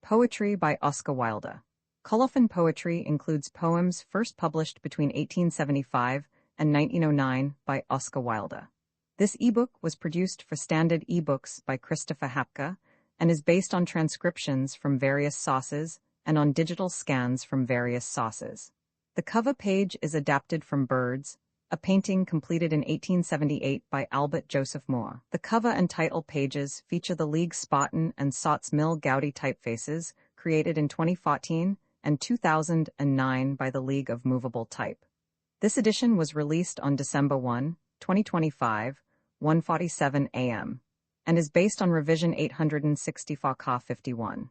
Poetry by Oscar Wilde. Colophon poetry includes poems first published between 1875 and 1909 by Oscar Wilde. This ebook was produced for Standard eBooks by Christopher Hapka and is based on transcriptions from various sources and on digital scans from various sources. The cover page is adapted from Birds, a painting completed in 1878 by Albert Joseph Moore. The cover and title pages feature the League Spartan and Sots Mill Gaudy typefaces created in 2014 and 2009 by the League of Movable Type. This edition was released on December 1, 2025, 1:47 a.m., and is based on revision 864K51.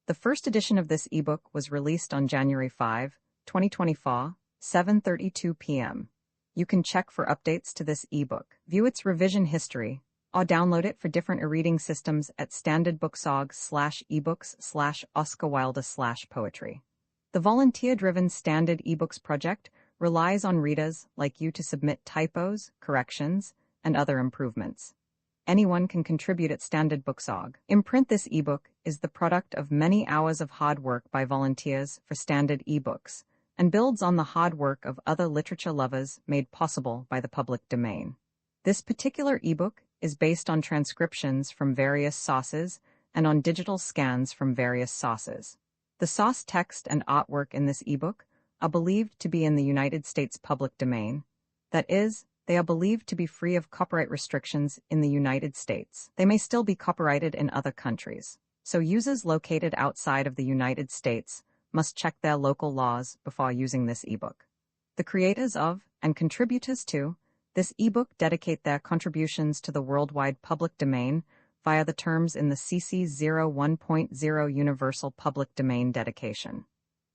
The first edition of this ebook was released on January 5, 2024, 7:32 p.m. You can check for updates to this ebook, view its revision history, or download it for different e-reading systems at standardbooksorg/ebooks/oscarwilde/poetry. The volunteer-driven Standard eBooks project relies on readers like you to submit typos, corrections, and other improvements. Anyone can contribute at standardbooksorg. Imprint this ebook is the product of many hours of hard work by volunteers for Standard eBooks, and builds on the hard work of other literature lovers made possible by the public domain. This particular ebook is based on transcriptions from various sources and on digital scans from various sources. The source text and artwork in this ebook are believed to be in the United States public domain. That is, they are believed to be free of copyright restrictions in the United States. They may still be copyrighted in other countries, so users located outside of the United States must check their local laws before using this ebook. The creators of, and contributors to, this ebook dedicate their contributions to the worldwide public domain via the terms in the CC 01.0 Universal Public Domain Dedication.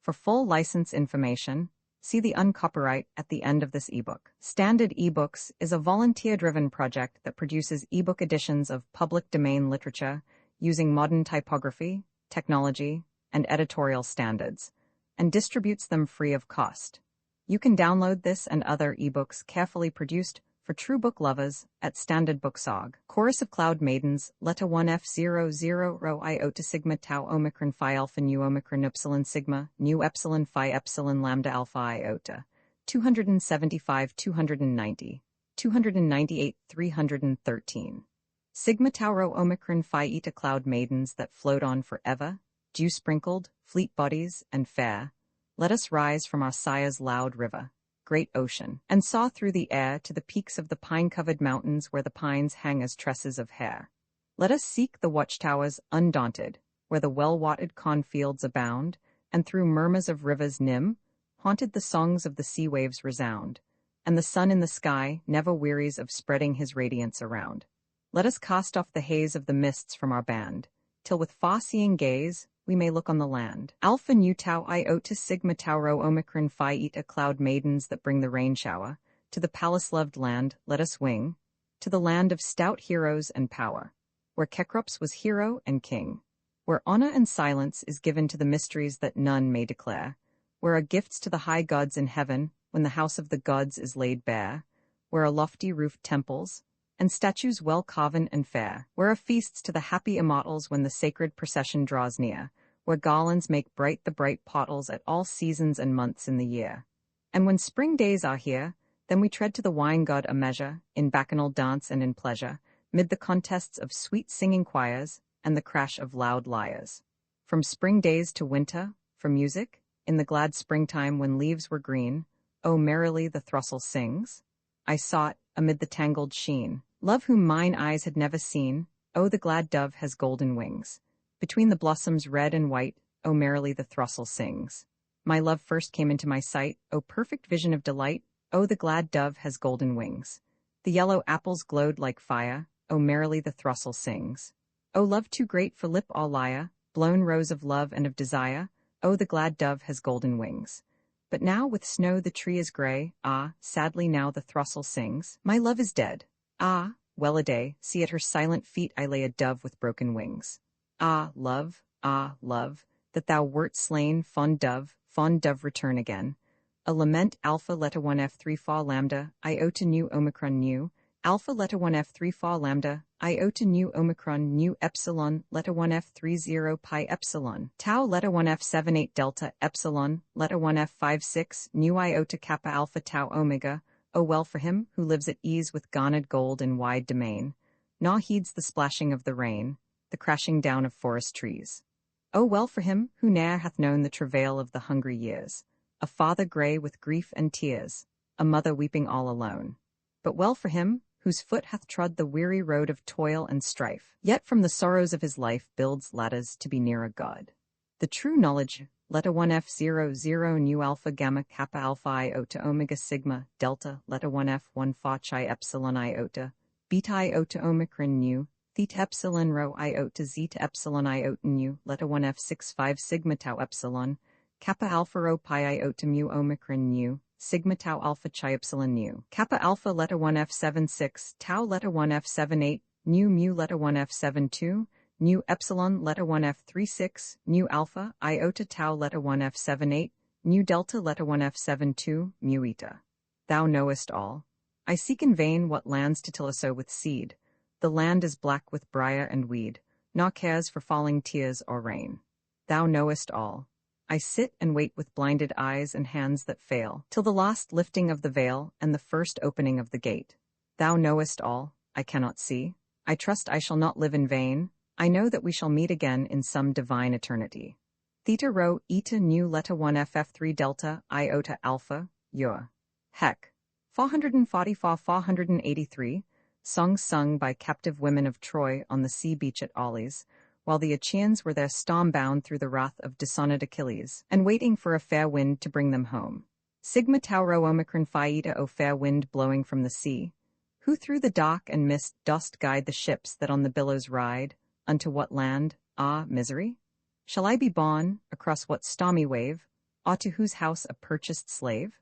For full license information, see the uncopyright at the end of this ebook. Standard eBooks is a volunteer-driven project that produces ebook editions of public domain literature using modern typography, technology, and editorial standards, and distributes them free of cost. You can download this and other ebooks carefully produced for true book lovers at standardbooksorg. Chorus of Cloud Maidens, Letter 1F00 Rho Iota Sigma Tau Omicron Phi Alpha Nu Omicron Upsilon Sigma Nu Epsilon Phi Epsilon Lambda Alpha Iota 275 290 298 313 Sigma Tau Rho Omicron Phi Eta Cloud Maidens that float on forever, dew-sprinkled, fleet bodies, and fair, let us rise from our sire's loud river, great ocean, and soar through the air to the peaks of the pine-covered mountains where the pines hang as tresses of hair. Let us seek the watchtowers undaunted, where the well-watered cornfields abound, and through murmurs of rivers Nim, haunted the songs of the sea waves resound, and the sun in the sky never wearies of spreading his radiance around. Let us cast off the haze of the mists from our band, till with far-seeing gaze we may look on the land. Alpha Nu Tau Iota Sigma Tau Rho Omicron Phi Eta Cloud Maidens that bring the rain shower, to the palace-loved land let us wing, to the land of stout heroes and power, where Kekrops was hero and king, where honor and silence is given to the mysteries that none may declare, where are gifts to the high gods in heaven when the house of the gods is laid bare, where are lofty roofed temples, and statues well carven and fair, where are feasts to the happy immortals when the sacred procession draws near, where garlands make bright the bright portals at all seasons and months in the year. And when spring days are here, then we tread to the wine god a measure, in bacchanal dance and in pleasure, mid the contests of sweet singing choirs, and the crash of loud lyres. From spring days to winter, for music, in the glad springtime when leaves were green, oh merrily the throstle sings. I sought, amid the tangled sheen, love whom mine eyes had never seen, oh the glad dove has golden wings. Between the blossoms red and white, oh merrily the throstle sings. My love first came into my sight, oh perfect vision of delight, oh the glad dove has golden wings. The yellow apples glowed like fire, oh merrily the throstle sings. Oh love too great for lip all lyre, blown rose of love and of desire, oh the glad dove has golden wings. But now with snow the tree is gray, ah, sadly now the throstle sings. My love is dead. Ah, well a day, see at her silent feet I lay a dove with broken wings. Ah, love, that thou wert slain, fond dove, return again. A lament alpha letter 1F3 fa lambda, iota nu omicron nu, alpha letter 1F3 fa lambda, iota nu omicron nu epsilon leta 1 f30 pi epsilon tau leta 1 f78 delta epsilon leta 1 f56 nu iota kappa alpha tau omega. Oh well for him who lives at ease with garnered gold in wide domain, nor heeds the splashing of the rain, the crashing down of forest trees. Oh well for him who ne'er hath known the travail of the hungry years, a father grey with grief and tears, a mother weeping all alone. But well for him whose foot hath trod the weary road of toil and strife, yet from the sorrows of his life builds ladders to be nearer God. The true knowledge, leta 1 f00 nu alpha gamma kappa alpha iota omega sigma delta leta 1 f1 phi chi epsilon iota beta iota omicron nu theta epsilon rho iota zeta epsilon iota nu leta 1 f65 sigma tau epsilon kappa alpha rho pi iota mu omicron nu sigma tau alpha chi epsilon nu kappa alpha leta 1 f76 tau leta 1 f78 nu mu leta 1 f72 nu epsilon leta 1 f36 nu alpha iota tau leta 1 f78 nu delta leta 1 f72 mu eta. Thou knowest all. I seek in vain what lands to till a sow with seed. The land is black with briar and weed, nor cares for falling tears or rain. Thou knowest all. I sit and wait with blinded eyes and hands that fail, till the last lifting of the veil and the first opening of the gate. Thou knowest all. I cannot see. I trust I shall not live in vain. I know that we shall meet again in some divine eternity. Theta rho eta nu leta 1 ff3 delta iota alpha ua. Heck. 483, songs sung by captive women of Troy on the sea beach at Aulis, while the Achaeans were there storm-bound through the wrath of dishonored Achilles, and waiting for a fair wind to bring them home. Sigma tau rho omicron phi eta o fair wind blowing from the sea, who through the dark and mist dost guide the ships that on the billows ride, unto what land, ah, misery? Shall I be borne, across what stormy wave, or to whose house a purchased slave?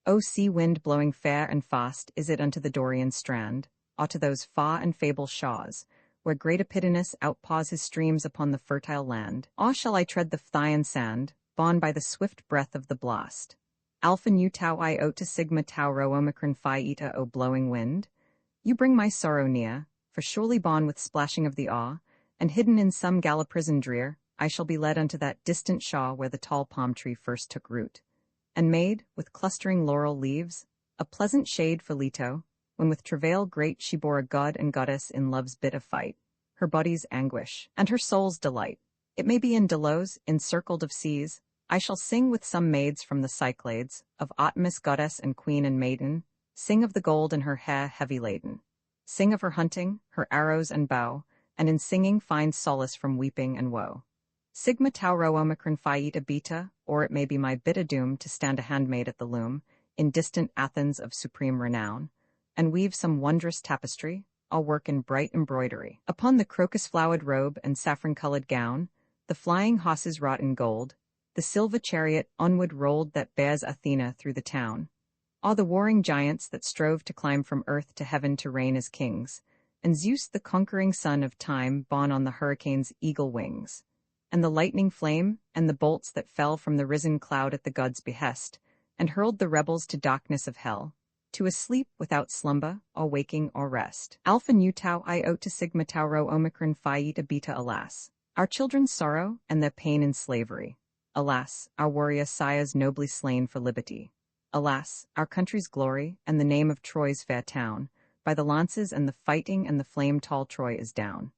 O sea wind blowing fair and fast, is it unto the Dorian strand, or to those far and fabled shores, where great Apidanus outpours his streams upon the fertile land? Or shall I tread the Phthian sand, borne by the swift breath of the blast? Alpha nu tau iota sigma tau rho omicron phi eta o blowing wind? You bring my sorrow near, for surely borne with splashing of the awe, and hidden in some gala prison drear, I shall be led unto that distant shore where the tall palm tree first took root, and made, with clustering laurel leaves, a pleasant shade for Leto, when with travail great she bore a god and goddess in love's bit of fight, her body's anguish, and her soul's delight. It may be in Delos, encircled of seas, I shall sing with some maids from the Cyclades, of Artemis goddess and queen and maiden, sing of the gold in her hair heavy laden, sing of her hunting, her arrows and bow, and in singing find solace from weeping and woe. Sigma tau rho omicron phi eta beta, or it may be my bitter doom to stand a handmaid at the loom, in distant Athens of supreme renown, and weave some wondrous tapestry, I'll work in bright embroidery. Upon the crocus-flowered robe and saffron-colored gown, the flying horses wrought in gold, the silver chariot onward rolled that bears Athena through the town, all the warring giants that strove to climb from earth to heaven to reign as kings, and Zeus the conquering son of time borne on the hurricane's eagle wings, and the lightning flame, and the bolts that fell from the risen cloud at the god's behest, and hurled the rebels to darkness of hell, to a sleep without slumber, or waking or rest. Alpha nu tau iota sigma tau rho omicron phi eta beta. Alas, our children's sorrow, and their pain in slavery. Alas, our warrior sires nobly slain for liberty. Alas, our country's glory, and the name of Troy's fair town, by the lances and the fighting and the flame tall Troy is down.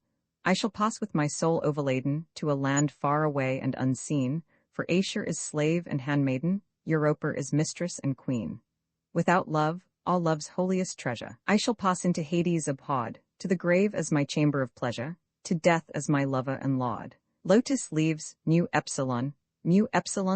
I shall pass with my soul overladen to a land far away and unseen, for Aesir is slave and handmaiden, Europa is mistress and queen. Without love, all love's holiest treasure, I shall pass into Hades abhorred, to the grave as my chamber of pleasure, to death as my lover and laud. Lotus leaves, mu epsilon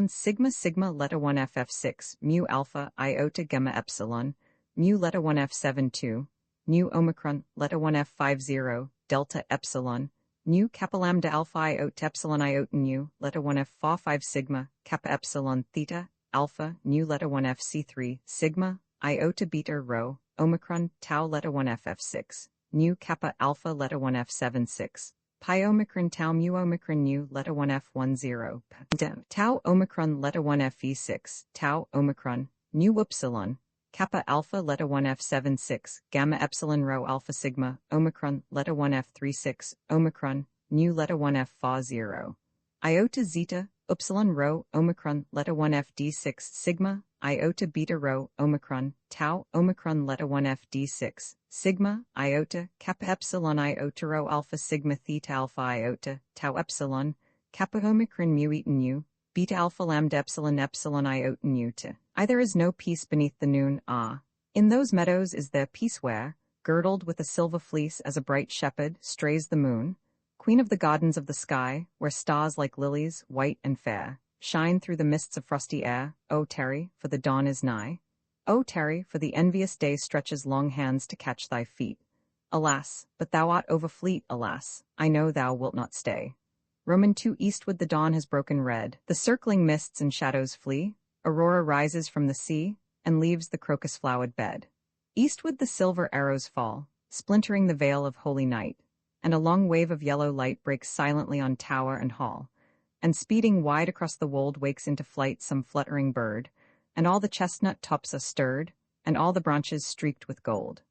sigma sigma leta 1 ff6 mu alpha iota gamma epsilon, mu leta 1 f72, nu omicron leta 1 f50 delta epsilon, nu kappa lambda alpha iota epsilon iota nu leta 1 f 5 sigma kappa epsilon theta alpha nu leta 1 fc3 sigma iota beta rho omicron tau leta 1 ff6 nu kappa alpha leta 1 f76 pi omicron tau mu omicron nu leta 1 f10 tau omicron leta 1 fe6 tau omicron nu epsilon Kappa alpha letta 1F76, gamma epsilon rho alpha sigma, omicron letta 1F36, omicron, nu letta 1F fa 0. Iota zeta, upsilon rho, omicron letta 1F D6 sigma, iota beta rho, omicron, tau, omicron letta 1F D6, sigma, iota, kappa epsilon iota rho alpha sigma theta alpha iota, tau epsilon, kappa omicron mu eta nu, beta alpha lambda epsilon epsilon iota nu to. There is no peace beneath the noon, ah. In those meadows is there peace where, girdled with a silver fleece as a bright shepherd, strays the moon, queen of the gardens of the sky, where stars like lilies, white and fair, shine through the mists of frosty air. O tarry, for the dawn is nigh. O tarry, for the envious day stretches long hands to catch thy feet. Alas, but thou art overfleet, alas, I know thou wilt not stay. Roman 2 Eastward the dawn has broken red, the circling mists and shadows flee, aurora rises from the sea, and leaves the crocus-flowered bed. Eastward the silver arrows fall, splintering the veil of holy night, and a long wave of yellow light breaks silently on tower and hall, and speeding wide across the wold wakes into flight some fluttering bird, and all the chestnut tops are stirred, and all the branches streaked with gold.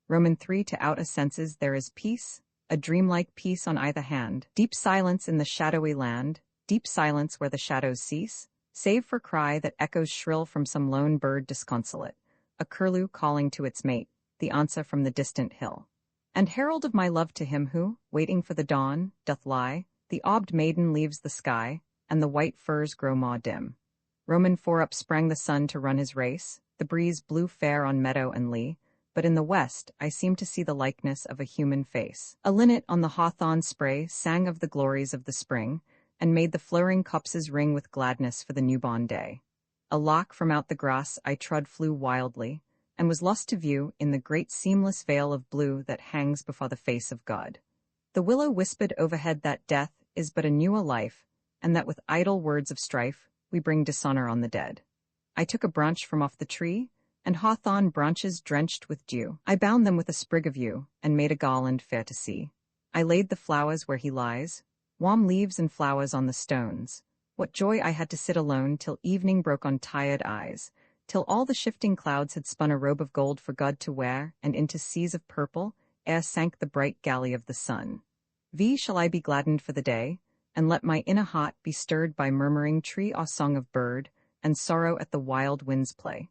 Roman 3 To outer senses there is peace, a dreamlike peace on either hand, deep silence in the shadowy land, deep silence where the shadows cease, save for cry that echoes shrill from some lone bird disconsolate, a curlew calling to its mate, the answer from the distant hill. And herald of my love to him who, waiting for the dawn, doth lie, the aubed maiden leaves the sky, and the white firs grow more dim. Roman 4 Up sprang the sun to run his race, the breeze blew fair on meadow and lea, but in the west I seemed to see the likeness of a human face. A linnet on the hawthorn spray sang of the glories of the spring, and made the flowering copses ring with gladness for the newborn day. A lark from out the grass I trod flew wildly, and was lost to view in the great seamless veil of blue that hangs before the face of God. The willow whispered overhead that death is but a newer life, and that with idle words of strife we bring dishonor on the dead. I took a branch from off the tree, and hawthorn branches drenched with dew. I bound them with a sprig of yew, and made a garland fair to see. I laid the flowers where he lies, warm leaves and flowers on the stones. What joy I had to sit alone till evening broke on tired eyes, till all the shifting clouds had spun a robe of gold for God to wear, and into seas of purple, ere sank the bright galley of the sun. Shall I be gladdened for the day, and let my inner heart be stirred by murmuring tree or song of bird, and sorrow at the wild wind's play?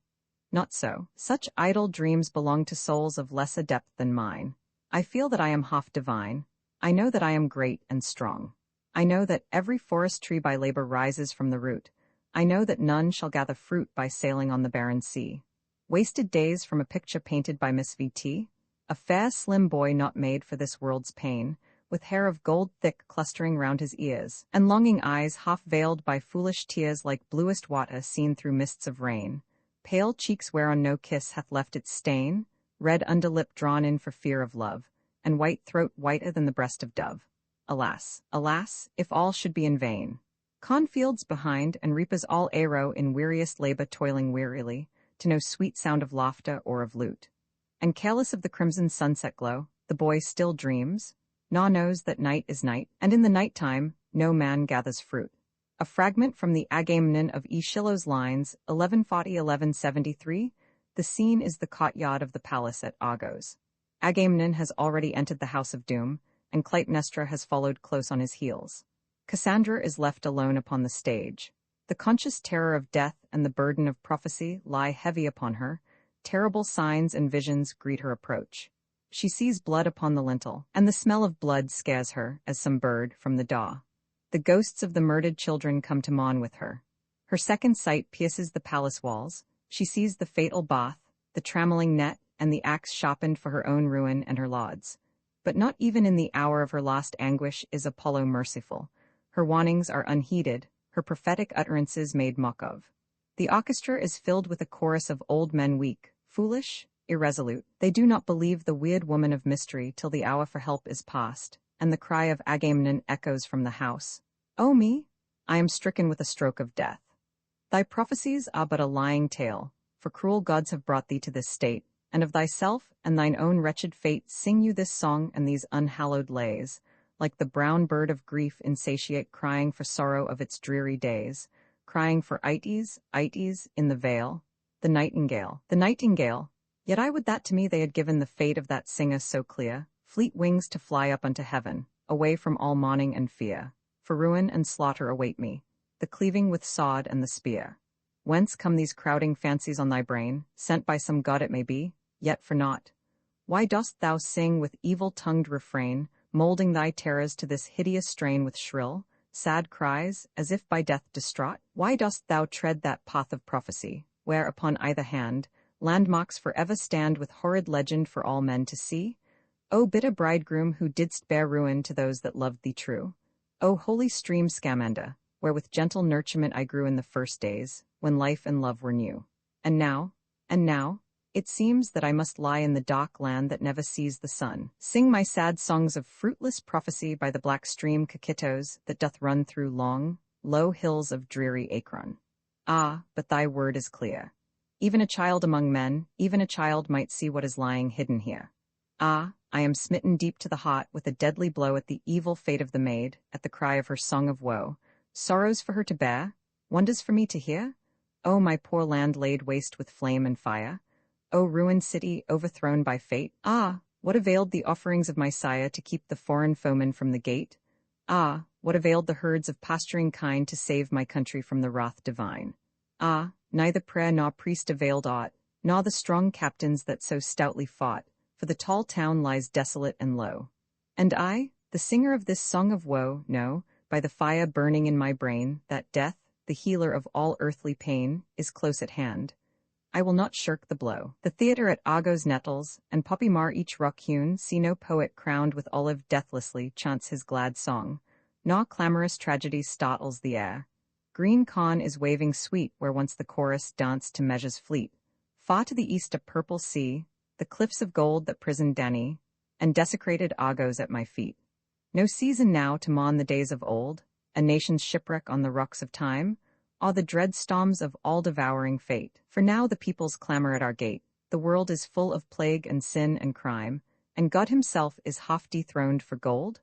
Not so. Such idle dreams belong to souls of lesser depth than mine. I feel that I am half divine. I know that I am great and strong. I know that every forest tree by labor rises from the root. I know that none shall gather fruit by sailing on the barren sea. Wasted days from a picture painted by Miss V.T., a fair, slim boy not made for this world's pain, with hair of gold thick clustering round his ears, and longing eyes half-veiled by foolish tears like bluest water seen through mists of rain, pale cheeks whereon no kiss hath left its stain, red underlip drawn in for fear of love, and white throat whiter than the breast of dove. Alas, alas, if all should be in vain! Cornfields behind, and reapers all arrow in weariest labor toiling wearily, to no sweet sound of laughter or of lute. And careless of the crimson sunset glow, the boy still dreams, nor knows that night is night, and in the night time no man gathers fruit. A fragment from the Agamemnon of Aeschylus' lines, 1140-1173, the scene is the courtyard of the palace at Argos. Agamemnon has already entered the house of doom, and Clytemnestra has followed close on his heels. Cassandra is left alone upon the stage. The conscious terror of death and the burden of prophecy lie heavy upon her. Terrible signs and visions greet her approach. She sees blood upon the lintel, and the smell of blood scares her as some bird from the daw. The ghosts of the murdered children come to mourn with her. Her second sight pierces the palace walls. She sees the fatal bath, the trammeling net, and the axe sharpened for her own ruin and her lauds. But not even in the hour of her last anguish is Apollo merciful. Her warnings are unheeded, her prophetic utterances made mock of. The orchestra is filled with a chorus of old men weak, foolish, irresolute. They do not believe the weird woman of mystery till the hour for help is past, and the cry of Agamemnon echoes from the house. "O me, I am stricken with a stroke of death. Thy prophecies are but a lying tale, for cruel gods have brought thee to this state, and of thyself and thine own wretched fate sing you this song and these unhallowed lays, like the brown bird of grief insatiate crying for sorrow of its dreary days, crying for Ites, Ites, in the vale. The nightingale. Yet I would that to me they had given the fate of that singer so clear, fleet wings to fly up unto heaven, away from all mourning and fear. For ruin and slaughter await me, the cleaving with sword and the spear. Whence come these crowding fancies on thy brain, sent by some god it may be, yet for naught? Why dost thou sing with evil-tongued refrain, moulding thy terrors to this hideous strain with shrill, sad cries, as if by death distraught? Why dost thou tread that path of prophecy, where upon either hand landmarks forever stand with horrid legend for all men to see? O bitter bridegroom who didst bear ruin to those that loved thee true! O holy stream Scamander, where with gentle nurturement I grew in the first days, when life and love were new. And now, it seems that I must lie in the dark land that never sees the sun, sing my sad songs of fruitless prophecy by the black stream Caquitos that doth run through long, low hills of dreary Akron. Ah, but thy word is clear. Even a child among men, even a child might see what is lying hidden here. Ah, I am smitten deep to the heart with a deadly blow at the evil fate of the maid, at the cry of her song of woe. Sorrows for her to bear? Wonders for me to hear? Oh, my poor land laid waste with flame and fire! O ruined city, overthrown by fate! Ah, what availed the offerings of my sire to keep the foreign foeman from the gate? Ah, what availed the herds of pasturing kine to save my country from the wrath divine? Ah, neither prayer nor priest availed aught, nor the strong captains that so stoutly fought, for the tall town lies desolate and low. And I, the singer of this song of woe, know, by the fire burning in my brain, that death, the healer of all earthly pain, is close at hand. I will not shirk the blow. The theatre at Argos nettles, and poppy mar each rock-hewn, see no poet crowned with olive deathlessly chants his glad song, nor clamorous tragedy startles the air. Green corn is waving sweet where once the chorus danced to measures fleet. Far to the east a purple sea, the cliffs of gold that prisoned Danny, and desecrated Argos at my feet. No season now to mourn the days of old, a nation's shipwreck on the rocks of time, or the dread storms of all-devouring fate. For now the peoples clamor at our gate, the world is full of plague and sin and crime, and God himself is half dethroned for gold?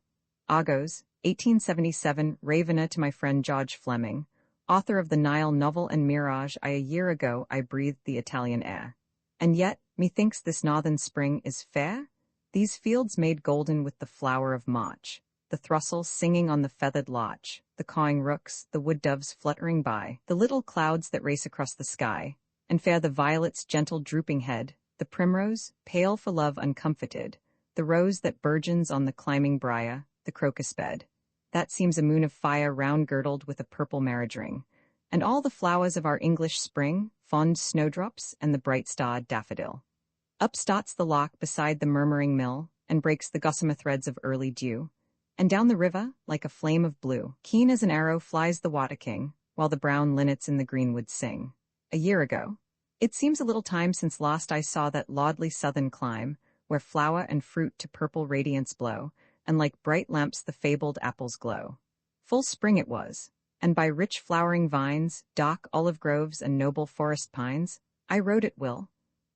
Argos, 1877, Ravener to my friend George Fleming, author of the Nile novel and Mirage. A year ago I breathed the Italian air. And yet, methinks this northern spring is fair? These fields made golden with the flower of March, the thrustle singing on the feathered larch, the cawing rooks, the wood doves fluttering by, the little clouds that race across the sky, and fair the violet's gentle drooping head, the primrose, pale for love uncomforted, the rose that burgeons on the climbing briar, the crocus bed. That seems a moon of fire round-girdled with a purple marriage ring, and all the flowers of our English spring, fond snowdrops and the bright-starred daffodil. Up starts the loch beside the murmuring mill, and breaks the gossamer threads of early dew, and down the river, like a flame of blue, keen as an arrow flies the water-king, while the brown linnets in the greenwood sing. A year ago. It seems a little time since last I saw that lordly southern clime, where flower and fruit to purple radiance blow, and like bright lamps the fabled apples glow. Full spring it was, and by rich flowering vines, dark olive groves and noble forest pines, I rode at will.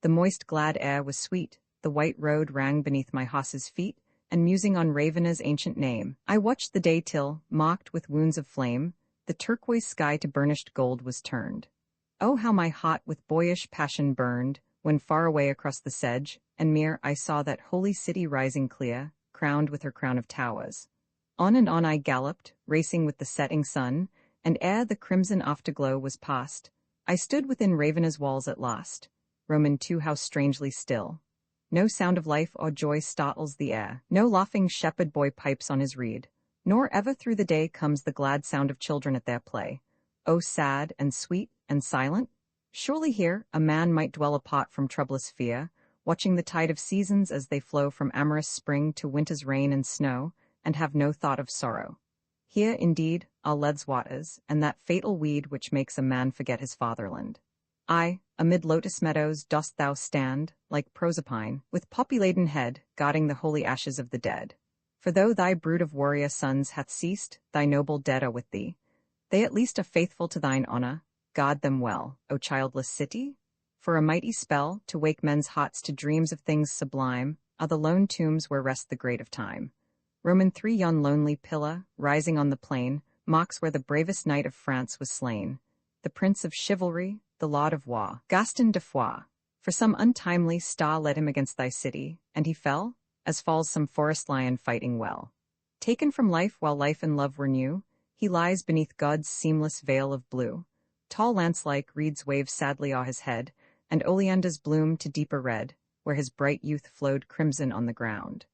The moist glad air was sweet, the white road rang beneath my horse's feet, and musing on Ravena's ancient name, I watched the day till, marked with wounds of flame, the turquoise sky to burnished gold was turned. Oh, how my heart with boyish passion burned, when far away across the sedge and mere I saw that holy city rising clear, crowned with her crown of towers. On and on I galloped, racing with the setting sun, and ere the crimson afterglow was past, I stood within Ravena's walls at last. Roman 2. How strangely still. No sound of life or joy startles the air, no laughing shepherd boy pipes on his reed, nor ever through the day comes the glad sound of children at their play. Oh, sad and sweet and silent? Surely here a man might dwell apart from troublous fear, watching the tide of seasons as they flow from amorous spring to winter's rain and snow, and have no thought of sorrow. Here, indeed, are lead's waters, and that fatal weed which makes a man forget his fatherland. Aye, amid lotus meadows dost thou stand, like Proserpine, with poppy-laden head, guarding the holy ashes of the dead. For though thy brood of warrior sons hath ceased, thy noble dead are with thee. They at least are faithful to thine honor. Guard them well, O childless city. For a mighty spell, to wake men's hearts to dreams of things sublime, are the lone tombs where rest the great of time. Roman 3. Yon lonely pillar, rising on the plain, mocks where the bravest knight of France was slain. The prince of chivalry, the laud of Wa, Gaston de Foix. For some untimely star led him against thy city, and he fell, as falls some forest lion fighting well. Taken from life while life and love were new, he lies beneath God's seamless veil of blue. Tall lance-like reeds wave sadly o'er his head, and oleanders bloom to deeper red, where his bright youth flowed crimson on the ground.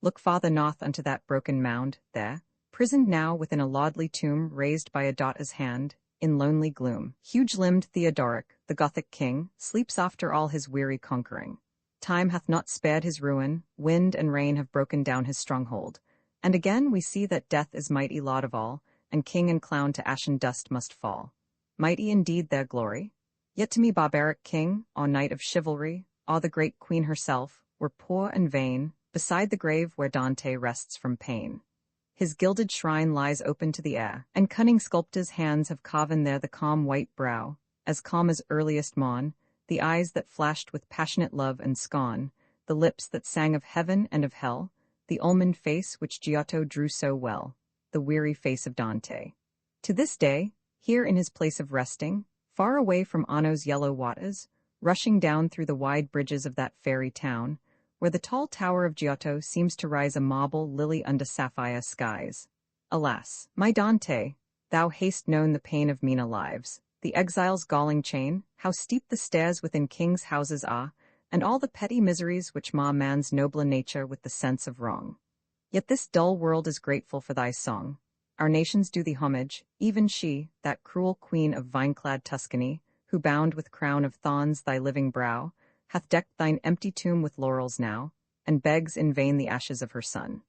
Look farther north unto that broken mound, there, prisoned now within a lordly tomb raised by a daughter's hand, in lonely gloom, huge-limbed Theodoric, the Gothic king, sleeps after all his weary conquering. Time hath not spared his ruin, wind and rain have broken down his stronghold. And again we see that death is mighty lord of all, and king and clown to ashen dust must fall. Mighty indeed their glory. Yet to me barbaric king, or knight of chivalry, or the great queen herself, were poor and vain, beside the grave where Dante rests from pain. His gilded shrine lies open to the air, and cunning sculptors' hands have carven there the calm white brow, as calm as earliest morn, the eyes that flashed with passionate love and scorn, the lips that sang of heaven and of hell, the almond face which Giotto drew so well, the weary face of Dante. To this day, here in his place of resting, far away from Arno's yellow waters, rushing down through the wide bridges of that fairy town, where the tall tower of Giotto seems to rise a marble lily under sapphire skies. Alas, my Dante, thou hast known the pain of meaner lives, the exile's galling chain, how steep the stairs within kings' houses are, and all the petty miseries which mar man's nobler nature with the sense of wrong. Yet this dull world is grateful for thy song. Our nations do thee homage, even she, that cruel queen of vine-clad Tuscany, who bound with crown of thorns thy living brow, hath decked thine empty tomb with laurels now, and begs in vain the ashes of her son.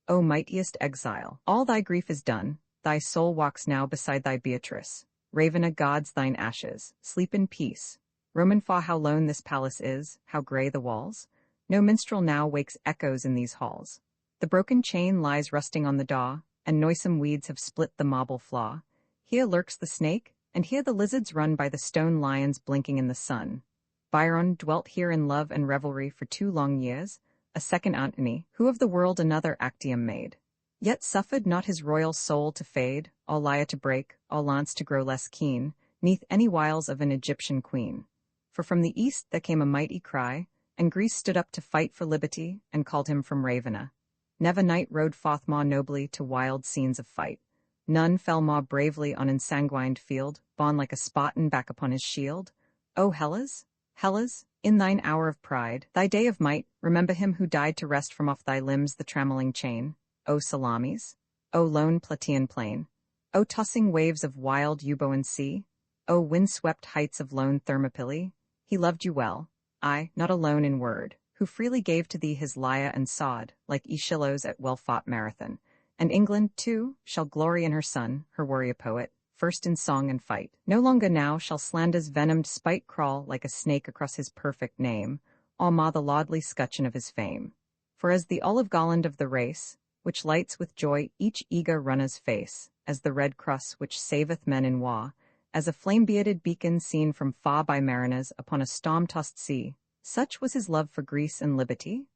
O mightiest exile, all thy grief is done, thy soul walks now beside thy Beatrice. Ravenna guards thine ashes, sleep in peace. Roman fa how lone this palace is, how grey the walls. No minstrel now wakes echoes in these halls. The broken chain lies rusting on the door, and noisome weeds have split the marble floor. Here lurks the snake, and here the lizards run by the stone lions blinking in the sun. Byron dwelt here in love and revelry for 2 long years, a second Antony, who of the world another Actium made. Yet suffered not his royal soul to fade, all lyre to break, all lance to grow less keen, neath any wiles of an Egyptian queen. For from the east there came a mighty cry, and Greece stood up to fight for liberty, and called him from Ravenna. Never knight rode forth more nobly to wild scenes of fight. None fell more bravely on ensanguined field, borne like a Spartan back upon his shield. O Hellas! Hellas, in thine hour of pride, thy day of might, remember him who died to wrest from off thy limbs the trammelling chain. O Salamis! O lone Plataean plain! O tossing waves of wild Euboean sea! O wind-swept heights of lone Thermopylae! He loved you well, aye, not alone in word, who freely gave to thee his lyre and sod, like Aeschylus at well-fought Marathon. And England, too, shall glory in her son, her warrior poet, first in song and fight. No longer now shall slander's venomed spite crawl like a snake across his perfect name, or mar the laudly scutcheon of his fame. For as the olive garland of the race, which lights with joy each eager runner's face, as the red cross which saveth men in war, as a flame-bearded beacon seen from far by mariners upon a storm-tossed sea, such was his love for Greece and liberty.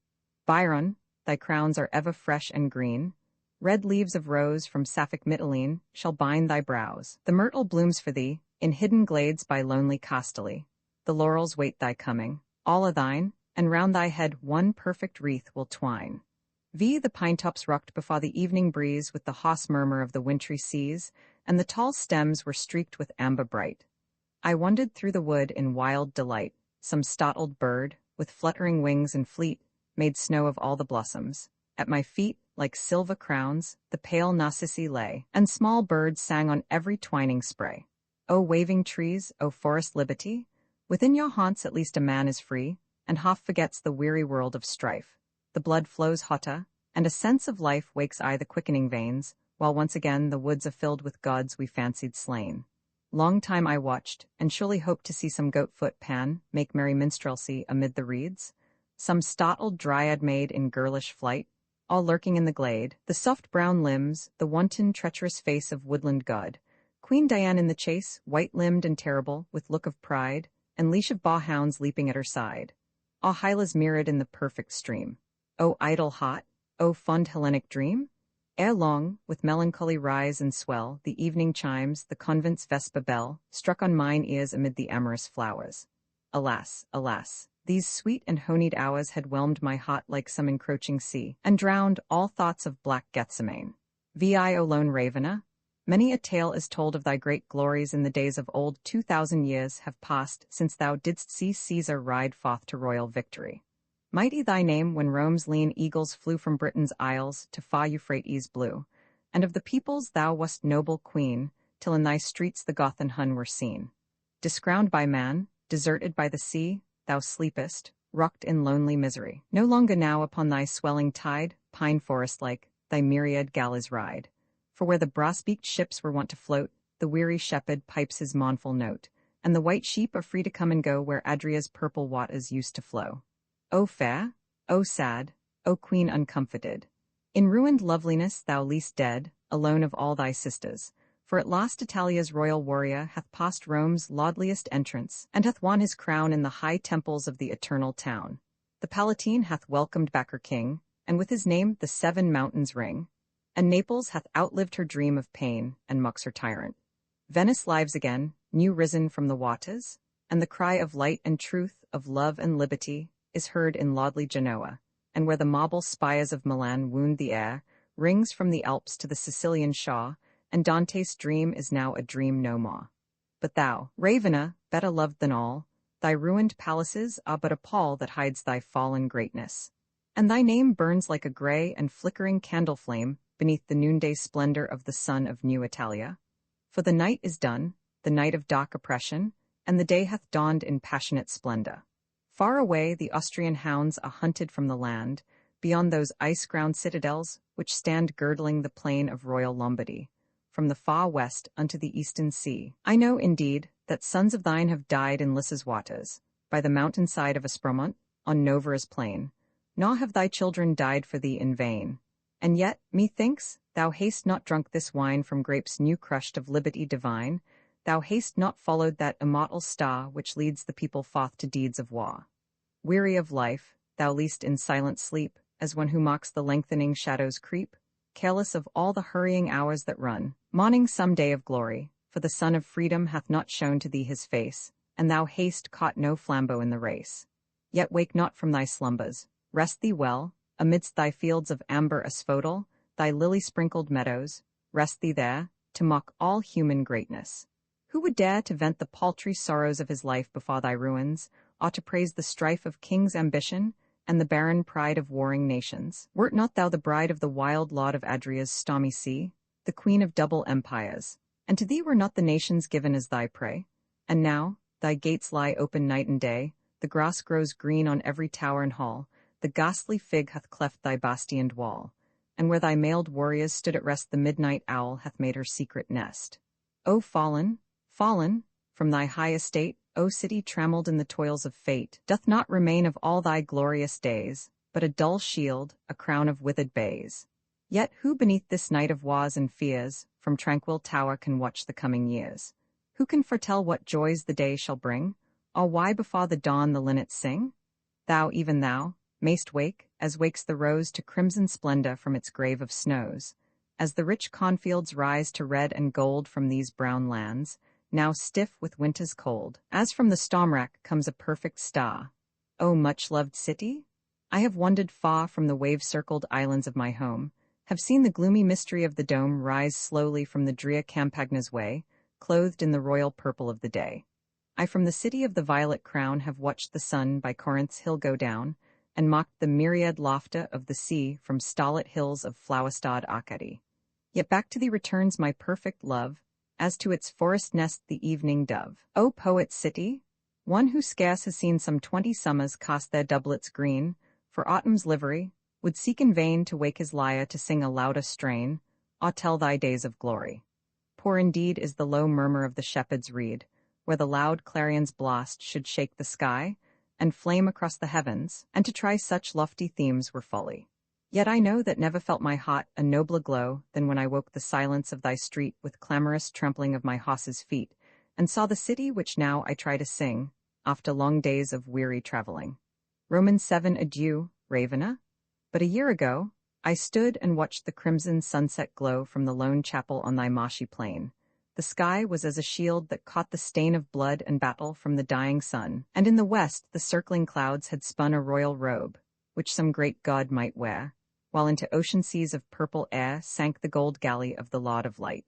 Byron, thy crowns are ever fresh and green. Red leaves of rose from sapphic Mytilene shall bind thy brows. The myrtle blooms for thee, in hidden glades by lonely Castaly. The laurels wait thy coming, all are thine, and round thy head one perfect wreath will twine. The pine-tops rocked before the evening breeze with the hoarse murmur of the wintry seas, and the tall stems were streaked with amber bright. I wandered through the wood in wild delight. Some startled bird, with fluttering wings and fleet, made snow of all the blossoms. At my feet, like silver crowns, the pale narcissi lay, and small birds sang on every twining spray. O waving trees, O forest liberty! Within your haunts at least a man is free, and half forgets the weary world of strife. The blood flows hotter, and a sense of life wakes aye the quickening veins, while once again the woods are filled with gods we fancied slain. Long time I watched, and surely hoped to see some goat-foot Pan make merry minstrelsy amid the reeds, some startled dryad maid in girlish flight, all lurking in the glade, the soft brown limbs, the wanton treacherous face of woodland god, Queen Diane in the chase, white-limbed and terrible, with look of pride, and leash of boar-hounds leaping at her side. All Hylas mirrored in the perfect stream. O idle hot, O fond Hellenic dream! Ere long, with melancholy rise and swell, the evening chimes, the convent's vesper bell, struck on mine ears amid the amorous flowers. Alas, alas! These sweet and honeyed hours had whelmed my heart like some encroaching sea, and drowned all thoughts of black Gethsemane. Vi, O lone Ravener, many a tale is told of thy great glories in the days of old. 2,000 years have passed since thou didst see Caesar ride forth to royal victory. Mighty thy name when Rome's lean eagles flew from Britain's isles to far Euphrates blue, and of the peoples thou wast noble queen, till in thy streets the Goth and Hun were seen. Discrowned by man, deserted by the sea, thou sleepest, rocked in lonely misery. No longer now upon thy swelling tide, pine forest-like, thy myriad galleys ride. For where the brass-beaked ships were wont to float, the weary shepherd pipes his mournful note, and the white sheep are free to come and go where Adria's purple waters used to flow. O fair, O sad, O queen uncomforted, in ruined loveliness thou liest dead, alone of all thy sisters, for at last Italia's royal warrior hath passed Rome's lordliest entrance, and hath won his crown in the high temples of the eternal town. The Palatine hath welcomed back her king, and with his name the 7 mountains ring, and Naples hath outlived her dream of pain, and mocks her tyrant. Venice lives again, new risen from the waters, and the cry of light and truth, of love and liberty, is heard in lordly Genoa, and where the marble spires of Milan wound the air, rings from the Alps to the Sicilian shore, and Dante's dream is now a dream no more. But thou, Ravener, better loved than all, thy ruined palaces are but a pall that hides thy fallen greatness, and thy name burns like a gray and flickering candle flame beneath the noonday splendor of the sun of New Italia. For the night is done, the night of dark oppression, and the day hath dawned in passionate splendor. Far away the Austrian hounds are hunted from the land, beyond those ice-ground citadels which stand girdling the plain of royal Lombardy, from the far west unto the eastern sea. I know, indeed, that sons of thine have died in Lyssa's waters, by the mountain-side of Espremont, on Novara's plain, nor have thy children died for thee in vain. And yet, methinks, thou hast not drunk this wine from grapes new crushed of liberty divine, thou hast not followed that immortal star which leads the people forth to deeds of war. Weary of life, thou liest in silent sleep, as one who mocks the lengthening shadows creep, careless of all the hurrying hours that run, mourning some day of glory, for the Son of Freedom hath not shown to thee his face, and thou hast caught no flambeau in the race. Yet wake not from thy slumbers, rest thee well, amidst thy fields of amber asphodel, thy lily-sprinkled meadows, rest thee there, to mock all human greatness. Who would dare to vent the paltry sorrows of his life before thy ruins, or to praise the strife of king's ambition, and the barren pride of warring nations? Wert not thou the bride of the wild lord of Adria's stormy sea, the queen of double empires, and to thee were not the nations given as thy prey? And now, thy gates lie open night and day, the grass grows green on every tower and hall, the ghastly fig hath cleft thy bastioned wall, and where thy mailed warriors stood at rest the midnight owl hath made her secret nest. O fallen, fallen, from thy high estate, O city trammelled in the toils of fate, doth not remain of all thy glorious days, but a dull shield, a crown of withered bays. Yet who beneath this night of wars and fears, from tranquil tower can watch the coming years? Who can foretell what joys the day shall bring, or why before the dawn the linnets sing? Thou, even thou, mayst wake, as wakes the rose to crimson splendor from its grave of snows, as the rich cornfields rise to red and gold from these brown lands, now stiff with winter's cold. As from the storm-rack comes a perfect star. O much-loved city! I have wandered far from the wave-circled islands of my home, have seen the gloomy mystery of the dome rise slowly from the drear Campagna's way, clothed in the royal purple of the day. I from the city of the violet crown have watched the sun by Corinth's hill go down, and mocked the myriad laughter of the sea from starlit hills of flower-starred Arcady. Yet back to thee returns my perfect love, as to its forest nest the evening dove. O poet city! One who scarce has seen some 20 summers cast their doublets green, for autumn's livery, would seek in vain to wake his lyre to sing a louder strain, or tell thy days of glory. Poor indeed is the low murmur of the shepherd's reed, where the loud clarion's blast should shake the sky, and flame across the heavens, and to try such lofty themes were folly. Yet I know that never felt my heart a nobler glow than when I woke the silence of thy street with clamorous trampling of my horse's feet, and saw the city which now I try to sing, after long days of weary traveling. Romans 7 Adieu, Ravener. But a year ago, I stood and watched the crimson sunset glow from the lone chapel on thy marshy plain. The sky was as a shield that caught the stain of blood and battle from the dying sun, and in the west the circling clouds had spun a royal robe, which some great god might wear, while into ocean seas of purple air sank the gold galley of the Lord of Light.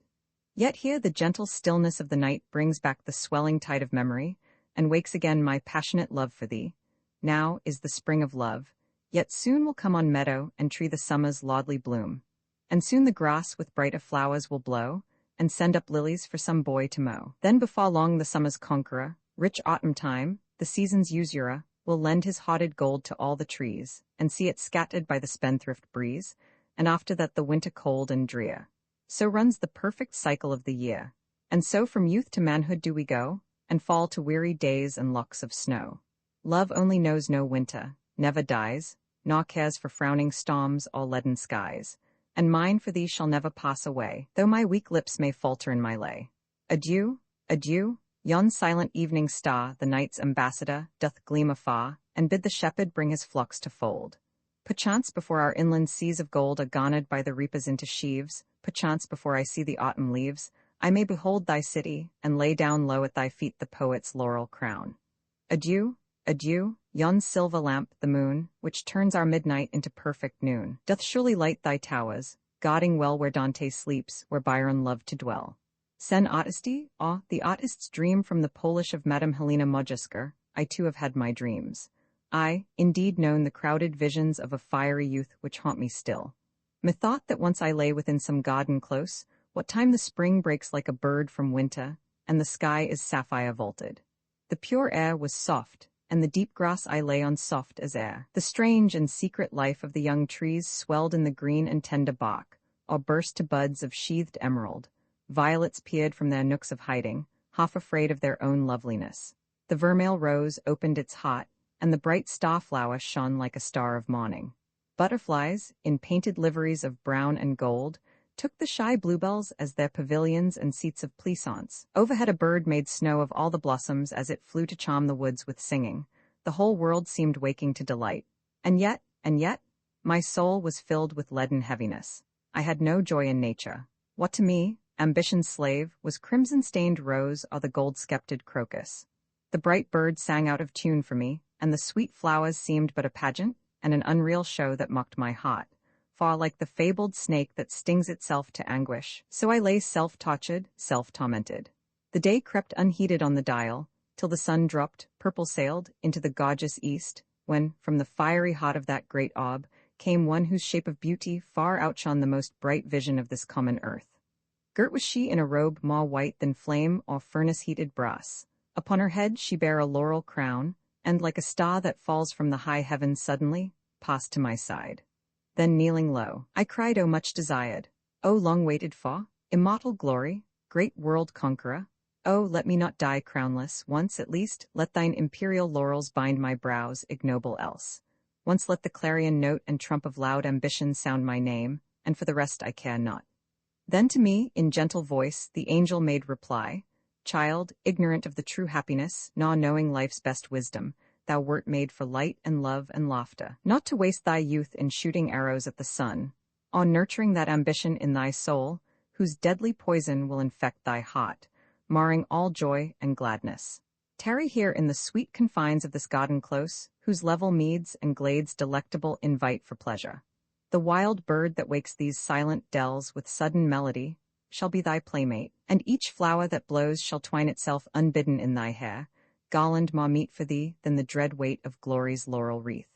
Yet here the gentle stillness of the night brings back the swelling tide of memory, and wakes again my passionate love for thee. Now is the spring of love, yet soon will come on meadow and tree the summer's laudly bloom. And soon the grass with brighter flowers will blow, and send up lilies for some boy to mow. Then before long the summer's conqueror, rich autumn time, the season's usurer, will lend his hodded gold to all the trees, and see it scattered by the spendthrift breeze, and after that the winter cold and drear. So runs the perfect cycle of the year, and so from youth to manhood do we go, and fall to weary days and locks of snow. Love only knows no winter, never dies, nor cares for frowning storms or leaden skies, and mine for thee shall never pass away, though my weak lips may falter in my lay. Adieu, adieu, yon silent evening star, the night's ambassador, doth gleam afar, and bid the shepherd bring his flocks to fold. Perchance before our inland seas of gold are garnered by the reapers into sheaves, perchance before I see the autumn leaves, I may behold thy city, and lay down low at thy feet the poet's laurel crown. Adieu, adieu, yon silver lamp, the moon, which turns our midnight into perfect noon, doth surely light thy towers, guarding well where Dante sleeps, where Byron loved to dwell. Sen artisti, the artist's dream from the Polish of Madame Helena Modjesker, I too have had my dreams. I, indeed, known the crowded visions of a fiery youth which haunt me still. Methought that once I lay within some garden close, what time the spring breaks like a bird from winter, and the sky is sapphire vaulted. The pure air was soft, and the deep grass I lay on soft as air. The strange and secret life of the young trees swelled in the green and tender bark, or burst to buds of sheathed emerald. Violets peered from their nooks of hiding, half afraid of their own loveliness. The vermeil rose opened its heart, and the bright starflower shone like a star of morning. Butterflies, in painted liveries of brown and gold, took the shy bluebells as their pavilions and seats of pleasance. Overhead a bird made snow of all the blossoms as it flew to charm the woods with singing. The whole world seemed waking to delight. And yet, my soul was filled with leaden heaviness. I had no joy in nature. What to me, ambition's slave, was crimson-stained rose or the gold-sceptred crocus. The bright bird sang out of tune for me, and the sweet flowers seemed but a pageant and an unreal show that mocked my heart. For like the fabled snake that stings itself to anguish, so I lay self-tortured, self-tormented. The day crept unheeded on the dial, till the sun dropped, purple-sailed, into the gorgeous east, when, from the fiery heart of that great orb, came one whose shape of beauty far outshone the most bright vision of this common earth. Girt was she in a robe more white than flame or furnace-heated brass. Upon her head she bare a laurel crown, and like a star that falls from the high heavens suddenly, passed to my side. Then kneeling low, I cried, O much desired, O long waited for, immortal glory, great world conqueror, O let me not die crownless, once at least, let thine imperial laurels bind my brows, ignoble else. Once let the clarion note and trump of loud ambition sound my name, and for the rest I care not. Then to me, in gentle voice, the angel made reply, Child, ignorant of the true happiness, nor knowing life's best wisdom, thou wert made for light and love and laughter, not to waste thy youth in shooting arrows at the sun, or nurturing that ambition in thy soul, whose deadly poison will infect thy heart, marring all joy and gladness. Tarry here in the sweet confines of this garden close, whose level meads and glades delectable invite for pleasure. The wild bird that wakes these silent dells with sudden melody shall be thy playmate, and each flower that blows shall twine itself unbidden in thy hair, garland more meet for thee than the dread weight of glory's laurel wreath.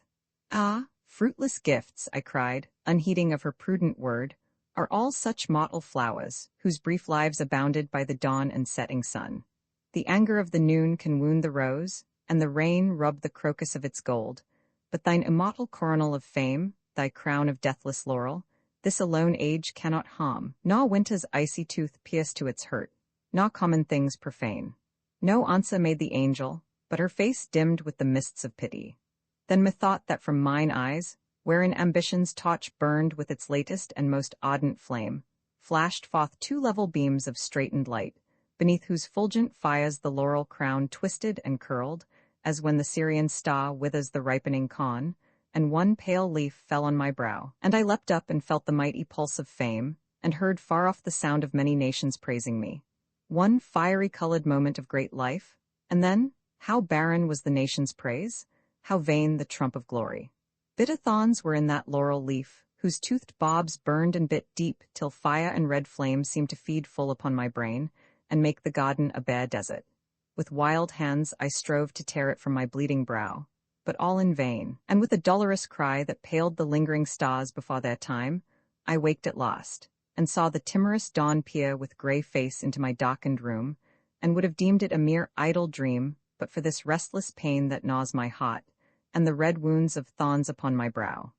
Ah, fruitless gifts, I cried, unheeding of her prudent word, are all such mottled flowers, whose brief lives abounded by the dawn and setting sun. The anger of the noon can wound the rose, and the rain rub the crocus of its gold, but thine immortal coronal of fame, thy crown of deathless laurel, this alone age cannot harm, nor winter's icy tooth pierce to its hurt, nor common things profane. No answer made the angel, but her face dimmed with the mists of pity. Then methought that from mine eyes, wherein ambition's torch burned with its latest and most ardent flame, flashed forth two level beams of straitened light, beneath whose fulgent fires the laurel crown twisted and curled, as when the Syrian star withers the ripening corn, and one pale leaf fell on my brow. And I leapt up and felt the mighty pulse of fame, and heard far off the sound of many nations praising me. One fiery-colored moment of great life, and then, how barren was the nation's praise, how vain the trump of glory. Bitter thorns were in that laurel leaf, whose toothed bobs burned and bit deep till fire and red flames seemed to feed full upon my brain, and make the garden a bare desert. With wild hands I strove to tear it from my bleeding brow, but all in vain, and with a dolorous cry that paled the lingering stars before their time, I waked at last, and saw the timorous dawn peer with grey face into my darkened room, and would have deemed it a mere idle dream, but for this restless pain that gnaws my heart, and the red wounds of thorns upon my brow.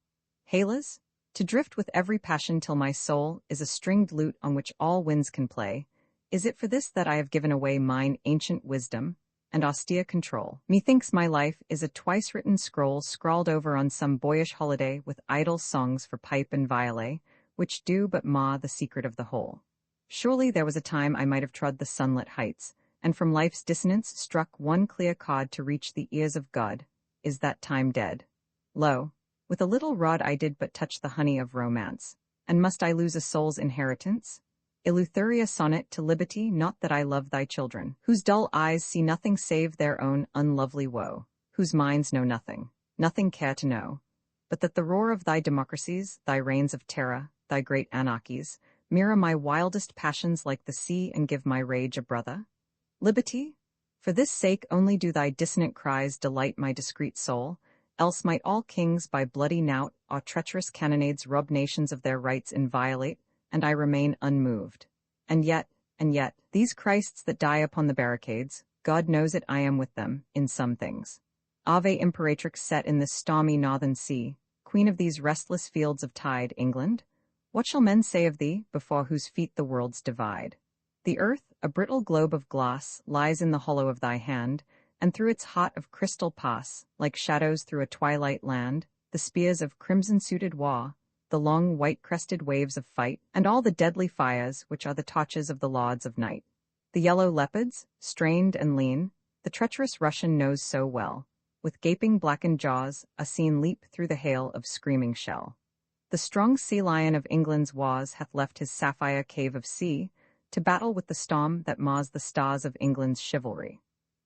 Halas, to drift with every passion till my soul is a stringed lute on which all winds can play, is it for this that I have given away mine ancient wisdom and austere control? Methinks my life is a twice-written scroll scrawled over on some boyish holiday with idle songs for pipe and violet, which do but mar the secret of the whole. Surely there was a time I might have trod the sunlit heights, and from life's dissonance struck one clear chord to reach the ears of God. Is that time dead? Lo, with a little rod I did but touch the honey of romance, and must I lose a soul's inheritance? Eleutheria sonnet to liberty, not that I love thy children, whose dull eyes see nothing save their own unlovely woe, whose minds know nothing, nothing care to know, but that the roar of thy democracies, thy reigns of terror, thy great anarchies, mirror my wildest passions like the sea and give my rage a brother? Liberty? For this sake only do thy dissonant cries delight my discreet soul, else might all kings by bloody knout or treacherous cannonades rob nations of their rights inviolate, and I remain unmoved. And yet, these Christs that die upon the barricades, God knows it I am with them, in some things. Ave Imperatrix set in this stormy northern sea, queen of these restless fields of tide, England? What shall men say of thee, before whose feet the worlds divide? The earth, a brittle globe of glass, lies in the hollow of thy hand, and through its heart of crystal pass, like shadows through a twilight land, the spears of crimson-suited war, the long white-crested waves of fight, and all the deadly fires which are the torches of the lords of night. The yellow leopards, strained and lean, the treacherous Russian knows so well, with gaping blackened jaws, are seen leap through the hail of screaming shell. The strong sea lion of England's wars hath left his sapphire cave of sea, to battle with the storm that mars the stars of England's chivalry.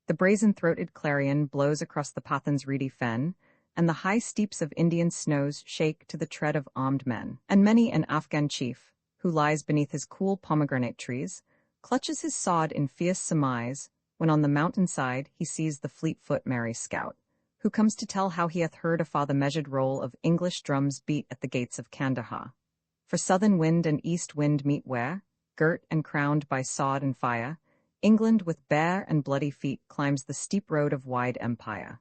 The brazen-throated clarion blows across the Pathan's reedy fen, and the high steeps of Indian snows shake to the tread of armed men. And many an Afghan chief, who lies beneath his cool pomegranate trees, clutches his sword in fierce surmise, when on the mountainside he sees the fleet-foot merry scout, who comes to tell how he hath heard afar the measured roll of English drums beat at the gates of Kandahar. For southern wind and east wind meet where, girt and crowned by sword and fire, England with bare and bloody feet climbs the steep road of wide empire.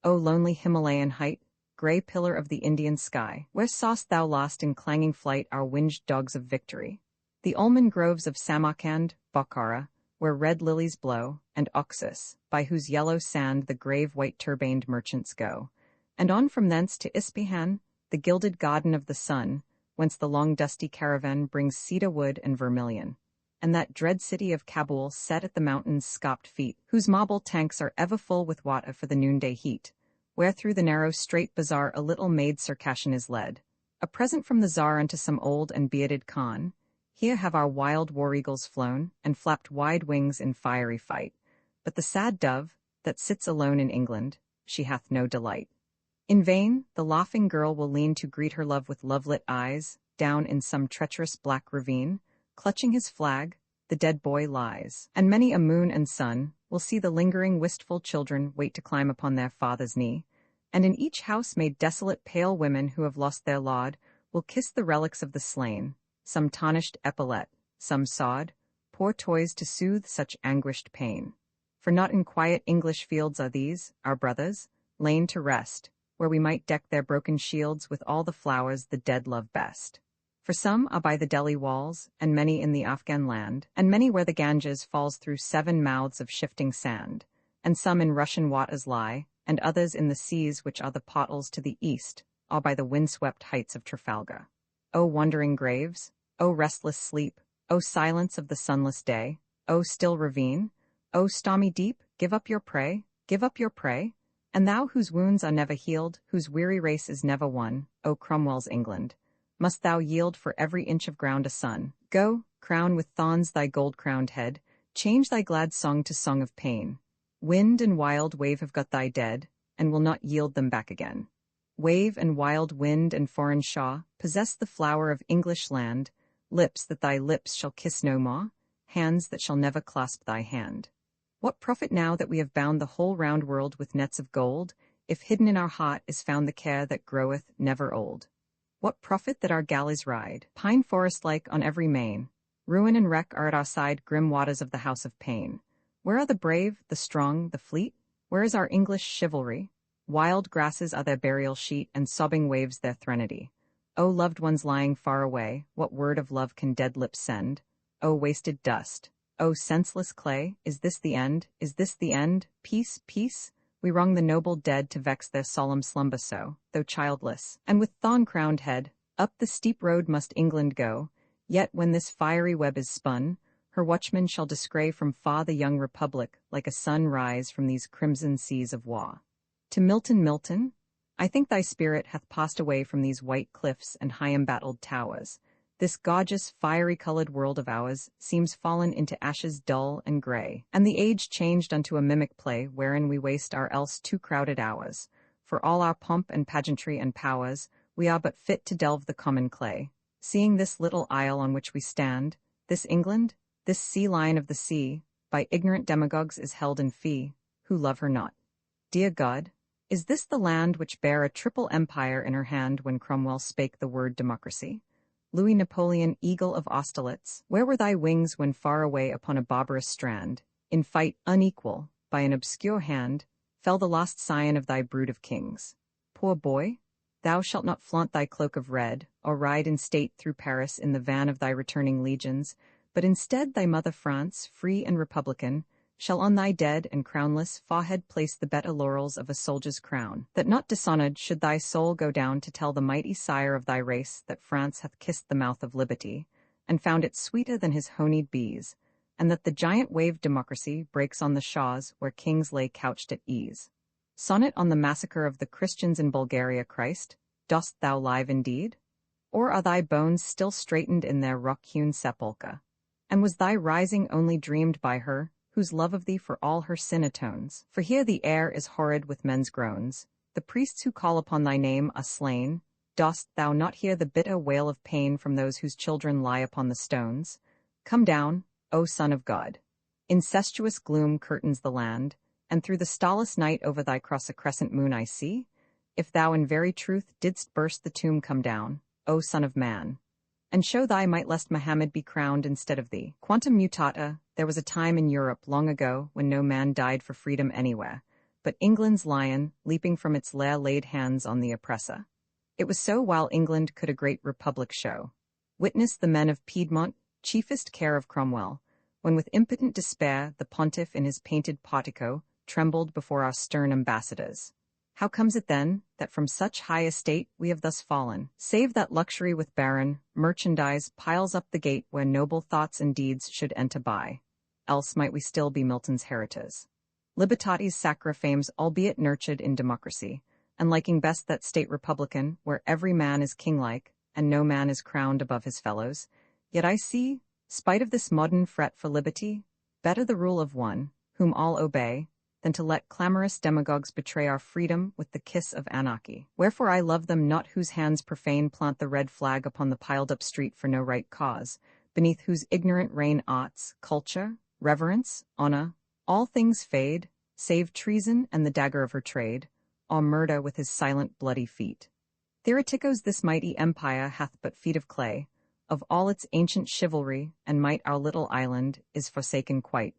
O lonely Himalayan height, grey pillar of the Indian sky, where saw'st thou lost in clanging flight our winged dogs of victory? The almond groves of Samarkand, Bokhara, where red lilies blow, and Oxus, by whose yellow sand the grave white-turbaned merchants go, and on from thence to Ispahan, the gilded garden of the sun, whence the long dusty caravan brings cedar wood and vermilion, and that dread city of Kabul set at the mountain's scopped feet, whose marble tanks are ever full with water for the noonday heat, where through the narrow straight bazaar a little maid Circassian is led, a present from the Tsar unto some old and bearded Khan. Here have our wild war-eagles flown, and flapped wide wings in fiery fight, but the sad dove, that sits alone in England, she hath no delight. In vain the laughing girl will lean to greet her love with love-lit eyes, down in some treacherous black ravine, clutching his flag, the dead boy lies, and many a moon and sun will see the lingering wistful children wait to climb upon their father's knee, and in each house made desolate pale women who have lost their lord will kiss the relics of the slain, some tarnished epaulette, some sod, poor toys to soothe such anguished pain. For not in quiet English fields are these, our brothers, lain to rest, where we might deck their broken shields with all the flowers the dead love best. For some are by the Delhi walls, and many in the Afghan land, and many where the Ganges falls through 7 mouths of shifting sand, and some in Russian waters lie, and others in the seas which are the portals to the east, all by the wind-swept heights of Trafalgar. O wandering graves, O restless sleep, O silence of the sunless day, O still ravine, O stormy deep, give up your prey, And thou whose wounds are never healed, whose weary race is never won, O Cromwell's England, must thou yield for every inch of ground a son. Go, crown with thorns thy gold-crowned head, change thy glad song to song of pain. Wind and wild wave have got thy dead, and will not yield them back again. Wave and wild wind and foreign shaw possess the flower of English land, lips that thy lips shall kiss no more, hands that shall never clasp thy hand. What profit now that we have bound the whole round world with nets of gold, if hidden in our heart is found the care that groweth never old? What profit that our galleys ride, pine forest-like on every main? Ruin and wreck are at our side, grim waters of the house of pain. Where are the brave, the strong, the fleet? Where is our English chivalry? Wild grasses are their burial sheet, and sobbing waves their threnody. O loved ones lying far away, what word of love can dead lips send? O wasted dust! O senseless clay, is this the end? Is this the end? Peace, peace? We wrong the noble dead to vex their solemn slumber so, though childless, and with thorn-crowned head, up the steep road must England go, yet when this fiery web is spun, her watchmen shall descry from far the young republic like a sun rise from these crimson seas of war. To Milton, Milton, I think thy spirit hath passed away from these white cliffs and high embattled towers. This gorgeous, fiery-colored world of ours seems fallen into ashes dull and grey, and the age changed unto a mimic play wherein we waste our else too crowded hours. For all our pomp and pageantry and powers, we are but fit to delve the common clay. Seeing this little isle on which we stand, this England, this sea lion of the sea, by ignorant demagogues is held in fee, who love her not. Dear God, is this the land which bare a triple empire in her hand when Cromwell spake the word democracy? Louis Napoleon, eagle of Austerlitz, where were thy wings when far away upon a barbarous strand, in fight unequal, by an obscure hand, fell the lost scion of thy brood of kings? Poor boy, thou shalt not flaunt thy cloak of red, or ride in state through Paris in the van of thy returning legions, but instead thy mother France, free and republican, shall on thy dead and crownless forehead place the better laurels of a soldier's crown, that not dishonored should thy soul go down to tell the mighty sire of thy race that France hath kissed the mouth of liberty, and found it sweeter than his honeyed bees, and that the giant-waved democracy breaks on the shores where kings lay couched at ease. Sonnet on the massacre of the Christians in Bulgaria, Christ, dost thou live indeed? Or are thy bones still straightened in their rock-hewn sepulchre? And was thy rising only dreamed by her, whose love of thee for all her sin atones? For here the air is horrid with men's groans. The priests who call upon thy name are slain. Dost thou not hear the bitter wail of pain from those whose children lie upon the stones? Come down, O Son of God. Incestuous gloom curtains the land, and through the starless night over thy cross a crescent moon I see. If thou in very truth didst burst the tomb, come down, O Son of Man, and show thy might lest Mohammed be crowned instead of thee. Quantum mutata, there was a time in Europe long ago when no man died for freedom anywhere, but England's lion, leaping from its lair, laid hands on the oppressor. It was so while England could a great republic show. Witness the men of Piedmont, chiefest care of Cromwell, when with impotent despair the pontiff in his painted portico trembled before our stern ambassadors. How comes it then, that from such high estate we have thus fallen, save that luxury with barren merchandise piles up the gate where noble thoughts and deeds should enter by? Else might we still be Milton's heritors. Libertatis sacra fames, albeit nurtured in democracy, and liking best that state republican, where every man is kinglike, and no man is crowned above his fellows. Yet I see, spite of this modern fret for liberty, better the rule of one, whom all obey, than to let clamorous demagogues betray our freedom with the kiss of anarchy. Wherefore I love them not whose hands profane plant the red flag upon the piled-up street for no right cause, beneath whose ignorant reign arts, culture, reverence, honor, all things fade, save treason and the dagger of her trade, or murder with his silent bloody feet. Theoreticos, this mighty empire hath but feet of clay, of all its ancient chivalry and might our little island is forsaken quite.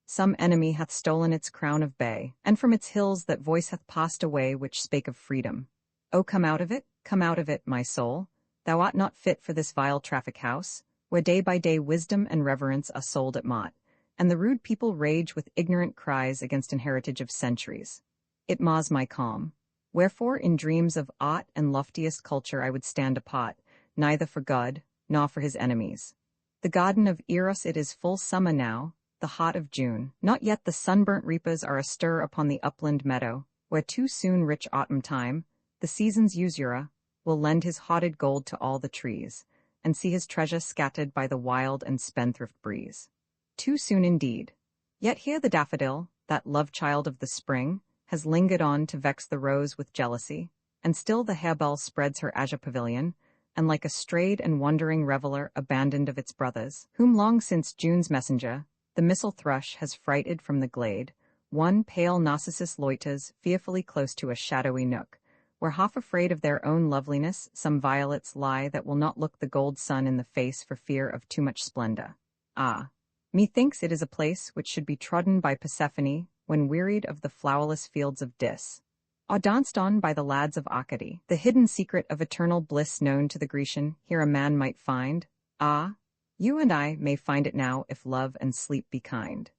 Some enemy hath stolen its crown of bay, and from its hills that voice hath passed away which spake of freedom. O come out of it, my soul, thou art not fit for this vile traffic house, where day by day wisdom and reverence are sold at maught, and the rude people rage with ignorant cries against an heritage of centuries. It mars my calm. Wherefore in dreams of art and loftiest culture I would stand apart, neither for God, nor for his enemies. The garden of Eros, it is full summer now, the heart of June. Not yet the sunburnt reapers are astir upon the upland meadow, where too soon rich autumn time, the season's usurer, will lend his hodded gold to all the trees, and see his treasure scattered by the wild and spendthrift breeze. Too soon indeed. Yet here the daffodil, that love-child of the spring, has lingered on to vex the rose with jealousy, and still the harebell spreads her azure pavilion, and like a strayed and wandering reveller abandoned of its brothers, whom long since June's messenger, the missel thrush, has frighted from the glade, one pale narcissus loiters fearfully close to a shadowy nook, where half afraid of their own loveliness some violets lie that will not look the gold sun in the face for fear of too much splendor. Ah, methinks it is a place which should be trodden by Persephone when wearied of the flowerless fields of Dis, or danced on by the lads of Arcady. The hidden secret of eternal bliss known to the Grecian here a man might find. Ah, you and I may find it now if love and sleep be kind.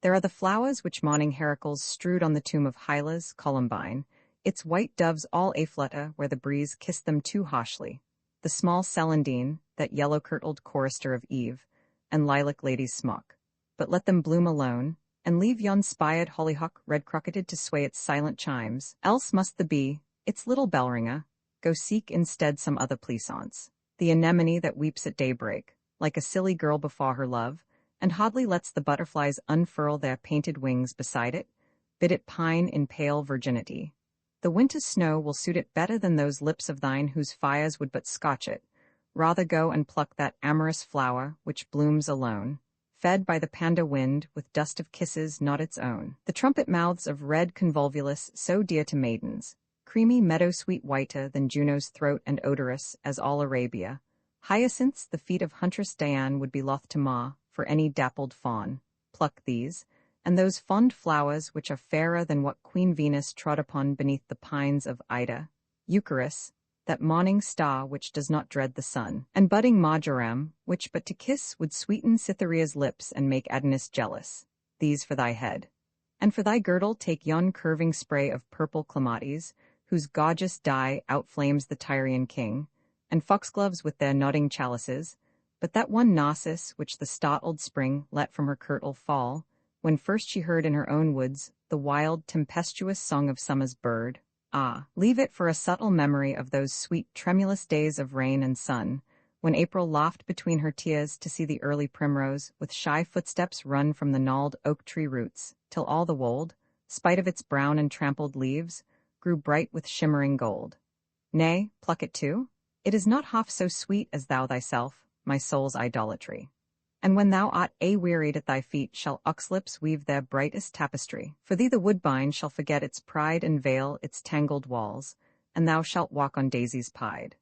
There are the flowers which morning Heracles strewed on the tomb of Hylas, Columbine, its white doves all aflutter where the breeze kissed them too harshly, the small celandine, that yellow-kirtled chorister of Eve, and lilac lady's smock. But let them bloom alone, and leave yon spired hollyhock red-crocketed to sway its silent chimes, else must the bee, its little bell-ringer, go seek instead some other pleasance. The anemone that weeps at daybreak, like a silly girl before her love, and hardly lets the butterflies unfurl their painted wings beside it, bid it pine in pale virginity. The winter's snow will suit it better than those lips of thine whose fires would but scotch it. Rather go and pluck that amorous flower which blooms alone, fed by the panda wind with dust of kisses not its own. The trumpet mouths of red convolvulus so dear to maidens, creamy meadow-sweet whiter than Juno's throat and odorous as all Arabia. Hyacinths the feet of huntress Diane would be loth to mar for any dappled fawn. Pluck these, and those fond flowers which are fairer than what Queen Venus trod upon beneath the pines of Ida, Eucharis, that morning star which does not dread the sun, and budding marjoram, which but to kiss would sweeten Cytherea's lips and make Adonis jealous. These for thy head. And for thy girdle take yon curving spray of purple clematis, whose gorgeous dye outflames the Tyrian king, and foxgloves with their nodding chalices, but that one Narcissus which the startled spring let from her kirtle fall, when first she heard in her own woods the wild, tempestuous song of summer's bird. Ah, leave it for a subtle memory of those sweet, tremulous days of rain and sun, when April laughed between her tears to see the early primrose with shy footsteps run from the gnarled oak tree roots, till all the wold, spite of its brown and trampled leaves, grew bright with shimmering gold. Nay, pluck it too? It is not half so sweet as thou thyself, my soul's idolatry. And when thou art a-wearied at thy feet shall oxlips weave their brightest tapestry. For thee the woodbine shall forget its pride and veil its tangled walls, and thou shalt walk on daisies pied.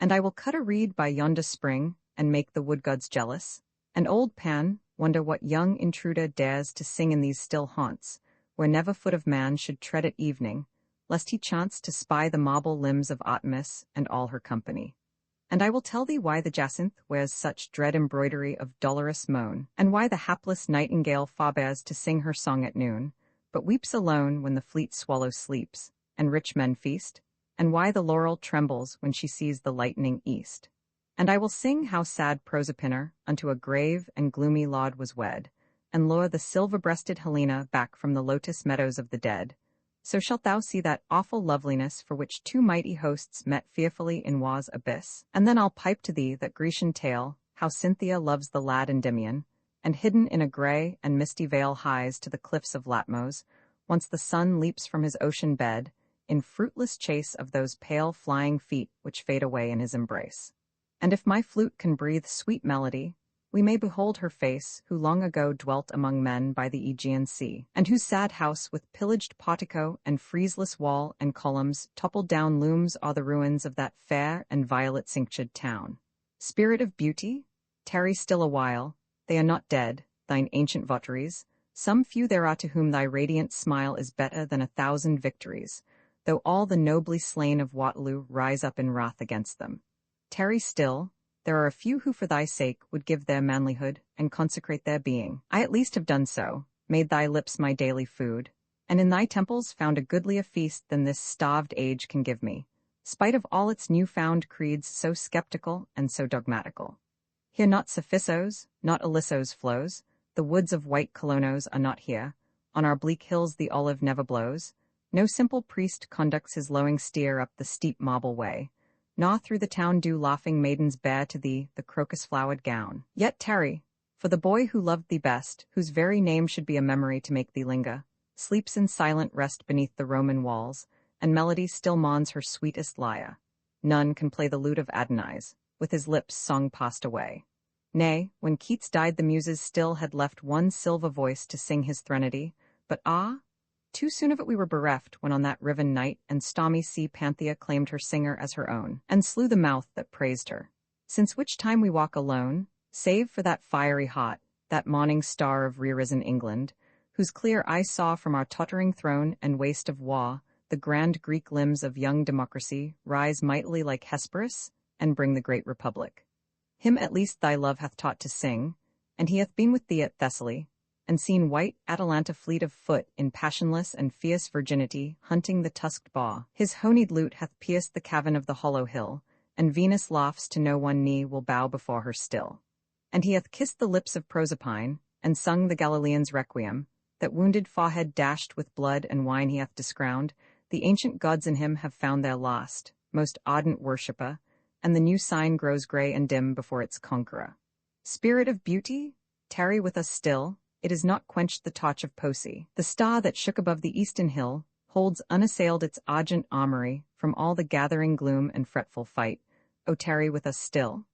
And I will cut a reed by yonder spring, and make the wood gods jealous. And old Pan, wonder what young intruder dares to sing in these still haunts, where never foot of man should tread at evening, lest he chance to spy the marble limbs of Artemis and all her company. And I will tell thee why the jacinth wears such dread embroidery of dolorous moan, and why the hapless nightingale forbears to sing her song at noon, but weeps alone when the fleet swallow sleeps, and rich men feast, and why the laurel trembles when she sees the lightning east. And I will sing how sad Proserpina unto a grave and gloomy laud was wed, and lure the silver-breasted Helena back from the lotus meadows of the dead. So shalt thou see that awful loveliness for which two mighty hosts met fearfully in War's abyss. And then I'll pipe to thee that Grecian tale, how Cynthia loves the lad Endymion, and hidden in a grey and misty vale hies to the cliffs of Latmos, once the sun leaps from his ocean bed, in fruitless chase of those pale flying feet which fade away in his embrace. And if my flute can breathe sweet melody, we may behold her face, who long ago dwelt among men by the Aegean Sea, and whose sad house with pillaged portico and friezeless wall and columns toppled down looms are the ruins of that fair and violet-cinctured town. Spirit of beauty, tarry still a while, they are not dead, thine ancient votaries. Some few there are to whom thy radiant smile is better than 1,000 victories, though all the nobly slain of Waterloo rise up in wrath against them. Tarry still. There are a few who for thy sake would give their manlyhood and consecrate their being. I at least have done so, made thy lips my daily food, and in thy temples found a goodlier feast than this starved age can give me, spite of all its new-found creeds so skeptical and so dogmatical. Here not Cephissos, not Ilissos flows, the woods of white Colonos are not here, on our bleak hills the olive never blows, No simple priest conducts his lowing steer up the steep marble way. Naw through the town do laughing maidens bear to thee the crocus-flowered gown. Yet tarry, for the boy who loved thee best, whose very name should be a memory to make thee linger, sleeps in silent rest beneath the Roman walls, and melody still mawns her sweetest lyre. None can play the lute of Adonais, with his lips song passed away. Nay, when Keats died the muses still had left one silver voice to sing his threnody, but too soon of it we were bereft when on that riven night and stormy sea Panthea claimed her singer as her own, and slew the mouth that praised her. Since which time we walk alone, save for that fiery heart, that morning star of re-risen England, whose clear eye saw from our tottering throne and waste of war the grand Greek limbs of young democracy rise mightily like Hesperus, and bring the great republic. Him at least thy love hath taught to sing, and he hath been with thee at Thessaly, and seen white Atalanta fleet of foot in passionless and fierce virginity hunting the tusked boar. His honeyed lute hath pierced the cavern of the hollow hill, and Venus laughs to know one knee will bow before her still. And he hath kissed the lips of Proserpine, and sung the Galilean's requiem, that wounded forehead dashed with blood and wine he hath discrowned. The ancient gods in him have found their lost, most ardent worshipper, and the new sign grows grey and dim before its conqueror. Spirit of beauty, tarry with us still, it has not quenched the torch of Poesy. The star that shook above the eastern hill holds unassailed its argent armory from all the gathering gloom and fretful fight. O tarry with us still.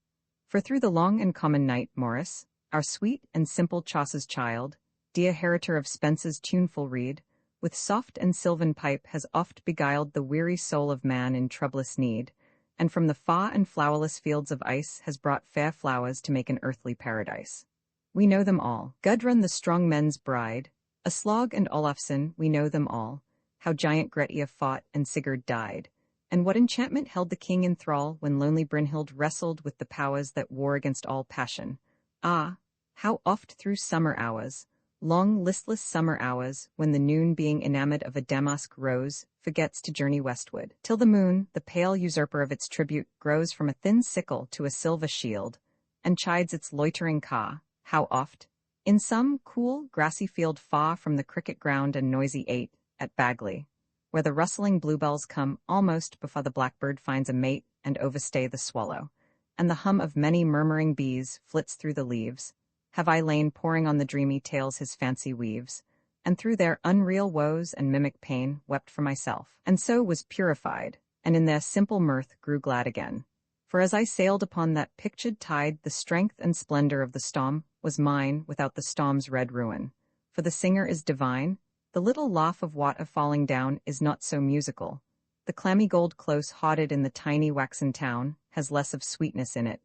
For through the long and common night, Morris, our sweet and simple Chaucer's child, dear heritor of Spence's tuneful reed, with soft and sylvan pipe has oft beguiled the weary soul of man in troublous need, and from the far and flowerless fields of ice has brought fair flowers to make an earthly paradise. We know them all. Gudrun the strong men's bride, Aslog and Olafson, we know them all, how giant Grettir fought and Sigurd died, and what enchantment held the king in thrall when lonely Brynhild wrestled with the powers that war against all passion. Ah, how oft through summer hours, long listless summer hours, when the noon being enamoured of a damask rose, forgets to journey westward, till the moon, the pale usurper of its tribute, grows from a thin sickle to a silver shield, and chides its loitering car. How oft, in some cool, grassy field far from the cricket ground and noisy ate, at Bagley, where the rustling bluebells come almost before the blackbird finds a mate and overstay the swallow, and the hum of many murmuring bees flits through the leaves, have I lain poring on the dreamy tales his fancy weaves, and through their unreal woes and mimic pain wept for myself, and so was purified, and in their simple mirth grew glad again. For as I sailed upon that pictured tide, the strength and splendor of the storm was mine without the storm's red ruin. For the singer is divine, the little laugh of water falling down is not so musical. The clammy gold close hodded in the tiny waxen town has less of sweetness in it,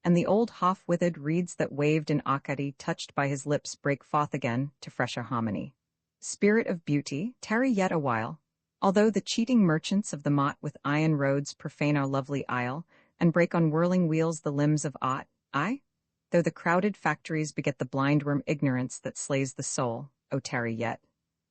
and the old half-withered reeds that waved in Arcady touched by his lips break forth again to fresher harmony. Spirit of beauty, tarry yet a while, although the cheating merchants of the motte with iron roads profane our lovely isle, and break on whirling wheels the limbs of aught, aye? Though the crowded factories beget the blindworm ignorance that slays the soul, O tarry yet.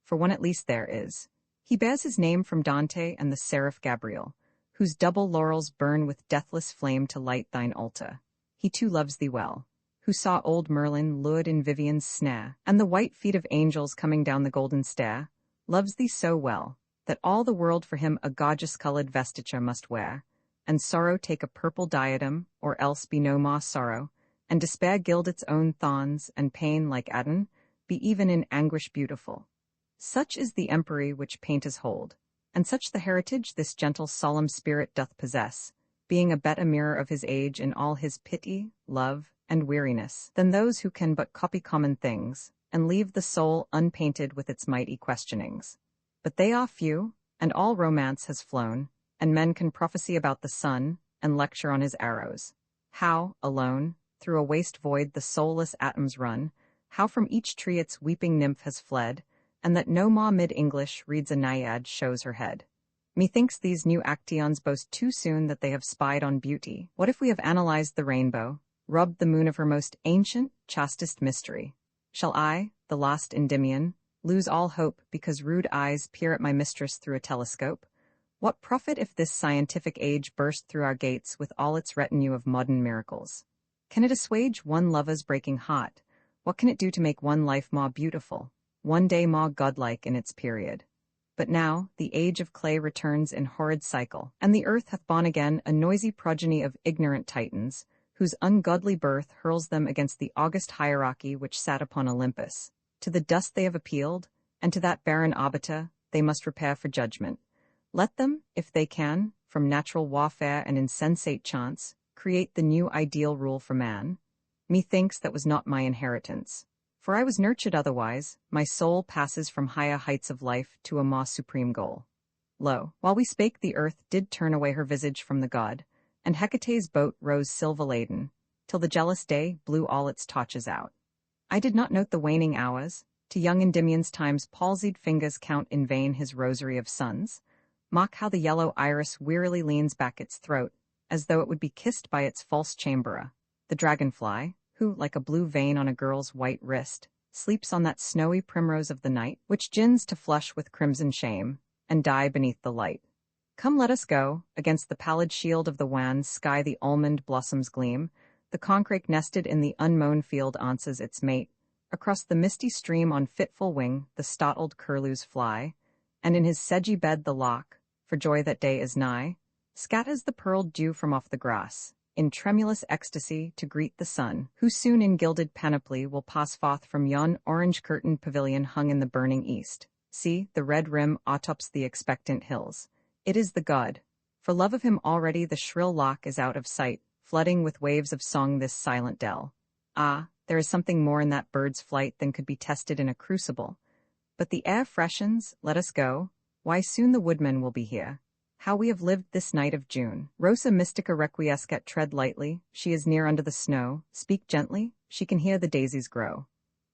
For one at least there is. He bears his name from Dante and the seraph Gabriel, whose double laurels burn with deathless flame to light thine altar. He too loves thee well, who saw old Merlin lured in Vivian's snare, and the white feet of angels coming down the golden stair, loves thee so well, that all the world for him a gorgeous-colored vestiture must wear, and sorrow take a purple diadem, or else be no more sorrow, and despair gild its own thorns, and pain, like Adon, be even in anguish beautiful. Such is the empery which painters hold, and such the heritage this gentle solemn spirit doth possess, being a better mirror of his age in all his pity, love, and weariness, than those who can but copy common things, and leave the soul unpainted with its mighty questionings. But they are few, and all romance has flown, and men can prophesy about the sun, and lecture on his arrows. How, alone, through a waste void the soulless atoms run, how from each tree its weeping nymph has fled, and that no more mid-English reads a naiad shows her head. Methinks these new Actaeons boast too soon that they have spied on beauty. What if we have analyzed the rainbow, robbed the moon of her most ancient, chastest mystery? Shall I, the lost Endymion, lose all hope because rude eyes peer at my mistress through a telescope? What profit if this scientific age burst through our gates with all its retinue of modern miracles? Can it assuage one lover's breaking heart? What can it do to make one life more beautiful, one day more godlike in its period? But now the age of clay returns in horrid cycle, and the earth hath born again a noisy progeny of ignorant Titans, whose ungodly birth hurls them against the august hierarchy which sat upon Olympus. To the dust they have appealed, and to that barren arbiter they must repair for judgment. Let them, if they can, from natural warfare and insensate chance, create the new ideal rule for man. Methinks that was not my inheritance. For I was nurtured otherwise, my soul passes from higher heights of life to a more supreme goal. Lo, while we spake the earth did turn away her visage from the god, and Hecate's boat rose silver-laden, till the jealous day blew all its torches out. I did not note the waning hours, to young Endymion's time's palsied fingers count in vain his rosary of suns. Mark how the yellow iris wearily leans back its throat, as though it would be kissed by its false chamberer, the dragonfly, who, like a blue vein on a girl's white wrist, sleeps on that snowy primrose of the night, which gins to flush with crimson shame, and die beneath the light. Come let us go, against the pallid shield of the wan's sky the almond blossoms gleam, the concrake nested in the unmown field answers its mate, across the misty stream on fitful wing the startled curlews fly, and in his sedgy bed the lark, for joy that day is nigh, scatters the pearled dew from off the grass, in tremulous ecstasy to greet the sun, who soon in gilded panoply will pass forth from yon orange-curtained pavilion hung in the burning east. See, the red rim autops the expectant hills. It is the god. For love of him already the shrill lark is out of sight, flooding with waves of song this silent dell. Ah, there is something more in that bird's flight than could be tested in a crucible. But the air freshens, let us go. Why, soon the woodman will be here. How we have lived this night of June. Rosa mystica requiescat, tread lightly, she is near under the snow, speak gently, she can hear the daisies grow.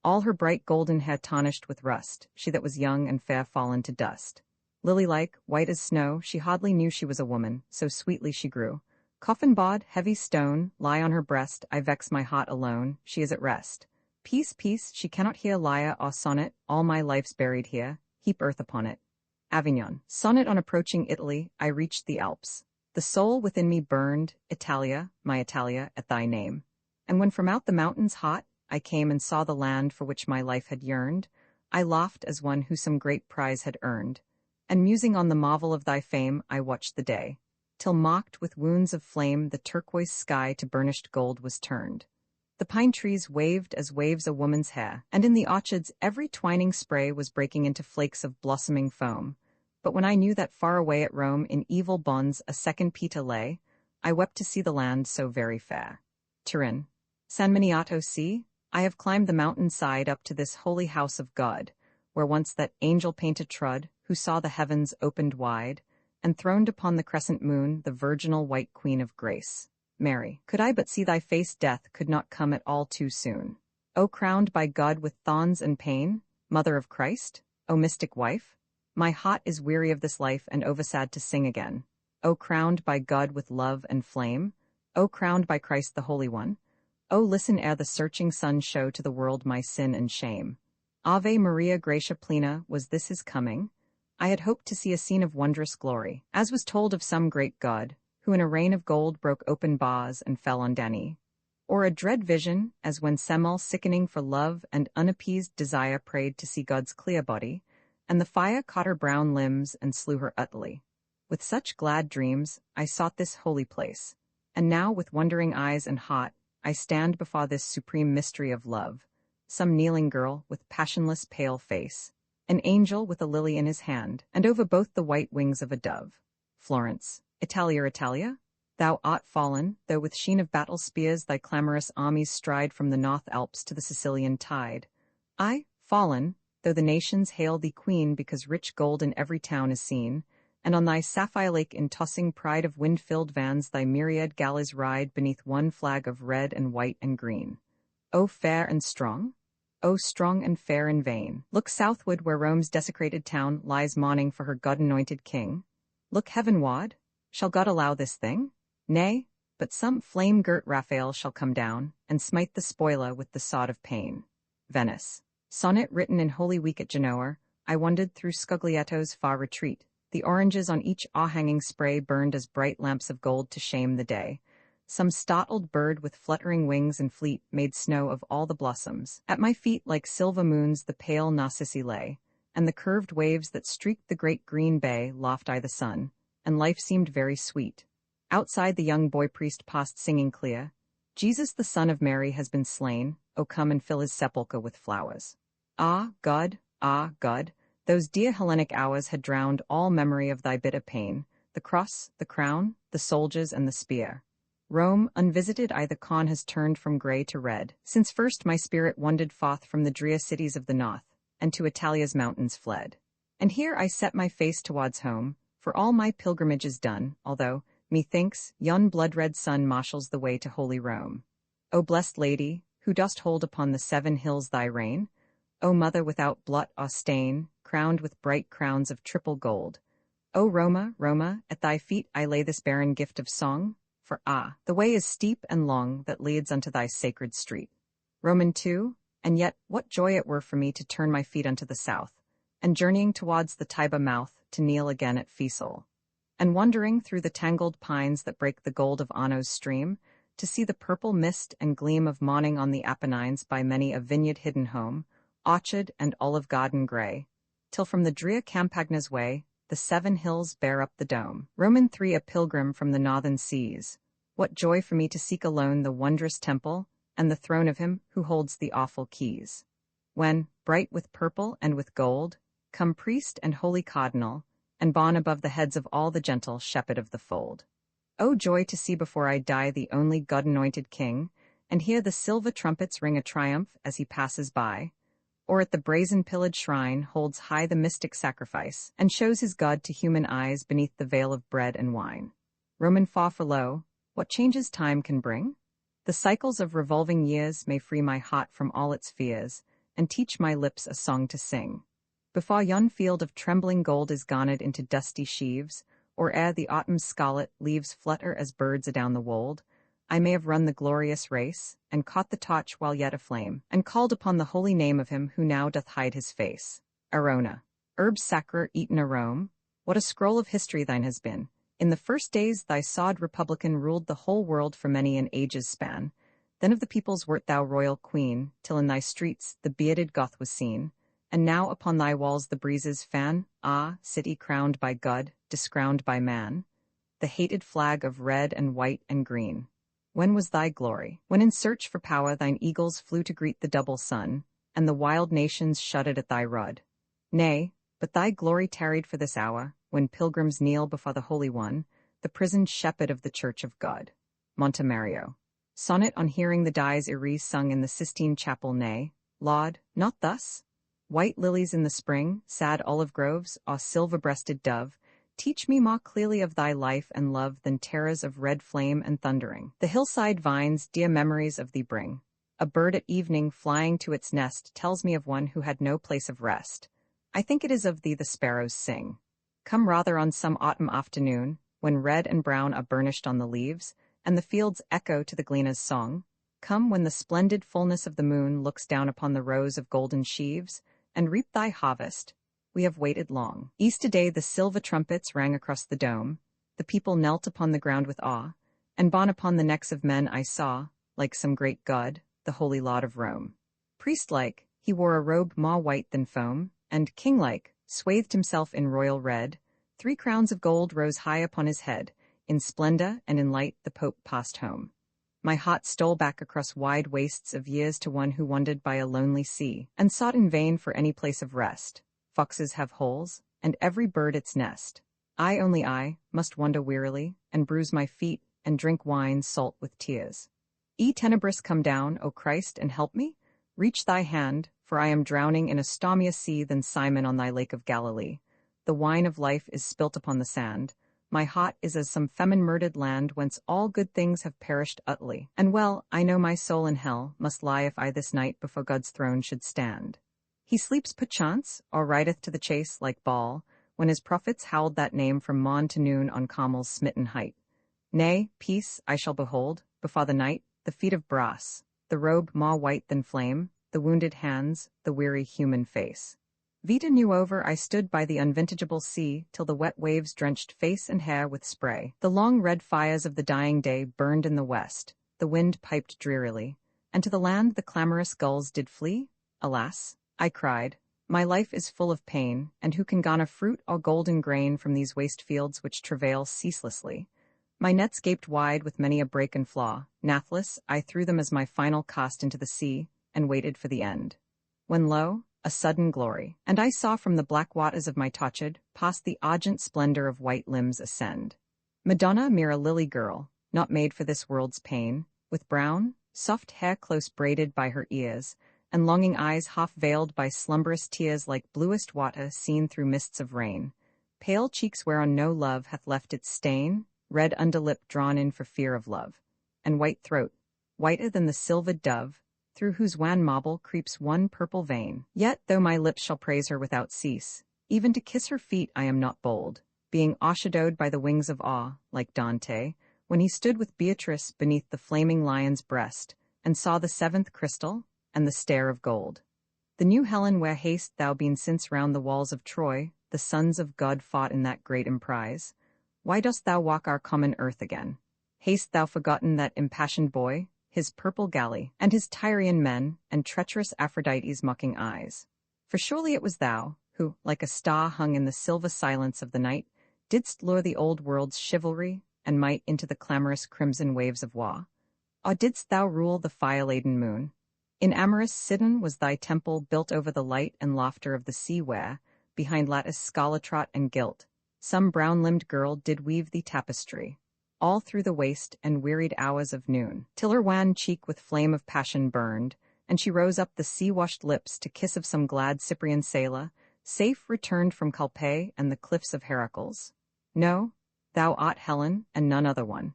All her bright golden hair tarnished with rust, she that was young and fair fallen to dust. Lily-like, white as snow, she hardly knew she was a woman, so sweetly she grew. Coffin-bod, heavy stone, lie on her breast, I vex my heart alone, she is at rest. Peace, peace, she cannot hear lyre or sonnet, all my life's buried here, heap earth upon it. Avignon. Sonnet on approaching Italy, I reached the Alps. The soul within me burned, Italia, my Italia, at thy name. And when from out the mountains hot, I came and saw the land for which my life had yearned, I laughed as one who some great prize had earned. And musing on the marvel of thy fame, I watched the day, till mocked with wounds of flame the turquoise sky to burnished gold was turned. The pine trees waved as waves a woman's hair, and in the orchards every twining spray was breaking into flakes of blossoming foam. But when I knew that far away at Rome in evil bonds a second Pita lay, I wept to see the land so very fair. Turin. San Miniato, see, I have climbed the mountain side up to this holy house of God, where once that angel painted trod, who saw the heavens opened wide, and throned upon the crescent moon the virginal white queen of grace. Mary, could I but see thy face, death could not come at all too soon. O crowned by God with thorns and pain, mother of Christ, O mystic wife, my heart is weary of this life and oversad to sing again. O crowned by God with love and flame, O crowned by Christ the Holy One, O listen ere the searching sun show to the world my sin and shame. Ave Maria Gratia Plena, was this his coming? I had hoped to see a scene of wondrous glory, as was told of some great god, who in a rain of gold broke open bars and fell on Dani. Or a dread vision, as when Semele, sickening for love and unappeased desire, prayed to see God's clear body, and the fire caught her brown limbs and slew her utterly. With such glad dreams, I sought this holy place, and now with wondering eyes and heart, I stand before this supreme mystery of love, some kneeling girl with passionless pale face, an angel with a lily in his hand, and over both the white wings of a dove. Florence. Italia, Italia, thou art fallen, though with sheen of battle spears thy clamorous armies stride from the North Alps to the Sicilian tide. I, fallen, though the nations hail thee queen because rich gold in every town is seen, and on thy sapphire lake in tossing pride of wind-filled vans thy myriad galleys ride beneath one flag of red and white and green. O fair and strong? O strong and fair in vain. Look southward where Rome's desecrated town lies mourning for her God-anointed king. Look heavenward. Shall God allow this thing? Nay, but some flame-girt Raphael shall come down, and smite the spoiler with the sod of pain. Venice. Sonnet written in Holy Week at Genoa, I wandered through Scoglietto's far retreat. The oranges on each awe-hanging spray burned as bright lamps of gold to shame the day. Some startled bird with fluttering wings and fleet made snow of all the blossoms. At my feet like silver moons the pale narcissi lay, and the curved waves that streaked the great green bay loft I the sun, and life seemed very sweet. Outside the young boy priest paused singing clear, Jesus the son of Mary has been slain, O come and fill his sepulchre with flowers. Ah, God, those dear Hellenic hours had drowned all memory of thy bitter pain, the cross, the crown, the soldiers and the spear. Rome, unvisited I the con has turned from grey to red, since first my spirit wandered forth from the drear cities of the north, and to Italia's mountains fled. And here I set my face towards home, for all my pilgrimage is done, although, methinks, yon blood-red sun marshals the way to holy Rome. O blessed Lady, who dost hold upon the 7 hills thy reign, O Mother without blot or stain, crowned with bright crowns of triple gold. O Roma, at thy feet I lay this barren gift of song, for the way is steep and long that leads unto thy sacred street. Roman 2, and yet what joy it were for me to turn my feet unto the south, and journeying towards the Tiber mouth to kneel again at Fiesole, and wandering through the tangled pines that break the gold of Arno's stream, to see the purple mist and gleam of morning on the Apennines by many a vineyard hidden home, orchard and olive garden grey, till from the drear Campagna's way, the 7 hills bear up the dome. Roman 3, a pilgrim from the northern seas. What joy for me to seek alone the wondrous temple, and the throne of him who holds the awful keys. When, bright with purple and with gold, come priest and holy cardinal, and borne above the heads of all the gentle shepherd of the fold. O joy to see before I die the only God-anointed king, and hear the silver trumpets ring a triumph as he passes by, or at the brazen pillared shrine holds high the mystic sacrifice, and shows his God to human eyes beneath the veil of bread and wine. Roman 4, for lo, what changes time can bring? The cycles of revolving years may free my heart from all its fears, and teach my lips a song to sing. Before yon field of trembling gold is garnered into dusty sheaves, or ere the autumn's scarlet leaves flutter as birds adown the wold, I may have run the glorious race, and caught the torch while yet aflame, and called upon the holy name of him who now doth hide his face. Arona, herbs sacra eaten a Rome, what a scroll of history thine has been. In the first days thy sod republican ruled the whole world for many an age's span. Then of the peoples wert thou royal queen, till in thy streets the bearded Goth was seen. And now upon thy walls the breezes fan, city crowned by God, discrowned by man, the hated flag of red and white and green. When was thy glory? When in search for power thine eagles flew to greet the double sun, and the wild nations shuddered at thy rod. Nay, but thy glory tarried for this hour, when pilgrims kneel before the Holy One, the prisoned shepherd of the Church of God. Montemario. Sonnet on hearing the Dies Irae sung in the Sistine Chapel. Nay, Laud, not thus? White lilies in the spring, sad olive groves, or silver-breasted dove, teach me more clearly of thy life and love than terrors of red flame and thundering. The hillside vines dear memories of thee bring. A bird at evening flying to its nest tells me of one who had no place of rest. I think it is of thee the sparrows sing. Come rather on some autumn afternoon, when red and brown are burnished on the leaves, and the fields echo to the gleaner's song. Come when the splendid fullness of the moon looks down upon the rows of golden sheaves, and reap thy harvest. We have waited long. Easter-day the silver trumpets rang across the dome, the people knelt upon the ground with awe, and borne upon the necks of men I saw, like some great god, the holy Lord of Rome. Priest-like, he wore a robe more white than foam, and, king-like, swathed himself in royal red. 3 crowns of gold rose high upon his head. In splendor and in light the Pope passed home. My heart stole back across wide wastes of years to one who wandered by a lonely sea, and sought in vain for any place of rest. Foxes have holes, and every bird its nest. Only I, must wander wearily, and bruise my feet, and drink wine salt with tears. Tenebris come down, O Christ, and help me? Reach thy hand, for I am drowning in a stormier sea than Simon on thy lake of Galilee. The wine of life is spilt upon the sand. My heart is as some famine-murdered land whence all good things have perished utterly. And well, I know my soul in hell must lie if I this night before God's throne should stand. He sleeps perchance, or rideth to the chase like Baal, when his prophets howled that name from morn to noon on Carmel's smitten height. Nay, peace I shall behold, before the night, the feet of brass, the robe more white than flame, the wounded hands, the weary human face. Vita knew over I stood by the unvintageable sea, till the wet waves drenched face and hair with spray. The long red fires of the dying day burned in the west, the wind piped drearily, and to the land the clamorous gulls did flee? Alas, I cried, My life is full of pain, and who can garner fruit or golden grain from these waste fields which travail ceaselessly? My nets gaped wide with many a break and flaw. Nathless, I threw them as my final cast into the sea, and waited for the end. When lo, a sudden glory, and I saw from the black waters of my tortured, past the argent splendor of white limbs ascend. Madonna, mere a lily girl, not made for this world's pain, with brown, soft hair close braided by her ears, and longing eyes half-veiled by slumberous tears like bluest water seen through mists of rain, pale cheeks whereon no love hath left its stain, red underlip drawn in for fear of love, and white throat, whiter than the silvered dove, through whose wan marble creeps one purple vein. Yet, though my lips shall praise her without cease, even to kiss her feet I am not bold, being overshadowed by the wings of awe, like Dante, when he stood with Beatrice beneath the flaming lion's breast, and saw the seventh crystal, and the stair of gold. The new Helen, where hast thou been since round the walls of Troy, the sons of God fought in that great emprise? Why dost thou walk our common earth again? Hast thou forgotten that impassioned boy, his purple galley, and his Tyrian men, and treacherous Aphrodite's mocking eyes? For surely it was thou, who, like a star hung in the silver silence of the night, didst lure the old world's chivalry and might into the clamorous crimson waves of war? Or didst thou rule the fire-laden moon? In amorous Sidon was thy temple built over the light and laughter of the sea where, behind lattice scalatrot and gilt, some brown-limbed girl did weave thee tapestry, all through the waste and wearied hours of noon, till her wan cheek with flame of passion burned, and she rose up the sea-washed lips to kiss of some glad Cyprian sailor, safe returned from Calpe and the cliffs of Heracles. No, thou art Helen, and none other one.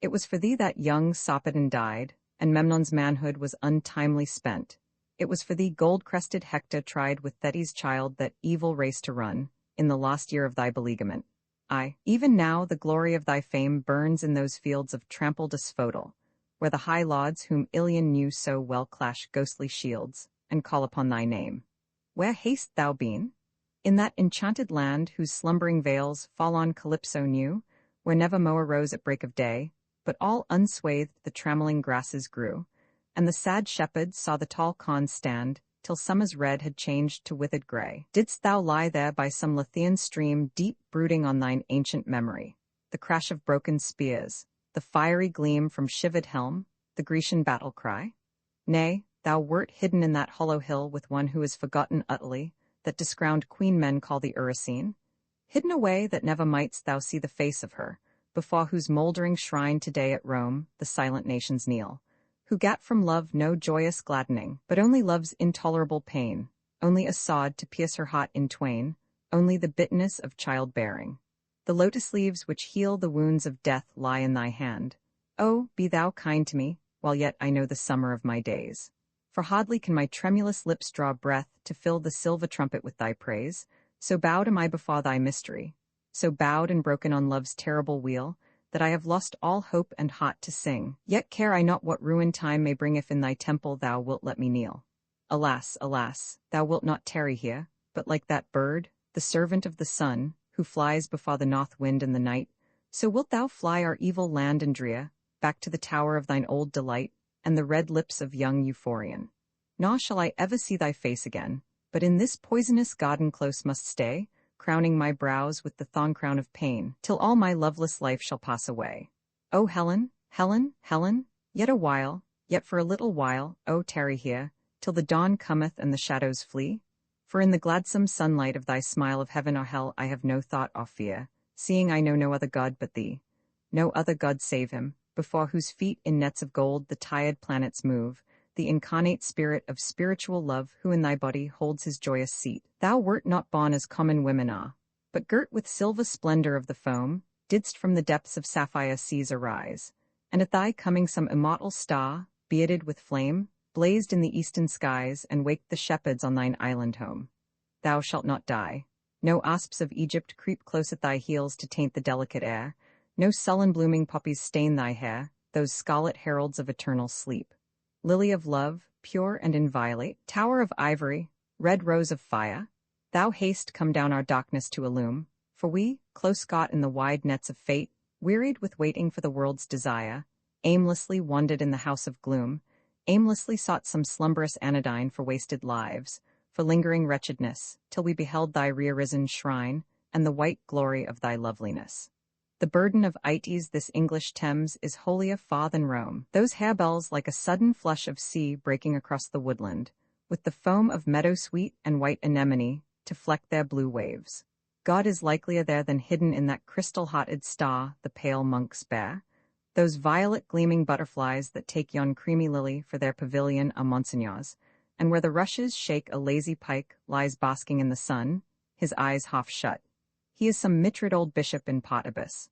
It was for thee that young Sarpedon died, and Memnon's manhood was untimely spent. It was for thee gold-crested Hector tried with Thetis' child that evil race to run, in the last year of thy belegament. Aye, even now the glory of thy fame burns in those fields of trampled asphodel, where the high lauds whom Ilion knew so well clash ghostly shields, and call upon thy name. Where hast thou been? In that enchanted land whose slumbering veils fall on Calypso new, where never mower rose at break of day, but all unswathed the trammeling grasses grew, and the sad shepherds saw the tall corn stand, till summer's red had changed to withered grey. Didst thou lie there by some Lethean stream deep brooding on thine ancient memory, the crash of broken spears, the fiery gleam from shivered helm, the Grecian battle cry? Nay, thou wert hidden in that hollow hill with one who is forgotten utterly, that discrowned queen men call the Uracene, hidden away that never mightst thou see the face of her, before whose mouldering shrine today at Rome the silent nations kneel, who gat from love no joyous gladdening, but only love's intolerable pain, only a sod to pierce her heart in twain, only the bitterness of childbearing. The lotus leaves which heal the wounds of death lie in thy hand. Oh, be thou kind to me, while yet I know the summer of my days. For hardly can my tremulous lips draw breath to fill the silver trumpet with thy praise, so bowed am I before thy mystery, so bowed and broken on love's terrible wheel, that I have lost all hope and heart to sing. Yet care I not what ruin time may bring if in thy temple thou wilt let me kneel. Alas, alas, thou wilt not tarry here, but like that bird, the servant of the sun, who flies before the north wind and the night, so wilt thou fly our evil land and drear, back to the tower of thine old delight, and the red lips of young Euphorion. Nor shall I ever see thy face again, but in this poisonous garden close must stay, crowning my brows with the thorn crown of pain, till all my loveless life shall pass away. O Helen, Helen, Helen, yet a while, yet for a little while, O tarry here, till the dawn cometh and the shadows flee? For in the gladsome sunlight of thy smile of heaven or hell I have no thought or fear, seeing I know no other God but thee, no other God save him, before whose feet in nets of gold the tired planets move, the incarnate spirit of spiritual love who in thy body holds his joyous seat. Thou wert not born as common women are, but girt with silver splendor of the foam, didst from the depths of sapphire seas arise, and at thy coming some immortal star, bearded with flame, blazed in the eastern skies and waked the shepherds on thine island home. Thou shalt not die. No asps of Egypt creep close at thy heels to taint the delicate air, no sullen blooming poppies stain thy hair, those scarlet heralds of eternal sleep. Lily of love, pure and inviolate, tower of ivory, red rose of fire, thou haste come down our darkness to illume, for we, close caught in the wide nets of fate, wearied with waiting for the world's desire, aimlessly wandered in the house of gloom, aimlessly sought some slumberous anodyne for wasted lives, for lingering wretchedness, till we beheld thy re-arisen shrine, and the white glory of thy loveliness. The burden of Itys this English Thames is holier far than Rome. Those harebells like a sudden flush of sea breaking across the woodland, with the foam of meadow-sweet and white anemone to fleck their blue waves. God is likelier there than hidden in that crystal-hearted star the pale monks bear. Those violet-gleaming butterflies that take yon creamy lily for their pavilion are Monsignor's, and where the rushes shake a lazy pike lies basking in the sun, his eyes half shut. He is some mitred old bishop in Partibus.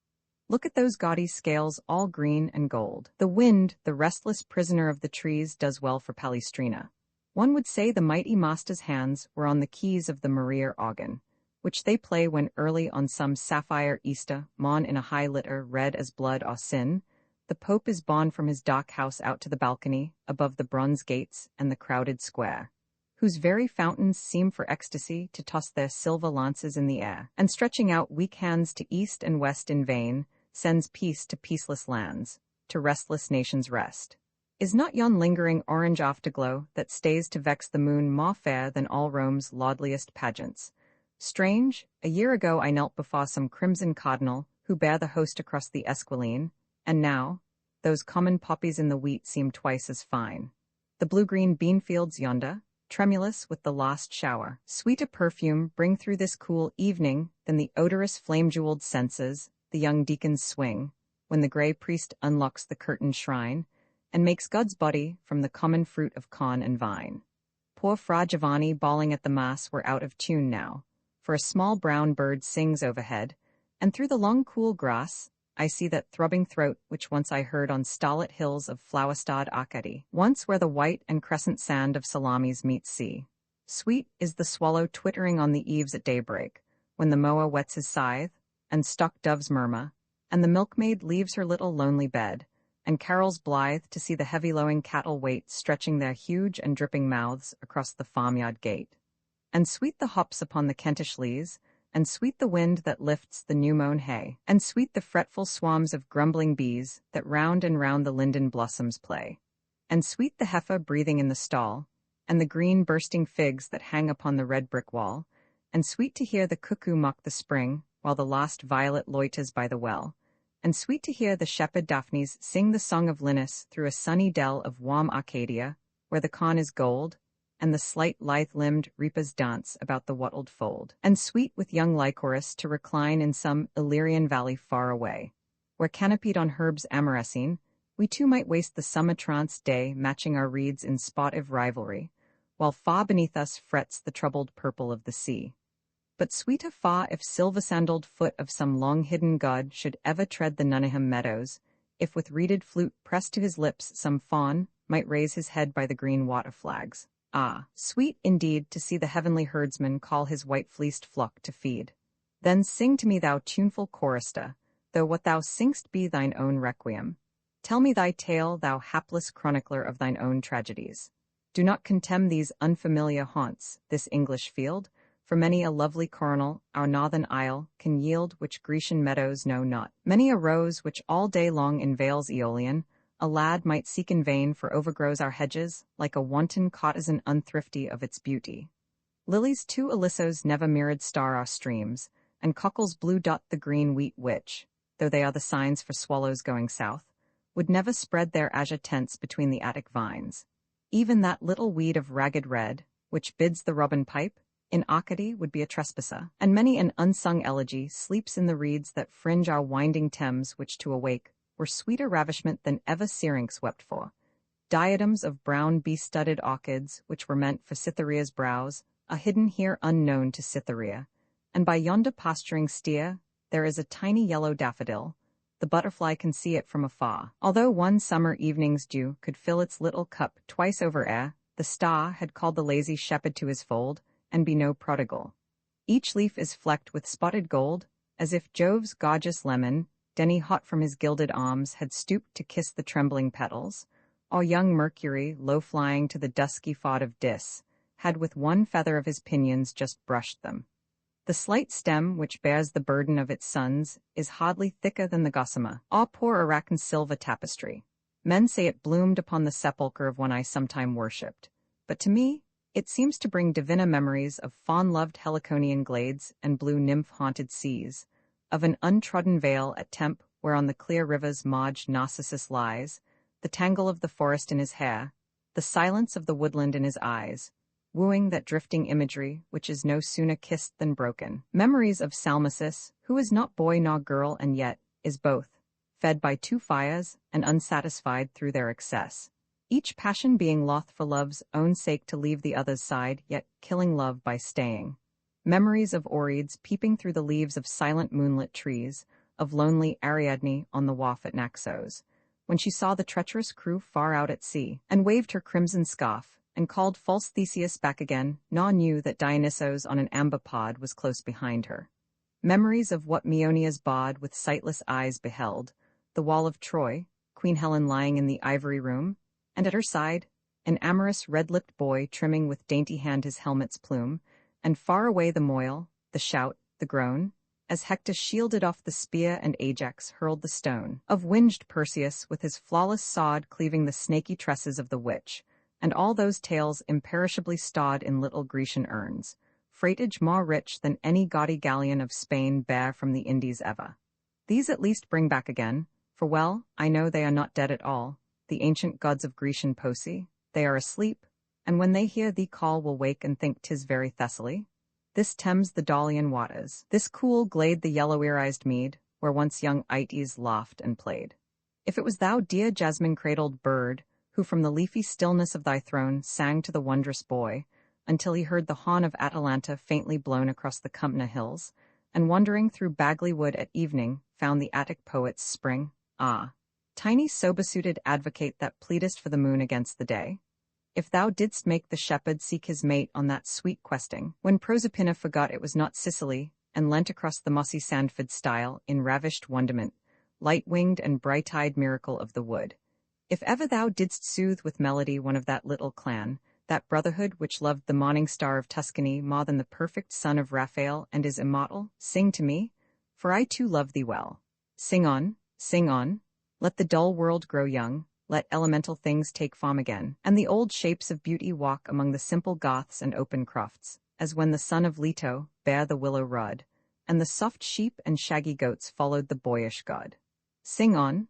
Look at those gaudy scales all green and gold. The wind, the restless prisoner of the trees, does well for Palestrina. One would say the mighty master's hands were on the keys of the Maria organ, which they play when early on some sapphire Easter morn in a high litter red as blood or sin, the Pope is borne from his dark house out to the balcony, above the bronze gates and the crowded square, whose very fountains seem for ecstasy to toss their silver lances in the air, and stretching out weak hands to east and west in vain, sends peace to peaceless lands, to restless nations rest. Is not yon lingering orange afterglow that stays to vex the moon more fair than all Rome's laudliest pageants? Strange, a year ago I knelt before some crimson cardinal who bare the host across the Esquiline, and now, those common poppies in the wheat seem twice as fine. The blue-green bean fields yonder, tremulous with the last shower, sweeter perfume bring through this cool evening than the odorous flame-jeweled censers the young deacons swing, when the grey priest unlocks the curtained shrine, and makes God's body from the common fruit of corn and vine. Poor Fra Giovanni bawling at the mass were out of tune now, for a small brown bird sings overhead, and through the long cool grass, I see that throbbing throat which once I heard on starlit hills of flower-starred Arcady, once where the white and crescent sand of Salamis meets sea. Sweet is the swallow twittering on the eaves at daybreak, when the mower whets his scythe, and stock doves murmur, and the milkmaid leaves her little lonely bed, and carols blithe to see the heavy lowing cattle wait stretching their huge and dripping mouths across the farmyard gate. And sweet the hops upon the Kentish leas, and sweet the wind that lifts the new-mown hay, and sweet the fretful swarms of grumbling bees that round and round the linden blossoms play, and sweet the heifer breathing in the stall, and the green bursting figs that hang upon the red brick wall, and sweet to hear the cuckoo mock the spring, while the last violet loiters by the well, and sweet to hear the shepherd Daphnes sing the song of Linus through a sunny dell of warm Arcadia, where the corn is gold, and the slight lithe-limbed reapers dance about the wattled fold, and sweet with young Lycoris to recline in some Illyrian valley far away, where canopied on herbs amorescine, we too might waste the summer trance day matching our reeds in sportive rivalry, while far beneath us frets the troubled purple of the sea. But sweeter far if silver-sandaled foot of some long-hidden god should ever tread the Nuneham meadows, if with reeded flute pressed to his lips some faun might raise his head by the green water flags. Ah, sweet indeed to see the heavenly herdsman call his white-fleeced flock to feed. Then sing to me, thou tuneful chorister, though what thou sing'st be thine own requiem. Tell me thy tale, thou hapless chronicler of thine own tragedies. Do not contemn these unfamiliar haunts, this English field, for many a lovely coronal our northern isle can yield which Grecian meadows know not. Many a rose which all day long in vales Aeolian a lad might seek in vain, for overgrows our hedges, like a wanton courtesan unthrifty of its beauty. Lilies too Ilysso's never mirrored star our streams, and cockles blue dot the green wheat which, though they are the signs for swallows going south, would never spread their azure tents between the Attic vines. Even that little weed of ragged red, which bids the robin pipe, in Arcady would be a trespasser, and many an unsung elegy sleeps in the reeds that fringe our winding Thames, which to awake were sweeter ravishment than ever Syrinx wept for. Diadems of brown bee-studded orchids, which were meant for Cytherea's brows, are hidden here unknown to Cytherea, and by yonder pasturing steer there is a tiny yellow daffodil. The butterfly can see it from afar. Although one summer evening's dew could fill its little cup twice over ere the star had called the lazy shepherd to his fold, and be no prodigal. Each leaf is flecked with spotted gold, as if Jove's gorgeous lemon, Denny hot from his gilded arms, had stooped to kiss the trembling petals, or young Mercury, low-flying to the dusky fod of Dis, had with one feather of his pinions just brushed them. The slight stem which bears the burden of its sons is hardly thicker than the gossamer, all poor Arachne's silver tapestry. Men say it bloomed upon the sepulchre of one I sometime worshipped, but to me It seems to bring divina memories of fawn-loved Heliconian glades and blue nymph-haunted seas, of an untrodden vale at Tempe where on the clear river's Mauge Narcissus lies, the tangle of the forest in his hair, the silence of the woodland in his eyes, wooing that drifting imagery which is no sooner kissed than broken. Memories of Salmacis, who is not boy nor girl and yet is both, fed by two fires and unsatisfied through their excess, each passion being loth for love's own sake to leave the other's side, yet killing love by staying. Memories of Oreads peeping through the leaves of silent moonlit trees, of lonely Ariadne on the wharf at Naxos, when she saw the treacherous crew far out at sea, and waved her crimson scarf, and called false Theseus back again, nor knew that Dionysos on an amber pod was close behind her. Memories of what Maeonia's bard with sightless eyes beheld, the wall of Troy, Queen Helen lying in the ivory room, and at her side, an amorous red-lipped boy trimming with dainty hand his helmet's plume, and far away the moil, the shout, the groan, as Hector shielded off the spear and Ajax hurled the stone, of winged Perseus with his flawless sword cleaving the snaky tresses of the witch, and all those tales imperishably stowed in little Grecian urns, freightage more rich than any gaudy galleon of Spain bare from the Indies ever. These at least bring back again, for well, I know they are not dead at all, the ancient gods of Grecian poesy, they are asleep, and when they hear thee call will wake and think 'tis very Thessaly. This Thames the Daulian waters, this cool glade the yellow-ear-eyed mead, where once young Aeetes laughed and played. If it was thou, dear jasmine-cradled bird, who from the leafy stillness of thy throne sang to the wondrous boy, until he heard the horn of Atalanta faintly blown across the Campna hills, and wandering through Bagley Wood at evening, found the Attic poet's spring, tiny sober-suited advocate that pleadest for the moon against the day. If thou didst make the shepherd seek his mate on that sweet questing, when Proserpina forgot it was not Sicily, and leant across the mossy Sandford stile in ravished wonderment, light-winged and bright-eyed miracle of the wood. If ever thou didst soothe with melody one of that little clan, that brotherhood which loved the morning star of Tuscany more than the perfect son of Raphael and is immortal, sing to me, for I too love thee well. Sing on, let the dull world grow young, let elemental things take form again, and the old shapes of beauty walk among the simple garths and open crofts, as when the son of Leto bare the willow rod, and the soft sheep and shaggy goats followed the boyish god. Sing on,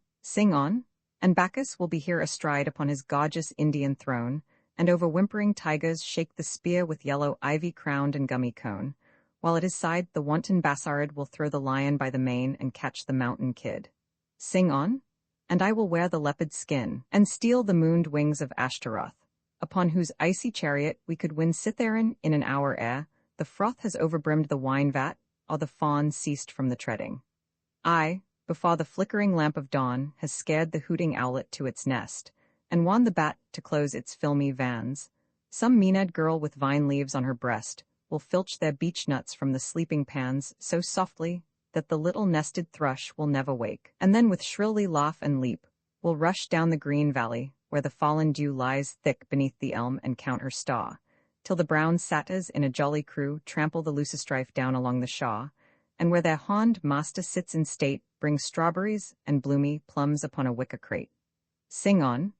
and Bacchus will be here astride upon his gorgeous Indian throne, and over whimpering tigers shake the spear with yellow ivy-crowned and gummy cone, while at his side the wanton Bassarid will throw the lion by the mane and catch the mountain kid. Sing on, and I will wear the leopard skin, and steal the mooned wings of Ashtaroth, upon whose icy chariot we could win Cytheron in an hour ere the froth has overbrimmed the wine-vat, or the fawn ceased from the treading. I, before the flickering lamp of dawn has scared the hooting owlet to its nest, and wan the bat to close its filmy vans, some Maenad girl with vine leaves on her breast will filch their beech nuts from the sleeping pans so softly that the little nested thrush will never wake, and then with shrilly laugh and leap will rush down the green valley where the fallen dew lies thick beneath the elm and count her star, till the brown satyrs in a jolly crew trample the Lucistrife down along the shaw, and where their horned master sits in state brings strawberries and bloomy plums upon a wicker crate. Sing on,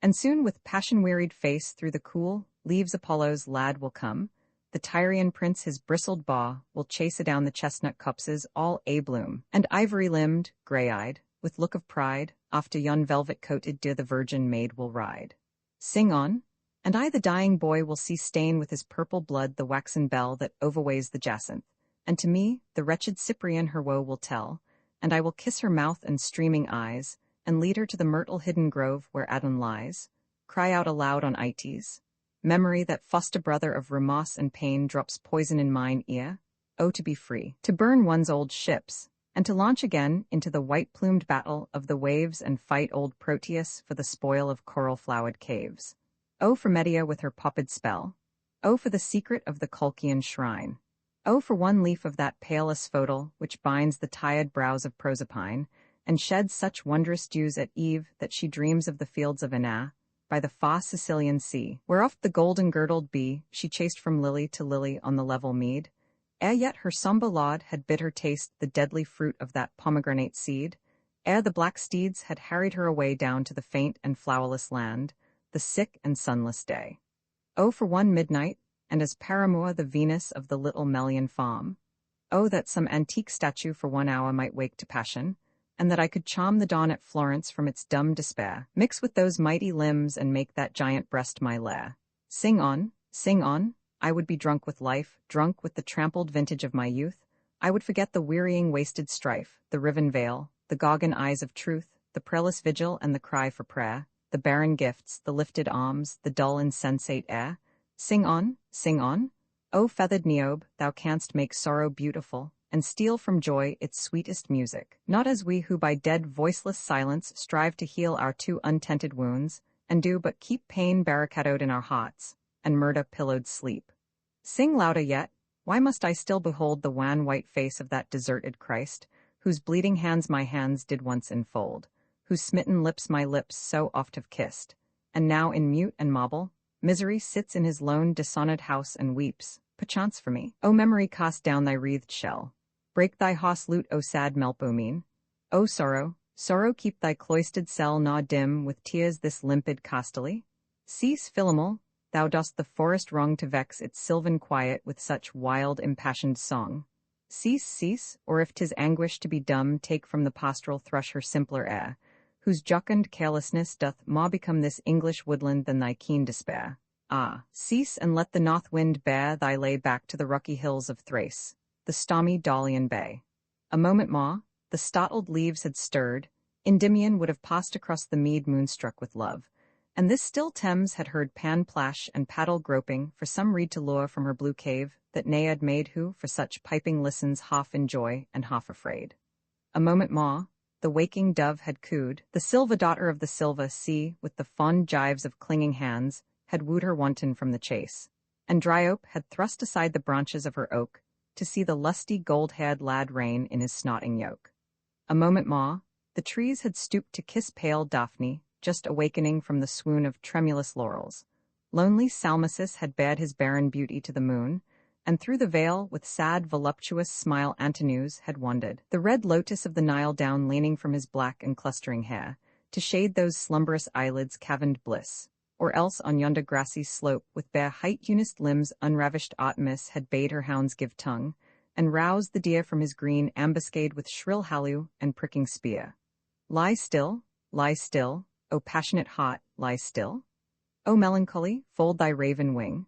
and soon with passion-wearied face through the cool leaves Apollo's lad will come, the Tyrian prince his bristled bow will chase adown the chestnut copses all a-bloom, and ivory-limbed, grey-eyed, with look of pride, after yon velvet-coated dear the virgin maid will ride. Sing on, and I the dying boy will see stain with his purple blood the waxen bell that overweighs the jacinth, and to me the wretched Cyprian her woe will tell, and I will kiss her mouth and streaming eyes, and lead her to the myrtle-hidden grove where Adon lies, cry out aloud on Aeetes, memory that foster-brother of remorse and pain drops poison in mine ear, oh to be free, to burn one's old ships, and to launch again into the white-plumed battle of the waves and fight old Proteus for the spoil of coral-flowered caves. Oh for Medea with her popped spell, oh for the secret of the Colchian shrine, oh for one leaf of that pale asphodel which binds the tired brows of Proserpine, and sheds such wondrous dews at eve that she dreams of the fields of Enna, by the far Sicilian sea, where oft the golden-girdled bee she chased from lily to lily on the level mead, ere yet her sombre lord had bid her taste the deadly fruit of that pomegranate seed, ere the black steeds had harried her away down to the faint and flowerless land, the sick and sunless day. Oh, for one midnight, and as paramour the Venus of the little Melian farm. Oh, that some antique statue for 1 hour might wake to passion, and that I could charm the dawn at Florence from its dumb despair, mix with those mighty limbs and make that giant breast my lair. Sing on, I would be drunk with life, drunk with the trampled vintage of my youth. I would forget the wearying wasted strife, the riven veil, the Gorgon eyes of truth, the preless vigil and the cry for prayer, the barren gifts, the lifted arms, the dull insensate air. Sing on, O feathered Niobe, thou canst make sorrow beautiful, and steal from joy its sweetest music, not as we who by dead voiceless silence strive to heal our too untented wounds, and do but keep pain barricadoed in our hearts, and murder pillowed sleep. Sing louder yet, why must I still behold the wan white face of that deserted Christ, whose bleeding hands my hands did once enfold, whose smitten lips my lips so oft have kissed, and now in mute and marble, misery sits in his lone dishonoured house and weeps, perchance for me. O memory, cast down thy wreathed shell. Break thy haughty lute, O sad Melpomene. O sorrow, keep thy cloistered cell not dim with tears this limpid castily. Cease, Philomel, thou dost the forest wrong to vex its sylvan quiet with such wild impassioned song. Cease, or if 'tis anguish to be dumb, take from the pastoral thrush her simpler air, whose jocund carelessness doth more become this English woodland than thy keen despair. Ah, cease, and let the north wind bear thy lay back to the rocky hills of Thrace, the stormy Daulian Bay. A moment more, the startled leaves had stirred, Endymion would have passed across the mead moonstruck with love, and this still Thames had heard pan plash and paddle groping for some reed to lure from her blue cave that Naiad made who for such piping listens half in joy and half afraid. A moment more, the waking dove had cooed, the silver daughter of the silver sea with the fond gyves of clinging hands had wooed her wanton from the chase, and Dryope had thrust aside the branches of her oak to see the lusty gold-haired lad rein in his snorting yoke. A moment more, the trees had stooped to kiss pale Daphne, just awakening from the swoon of tremulous laurels. Lonely Salmacis had bared his barren beauty to the moon, and through the veil with sad voluptuous smile Antinous had wandered, the red lotus of the Nile down leaning from his black and clustering hair, to shade those slumberous eyelids caverned bliss. Or else on yonder grassy slope with bare height-unist limbs unravished Artemis had bade her hounds give tongue, and roused the deer from his green ambuscade with shrill halloo and pricking spear. Lie still, O passionate heart, lie still. O melancholy, fold thy raven wing.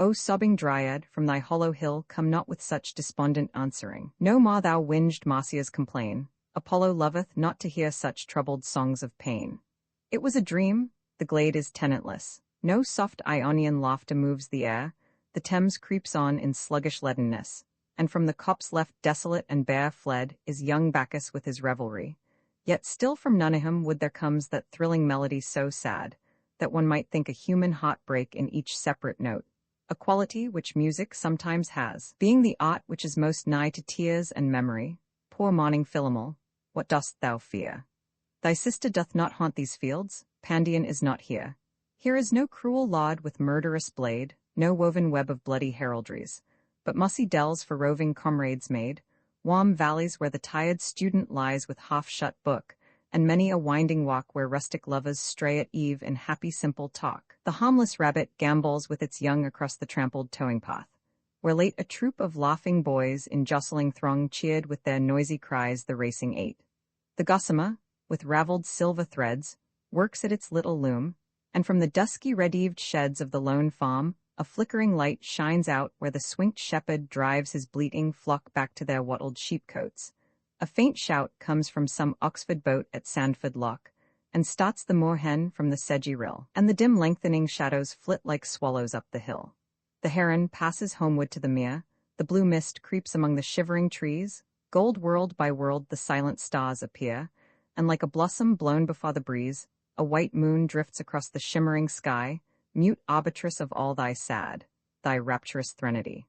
O sobbing Dryad, from thy hollow hill come not with such despondent answering. No more thou winged Marsyas complain, Apollo loveth not to hear such troubled songs of pain. It was a dream. The glade is tenantless. No soft Ionian laughter moves the air. The Thames creeps on in sluggish leadenness, and from the copse left desolate and bare fled is young Bacchus with his revelry. Yet still from Nuneham wood there comes that thrilling melody so sad, that one might think a human heart break in each separate note, a quality which music sometimes has, being the art which is most nigh to tears and memory. Poor mourning Philomel, what dost thou fear? Thy sister doth not haunt these fields, Pandion is not here. Here is no cruel laud with murderous blade, no woven web of bloody heraldries, but mossy dells for roving comrades made, warm valleys where the tired student lies with half-shut book, and many a winding walk where rustic lovers stray at eve in happy simple talk. The harmless rabbit gambols with its young across the trampled towing path, where late a troop of laughing boys in jostling throng cheered with their noisy cries the racing eight. The gossamer, with ravelled silver threads, works at its little loom, and from the dusky red-eaved sheds of the lone farm, a flickering light shines out where the swinked shepherd drives his bleating flock back to their wattled sheepcotes. A faint shout comes from some Oxford boat at Sandford Lock, and starts the moor-hen from the sedgy rill, and the dim lengthening shadows flit like swallows up the hill. The heron passes homeward to the mere, the blue mist creeps among the shivering trees, gold world by world the silent stars appear, and like a blossom blown before the breeze, a white moon drifts across the shimmering sky, mute arbitress of all thy sad, thy rapturous threnody.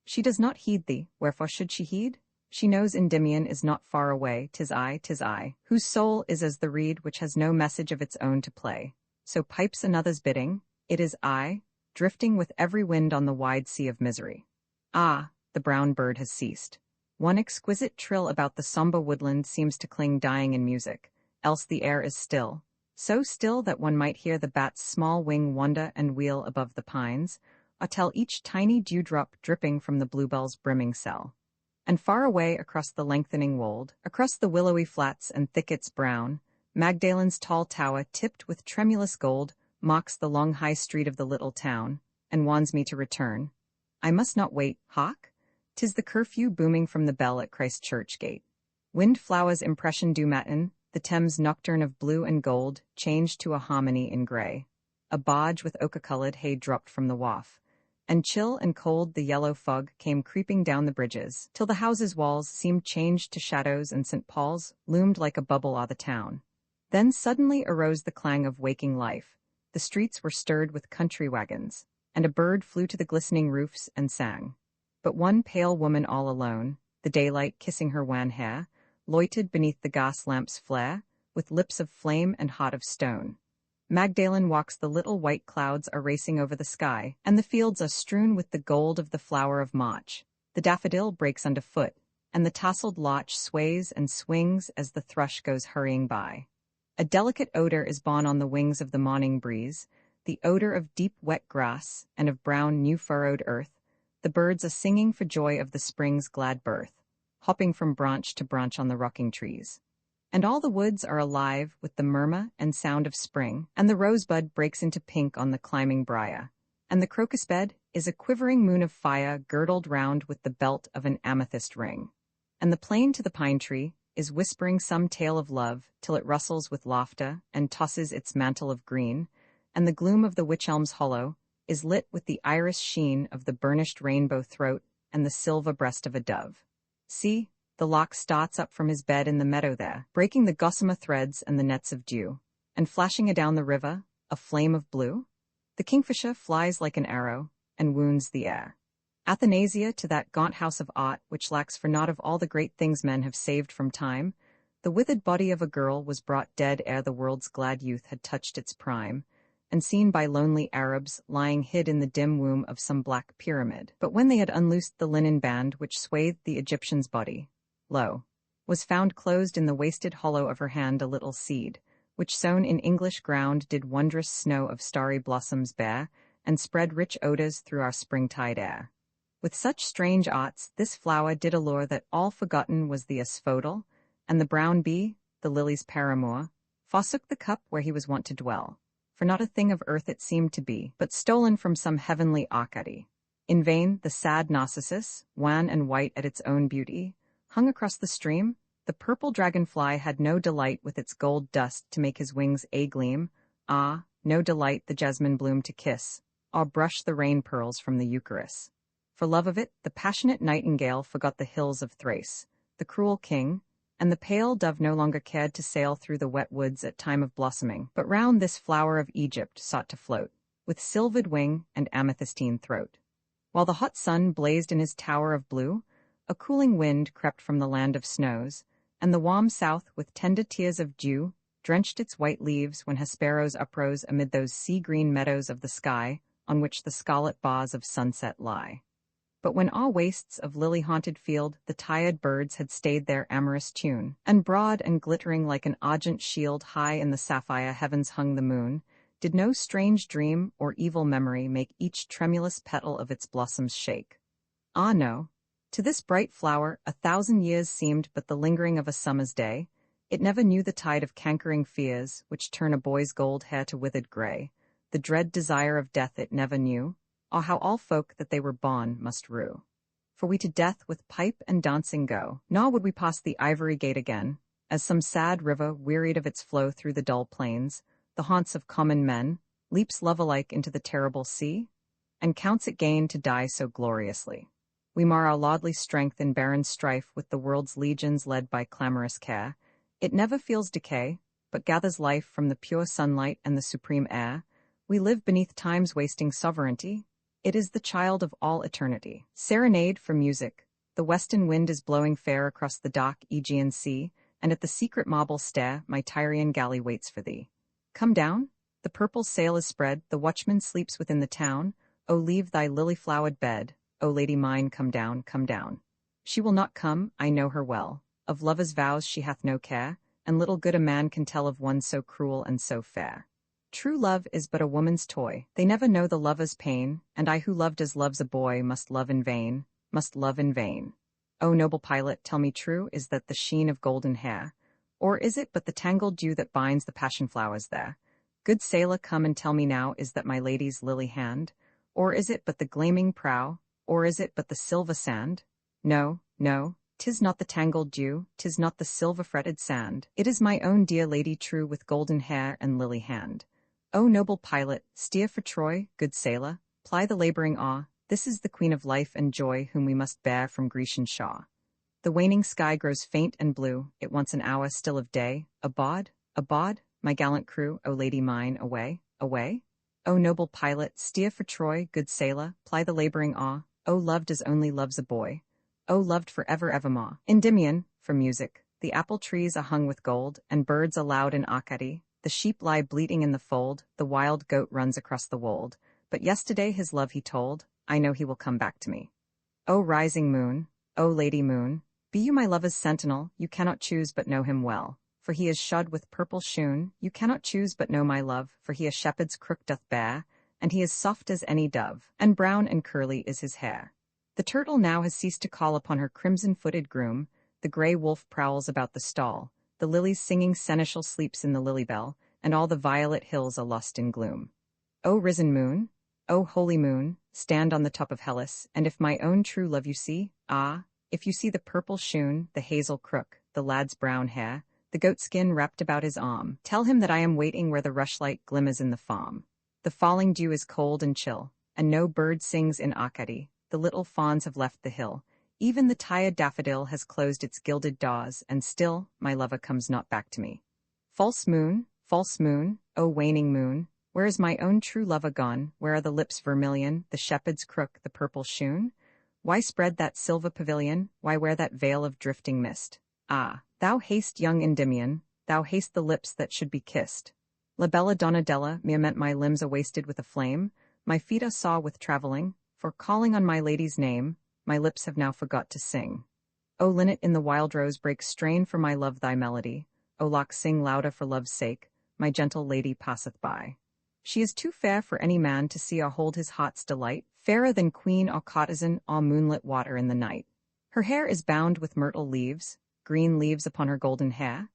She does not heed thee, wherefore should she heed? She knows Endymion is not far away, 'tis I, whose soul is as the reed which has no message of its own to play, so pipes another's bidding, it is I, drifting with every wind on the wide sea of misery. Ah, the brown bird has ceased. One exquisite trill about the sombre woodland seems to cling dying in music, else the air is still, so still that one might hear the bat's small wing wander and wheel above the pines, or tell each tiny dewdrop dripping from the bluebell's brimming cell. And far away across the lengthening wold, across the willowy flats and thickets brown, Magdalen's tall tower, tipped with tremulous gold, mocks the long high street of the little town, and warns me to return. I must not wait, hark! 'Tis the curfew booming from the bell at Christ Church gate. Wind flowers impression du matin, the Thames nocturne of blue and gold, changed to a harmony in grey. A barge with ochre-coloured hay dropped from the wharf, and chill and cold the yellow fog came creeping down the bridges, till the houses' walls seemed changed to shadows and St. Paul's loomed like a bubble o'er the town. Then suddenly arose the clang of waking life. The streets were stirred with country wagons, and a bird flew to the glistening roofs and sang. But one pale woman all alone, the daylight kissing her wan hair, loitered beneath the gas lamp's flare, with lips of flame and heart of stone. Magdalen walks, the little white clouds are racing over the sky, and the fields are strewn with the gold of the flower of March. The daffodil breaks underfoot, and the tasseled larch sways and swings as the thrush goes hurrying by. A delicate odor is borne on the wings of the morning breeze, the odor of deep wet grass and of brown new-furrowed earth. The birds are singing for joy of the spring's glad birth, hopping from branch to branch on the rocking trees. And all the woods are alive with the murmur and sound of spring, and the rosebud breaks into pink on the climbing briar, and the crocus bed is a quivering moon of fire girdled round with the belt of an amethyst ring. And the plane to the pine tree is whispering some tale of love till it rustles with laughter and tosses its mantle of green, and the gloom of the wych elm's hollow is lit with the iris sheen of the burnished rainbow throat and the silver breast of a dove. See, the lark starts up from his bed in the meadow there, breaking the gossamer threads and the nets of dew, and flashing adown the river, a flame of blue. The kingfisher flies like an arrow, and wounds the air. Athanasia, to that gaunt house of art which lacks for naught of all the great things men have saved from time, the withered body of a girl was brought dead ere the world's glad youth had touched its prime, and seen by lonely Arabs lying hid in the dim womb of some black pyramid. But when they had unloosed the linen band which swathed the Egyptian's body, lo, was found closed in the wasted hollow of her hand a little seed, which sown in English ground did wondrous snow of starry blossoms bear, and spread rich odors through our springtide air. With such strange arts this flower did allure that all forgotten was the asphodel, and the brown bee, the lily's paramour, forsook the cup where he was wont to dwell, for not a thing of earth it seemed to be, but stolen from some heavenly Arcady. In vain the sad Narcissus, wan and white at its own beauty, hung across the stream. The purple dragonfly had no delight with its gold dust to make his wings a-gleam, no delight the jasmine bloom to kiss, or brush the rain pearls from the Eucharis. For love of it, the passionate nightingale forgot the hills of Thrace, the cruel king, and the pale dove no longer cared to sail through the wet woods at time of blossoming, but round this flower of Egypt sought to float, with silvered wing and amethystine throat. While the hot sun blazed in his tower of blue, a cooling wind crept from the land of snows, and the warm south with tender tears of dew drenched its white leaves when Hesperos uprose amid those sea-green meadows of the sky on which the scarlet bars of sunset lie. But when all wastes of lily-haunted field the tired birds had stayed their amorous tune, and broad and glittering like an argent shield high in the sapphire heavens hung the moon, did no strange dream or evil memory make each tremulous petal of its blossoms shake? Ah, no. To this bright flower 1,000 years seemed but the lingering of a summer's day. It never knew the tide of cankering fears which turn a boy's gold hair to withered gray. The dread desire of death it never knew, or how all folk that they were born must rue. For we to death with pipe and dancing go, nor would we pass the ivory gate again, as some sad river, wearied of its flow through the dull plains, the haunts of common men, leaps love alike into the terrible sea, and counts it gain to die so gloriously. We mar our lordly strength in barren strife with the world's legions led by clamorous care. It never feels decay, but gathers life from the pure sunlight and the supreme air. We live beneath time's wasting sovereignty. It is the child of all eternity. Serenade for music. The western wind is blowing fair across the dark Aegean sea, and at the secret marble stair my Tyrian galley waits for thee. Come down. The purple sail is spread, the watchman sleeps within the town. O leave thy lily-flowered bed. O lady mine, come down, come down. She will not come, I know her well. Of lovers' vows she hath no care, and little good a man can tell of one so cruel and so fair. True love is but a woman's toy, they never know the lover's pain, and I who loved as loves a boy must love in vain, must love in vain. O noble pilot, tell me true, is that the sheen of golden hair? Or is it but the tangled dew that binds the passion flowers there? Good sailor, come and tell me now, is that my lady's lily hand? Or is it but the gleaming prow? Or is it but the silver sand? No, no, 'tis not the tangled dew, 'tis not the silver-fretted sand. It is my own dear lady true with golden hair and lily hand. O noble pilot, steer for Troy, good sailor, ply the laboring oar. This is the queen of life and joy whom we must bear from Grecian shore. The waning sky grows faint and blue, it wants an hour still of day. Abod, my gallant crew, O lady mine, away, away. O noble pilot, steer for Troy, good sailor, ply the laboring oar. O loved as only loves a boy. O loved for ever evermore. Endymion, for music, the apple trees are hung with gold, and birds are loud in Arcady. The sheep lie bleating in the fold, the wild goat runs across the wold. But yesterday his love he told, I know he will come back to me. O rising moon, O lady moon, be you my lover's sentinel, you cannot choose but know him well. For he is shod with purple shoon, you cannot choose but know my love, for he a shepherd's crook doth bear, and he is soft as any dove, and brown and curly is his hair. The turtle now has ceased to call upon her crimson-footed groom, the grey wolf prowls about the stall, the lily's singing seneschal sleeps in the lily-bell, and all the violet hills are lost in gloom. O risen moon, O holy moon, stand on the top of Hellas, and if my own true love you see, if you see the purple shoon, the hazel crook, the lad's brown hair, the goatskin wrapped about his arm, tell him that I am waiting where the rushlight glimmers in the farm. The falling dew is cold and chill, and no bird sings in Arcady, the little fawns have left the hill, even the tired daffodil has closed its gilded doors, and still my lover comes not back to me. False moon, O waning moon, where is my own true lover gone? Where are the lips vermilion, the shepherd's crook, the purple shoon? Why spread that silver pavilion? Why wear that veil of drifting mist? Ah, thou haste young Endymion, thou haste the lips that should be kissed. La bella Donadella, me meant my limbs are wasted with a flame, my feet are saw with travelling, for calling on my lady's name, my lips have now forgot to sing. O linnet in the wild rose, break strain for my love thy melody. O lock, sing louder for love's sake, my gentle lady passeth by. She is too fair for any man to see or hold his heart's delight, fairer than queen or courtesan or moonlit water in the night. Her hair is bound with myrtle leaves, green leaves upon her golden hair.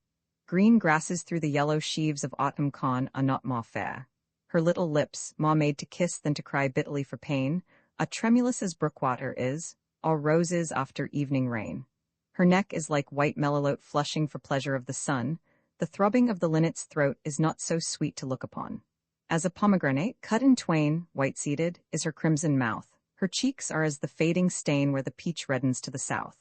Green grasses through the yellow sheaves of autumn corn are not more fair. Her little lips, more made to kiss than to cry bitterly for pain, are tremulous as brook water is, or roses after evening rain. Her neck is like white melilot flushing for pleasure of the sun. The throbbing of the linnet's throat is not so sweet to look upon. As a pomegranate, cut in twain, white-seeded, is her crimson mouth. Her cheeks are as the fading stain where the peach reddens to the south.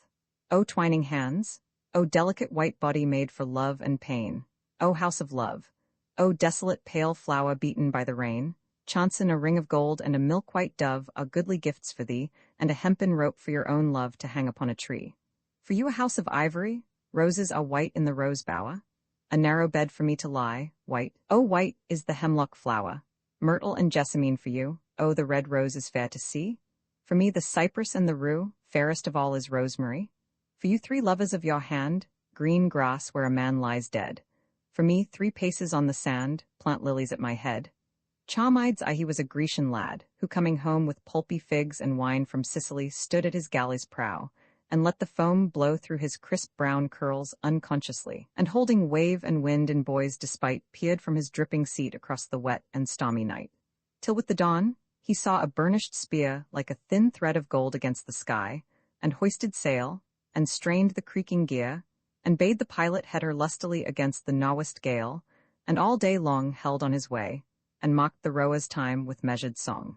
O twining hands, O delicate white body made for love and pain, O house of love, O desolate pale flower beaten by the rain, Chanson, a ring of gold and a milk-white dove are goodly gifts for thee, and a hempen rope for your own love to hang upon a tree. For you a house of ivory, roses are white in the rose bower, a narrow bed for me to lie, white, oh white is the hemlock flower, myrtle and jessamine for you, oh the red rose is fair to see, for me the cypress and the rue, fairest of all is rosemary, for you 3 lovers of your hand, green grass where a man lies dead, for me 3 paces on the sand, plant lilies at my head. Charmides he was a Grecian lad, who coming home with pulpy figs and wine from Sicily stood at his galley's prow, and let the foam blow through his crisp brown curls unconsciously, and holding wave and wind in boy's despite peered from his dripping seat across the wet and stormy night. Till with the dawn, he saw a burnished spear like a thin thread of gold against the sky, and hoisted sail, and strained the creaking gear, and bade the pilot head her lustily against the nor'west gale, and all day long held on his way, and mocked the rowers' time with measured song.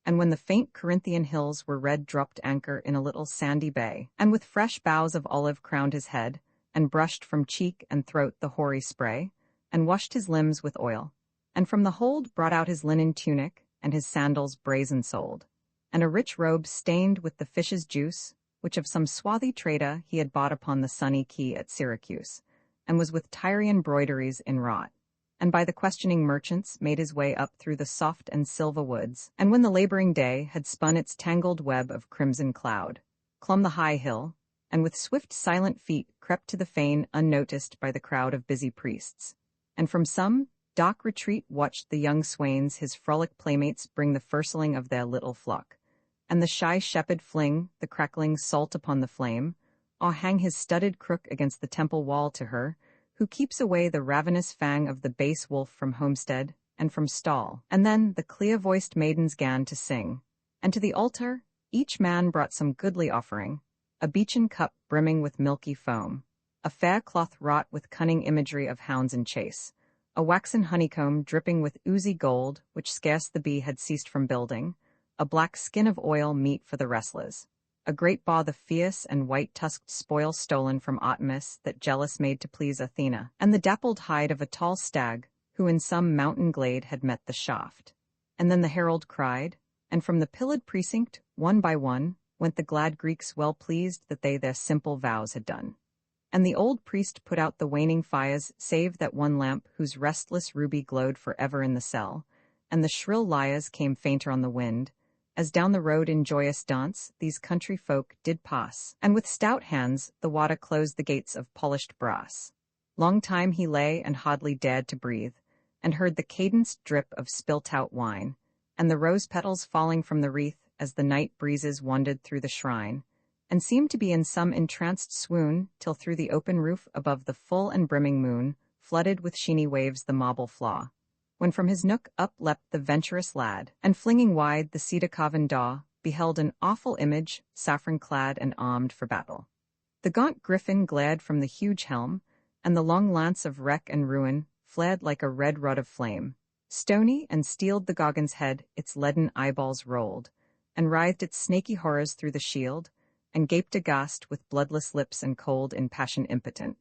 And when the faint Corinthian hills were red dropped anchor in a little sandy bay, and with fresh boughs of olive crowned his head, and brushed from cheek and throat the hoary spray, and washed his limbs with oil, and from the hold brought out his linen tunic, and his sandals brazen-soled, and a rich robe stained with the fish's juice, which of some swarthy trader he had bought upon the sunny quay at Syracuse, and was with Tyrian broideries inwrought, and by the questioning merchants made his way up through the soft and silver woods, and when the laboring day had spun its tangled web of crimson cloud, clomb the high hill, and with swift silent feet crept to the fane unnoticed by the crowd of busy priests. And from some dark retreat watched the young swains his frolic playmates bring the firstling of their little flock. And the shy shepherd fling the crackling salt upon the flame, or hang his studded crook against the temple wall to her, who keeps away the ravenous fang of the base wolf from homestead and from stall. And then the clear-voiced maidens gan to sing, and to the altar each man brought some goodly offering, a beechen cup brimming with milky foam, a fair cloth wrought with cunning imagery of hounds in chase, a waxen honeycomb dripping with oozy gold which scarce the bee had ceased from building, a black skin of oil meet for the wrestlers, a great boar the fierce and white-tusked spoil stolen from Artemis that jealous made to please Athena, and the dappled hide of a tall stag who in some mountain glade had met the shaft. And then the herald cried, and from the pillared precinct, one by one, went the glad Greeks well pleased that they their simple vows had done. And the old priest put out the waning fires save that one lamp whose restless ruby glowed for ever in the cell, and the shrill lyres came fainter on the wind, as down the road in joyous dance these country folk did pass, and with stout hands the Wada closed the gates of polished brass. Long time he lay and hardly dared to breathe, and heard the cadenced drip of spilt-out wine, and the rose petals falling from the wreath as the night breezes wandered through the shrine, and seemed to be in some entranced swoon till through the open roof above the full and brimming moon flooded with sheeny waves the marble flaw, when from his nook up leapt the venturous lad, and flinging wide the cedar-carven daw, beheld an awful image, saffron-clad and armed for battle. The gaunt griffin glared from the huge helm, and the long lance of wreck and ruin flared like a red rod of flame. Stony and steeled the Gorgon's head, its leaden eyeballs rolled, and writhed its snaky horrors through the shield, and gaped aghast with bloodless lips and cold in passion impotent,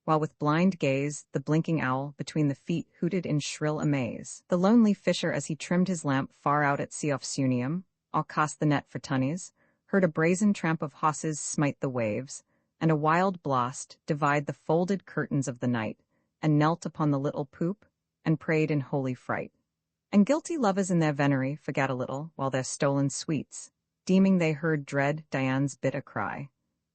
while with blind gaze the blinking owl between the feet hooted in shrill amaze. The lonely fisher, as he trimmed his lamp far out at sea off Sunium, or cast the net for tunnies, heard a brazen tramp of hosses smite the waves, and a wild blast divide the folded curtains of the night, and knelt upon the little poop, and prayed in holy fright. And guilty lovers in their venery forgat a little while their stolen sweets, deeming they heard dread Dian's bitter cry.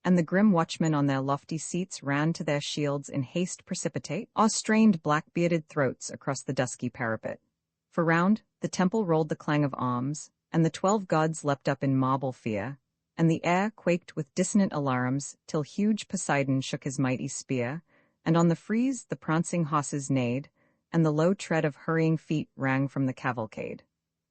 And the grim watchmen on their lofty seats ran to their shields in haste precipitate, or strained black-bearded throats across the dusky parapet. For round the temple rolled the clang of arms, and the 12 gods leapt up in marble fear, and the air quaked with dissonant alarms till huge Poseidon shook his mighty spear, and on the frieze the prancing hosses neighed, and the low tread of hurrying feet rang from the cavalcade.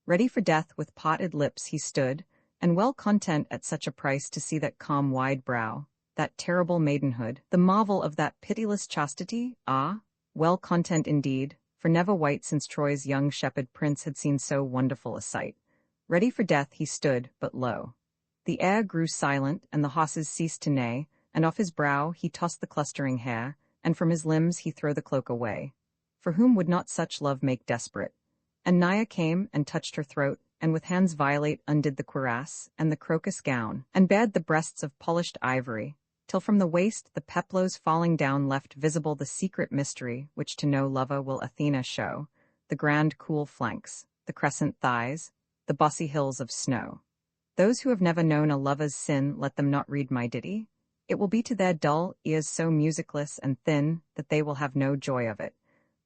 Ready for death with parted lips he stood, and well content at such a price to see that calm wide brow, that terrible maidenhood, the marvel of that pitiless chastity, well content indeed, for never wight since Troy's young shepherd prince had seen so wonderful a sight. Ready for death he stood, but lo! The air grew silent, and the hosses ceased to neigh, and off his brow he tossed the clustering hair, and from his limbs he threw the cloak away. For whom would not such love make desperate? And Naya came and touched her throat, and with hands violate undid the cuirass and the crocus gown, and bared the breasts of polished ivory, till from the waist the peplos falling down left visible the secret mystery which to no lover will Athena show, the grand cool flanks, the crescent thighs, the bossy hills of snow. Those who have never known a lover's sin, let them not read my ditty. It will be to their dull ears so musicless and thin that they will have no joy of it.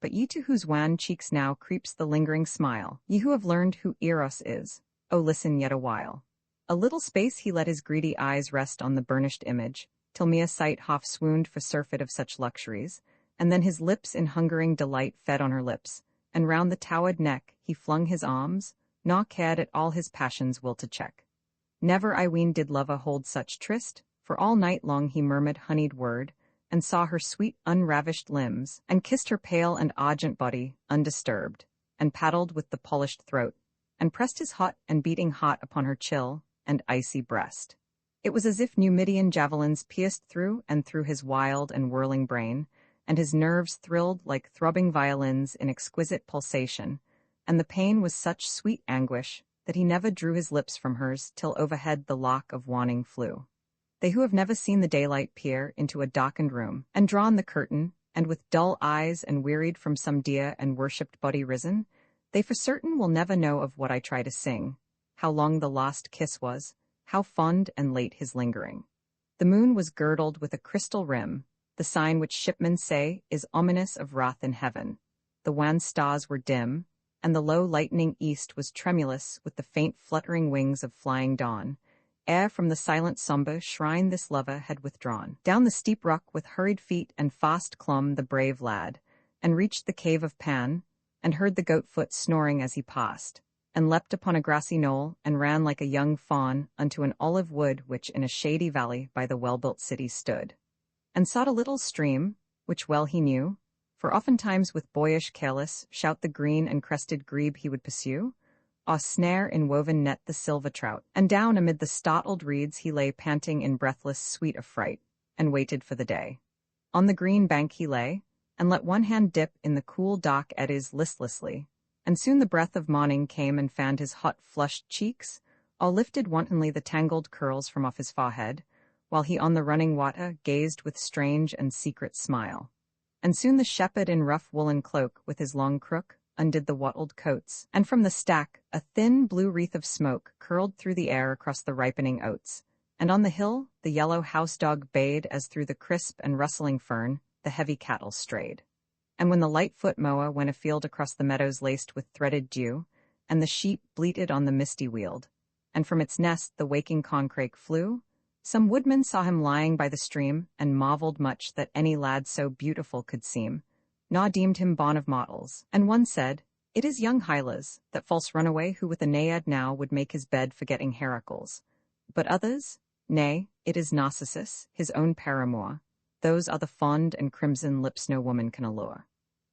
But ye to whose wan cheeks now creeps the lingering smile, ye who have learned who Eros is, oh listen yet a while. A little space he let his greedy eyes rest on the burnished image, till me a sight half swooned for surfeit of such luxuries, and then his lips in hungering delight fed on her lips, and round the towered neck he flung his arms, nor cared at all his passion's will to check. Never I ween did lover hold such tryst, for all night long he murmured honeyed word, and saw her sweet unravished limbs, and kissed her pale and argent body, undisturbed, and paddled with the polished throat, and pressed his hot and beating heart upon her chill and icy breast. It was as if Numidian javelins pierced through and through his wild and whirling brain, and his nerves thrilled like throbbing violins in exquisite pulsation, and the pain was such sweet anguish that he never drew his lips from hers till overhead the lock of wanting flew. They who have never seen the daylight peer into a darkened room, and drawn the curtain, and with dull eyes and wearied from some dear and worshipped body risen, they for certain will never know of what I try to sing, how long the lost kiss was, how fond and late his lingering. The moon was girdled with a crystal rim, the sign which shipmen say is ominous of wrath in heaven. The wan stars were dim, and the low lightning east was tremulous with the faint fluttering wings of flying dawn, ere from the silent sombre shrine this lover had withdrawn. Down the steep rock with hurried feet and fast clomb the brave lad, and reached the cave of Pan, and heard the goat-foot snoring as he passed, and leapt upon a grassy knoll, and ran like a young fawn unto an olive wood which in a shady valley by the well-built city stood, and sought a little stream, which well he knew, for oftentimes with boyish careless shout the green and crested grebe he would pursue, or snare in woven net the silver trout, and down amid the startled reeds he lay panting in breathless sweet affright, and waited for the day. On the green bank he lay, and let one hand dip in the cool dark eddies listlessly, and soon the breath of morning came and fanned his hot flushed cheeks, or lifted wantonly the tangled curls from off his forehead, while he on the running water gazed with strange and secret smile. And soon the shepherd in rough woolen cloak with his long crook undid the wattled coats, and from the stack a thin blue wreath of smoke curled through the air across the ripening oats, and on the hill the yellow house-dog bayed as through the crisp and rustling fern the heavy cattle strayed. And when the light-foot mower went afield across the meadows laced with threaded dew, and the sheep bleated on the misty weald, and from its nest the waking corncrake flew, some woodman saw him lying by the stream, and marvelled much that any lad so beautiful could seem, nor deemed him born of mortals. And one said, "It is young Hylas, that false runaway who with a naiad now would make his bed forgetting Heracles." But others, "Nay, it is Narcissus, his own paramour. Those are the fond and crimson lips no woman can allure."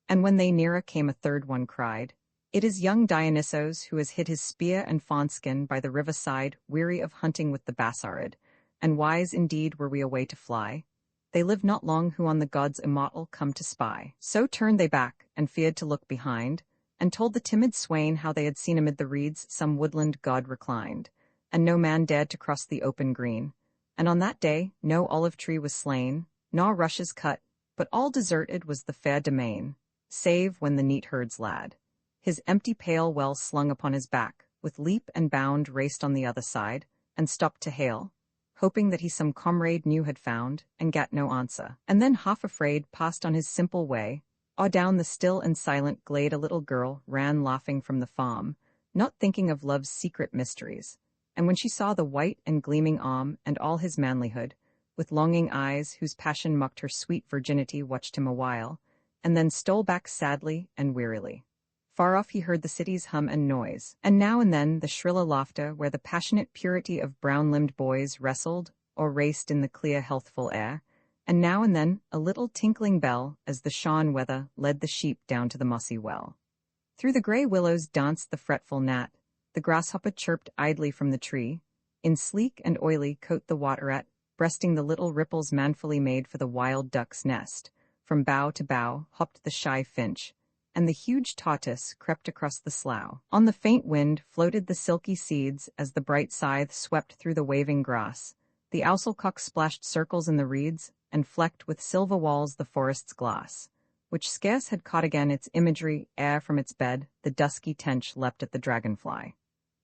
And when they nearer came a third one cried, "It is young Dionysos who has hid his spear and fawnskin by the riverside, weary of hunting with the Bassarid, and wise indeed were we away to fly. They live not long who on the gods immortal come to spy." So turned they back, and feared to look behind, and told the timid swain how they had seen amid the reeds some woodland god reclined, and no man dared to cross the open green. And on that day no olive tree was slain, nor rushes cut, but all deserted was the fair domain, save when the neat herd's lad, his empty pail well slung upon his back, with leap and bound raced on the other side, and stopped to hail, hoping that he some comrade new had found, and gat no answer, and then half afraid passed on his simple way, or down the still and silent glade a little girl ran laughing from the farm, not thinking of love's secret mysteries, and when she saw the white and gleaming arm and all his manlyhood, with longing eyes whose passion mocked her sweet virginity watched him a while, and then stole back sadly and wearily. Far off he heard the city's hum and noise, and now and then the shriller laughter where the passionate purity of brown-limbed boys wrestled or raced in the clear healthful air, and now and then a little tinkling bell as the shorn weather led the sheep down to the mossy well. Through the grey willows danced the fretful gnat, the grasshopper chirped idly from the tree, in sleek and oily coat the wateret, breasting the little ripples manfully made for the wild duck's nest. From bough to bough hopped the shy finch, and the huge tortoise crept across the slough. On the faint wind floated the silky seeds as the bright scythe swept through the waving grass. The ouselcock splashed circles in the reeds, and flecked with silver walls the forest's glass, which scarce had caught again its imagery ere from its bed the dusky tench leapt at the dragonfly.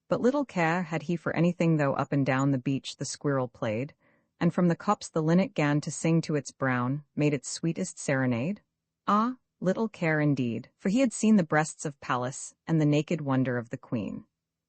But little care had he for anything though up and down the beach the squirrel played, and from the copse the linnet gan to sing to its brown, made its sweetest serenade. Ah, little care indeed, for he had seen the breasts of Pallas and the naked wonder of the queen.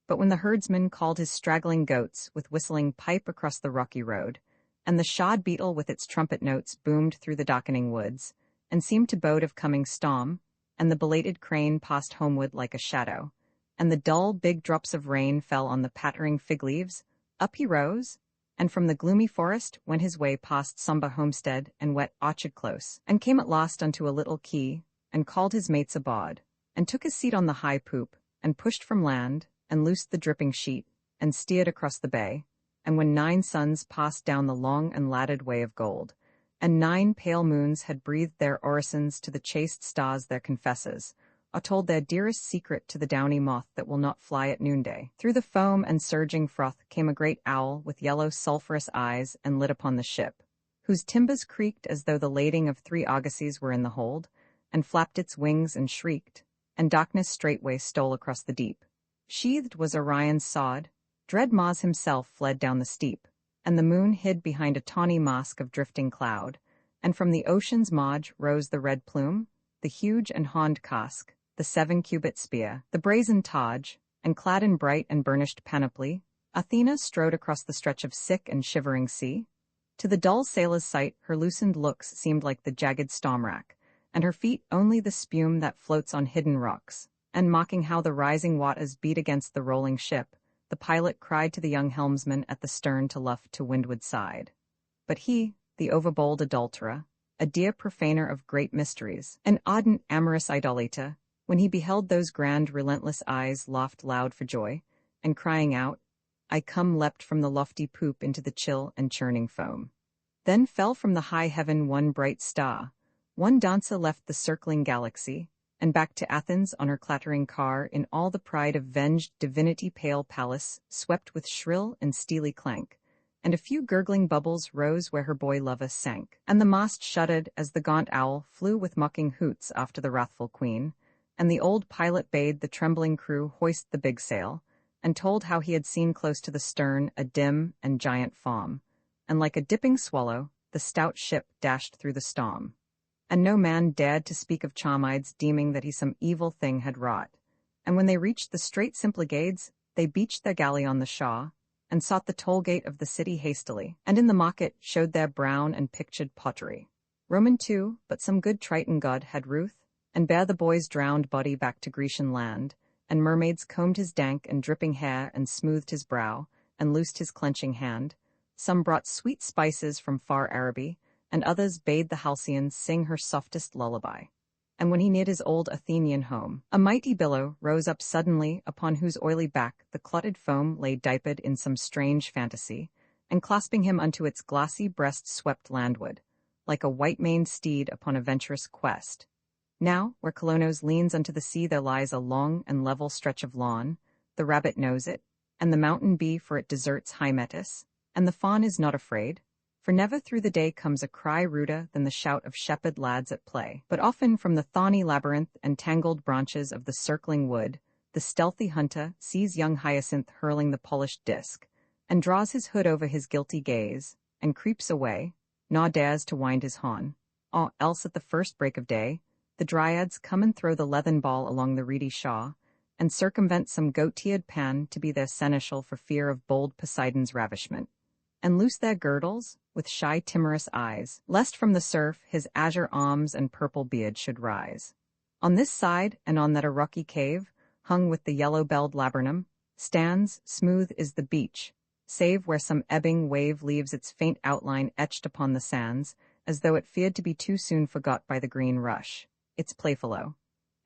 But when the herdsman called his straggling goats with whistling pipe across the rocky road, and the shod beetle with its trumpet notes boomed through the darkening woods, and seemed to bode of coming storm, and the belated crane passed homeward like a shadow, and the dull big drops of rain fell on the pattering fig leaves, up he rose, and from the gloomy forest went his way past sombre homestead and wet orchard close, and came at last unto a little quay, and called his mates aboard, and took his seat on the high poop, and pushed from land, and loosed the dripping sheet, and steered across the bay. And when 9 suns passed down the long and laddered way of gold, and 9 pale moons had breathed their orisons to the chaste stars their confessors, or told their dearest secret to the downy moth that will not fly at noonday, through the foam and surging froth came a great owl with yellow sulphurous eyes and lit upon the ship, whose timbers creaked as though the lading of 3 argosies were in the hold, and flapped its wings and shrieked, and darkness straightway stole across the deep. Sheathed was Orion's sword, dread Mars himself fled down the steep, and the moon hid behind a tawny mask of drifting cloud, and from the ocean's marge rose the red plume, the huge and horned casque, the 7-cubit spear, the brazen Taj, and clad in bright and burnished panoply, Athena strode across the stretch of sick and shivering sea. To the dull sailor's sight, her loosened looks seemed like the jagged storm-rack, and her feet only the spume that floats on hidden rocks. And mocking how the rising waters beat against the rolling ship, the pilot cried to the young helmsman at the stern to luff to windward side. But he, the overbold adulterer, a dear profaner of great mysteries, an ardent amorous idolater, when he beheld those grand relentless eyes, laughed loud for joy, and crying out, "I come," leapt from the lofty poop into the chill and churning foam. Then fell from the high heaven one bright star. One dancer left the circling galaxy, and back to Athens on her clattering car in all the pride of venged divinity pale palace, swept with shrill and steely clank, and a few gurgling bubbles rose where her boy lover sank, and the mast shuddered as the gaunt owl flew with mocking hoots after the wrathful queen, and the old pilot bade the trembling crew hoist the big sail, and told how he had seen close to the stern a dim and giant form, and like a dipping swallow, the stout ship dashed through the storm. And no man dared to speak of Charmides, deeming that he some evil thing had wrought. And when they reached the straight Symplegades, they beached their galley on the shore, and sought the toll gate of the city hastily, and in the market showed their brown and pictured pottery. Roman too, but some good Triton god had ruth, and bare the boy's drowned body back to Grecian land, and mermaids combed his dank and dripping hair, and smoothed his brow, and loosed his clenching hand. Some brought sweet spices from far Araby, and others bade the Halcyons sing her softest lullaby. And when he neared his old Athenian home, a mighty billow rose up suddenly, upon whose oily back the clotted foam lay diapered in some strange fantasy, and clasping him unto its glassy breast swept landward, like a white-maned steed upon a venturous quest. Now, where Colonos leans unto the sea, there lies a long and level stretch of lawn. The rabbit knows it, and the mountain bee for it deserts Hymettus, and the fawn is not afraid, for never through the day comes a cry ruder than the shout of shepherd lads at play. But often from the thorny labyrinth and tangled branches of the circling wood, the stealthy hunter sees young Hyacinth hurling the polished disc, and draws his hood over his guilty gaze, and creeps away, nor dares to wind his horn. Or else at the first break of day, the dryads come and throw the leathern ball along the reedy shore, and circumvent some goat-eared Pan to be their seneschal for fear of bold Poseidon's ravishment, and loose their girdles, with shy timorous eyes, lest from the surf his azure arms and purple beard should rise. On this side, and on that a rocky cave, hung with the yellow-belled laburnum, stands, smooth is the beach, save where some ebbing wave leaves its faint outline etched upon the sands, as though it feared to be too soon forgot by the green rush, its playfellow.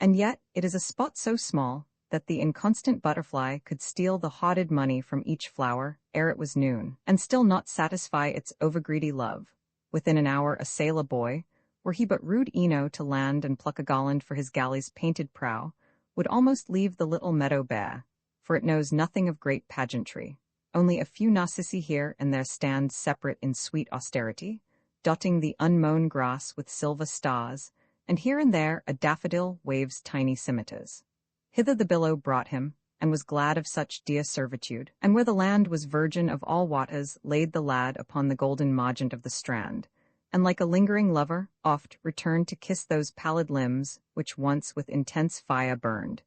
And yet it is a spot so small that the inconstant butterfly could steal the hoarded money from each flower ere it was noon, and still not satisfy its overgreedy love. Within an hour a sail a boy, were he but rude Eno to land and pluck a garland for his galley's painted prow, would almost leave the little meadow bare, for it knows nothing of great pageantry. Only a few narcissi here and there stand separate in sweet austerity, dotting the unmown grass with silver stars, and here and there a daffodil waves tiny scimitars. Hither the billow brought him, and was glad of such dear servitude, and where the land was virgin of all waters laid the lad upon the golden margent of the strand, and like a lingering lover, oft returned to kiss those pallid limbs which once with intense fire burned,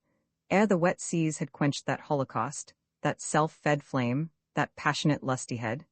ere the wet seas had quenched that holocaust, that self-fed flame, that passionate lustihead,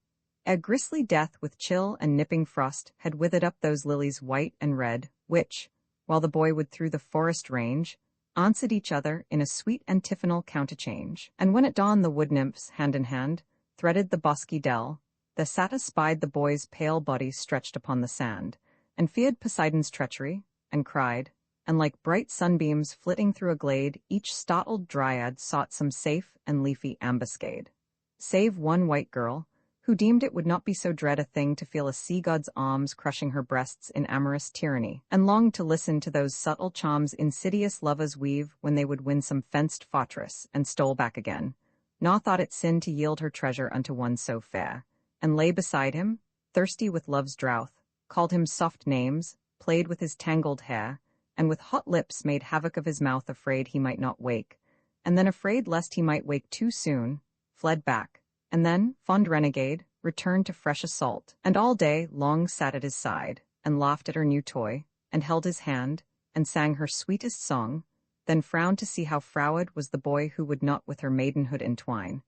ere grisly death with chill and nipping frost had withered up those lilies white and red, which, while the boy would through the forest range, answered each other in a sweet antiphonal counterchange. And when at dawn the wood-nymphs, hand in hand, threaded the bosky dell, the satyr spied the boy's pale body stretched upon the sand, and feared Poseidon's treachery, and cried, and like bright sunbeams flitting through a glade, each startled dryad sought some safe and leafy ambuscade. Save one white girl, who deemed it would not be so dread a thing to feel a sea-god's arms crushing her breasts in amorous tyranny, and longed to listen to those subtle charms insidious lovers weave when they would win some fenced fortress, and stole back again, nor thought it sin to yield her treasure unto one so fair, and lay beside him, thirsty with love's drouth, called him soft names, played with his tangled hair, and with hot lips made havoc of his mouth, afraid he might not wake, and then afraid lest he might wake too soon, fled back. And then, fond renegade, returned to fresh assault, and all day long sat at his side, and laughed at her new toy, and held his hand, and sang her sweetest song, then frowned to see how froward was the boy who would not with her maidenhood entwine.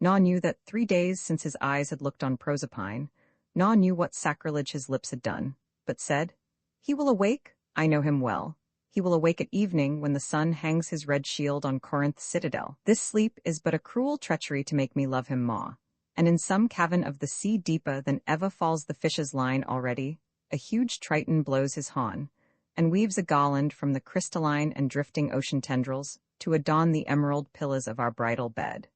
Naw knew that 3 days since his eyes had looked on Proserpine, Naw knew what sacrilege his lips had done, but said, "He will awake, I know him well. He will awake at evening when the sun hangs his red shield on Corinth's citadel. This sleep is but a cruel treachery to make me love him more. And in some cavern of the sea deeper than ever falls the fish's line already, a huge Triton blows his horn, and weaves a garland from the crystalline and drifting ocean tendrils to adorn the emerald pillars of our bridal bed.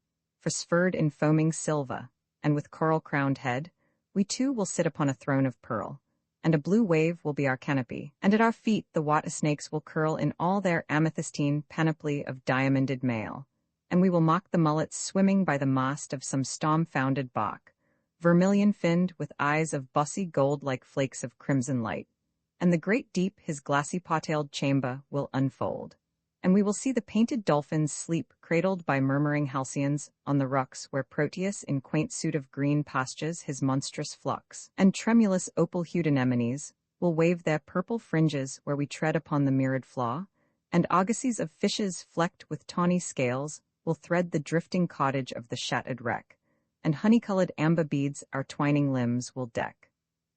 Phosphored in foaming silver, and with coral-crowned head, we two will sit upon a throne of pearl, and a blue wave will be our canopy, and at our feet the water snakes will curl in all their amethystine panoply of diamonded mail, and we will mock the mullets swimming by the mast of some storm-founded bark, vermilion-finned with eyes of bossy gold like flakes of crimson light, and the great deep his glassy pot-tailed chamber will unfold, and we will see the painted dolphins sleep cradled by murmuring halcyons on the rocks where Proteus in quaint suit of green pastures his monstrous flocks, and tremulous opal-hued anemones will wave their purple fringes where we tread upon the mirrored flaw, and argosies of fishes flecked with tawny scales will thread the drifting cottage of the shattered wreck, and honey-colored amber beads our twining limbs will deck.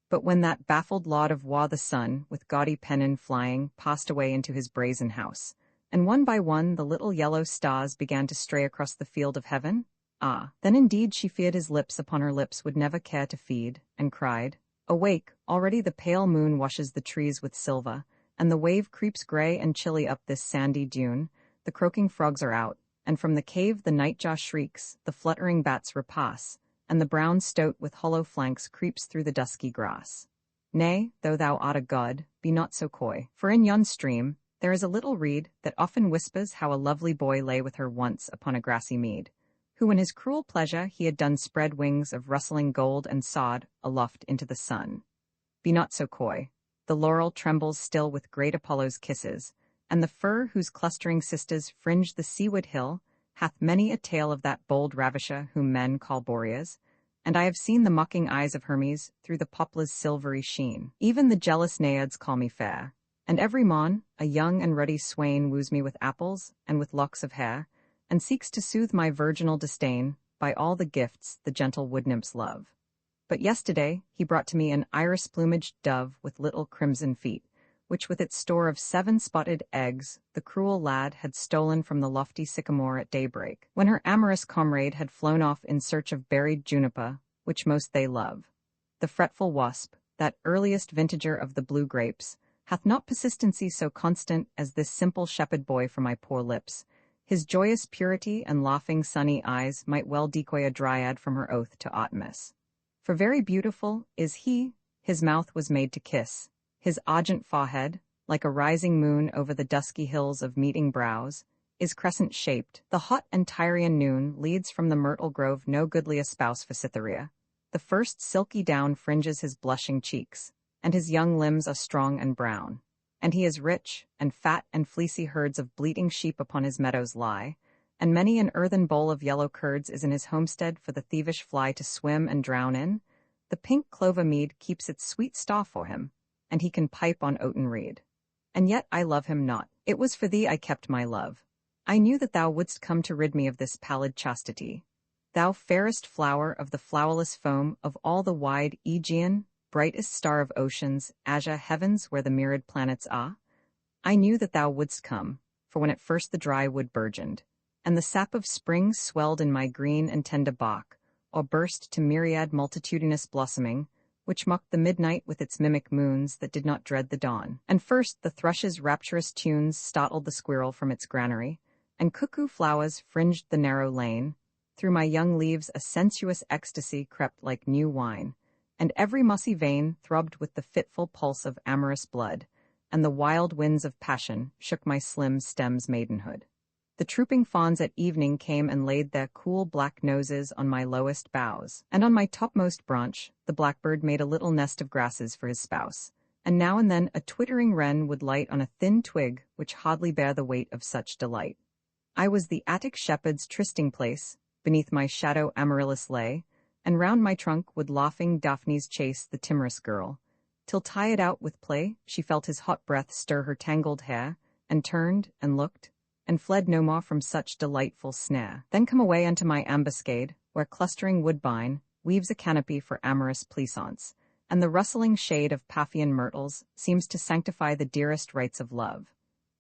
But when that baffled lord of war the sun, with gaudy pennon flying, passed away into his brazen house, and one by one the little yellow stars began to stray across the field of heaven, then indeed she feared his lips upon her lips would never care to feed, and cried, "Awake, already the pale moon washes the trees with silver, and the wave creeps gray and chilly up this sandy dune, the croaking frogs are out, and from the cave the nightjar shrieks, the fluttering bats repass, and the brown stoat with hollow flanks creeps through the dusky grass. Nay, though thou art a god, be not so coy, for in yon stream there is a little reed that often whispers how a lovely boy lay with her once upon a grassy mead, who in his cruel pleasure he had done spread wings of rustling gold and sod aloft into the sun. Be not so coy. The laurel trembles still with great Apollo's kisses, and the fir whose clustering sisters fringe the seaward hill hath many a tale of that bold ravisher whom men call Boreas, and I have seen the mocking eyes of Hermes through the poplar's silvery sheen. Even the jealous naiads call me fair, and every morn a young and ruddy swain woos me with apples and with locks of hair, and seeks to soothe my virginal disdain by all the gifts the gentle wood-nymphs love. But yesterday he brought to me an iris-plumaged dove with little crimson feet, which with its store of 7 spotted eggs the cruel lad had stolen from the lofty sycamore at daybreak, when her amorous comrade had flown off in search of berried juniper, which most they love. The fretful wasp, that earliest vintager of the blue grapes, hath not persistency so constant as this simple shepherd boy for my poor lips. His joyous purity and laughing sunny eyes might well decoy a dryad from her oath to Artemis. For very beautiful is he, his mouth was made to kiss, his argent forehead, like a rising moon over the dusky hills of meeting brows, is crescent-shaped. The hot and Tyrian noon leads from the myrtle grove no goodlier spouse for Cytherea. The first silky down fringes his blushing cheeks, and his young limbs are strong and brown. And he is rich, and fat and fleecy herds of bleating sheep upon his meadows lie, and many an earthen bowl of yellow curds is in his homestead for the thievish fly to swim and drown in. The pink clover mead keeps its sweet star for him, and he can pipe on oaten reed. And yet I love him not. It was for thee I kept my love. I knew that thou wouldst come to rid me of this pallid chastity. Thou fairest flower of the flowerless foam of all the wide Aegean, brightest star of oceans, azure heavens where the mirrored planets are, I knew that thou wouldst come, for when at first the dry wood burgeoned, and the sap of spring swelled in my green and tender bark, or burst to myriad multitudinous blossoming, which mocked the midnight with its mimic moons that did not dread the dawn. And first the thrush's rapturous tunes startled the squirrel from its granary, and cuckoo flowers fringed the narrow lane. Through my young leaves a sensuous ecstasy crept like new wine, and every mossy vein throbbed with the fitful pulse of amorous blood, and the wild winds of passion shook my slim stem's maidenhood. The trooping fawns at evening came and laid their cool black noses on my lowest boughs, and on my topmost branch the blackbird made a little nest of grasses for his spouse, and now and then a twittering wren would light on a thin twig which hardly bare the weight of such delight. I was the Attic shepherd's trysting place, beneath my shadow Amaryllis lay, and round my trunk would laughing Daphnes chase the timorous girl, till tired out with play, she felt his hot breath stir her tangled hair, and turned, and looked, and fled no more from such delightful snare. Then come away unto my ambuscade, where clustering woodbine weaves a canopy for amorous pleasaunce, and the rustling shade of Paphian myrtles seems to sanctify the dearest rites of love.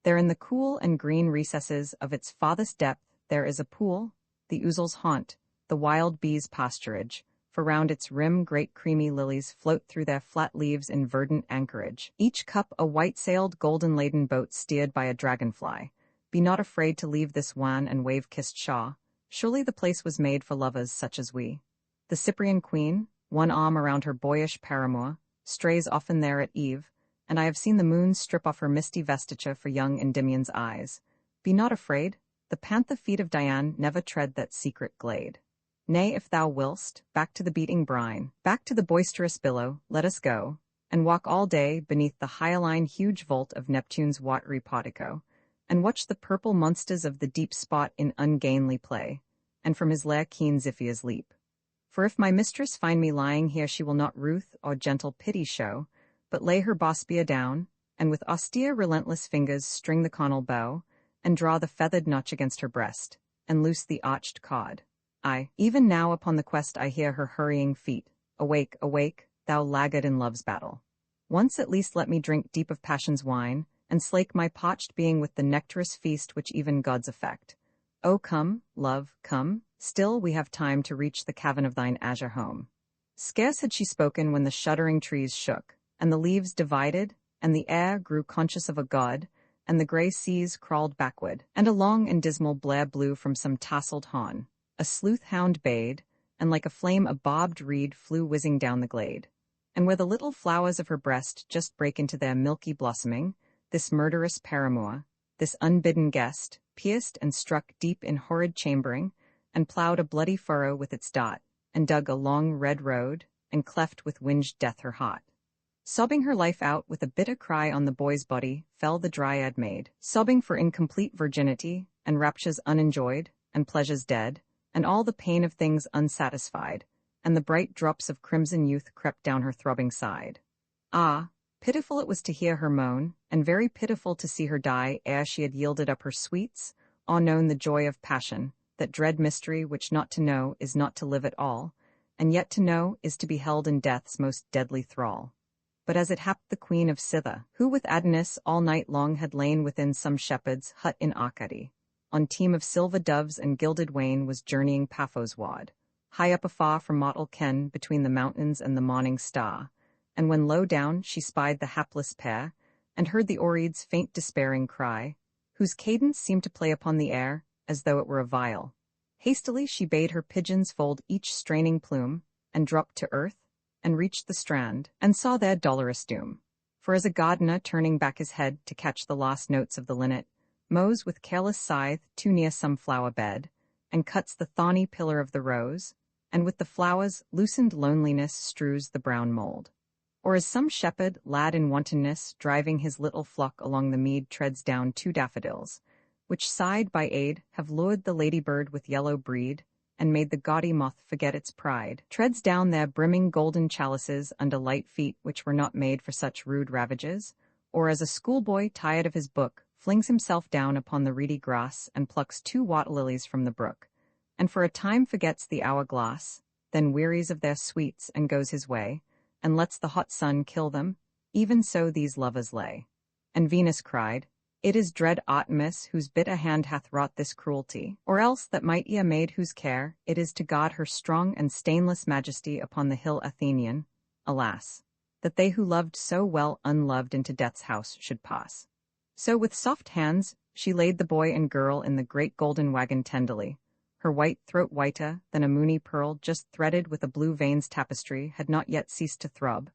There in the cool and green recesses of its farthest depth there is a pool, the ouzel's haunt, the wild bee's pasturage, for round its rim great creamy lilies float through their flat leaves in verdant anchorage, each cup a white-sailed golden-laden boat steered by a dragonfly. Be not afraid to leave this wan and wave-kissed shaw, surely the place was made for lovers such as we. The Cyprian queen, one arm around her boyish paramour, strays often there at eve, and I have seen the moon strip off her misty vestiture for young Endymion's eyes. Be not afraid, the panther feet of Diane never tread that secret glade. Nay, if thou willst, back to the beating brine, back to the boisterous billow, let us go, and walk all day beneath the hyaline huge vault of Neptune's watery portico, and watch the purple monsters of the deep spot in ungainly play, and from his lair keen Xiphias leap. For if my mistress find me lying here, she will not ruth or gentle pity show, but lay her bospia down, and with austere relentless fingers string the connel bow, and draw the feathered notch against her breast, and loose the arched cod. Ay, even now upon the quest I hear her hurrying feet. Awake, awake, thou laggard in love's battle. Once at least let me drink deep of passion's wine, and slake my parched being with the nectarous feast which even gods affect. O come, love, come, still we have time to reach the cavern of thine azure home. Scarce had she spoken when the shuddering trees shook, and the leaves divided, and the air grew conscious of a god, and the grey seas crawled backward, and a long and dismal blare blew from some tasseled horn. A sleuth-hound bayed, and like a flame a bobbed reed flew whizzing down the glade. And where the little flowers of her breast just break into their milky blossoming, this murderous paramour, this unbidden guest, pierced and struck deep in horrid chambering, and ploughed a bloody furrow with its dot, and dug a long red road, and cleft with winged death her heart. Sobbing her life out with a bitter cry on the boy's body, fell the dryad maid, sobbing for incomplete virginity, and raptures unenjoyed, and pleasures dead, and all the pain of things unsatisfied, and the bright drops of crimson youth crept down her throbbing side. Ah, pitiful it was to hear her moan, and very pitiful to see her die ere she had yielded up her sweets, all known the joy of passion, that dread mystery which not to know is not to live at all, and yet to know is to be held in death's most deadly thrall. But as it happed the queen of Scytha, who with Adonis all night long had lain within some shepherd's hut in Arcady, on team of silver doves and gilded wain was journeying Paphos ward, high up afar from Mottle Ken between the mountains and the morning star, and when low down she spied the hapless pair, and heard the Oread's faint despairing cry, whose cadence seemed to play upon the air, as though it were a viol. Hastily she bade her pigeons fold each straining plume, and dropped to earth, and reached the strand, and saw their dolorous doom. For as a gardener turning back his head to catch the lost notes of the linnet, mows with careless scythe too near some flower bed, and cuts the thorny pillar of the rose, and with the flower's loosened loneliness strews the brown mold. Or as some shepherd, lad in wantonness, driving his little flock along the mead treads down two daffodils, which sighed by aid have lured the ladybird with yellow breed, and made the gaudy moth forget its pride, treads down their brimming golden chalices under light feet which were not made for such rude ravages, or as a schoolboy tired of his book, flings himself down upon the reedy grass and plucks two water-lilies from the brook, and for a time forgets the hourglass, then wearies of their sweets and goes his way, and lets the hot sun kill them, even so these lovers lay. And Venus cried, It is dread Artemis whose bitter hand hath wrought this cruelty, or else that mighty a maid whose care it is to guard her strong and stainless majesty upon the hill Athenian, alas, that they who loved so well unloved into death's house should pass. So with soft hands she laid the boy and girl in the great golden wagon tenderly, her white throat whiter than a moony pearl just threaded with a blue veins tapestry had not yet ceased to throb,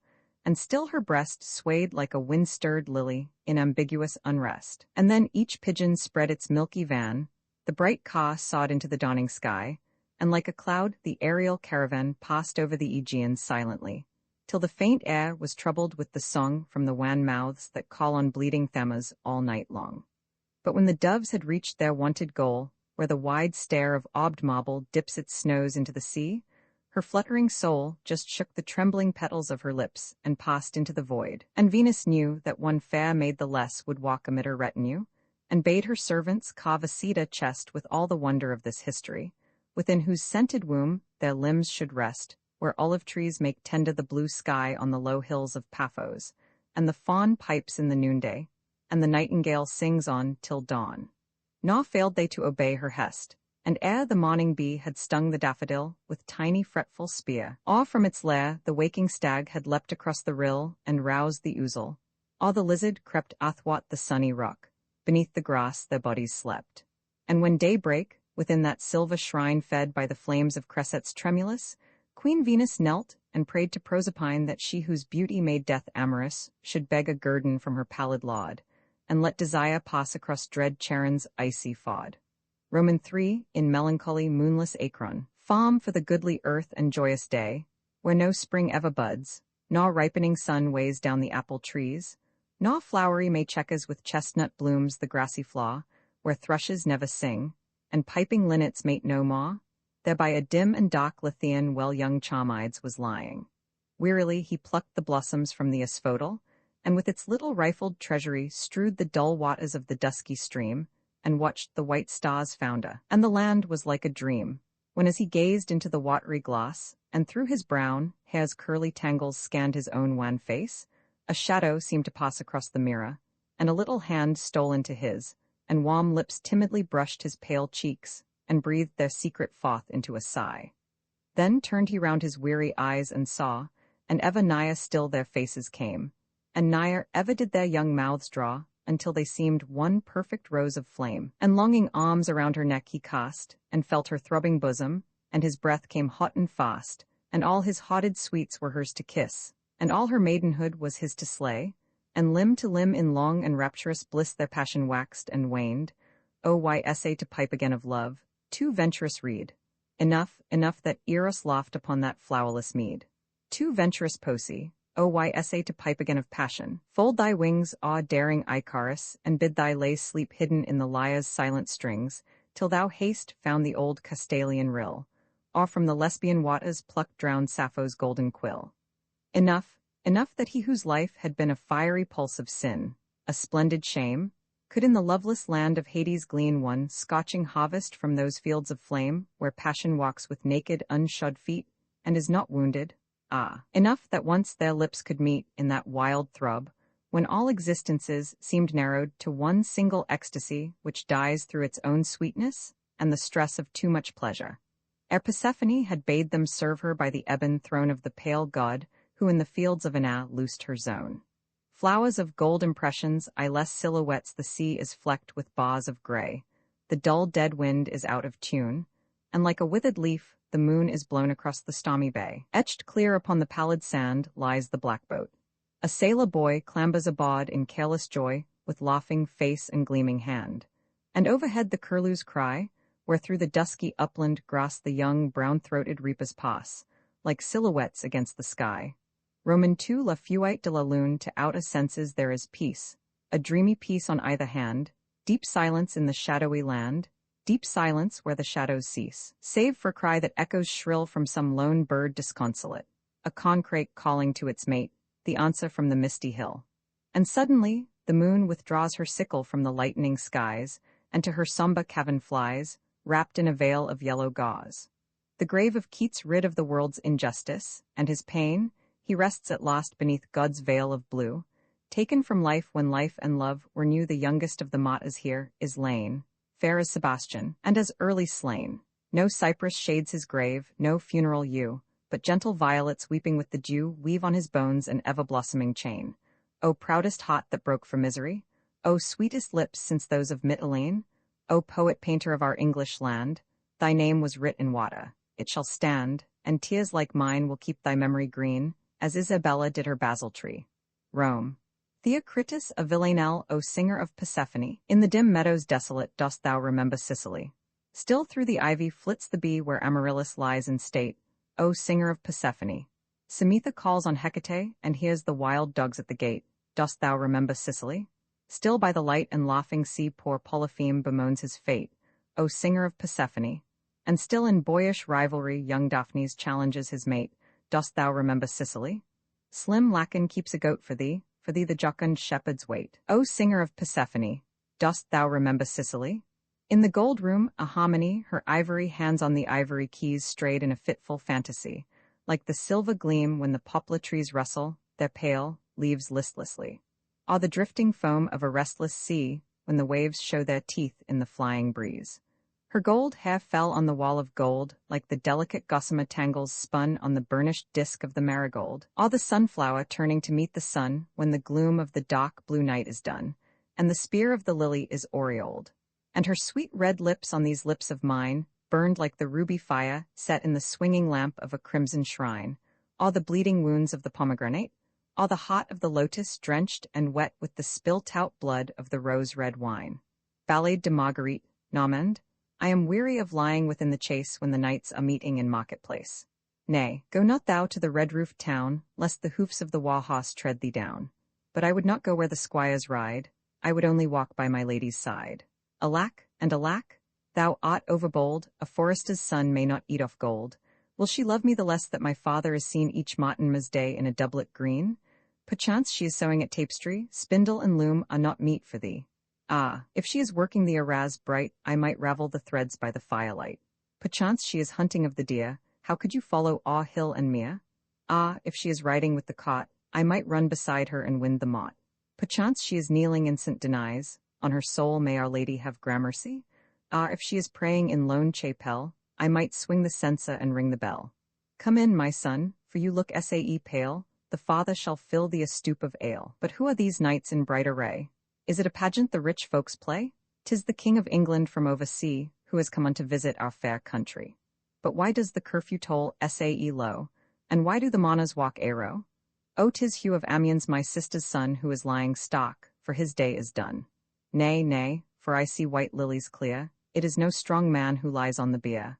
and still her breast swayed like a wind-stirred lily in ambiguous unrest. And then each pigeon spread its milky van, the bright car sawed into the dawning sky, and like a cloud the aerial caravan passed over the Aegean silently, till the faint air was troubled with the song from the wan mouths that call on bleeding Thammuz all night long. But when the doves had reached their wonted goal, where the wide stare of Obd Mobble dips its snows into the sea, Her fluttering soul just shook the trembling petals of her lips and passed into the void. And Venus knew that one fair maid the less would walk amid her retinue, and bade her servants carve a cedar chest with all the wonder of this history, within whose scented womb their limbs should rest, where olive trees make tender the blue sky on the low hills of Paphos, and the fawn pipes in the noonday, and the nightingale sings on till dawn. Nor failed they to obey her hest, and ere the morning bee had stung the daffodil with tiny fretful spear, or from its lair the waking stag had leapt across the rill and roused the ouzel, or the lizard crept athwart the sunny rock, beneath the grass their bodies slept. And when day brake, within that silver shrine fed by the flames of cressets tremulous, Queen Venus knelt and prayed to Proserpine that she whose beauty made death amorous should beg a guerdon from her pallid lord, and let desire pass across dread Charon's icy ford. Roman 3, in melancholy moonless Acron, farm for the goodly earth and joyous day, where no spring ever buds, nor ripening sun weighs down the apple trees, nor flowery May checkers with chestnut blooms the grassy flaw, where thrushes never sing, and piping linnets mate no more, there by a dim and dark Lethean well young Charmides was lying. Wearily he plucked the blossoms from the asphodel, and with its little rifled treasury strewed the dull waters of the dusky stream, and watched the white stars founder. And the land was like a dream, when as he gazed into the watery glass, and through his brown hair's curly tangles scanned his own wan face, a shadow seemed to pass across the mirror, and a little hand stole into his, and warm lips timidly brushed his pale cheeks, and breathed their secret forth into a sigh. Then turned he round his weary eyes and saw, and ever nigher still their faces came, and nigher ever did their young mouths draw, until they seemed one perfect rose of flame. And longing arms around her neck he cast, and felt her throbbing bosom, and his breath came hot and fast, and all his haunted sweets were hers to kiss, and all her maidenhood was his to slay, and limb to limb in long and rapturous bliss their passion waxed and waned. Oh, why essay to pipe again of love, too venturous reed? Enough that Eros laughed upon that flowerless mead. Too venturous Poesy, oh, why essay to pipe again of passion? Fold thy wings, awe daring Icarus, and bid thy lay sleep hidden in the lyre's silent strings, till thou hast found the old Castalian rill, or from the Lesbian waters plucked drowned Sappho's golden quill. Enough that he whose life had been a fiery pulse of sin, a splendid shame, could in the loveless land of Hades glean one scorching harvest from those fields of flame, where passion walks with naked, unshod feet, and is not wounded. Ah, enough that once their lips could meet in that wild throb, when all existences seemed narrowed to one single ecstasy which dies through its own sweetness and the stress of too much pleasure. Ere Persephone had bade them serve her by the ebon throne of the pale god who in the fields of Ana loosed her zone. Flowers of gold impressions, eyeless silhouettes the sea is flecked with bars of gray, the dull dead wind is out of tune, and like a withered leaf, the moon is blown across the stormy bay. Etched clear upon the pallid sand lies the black boat. A sailor boy clambers aboard in careless joy, with laughing face and gleaming hand. And overhead the curlews cry, where through the dusky upland grass the young brown-throated reapers pass, like silhouettes against the sky. Roman 2 La fuite de la lune, to out a senses there is peace, a dreamy peace on either hand, deep silence in the shadowy land, deep silence where the shadows cease, save for cry that echoes shrill from some lone bird disconsolate, a concrete calling to its mate, the answer from the misty hill. And suddenly the moon withdraws her sickle from the lightening skies, and to her sombre cavern flies, wrapped in a veil of yellow gauze. The grave of Keats rid of the world's injustice, and his pain, he rests at last beneath God's veil of blue, taken from life when life and love were new. The youngest of the martyrs here is lain, fair as Sebastian, and as early slain. No cypress shades his grave, no funeral yew, but gentle violets weeping with the dew weave on his bones an ever-blossoming chain. O proudest heart that broke for misery! O sweetest lips since those of Mitylene! O poet-painter of our English land! Thy name was writ in water, it shall stand, and tears like mine will keep thy memory green, as Isabella did her basil tree. Rome. Theocritus of Villanelle, O singer of Persephone, in the dim meadows desolate dost thou remember Sicily? Still through the ivy flits the bee where Amaryllis lies in state, O singer of Persephone. Samitha calls on Hecate, and hears the wild dogs at the gate, dost thou remember Sicily? Still by the light and laughing sea poor Polypheme bemoans his fate, O singer of Persephone. And still in boyish rivalry young Daphnes challenges his mate, "Dost thou remember Sicily? Slim Lacan keeps a goat for thee the jocund shepherds wait. O singer of Persephone, dost thou remember Sicily?" In the gold room, a harmony, her ivory hands on the ivory keys strayed in a fitful fantasy, like the silver gleam when the poplar trees rustle, their pale leaves listlessly. Or the drifting foam of a restless sea when the waves show their teeth in the flying breeze. Her gold hair fell on the wall of gold, like the delicate gossamer tangles spun on the burnished disk of the marigold. Or the sunflower turning to meet the sun when the gloom of the dark blue night is done, and the spear of the lily is aureoled. And her sweet red lips on these lips of mine burned like the ruby fire set in the swinging lamp of a crimson shrine. Or the bleeding wounds of the pomegranate, or the heart of the lotus drenched and wet with the spilt-out blood of the rose-red wine. Ballade de Marguerite, Normand. I am weary of lying within the chase when the knights are meeting in marketplace. Nay, go not thou to the red-roofed town, lest the hoofs of the war-horse tread thee down. But I would not go where the squires ride, I would only walk by my lady's side. Alack, and alack, thou art overbold, a forester's son may not eat off gold. Will she love me the less that my father is seen each Martinmas day in a doublet green? Perchance she is sewing at tapestry, spindle and loom are not meet for thee. Ah, if she is working the arras bright, I might ravel the threads by the firelight. Perchance she is hunting of the deer, how could you follow awe hill and mere? Ah, if she is riding with the cot, I might run beside her and win the mot. Perchance she is kneeling in St. Denis, on her soul may Our Lady have gramercy? Ah, if she is praying in lone chapel, I might swing the censer and ring the bell. Come in, my son, for you look sae pale, the father shall fill thee a stoup of ale. But who are these knights in bright array? Is it a pageant the rich folks play? 'Tis the King of England from over sea, who has come unto visit our fair country. But why does the curfew toll sae low, and why do the monas walk aero? Oh, 'tis Hugh of Amion's my sister's son who is lying stock, for his day is done. Nay, nay, for I see white lilies clear, it is no strong man who lies on the bier.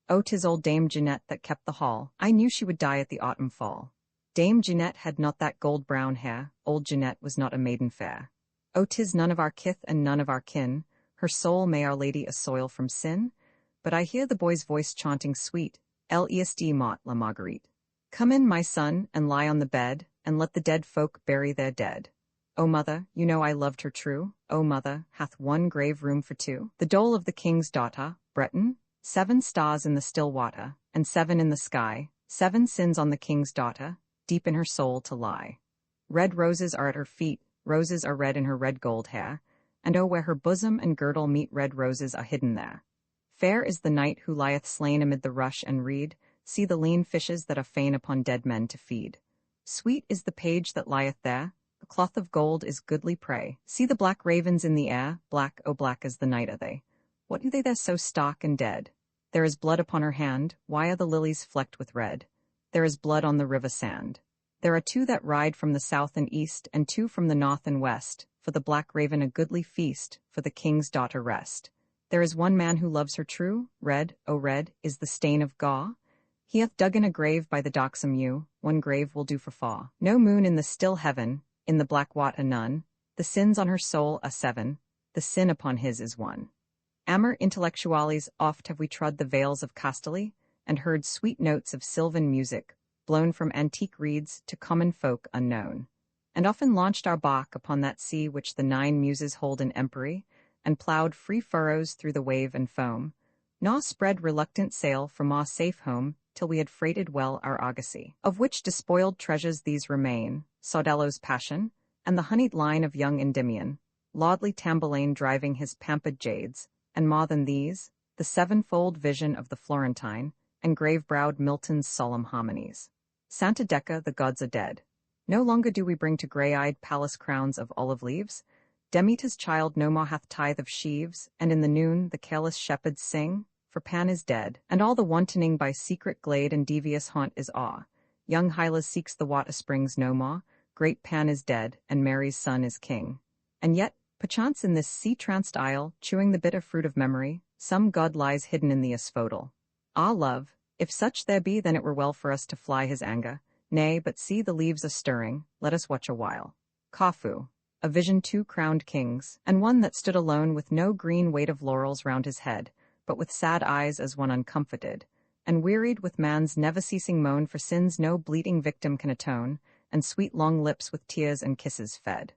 Oh, 'tis old Dame Jeanette that kept the hall, I knew she would die at the autumn fall. Dame Jeanette had not that gold-brown hair, old Jeanette was not a maiden fair. Oh, 'tis none of our kith and none of our kin, her soul may Our Lady assoil from sin, but I hear the boy's voice chanting sweet, L'Est mot la Marguerite. Come in, my son, and lie on the bed, and let the dead folk bury their dead. O mother, you know I loved her true, O mother, hath one grave room for two? The dole of the king's daughter, Breton, 7 stars in the still water, and 7 in the sky, 7 sins on the king's daughter, deep in her soul to lie. Red roses are at her feet, roses are red in her red gold hair, and oh, where her bosom and girdle meet red roses are hidden there. Fair is the knight who lieth slain amid the rush and reed, see the lean fishes that are fain upon dead men to feed. Sweet is the page that lieth there, a cloth of gold is goodly prey. See the black ravens in the air, black, oh black as the night are they. What do they there so stark and dead? There is blood upon her hand, why are the lilies flecked with red? There is blood on the river sand. There are 2 that ride from the south and east, and 2 from the north and west, for the black raven a goodly feast, for the king's daughter rest. There is one man who loves her true, red, oh red, is the stain of gaw. He hath dug in a grave by the darksome yew, one grave will do for faw. No moon in the still heaven, in the black wat a none, the sins on her soul are 7, the sin upon his is 1. Amor intellectualis oft have we trod the vales of Castaly, and heard sweet notes of sylvan music, blown from antique reeds to common folk unknown, and often launched our bark upon that sea which the 9 muses hold in empery, and ploughed free furrows through the wave and foam, nor spread reluctant sail from our safe home till we had freighted well our argosy, of which despoiled treasures these remain, Saudello's passion, and the honeyed line of young Endymion, Laudley Tamburlaine driving his pampered jades, and more than these, the 7-fold vision of the Florentine, and grave-browed Milton's solemn harmonies. Santa Decca, the gods are dead. No longer do we bring to grey-eyed palace crowns of olive leaves. Demeter's child no more hath tithe of sheaves, and in the noon the careless shepherds sing, for Pan is dead, and all the wantoning by secret glade and devious haunt is awe. Young Hylas seeks the water springs no more, great Pan is dead, and Mary's son is king. And yet, perchance in this sea-tranced isle, chewing the bitter fruit of memory, some god lies hidden in the asphodel. Ah, love, if such there be, then it were well for us to fly his anger. Nay, but see the leaves a stirring, let us watch a while. Khafu, a vision 2 crowned kings, and one that stood alone with no green weight of laurels round his head, but with sad eyes as one uncomforted, and wearied with man's never-ceasing moan for sins no bleating victim can atone, and sweet long lips with tears and kisses fed.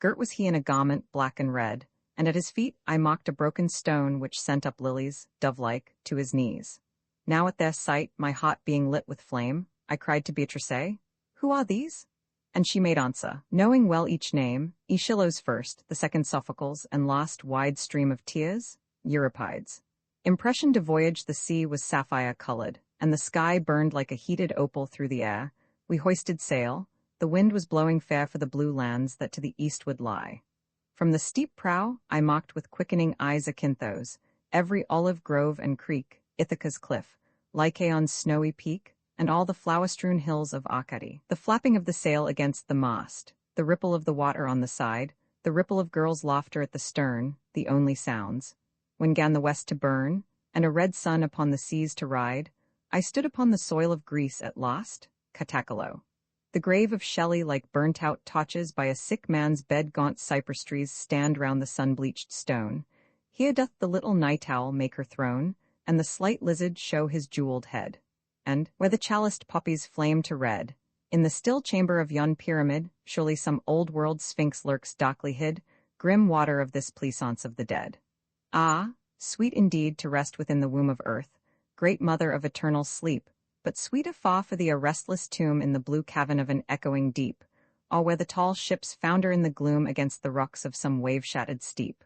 Girt was he in a garment black and red, and at his feet I mocked a broken stone which sent up lilies, dove-like, to his knees. Now at their sight, my heart being lit with flame, I cried to Beatrice, "Who are these?" And she made answer, knowing well each name, Aeschylus first, the second Sophocles, and last wide stream of tears, Euripides. Impression to voyage the sea was sapphire-colored, and the sky burned like a heated opal through the air. We hoisted sail, the wind was blowing fair for the blue lands that to the eastward lie. From the steep prow, I mocked with quickening eyes Akinthos, every olive grove and creek, Ithaca's cliff, Lycaon's snowy peak, and all the flower-strewn hills of Arcady. The flapping of the sail against the mast, the ripple of the water on the side, the ripple of girls' laughter at the stern, the only sounds. When 'gan the west to burn, and a red sun upon the seas to ride, I stood upon the soil of Greece at last, Catacalo. The grave of Shelley like burnt-out torches by a sick man's bed gaunt cypress trees stand round the sun-bleached stone. Here doth the little night-owl make her throne, and the slight lizard show his jeweled head. And, where the chaliced poppies flame to red, in the still chamber of yon pyramid, surely some old-world sphinx lurks darkly hid, grim water of this pleasance of the dead. Ah, sweet indeed to rest within the womb of earth, great mother of eternal sleep, but sweet afar for thee a restless tomb in the blue cavern of an echoing deep, or where the tall ships founder in the gloom against the rocks of some wave-shattered steep.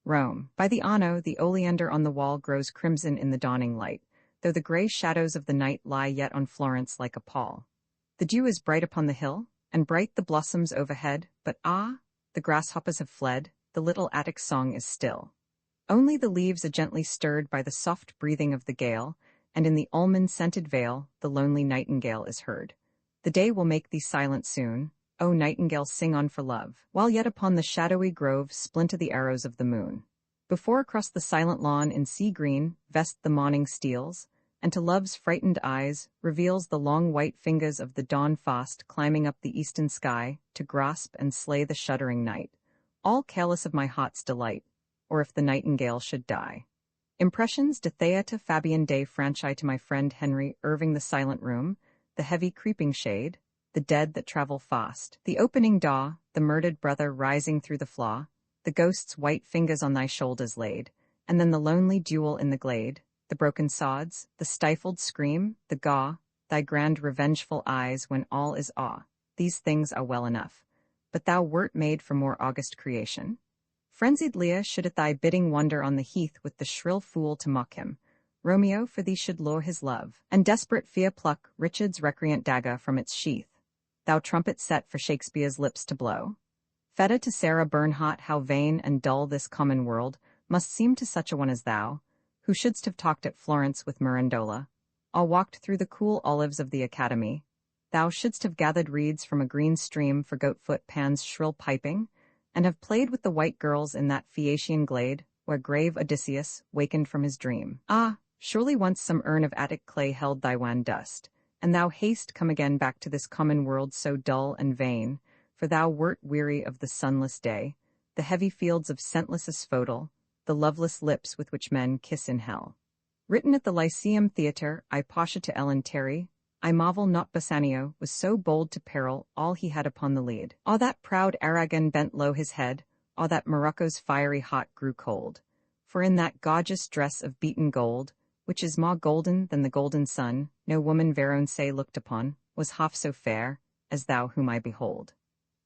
Rome, by the Arno, the oleander on the wall grows crimson in the dawning light, though the grey shadows of the night lie yet on Florence like a pall. The dew is bright upon the hill, and bright the blossoms overhead, but ah, the grasshoppers have fled, the little Attic song is still. Only the leaves are gently stirred by the soft breathing of the gale, and in the almond-scented vale the lonely nightingale is heard. The day will make thee silent soon, O nightingale, sing on for love, while yet upon the shadowy grove splinter the arrows of the moon. Before across the silent lawn in sea green vest the morning steals, and to love's frightened eyes reveals the long white fingers of the dawn fast climbing up the eastern sky to grasp and slay the shuddering night, all careless of my heart's delight, or if the nightingale should die. Impressions de Theata Fabian de Franchi to my friend Henry Irving. The silent room, the heavy creeping shade, the dead that travel fast, the opening daw, the murdered brother rising through the flaw, the ghost's white fingers on thy shoulders laid, and then the lonely duel in the glade, the broken sods, the stifled scream, the gaw, thy grand revengeful eyes when all is awe. These things are well enough, but thou wert made for more august creation. Frenzied Lear should at thy bidding wander on the heath with the shrill fool to mock him. Romeo for thee should lure his love, and desperate fear pluck Richard's recreant dagger from its sheath. Thou trumpet set for Shakespeare's lips to blow. Feta to Sarah Bernhardt, how vain and dull this common world must seem to such a one as thou, who shouldst have talked at Florence with Mirandola, or walked through the cool olives of the Academy. Thou shouldst have gathered reeds from a green stream for Goatfoot Pan's shrill piping, and have played with the white girls in that Phaeacian glade, where grave Odysseus wakened from his dream. Ah, surely once some urn of Attic clay held thy wan dust, and thou haste come again back to this common world so dull and vain, for thou wert weary of the sunless day, the heavy fields of scentless asphodel, the loveless lips with which men kiss in hell. Written at the Lyceum Theatre, I Pasha to Ellen Terry, I marvel not Bassanio was so bold to peril all he had upon the lead. Or that proud Aragon bent low his head, or that Morocco's fiery hot grew cold. For in that gorgeous dress of beaten gold, which is more golden than the golden sun, no woman Veronese looked upon, was half so fair, as thou whom I behold.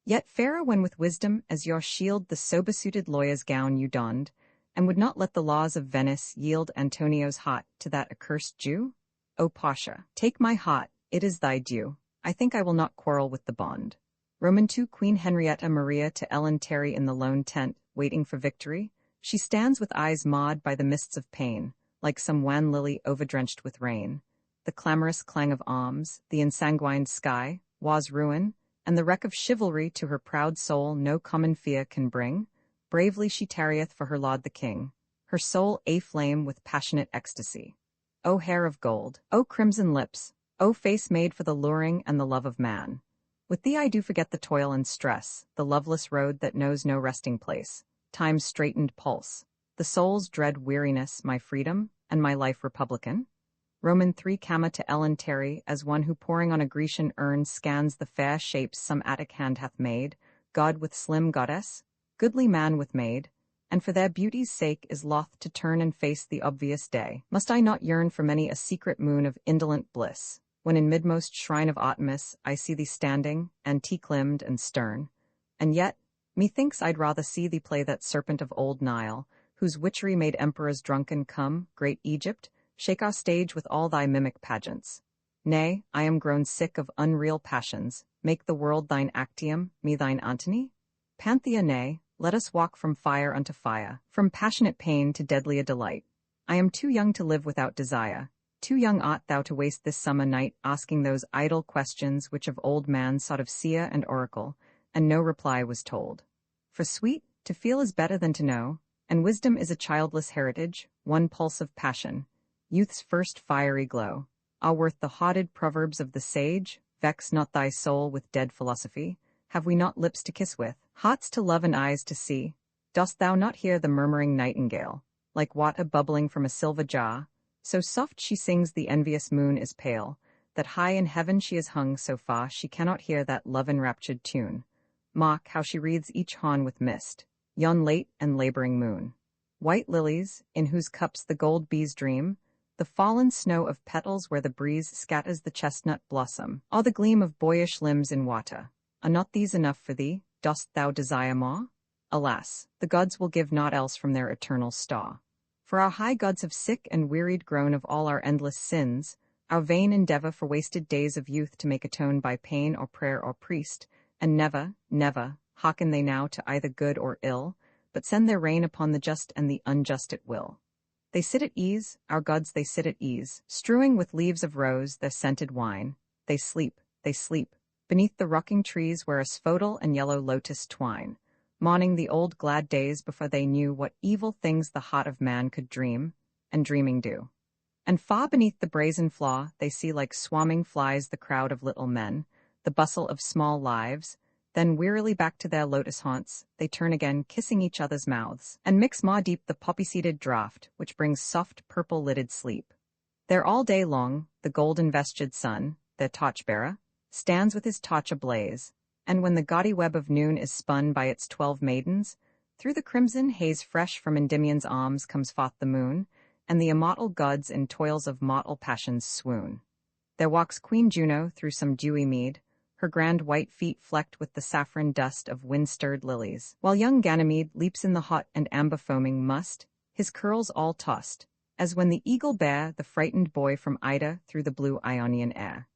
Yet fairer when with wisdom as your shield the sober-suited lawyer's gown you donned, and would not let the laws of Venice yield Antonio's heart to that accursed Jew? O Pasha, take my heart, it is thy due. I think I will not quarrel with the bond. Roman II Queen Henrietta Maria to Ellen Terry in the lone tent, waiting for victory. She stands with eyes marred by the mists of pain, like some wan lily overdrenched with rain. The clamorous clang of arms, the ensanguined sky, war's ruin, and the wreck of chivalry to her proud soul no common fear can bring. Bravely she tarrieth for her lord the king, her soul aflame with passionate ecstasy. O hair of gold, O crimson lips, O face made for the luring and the love of man. With thee I do forget the toil and stress, the loveless road that knows no resting place, time's straitened pulse. The soul's dread weariness, my freedom, and my life republican? Roman 3 Comma to Ellen Terry, as one who pouring on a Grecian urn scans the fair shapes some Attic hand hath made, God with slim goddess, goodly man with maid, and for their beauty's sake is loth to turn and face the obvious day. Must I not yearn for many a secret moon of indolent bliss, when in midmost shrine of Artemis I see thee standing, antique-limbed and stern? And yet, methinks I'd rather see thee play that serpent of old Nile, whose witchery made emperors drunken. Come, great Egypt, shake our stage with all thy mimic pageants. Nay, I am grown sick of unreal passions. Make the world thine Actium, me thine Antony? Panthea, nay, let us walk from fire unto fire, from passionate pain to deadlier delight. I am too young to live without desire. Too young art thou to waste this summer night asking those idle questions which of old man sought of seer and oracle, and no reply was told. For sweet, to feel is better than to know, and wisdom is a childless heritage, one pulse of passion, youth's first fiery glow. Ah, worth the haunted proverbs of the sage, vex not thy soul with dead philosophy. Have we not lips to kiss with, hearts to love and eyes to see? Dost thou not hear the murmuring nightingale, like water bubbling from a silver jar? So soft she sings the envious moon is pale, that high in heaven she is hung so far she cannot hear that love-enraptured tune. Mark how she wreathes each horn with mist, yon late and laboring moon. White lilies, in whose cups the gold bees dream, the fallen snow of petals where the breeze scatters the chestnut blossom, all the gleam of boyish limbs in water. Are not these enough for thee? Dost thou desire more? Alas, the gods will give naught else from their eternal star. For our high gods have sick and wearied grown of all our endless sins, our vain endeavor for wasted days of youth to make atone by pain or prayer or priest, and never, never, hearken they now to either good or ill, but send their rain upon the just and the unjust at will. They sit at ease, our gods they sit at ease, strewing with leaves of rose their scented wine. They sleep, beneath the rocking trees where asphodel and yellow lotus twine, mourning the old glad days before they knew what evil things the heart of man could dream, and dreaming do. And far beneath the brazen flaw they see like swarming flies the crowd of little men, the bustle of small lives, then wearily back to their lotus haunts, they turn again kissing each other's mouths, and mix maw deep the poppy-seeded draught which brings soft purple-lidded sleep. There all day long, the golden-vestured sun, their torch-bearer, stands with his torch ablaze, and when the gaudy web of noon is spun by its 12 maidens, through the crimson haze fresh from Endymion's arms comes forth the moon, and the immortal gods in toils of mortal passions swoon. There walks Queen Juno through some dewy mead, her grand white feet flecked with the saffron dust of wind-stirred lilies, while young Ganymede leaps in the hot and amber-foaming must, his curls all tossed, as when the eagle bare the frightened boy from Ida through the blue Ionian air.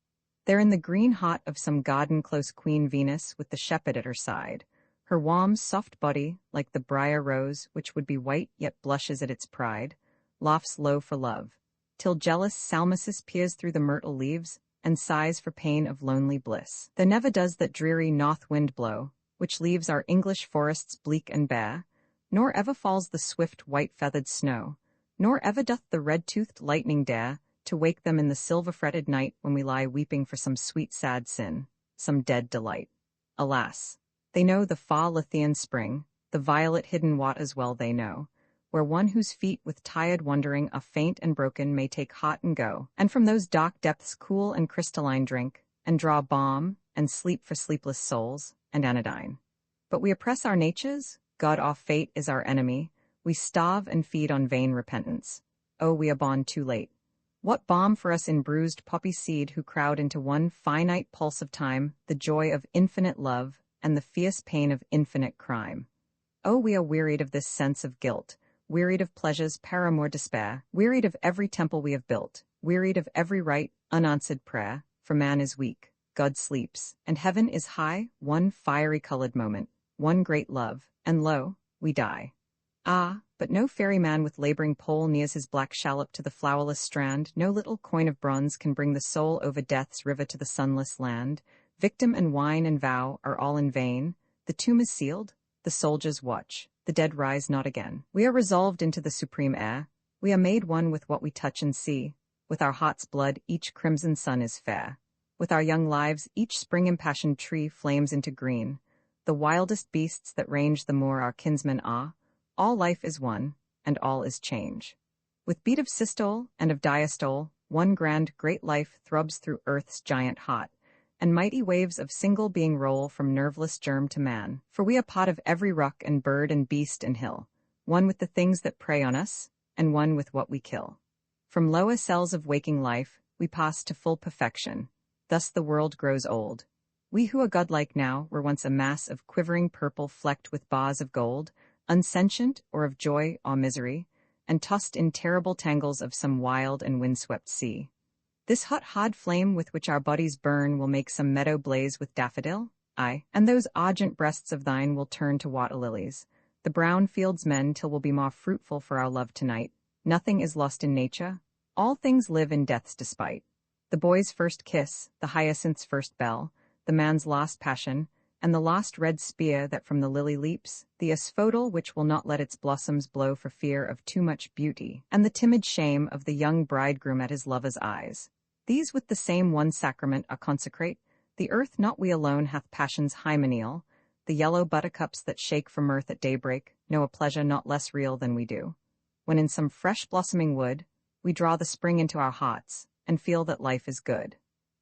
There in the green heart of some garden close Queen Venus with the shepherd at her side, her warm, soft body, like the briar rose which would be white yet blushes at its pride, laughs low for love, till jealous Salmacis peers through the myrtle leaves, and sighs for pain of lonely bliss. There never does that dreary north wind blow, which leaves our English forests bleak and bare, nor ever falls the swift white-feathered snow, nor ever doth the red-toothed lightning dare to wake them in the silver-fretted night when we lie weeping for some sweet sad sin, some dead delight. Alas, they know the far Lethean spring, the violet-hidden waters well they know, where one whose feet with tired wandering are faint and broken may take heart and go, and from those dark depths cool and crystalline drink, and draw balm, and sleep for sleepless souls, and anodyne. But we oppress our natures, God off fate is our enemy, we starve and feed on vain repentance. Oh, we are born too late. What balm for us in bruised poppy seed who crowd into one finite pulse of time the joy of infinite love and the fierce pain of infinite crime. Oh, we are wearied of this sense of guilt, wearied of pleasure's paramour despair, wearied of every temple we have built, wearied of every right, unanswered prayer, for man is weak, God sleeps, and heaven is high, one fiery-colored moment, one great love, and lo, we die. Ah, but no ferryman with laboring pole nears his black shallop to the flowerless strand, no little coin of bronze can bring the soul over death's river to the sunless land. Victim and wine and vow are all in vain, the tomb is sealed, the soldiers watch, the dead rise not again. We are resolved into the supreme air, we are made one with what we touch and see, with our heart's blood each crimson sun is fair, with our young lives each spring-impassioned tree flames into green, the wildest beasts that range the moor our kinsmen are, all life is one, and all is change. With beat of systole and of diastole, one grand great life throbs through earth's giant heart, and mighty waves of single being roll from nerveless germ to man. For we a pot of every ruck and bird and beast and hill, one with the things that prey on us, and one with what we kill. From lower cells of waking life, we pass to full perfection. Thus the world grows old. We who are godlike now were once a mass of quivering purple flecked with bars of gold, unsentient or of joy or misery, and tossed in terrible tangles of some wild and windswept sea. This hot hard flame with which our bodies burn will make some meadow blaze with daffodil, aye, and those argent breasts of thine will turn to water lilies, the brown fields men till we'll be more fruitful for our love tonight. Nothing is lost in nature, all things live in death's despite. The boy's first kiss, the hyacinth's first bell, the man's last passion, and the last red spear that from the lily leaps, the asphodel which will not let its blossoms blow for fear of too much beauty, and the timid shame of the young bridegroom at his lover's eyes. These with the same one sacrament are consecrate. The earth not we alone hath passion's hymeneal. The yellow buttercups that shake for mirth at daybreak know a pleasure not less real than we do. When in some fresh blossoming wood, we draw the spring into our hearts, and feel that life is good.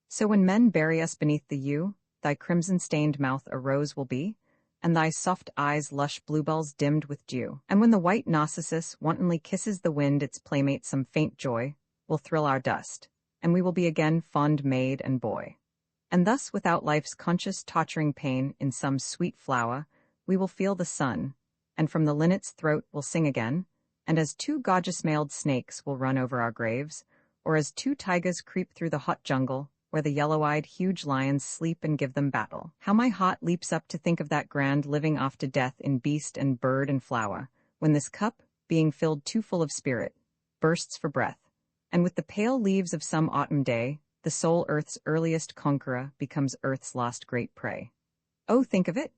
So when men bury us beneath the yew, thy crimson-stained mouth a rose will be, and thy soft eyes lush bluebells dimmed with dew. And when the white narcissus wantonly kisses the wind its playmate some faint joy, will thrill our dust, and we will be again fond maid and boy. And thus without life's conscious torturing pain in some sweet flower, we will feel the sun, and from the linnet's throat will sing again, and as two gorgeous-mailed snakes will run over our graves, or as two tigers creep through the hot jungle, where the yellow-eyed huge lions sleep and give them battle. How my heart leaps up to think of that grand living after death in beast and bird and flower, when this cup, being filled too full of spirit, bursts for breath, and with the pale leaves of some autumn day, the soul earth's earliest conqueror becomes earth's last great prey. Oh, think of it!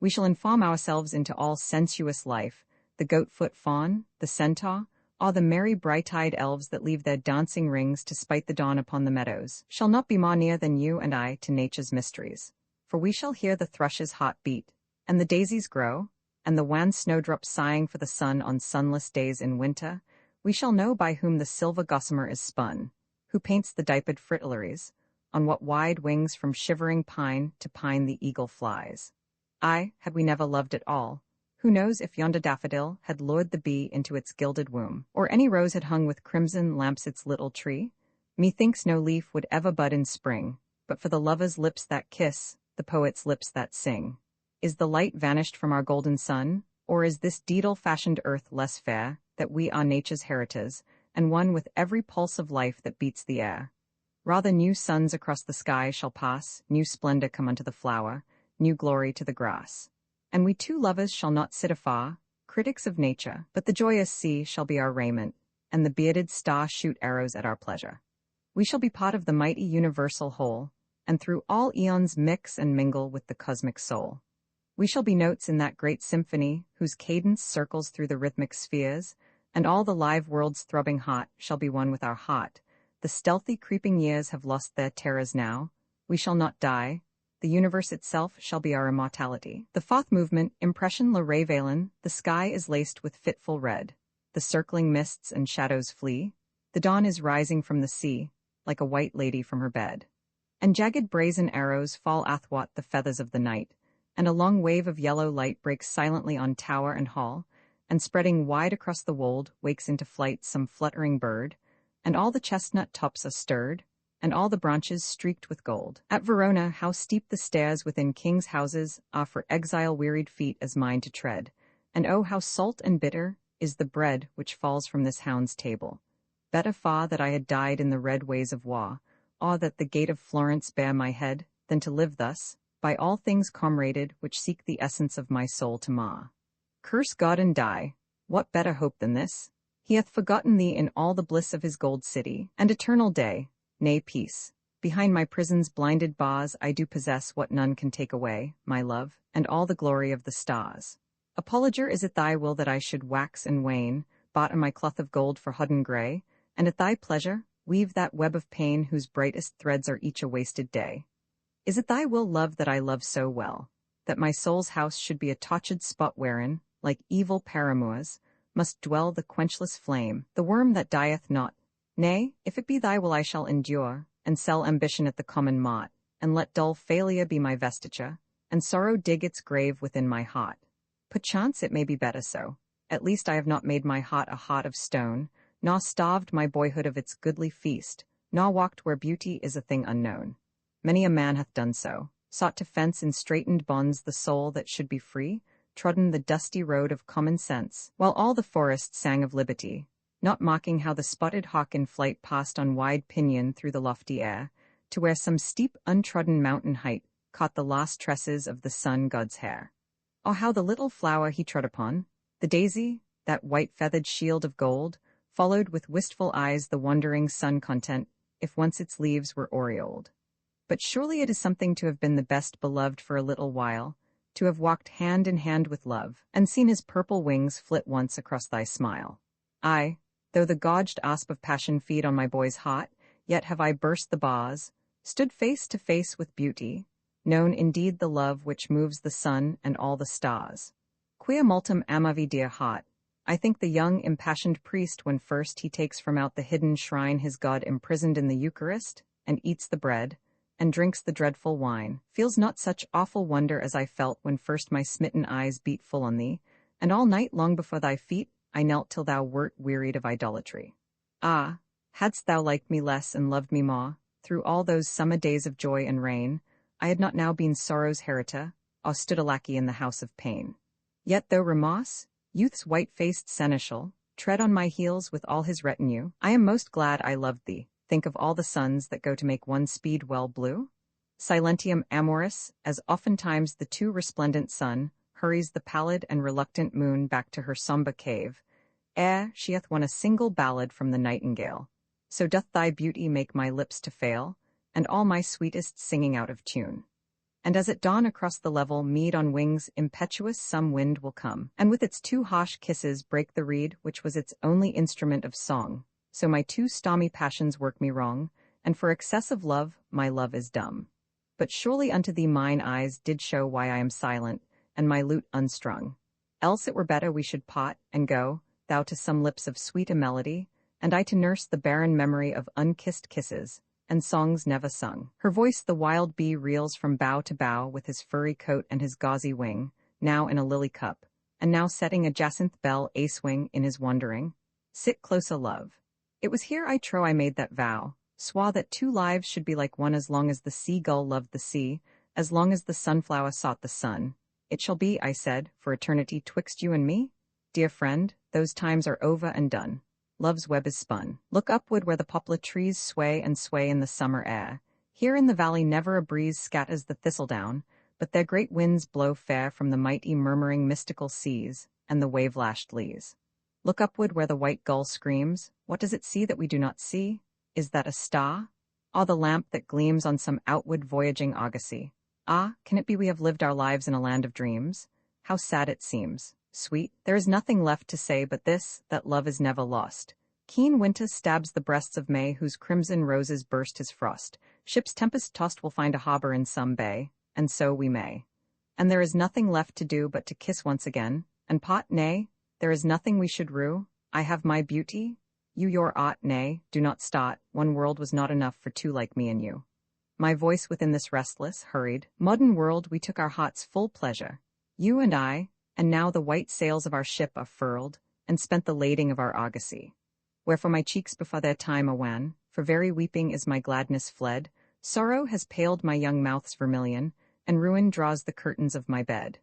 We shall inform ourselves into all sensuous life, the goat-foot fawn, the centaur, or the merry bright-eyed elves that leave their dancing rings to spite the dawn upon the meadows, shall not be more near than you and I to nature's mysteries. For we shall hear the thrush's heart beat, and the daisies grow, and the wan snowdrops sighing for the sun on sunless days in winter. We shall know by whom the silver gossamer is spun, who paints the diapered fritillaries, on what wide wings from shivering pine to pine the eagle flies. Aye, had we never loved at all, who knows if yonder daffodil had lured the bee into its gilded womb, or any rose had hung with crimson lamps its little tree? Methinks no leaf would ever bud in spring, but for the lover's lips that kiss, the poet's lips that sing. Is the light vanished from our golden sun, or is this daedal-fashioned earth less fair, that we are nature's heritors, and one with every pulse of life that beats the air? Rather new suns across the sky shall pass, new splendor come unto the flower, new glory to the grass. And we two lovers shall not sit afar, critics of nature, but the joyous sea shall be our raiment, and the bearded star shoot arrows at our pleasure. We shall be part of the mighty universal whole, and through all eons mix and mingle with the cosmic soul. We shall be notes in that great symphony, whose cadence circles through the rhythmic spheres, and all the live world's throbbing heart shall be one with our heart. The stealthy creeping years have lost their terrors now. We shall not die. The universe itself shall be our immortality. The fourth movement, Impression le Révélin, the sky is laced with fitful red. The circling mists and shadows flee. The dawn is rising from the sea, like a white lady from her bed. And jagged brazen arrows fall athwart the feathers of the night, and a long wave of yellow light breaks silently on tower and hall, and spreading wide across the wold wakes into flight some fluttering bird, and all the chestnut tops are stirred, and all the branches streaked with gold. At Verona, how steep the stairs within kings' houses are for exile-wearied feet as mine to tread, and oh, how salt and bitter is the bread which falls from this hound's table. Better far that I had died in the red ways of war, or that the gate of Florence bear my head, than to live thus, by all things comraded which seek the essence of my soul to mar. Curse God and die. What better hope than this? He hath forgotten thee in all the bliss of his gold city, and eternal day, nay, peace. Behind my prison's blinded bars I do possess what none can take away, my love, and all the glory of the stars. Apologer, is it thy will that I should wax and wane, bought in my cloth of gold for hodden grey, and at thy pleasure weave that web of pain whose brightest threads are each a wasted day? Is it thy will, love, that I love so well, that my soul's house should be a touched spot wherein, like evil paramours, must dwell the quenchless flame, the worm that dieth not. Nay, if it be thy will I shall endure, and sell ambition at the common mart, and let dull failure be my vestiture, and sorrow dig its grave within my heart. Perchance it may be better so. At least I have not made my heart a heart of stone, nor starved my boyhood of its goodly feast, nor walked where beauty is a thing unknown. Many a man hath done so, sought to fence in straitened bonds the soul that should be free, trodden the dusty road of common sense, while all the forest sang of liberty, not marking how the spotted hawk in flight passed on wide pinion through the lofty air, to where some steep untrodden mountain height caught the last tresses of the sun-god's hair. Or how the little flower he trod upon, the daisy, that white-feathered shield of gold, followed with wistful eyes the wandering sun content, if once its leaves were aureoled. But surely it is something to have been the best beloved for a little while, to have walked hand in hand with love, and seen his purple wings flit once across thy smile. I, though the gouged asp of passion feed on my boy's heart, yet have I burst the bars, stood face to face with beauty, known indeed the love which moves the sun and all the stars. Quia multum amavi, dear heart, I think the young impassioned priest when first he takes from out the hidden shrine his God imprisoned in the Eucharist, and eats the bread, and drinks the dreadful wine, feels not such awful wonder as I felt when first my smitten eyes beat full on thee, and all night long before thy feet I knelt till thou wert wearied of idolatry. Ah, hadst thou liked me less and loved me more, through all those summer days of joy and rain, I had not now been sorrow's heritor, or stood a lackey in the house of pain. Yet though Remorse, youth's white-faced seneschal, tread on my heels with all his retinue, I am most glad I loved thee. Think of all the suns that go to make one speed well blue. Silentium amoris, as oftentimes the too resplendent sun hurries the pallid and reluctant moon back to her sombre cave, ere she hath won a single ballad from the nightingale, so doth thy beauty make my lips to fail, and all my sweetest singing out of tune. And as at dawn across the level mead on wings impetuous some wind will come, and with its too harsh kisses break the reed which was its only instrument of song, so my too stormy passions work me wrong, and for excess of love my love is dumb. But surely unto thee mine eyes did show why I am silent, and my lute unstrung. Else it were better we should part, and go, thou to some lips of sweeter melody, and I to nurse the barren memory of unkissed kisses, and songs never sung. Her voice the wild bee reels from bough to bough with his furry coat and his gauzy wing, now in a lily cup, and now setting a jacinth bell a-swing in his wandering. Sit closer, love. It was here I trow I made that vow, swore that 2 lives should be like one as long as the sea-gull loved the sea, as long as the sunflower sought the sun. It shall be, I said, for eternity twixt you and me? Dear friend, those times are over and done. Love's web is spun. Look upward where the poplar trees sway and sway in the summer air. Here in the valley never a breeze scatters the thistledown, but their great winds blow fair from the mighty murmuring mystical seas, and the wave-lashed leas. Look upward where the white gull screams. What does it see that we do not see? Is that a star? Or the lamp that gleams on some outward voyaging argosy? Ah, can it be we have lived our lives in a land of dreams? How sad it seems. Sweet, there is nothing left to say but this, that love is never lost. Keen winter stabs the breasts of May, whose crimson roses burst his frost. Ships tempest-tossed will find a harbor in some bay, and so we may. And there is nothing left to do but to kiss once again, and part, nay, there is nothing we should rue. I have my beauty, you your art, nay, do not start, one world was not enough for 2 like me and you. My voice within this restless, hurried, modern world we took our heart's full pleasure, you and I, and now the white sails of our ship are furled, and spent the lading of our argosy. Wherefore my cheeks before their time a wan, for very weeping is my gladness fled, sorrow has paled my young mouth's vermilion, and ruin draws the curtains of my bed.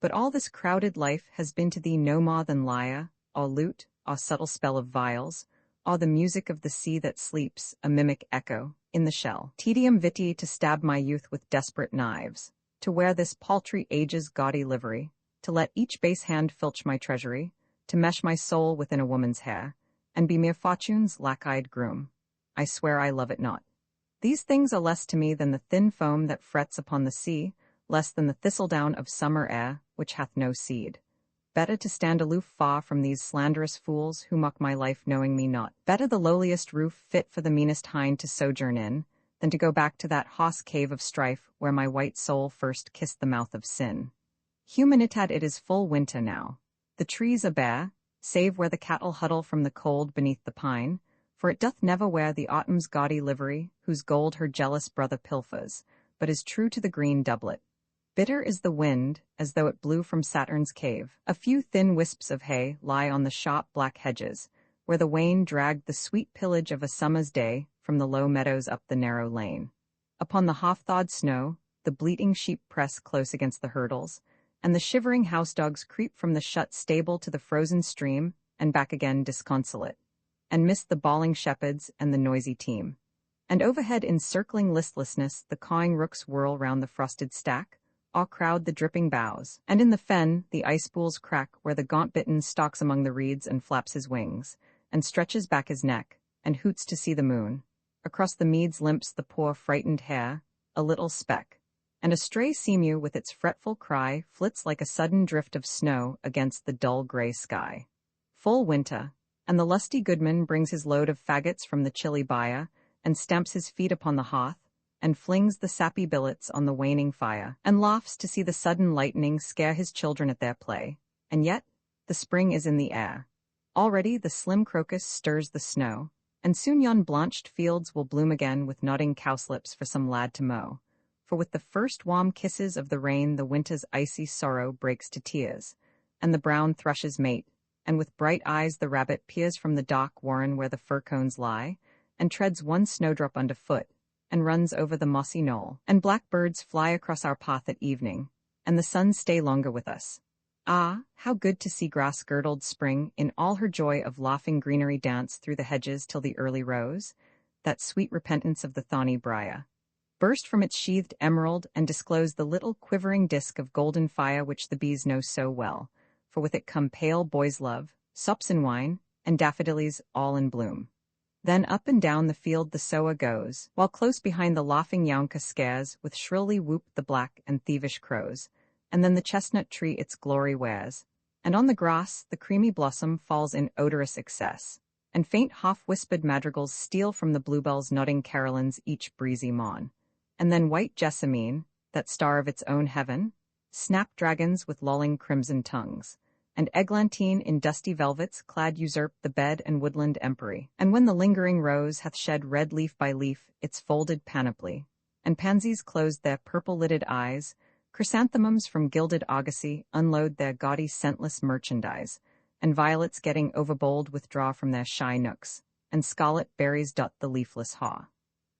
But all this crowded life has been to thee no more than lyre, or lute, or subtle spell of viols, or the music of the sea that sleeps, a mimic echo, in the shell. Tedium vitae to stab my youth with desperate knives, to wear this paltry age's gaudy livery, to let each base hand filch my treasury, to mesh my soul within a woman's hair, and be mere fortune's lack-eyed groom. I swear I love it not. These things are less to me than the thin foam that frets upon the sea, less than the thistledown of summer air, which hath no seed. Better to stand aloof far from these slanderous fools who mock my life knowing me not. Better the lowliest roof fit for the meanest hind to sojourn in, than to go back to that hoss cave of strife where my white soul first kissed the mouth of sin. Humanitad, it is full winter now. The trees are bare, save where the cattle huddle from the cold beneath the pine, for it doth never wear the autumn's gaudy livery, whose gold her jealous brother pilfers, but is true to the green doublet. Bitter is the wind, as though it blew from Saturn's cave. A few thin wisps of hay lie on the sharp black hedges, where the wain dragged the sweet pillage of a summer's day from the low meadows up the narrow lane. Upon the half-thawed snow, the bleating sheep press close against the hurdles, and the shivering house-dogs creep from the shut stable to the frozen stream and back again disconsolate, and miss the bawling shepherds and the noisy team. And overhead in circling listlessness the cawing rooks whirl round the frosted stack, all crowd the dripping boughs, and in the fen the ice pools crack where the gaunt bittern stalks among the reeds and flaps his wings, and stretches back his neck, and hoots to see the moon. Across the meads limps the poor frightened hare, a little speck, and a stray seamew with its fretful cry flits like a sudden drift of snow against the dull gray sky. Full winter, and the lusty goodman brings his load of faggots from the chilly byre, and stamps his feet upon the hearth, and flings the sappy billets on the waning fire, and laughs to see the sudden lightning scare his children at their play. And yet, the spring is in the air. Already the slim crocus stirs the snow, and soon yon blanched fields will bloom again with nodding cowslips for some lad to mow. For with the first warm kisses of the rain the winter's icy sorrow breaks to tears, and the brown thrushes mate, and with bright eyes the rabbit peers from the dark warren where the fir cones lie, and treads one snowdrop underfoot, and runs over the mossy knoll, and blackbirds fly across our path at evening, and the sun stay longer with us. Ah, how good to see grass-girdled spring in all her joy of laughing greenery dance through the hedges till the early rose, that sweet repentance of the thorny briar, burst from its sheathed emerald and disclose the little quivering disk of golden fire which the bees know so well, for with it come pale boy's love, sops and wine, and daffodillies all in bloom. Then up and down the field the sower goes, while close behind the laughing younka scares with shrilly whoop the black and thievish crows, and then the chestnut tree its glory wears, and on the grass the creamy blossom falls in odorous excess, and faint half-whispered madrigals steal from the bluebell's nodding carolines each breezy morn. And then white jessamine, that star of its own heaven, snapdragons with lolling crimson tongues, and eglantine in dusty velvets clad usurp the bed and woodland empery. And when the lingering rose hath shed red leaf by leaf its folded panoply, and pansies closed their purple-lidded eyes, chrysanthemums from gilded argosy unload their gaudy scentless merchandise, and violets getting overbold withdraw from their shy nooks, and scarlet berries dot the leafless haw.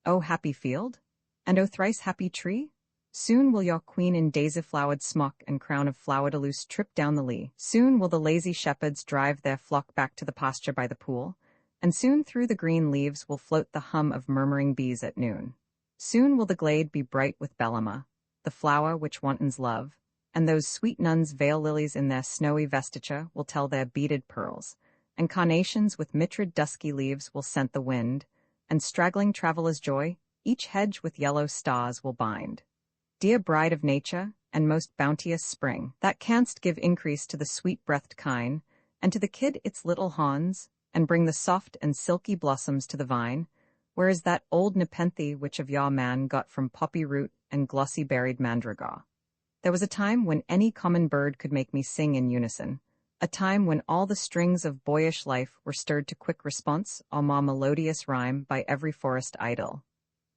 O happy field! And O thrice happy tree! Soon will your queen in daisy-flowered smock and crown of flower-de-luce trip down the lea. Soon will the lazy shepherds drive their flock back to the pasture by the pool, and soon through the green leaves will float the hum of murmuring bees at noon. Soon will the glade be bright with bellama, the flower which wantons love, and those sweet nuns veil lilies in their snowy vestiture will tell their beaded pearls, and carnations with mitred dusky leaves will scent the wind, and straggling traveller's joy each hedge with yellow stars will bind. Dear bride of nature, and most bounteous spring, that canst give increase to the sweet-breathed kine, and to the kid its little hawns, and bring the soft and silky blossoms to the vine, where is that old nepenthe which of yaw man got from poppy root and glossy-berried mandragora? There was a time when any common bird could make me sing in unison, a time when all the strings of boyish life were stirred to quick response or more melodious rhyme by every forest idyll.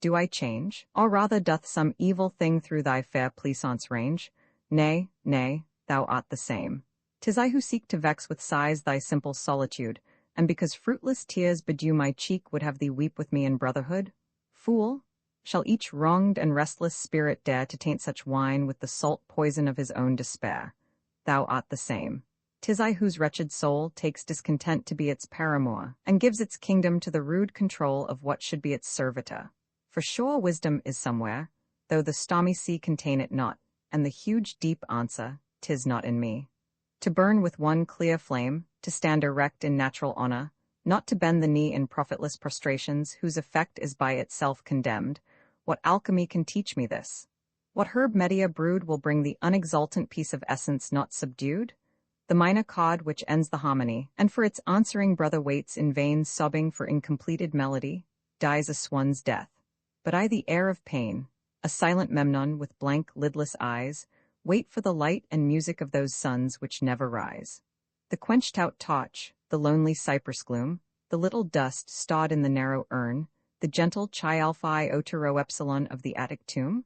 Do I change? Or rather doth some evil thing through thy fair pleasance range? Nay, nay, thou art the same. 'Tis I who seek to vex with sighs thy simple solitude, and because fruitless tears bedew my cheek would have thee weep with me in brotherhood? Fool! Shall each wronged and restless spirit dare to taint such wine with the salt poison of his own despair? Thou art the same. 'Tis I whose wretched soul takes discontent to be its paramour, and gives its kingdom to the rude control of what should be its servitor. For sure wisdom is somewhere, though the stormy sea contain it not, and the huge deep answer, 'tis not in me. To burn with one clear flame, to stand erect in natural honor, not to bend the knee in profitless prostrations whose effect is by itself condemned, what alchemy can teach me this? What herb media brewed will bring the unexultant piece of essence not subdued? The minor chord which ends the harmony, and for its answering brother waits in vain sobbing for incompleted melody, dies a swan's death. But I the heir of pain, a silent Memnon with blank lidless eyes, wait for the light and music of those suns which never rise. The quenched-out toch, the lonely cypress gloom, the little dust stawed in the narrow urn, the gentle chi alpha iota rho epsilon of the attic tomb,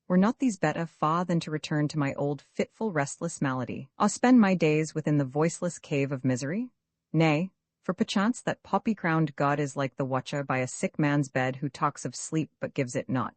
were not these better far than to return to my old fitful restless malady, or spend my days within the voiceless cave of misery? Nay, for perchance that poppy-crowned god is like the watcher by a sick man's bed who talks of sleep but gives it not.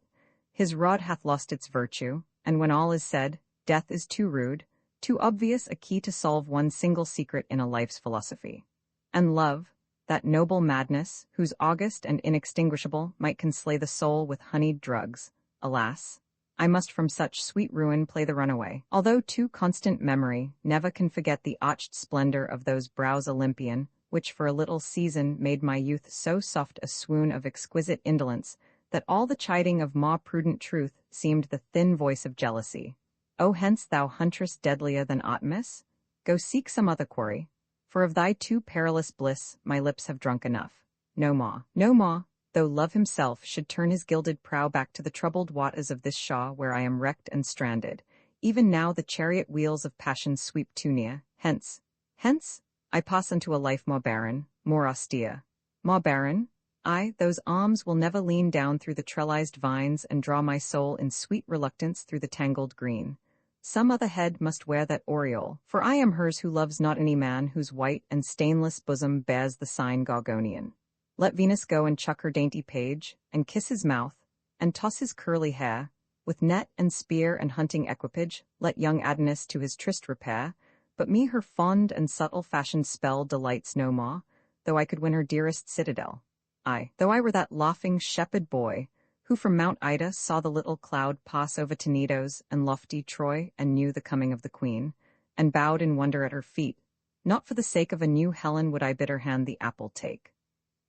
His rod hath lost its virtue, and when all is said, death is too rude, too obvious a key to solve one single secret in a life's philosophy. And love, that noble madness, whose august and inextinguishable might conslay the soul with honeyed drugs, alas, I must from such sweet ruin play the runaway, although too constant memory never can forget the arched splendor of those brows Olympian, which for a little season made my youth so soft a swoon of exquisite indolence, that all the chiding of more prudent truth seemed the thin voice of jealousy. O hence, thou huntress deadlier than Artemis, go seek some other quarry, for of thy too perilous bliss my lips have drunk enough. No more, no more, though love himself should turn his gilded prow back to the troubled waters of this shaw where I am wrecked and stranded. Even now the chariot wheels of passion sweep too near. Hence, hence, I pass unto a life more barren, more austere. More barren? Aye, those arms will never lean down through the trellised vines and draw my soul in sweet reluctance through the tangled green. Some other head must wear that aureole, for I am hers who loves not any man whose white and stainless bosom bears the sign Gorgonian. Let Venus go and chuck her dainty page, and kiss his mouth, and toss his curly hair, with net and spear and hunting equipage, let young Adonis to his tryst repair, but me her fond and subtle fashioned spell delights no more, though I could win her dearest citadel. Aye, though I were that laughing shepherd boy, who from Mount Ida saw the little cloud pass over Tenedos and lofty Troy and knew the coming of the queen, and bowed in wonder at her feet, not for the sake of a new Helen would I bid her hand the apple take.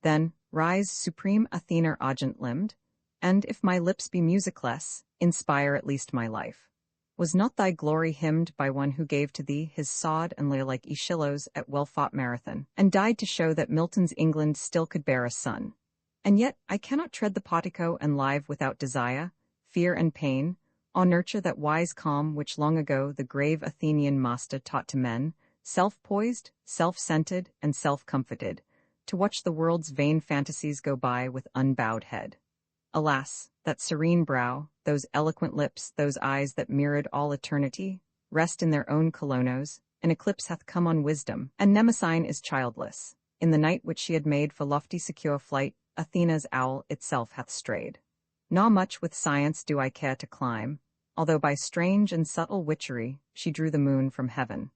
Then, rise supreme Athena argent-limbed, and if my lips be musicless, inspire at least my life. Was not thy glory hymned by one who gave to thee his sod and lay like Aeschylus at well-fought Marathon, and died to show that Milton's England still could bear a son? And yet I cannot tread the portico and live without desire, fear and pain, or nurture that wise calm which long ago the grave Athenian master taught to men, self-poised, self-centered, and self-comforted, to watch the world's vain fantasies go by with unbowed head. Alas, that serene brow, those eloquent lips, those eyes that mirrored all eternity, rest in their own colonos, an eclipse hath come on wisdom, and Mnemosyne is childless. In the night which she had made for lofty secure flight, Athena's owl itself hath strayed. Nor much with science do I care to climb, although by strange and subtle witchery she drew the moon from heaven.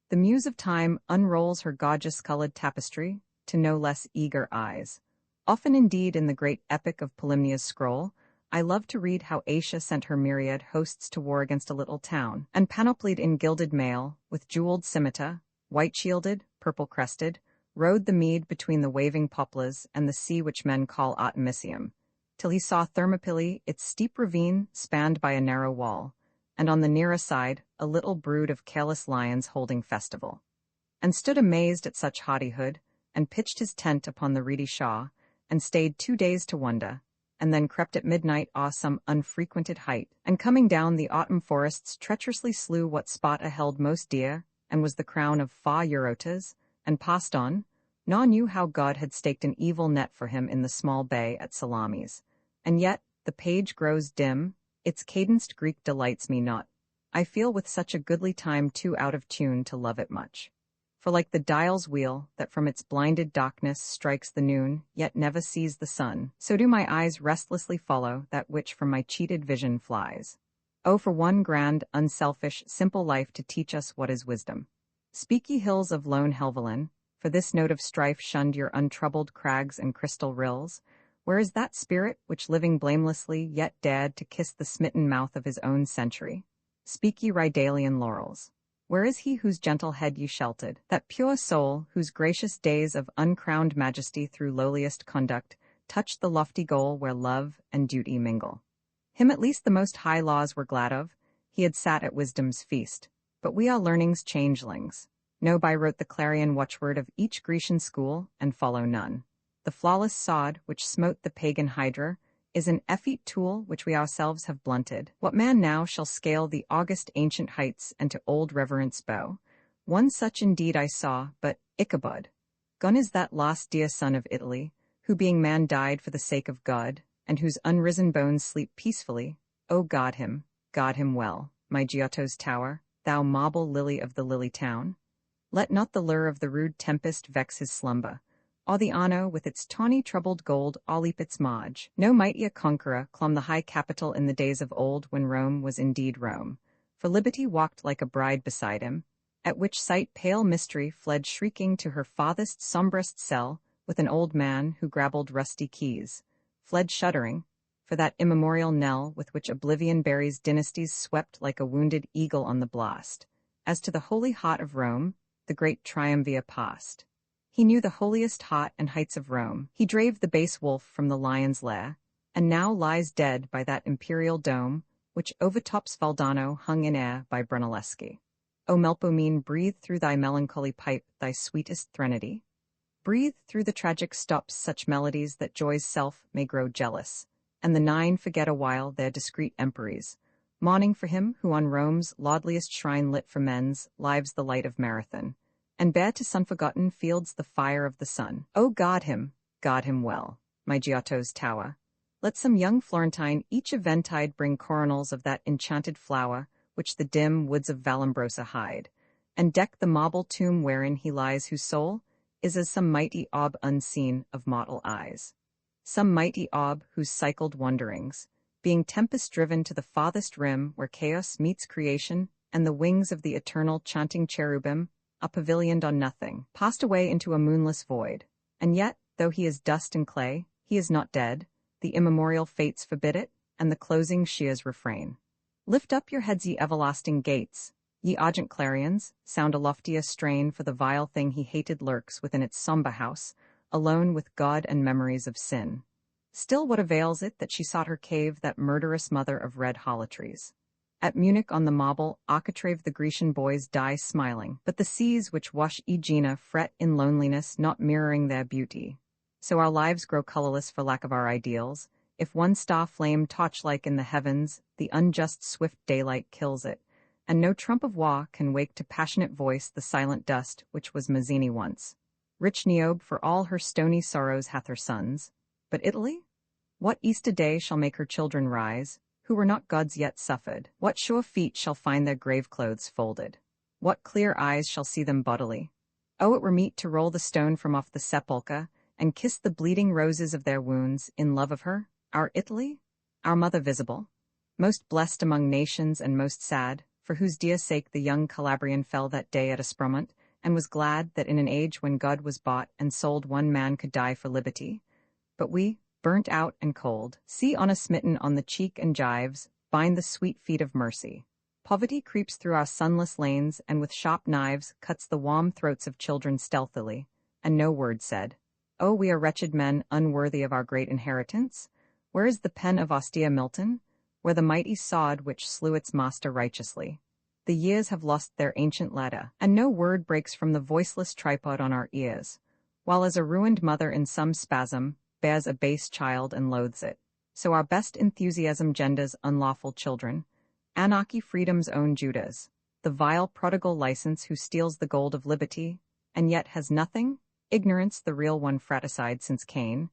The muse of time unrolls her gorgeous-colored tapestry to no less eager eyes. Often indeed in the great epic of Polymnia's scroll, I love to read how Asia sent her myriad hosts to war against a little town, and panoplied in gilded mail, with jeweled scimitar, white-shielded, purple-crested, rode the mead between the waving poplars and the sea which men call Artemisium, till he saw Thermopylae, its steep ravine spanned by a narrow wall, and on the nearer side a little brood of careless lions holding festival. And stood amazed at such hardihood, and pitched his tent upon the reedy shaw, and stayed 2 days to wonder, and then crept at midnight o'er some unfrequented height, and coming down the autumn forests treacherously slew what spot held most dear, and was the crown of far Eurotas, and passed on, nor knew how God had staked an evil net for him in the small bay at Salamis. And yet, the page grows dim, its cadenced Greek delights me not. I feel with such a goodly time too out of tune to love it much. For like the dial's wheel, that from its blinded darkness strikes the noon, yet never sees the sun, so do my eyes restlessly follow that which from my cheated vision flies. Oh, for one grand, unselfish, simple life to teach us what is wisdom. Speak ye hills of lone Helvellyn, for this note of strife shunned your untroubled crags and crystal rills. Where is that spirit which living blamelessly yet dared to kiss the smitten mouth of his own century? Speak ye Rydalian laurels. Where is he whose gentle head ye sheltered, that pure soul whose gracious days of uncrowned majesty through lowliest conduct touched the lofty goal where love and duty mingle? Him at least the most high laws were glad of, he had sat at wisdom's feast. But we are learning's changelings, know by rote the clarion watchword of each Grecian school, and follow none. The flawless sod which smote the pagan Hydra is an effete tool which we ourselves have blunted. What man now shall scale the august ancient heights and to old reverence bow? One such indeed I saw, but, Ichabod, gone is that last dear son of Italy, who being man died for the sake of God, and whose unrisen bones sleep peacefully. O guard him well, my Giotto's tower, thou marble lily of the lily town. Let not the lure of the rude tempest vex his slumber, or the Arno with its tawny troubled gold all-leap its marge. No mightier conqueror clomb the high Capitol in the days of old when Rome was indeed Rome, for liberty walked like a bride beside him, at which sight pale mystery fled shrieking to her farthest sombrest cell, with an old man who grabbled rusty keys, fled shuddering, for that immemorial knell with which oblivion buries dynasties swept like a wounded eagle on the blast. As to the holy heart of Rome, the great triumvir passed. He knew the holiest heart and heights of Rome. He drave the base wolf from the lion's lair, and now lies dead by that imperial dome, which overtops Valdano hung in air by Brunelleschi. O Melpomene, breathe through thy melancholy pipe thy sweetest threnody. Breathe through the tragic stops such melodies that joy's self may grow jealous, and the nine forget awhile their discreet emperies, mourning for him who on Rome's lordliest shrine lit for men's lives the light of Marathon, and bear to sun-forgotten fields the fire of the sun. O guard him well, my Giotto's tower. Let some young Florentine each eventide bring coronals of that enchanted flower which the dim woods of Vallombrosa hide, and deck the marble tomb wherein he lies whose soul is as some mighty orb unseen of mortal eyes. Some mighty orb whose cycled wanderings, being tempest-driven to the farthest rim where chaos meets creation, and the wings of the eternal chanting cherubim are pavilioned on nothing, passed away into a moonless void. And yet, though he is dust and clay, he is not dead, the immemorial fates forbid it, and the closing shears refrain. Lift up your heads, ye everlasting gates, ye argent clarions, sound a loftier strain, for the vile thing he hated lurks within its sombre house, alone with God and memories of sin. Still what avails it that she sought her cave, that murderous mother of red holotries? At Munich on the marble architrave the Grecian boys die smiling, but the seas which wash Aegina fret in loneliness, not mirroring their beauty. So our lives grow colorless for lack of our ideals. If one star flame torch-like in the heavens, the unjust swift daylight kills it, and no trump of war can wake to passionate voice the silent dust which was Mazzini once. Rich Niobe for all her stony sorrows hath her sons, but Italy? What Easter day shall make her children rise, who were not gods yet suffered? What sure feet shall find their grave clothes folded? What clear eyes shall see them bodily? Oh, it were meet to roll the stone from off the sepulchre, and kiss the bleeding roses of their wounds, in love of her, our Italy, our mother visible, most blessed among nations and most sad, for whose dear sake the young Calabrian fell that day at Espremont, and was glad that in an age when God was bought and sold one man could die for liberty. But we, burnt out and cold, see on a smitten on the cheek and gyves, bind the sweet feet of mercy. Poverty creeps through our sunless lanes and with sharp knives cuts the warm throats of children stealthily, and no word said. Oh, we are wretched men, unworthy of our great inheritance. Where is the pen of austere Milton? Where the mighty sword which slew its master righteously? The years have lost their ancient ladder, and no word breaks from the voiceless tripod on our ears, while as a ruined mother in some spasm bears a base child and loathes it, so our best enthusiasm genders unlawful children. Anarchy freedom's own Judas, the vile prodigal license who steals the gold of liberty, and yet has nothing, ignorance the real one fratricide since Cain,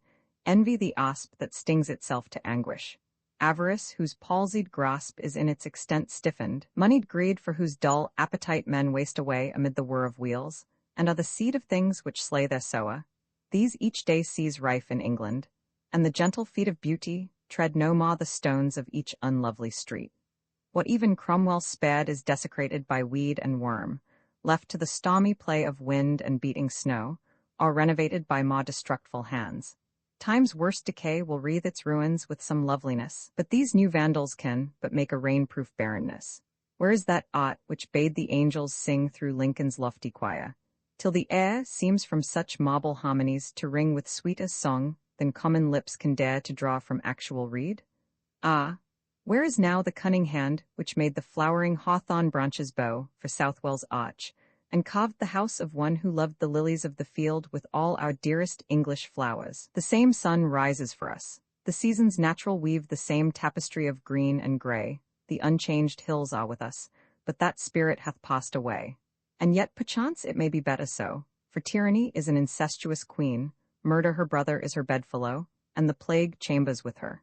envy the asp that stings itself to anguish, avarice whose palsied grasp is in its extent stiffened, moneyed greed for whose dull appetite men waste away amid the whir of wheels, and are the seed of things which slay their sower. These each day sees rife in England, and the gentle feet of beauty tread no more the stones of each unlovely street. What even Cromwell spared is desecrated by weed and worm, left to the stormy play of wind and beating snow, or renovated by more destructful hands. Time's worst decay will wreathe its ruins with some loveliness, but these new vandals can but make a rain-proof barrenness. Where is that art which bade the angels sing through Lincoln's lofty choir, till the air seems from such marble harmonies to ring with sweeter song than common lips can dare to draw from actual reed? Ah, where is now the cunning hand which made the flowering hawthorn branches bow for Southwell's arch, and carved the house of one who loved the lilies of the field with all our dearest English flowers? The same sun rises for us. The seasons natural weave the same tapestry of green and gray. The unchanged hills are with us, but that spirit hath passed away. And yet perchance it may be better so, for tyranny is an incestuous queen, murder her brother is her bedfellow, and the plague chambers with her.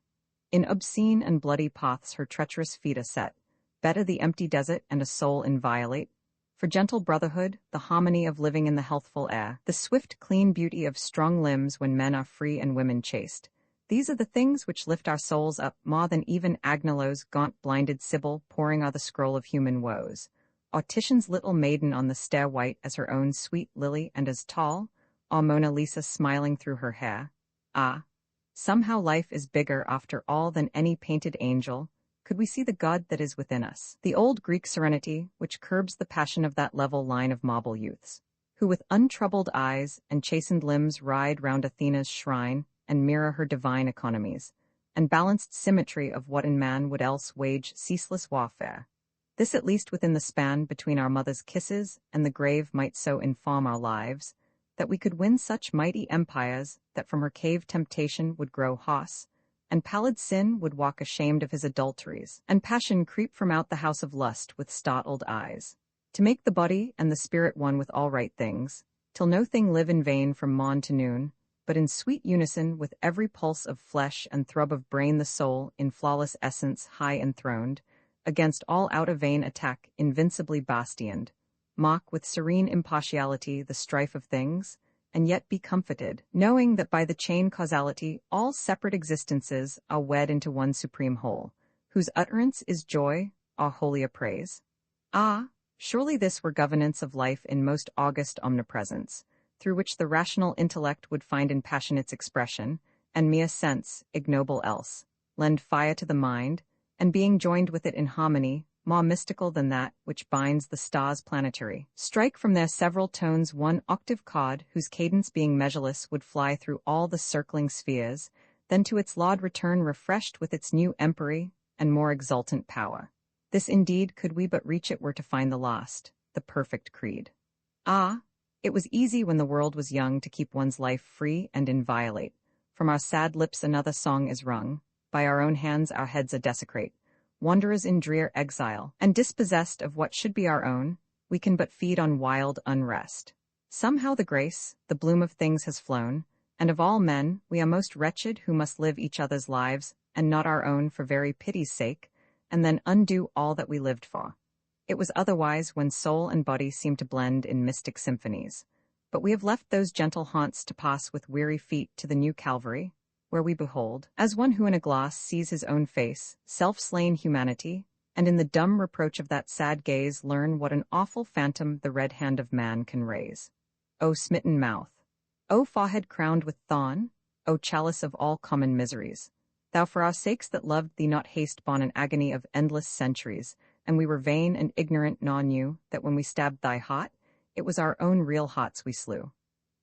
In obscene and bloody paths her treacherous feet are set, better the empty desert and a soul inviolate, for gentle brotherhood, the harmony of living in the healthful air, the swift clean beauty of strong limbs when men are free and women chaste. These are the things which lift our souls up more than even Agnelo's gaunt blinded Sibyl pouring on the scroll of human woes, or Titian's little maiden on the stair white as her own sweet lily and as tall, or Mona Lisa smiling through her hair. Ah, somehow life is bigger after all than any painted angel. Could we see the God that is within us? The old Greek serenity, which curbs the passion of that level line of marble youths, who with untroubled eyes and chastened limbs ride round Athena's shrine and mirror her divine economies, and balanced symmetry of what in man would else wage ceaseless warfare. This at least within the span between our mother's kisses and the grave might so inform our lives, that we could win such mighty empires that from her cave temptation would grow hoss, and pallid sin would walk ashamed of his adulteries, and passion creep from out the house of lust with startled eyes, to make the body and the spirit one with all right things, till no thing live in vain from morn to noon, but in sweet unison with every pulse of flesh and throb of brain the soul in flawless essence high enthroned, against all out-of-vain attack invincibly bastioned, mock with serene impartiality the strife of things, and yet be comforted, knowing that by the chain causality all separate existences are wed into one supreme whole, whose utterance is joy, or holier praise. Ah, surely this were governance of life in most august omnipresence, through which the rational intellect would find in passion its expression, and mere sense, ignoble else, lend fire to the mind, and being joined with it in harmony, more mystical than that which binds the stars planetary, strike from their several tones one octave chord whose cadence being measureless would fly through all the circling spheres, then to its laud return refreshed with its new empery and more exultant power. This indeed could we but reach it were to find the lost, the perfect creed. Ah, it was easy when the world was young to keep one's life free and inviolate. From our sad lips another song is wrung, by our own hands our heads are desecrate. Wanderers in drear exile, and dispossessed of what should be our own, we can but feed on wild unrest. Somehow the grace, the bloom of things has flown, and of all men we are most wretched who must live each other's lives, and not our own for very pity's sake, and then undo all that we lived for. It was otherwise when soul and body seemed to blend in mystic symphonies. But we have left those gentle haunts to pass with weary feet to the new Calvary, where we behold, as one who in a glass sees his own face, self-slain humanity, and in the dumb reproach of that sad gaze learn what an awful phantom the red hand of man can raise. O smitten mouth! O forehead crowned with thorn! O chalice of all common miseries! Thou for our sakes that loved thee not haste born an agony of endless centuries, and we were vain and ignorant nor knew that when we stabbed thy heart, it was our own real hearts we slew.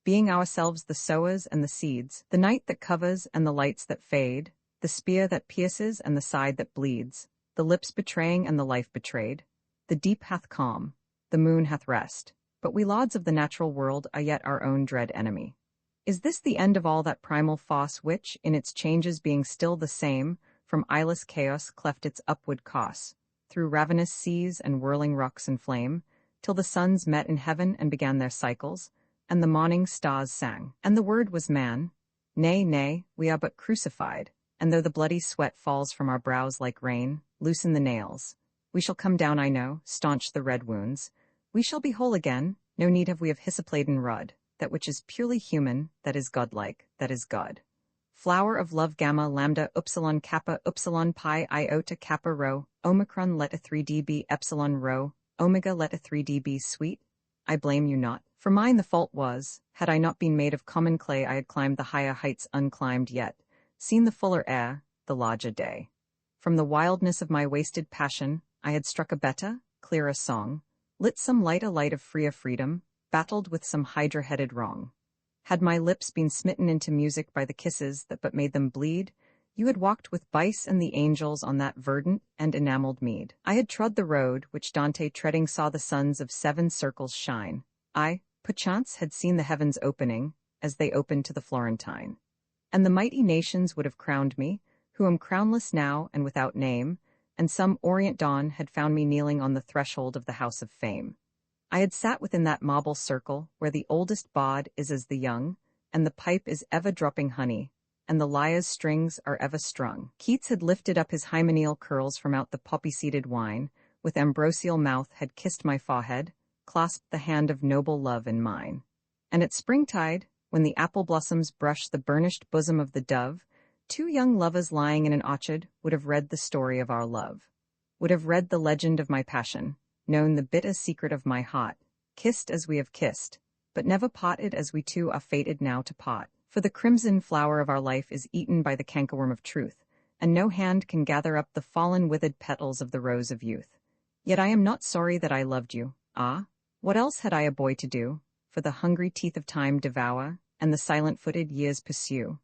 Being ourselves the sowers and the seeds, the night that covers and the lights that fade, the spear that pierces and the side that bleeds, the lips betraying and the life betrayed, the deep hath calm, the moon hath rest, but we lords of the natural world are yet our own dread enemy. Is this the end of all that primal force which, in its changes being still the same, from eyeless chaos cleft its upward course, through ravenous seas and whirling rocks and flame, till the suns met in heaven and began their cycles, and the morning stars sang, and the word was man? Nay, nay, we are but crucified, and though the bloody sweat falls from our brows like rain, loosen the nails. We shall come down, I know, staunch the red wounds. We shall be whole again, no need have we of hyssop-laden rod, that which is purely human, that is godlike, that is God. Flower of love gamma lambda upsilon kappa upsilon pi iota kappa rho, omicron let a 3d be epsilon rho, omega let a 3d be sweet. I blame you not. For mine the fault was, had I not been made of common clay I had climbed the higher heights unclimbed yet, seen the fuller air, the larger day. From the wildness of my wasted passion, I had struck a better, clearer song, lit some lighter light of freer freedom, battled with some hydra-headed wrong. Had my lips been smitten into music by the kisses that but made them bleed, you had walked with Bice and the angels on that verdant and enamelled mead. I had trod the road which Dante treading saw the suns of 7 circles shine. I, perchance, had seen the heavens opening, as they opened to the Florentine. And the mighty nations would have crowned me, who am crownless now and without name, and some orient dawn had found me kneeling on the threshold of the house of fame. I had sat within that marble circle where the oldest bard is as the young, and the pipe is ever dropping honey, and the lyre's strings are ever strung. Keats had lifted up his hymeneal curls from out the poppy-seeded wine, with ambrosial mouth had kissed my forehead, clasped the hand of noble love in mine. And at springtide, when the apple blossoms brush the burnished bosom of the dove, two young lovers lying in an orchard would have read the story of our love, would have read the legend of my passion, known the bitter secret of my heart, kissed as we have kissed, but never parted as we two are fated now to part. For the crimson flower of our life is eaten by the cankerworm of truth, and no hand can gather up the fallen withered petals of the rose of youth. Yet I am not sorry that I loved you. Ah, what else had I a boy to do? For the hungry teeth of time devour, and the silent-footed years pursue.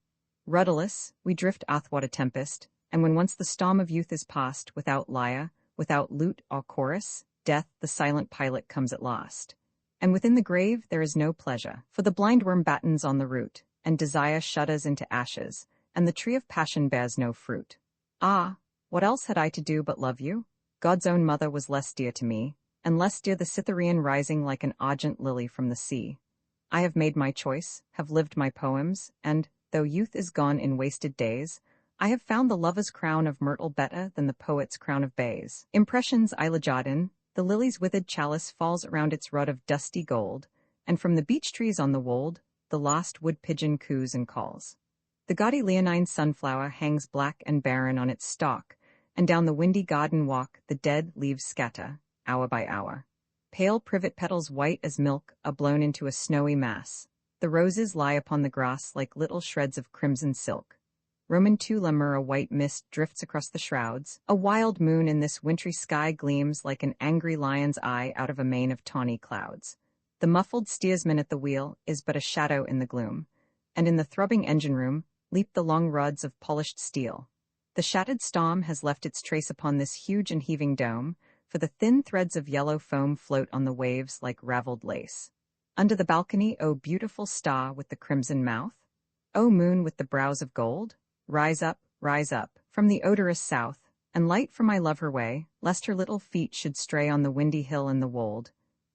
Rudderless, we drift athwart a tempest, and when once the storm of youth is past, without lyre, without lute or chorus, death, the silent pilot, comes at last. And within the grave there is no pleasure, for the blindworm battens on the root, and desire shudders into ashes, and the tree of passion bears no fruit. Ah, what else had I to do but love you? God's own mother was less dear to me, and less dear the Cytherean rising like an argent lily from the sea. I have made my choice, have lived my poems, and, though youth is gone in wasted days, I have found the lover's crown of myrtle better than the poet's crown of bays. Impressions I Jardin, the lily's withered chalice falls around its rod of dusty gold, and from the beech trees on the wold, the lost wood pigeon coos and calls. The gaudy leonine sunflower hangs black and barren on its stalk, and down the windy garden walk the dead leaves scatter, hour by hour. Pale privet petals white as milk are blown into a snowy mass. The roses lie upon the grass like little shreds of crimson silk. Roman Lemur, a white mist drifts across the shrouds. A wild moon in this wintry sky gleams like an angry lion's eye out of a mane of tawny clouds. The muffled steersman at the wheel is but a shadow in the gloom, and in the throbbing engine room leap the long rods of polished steel. The shattered storm has left its trace upon this huge and heaving dome, for the thin threads of yellow foam float on the waves like raveled lace. Under the balcony, O beautiful star with the crimson mouth, O moon with the brows of gold, rise up from the odorous south, and light for my love her way, lest her little feet should stray on the windy hill in the wold.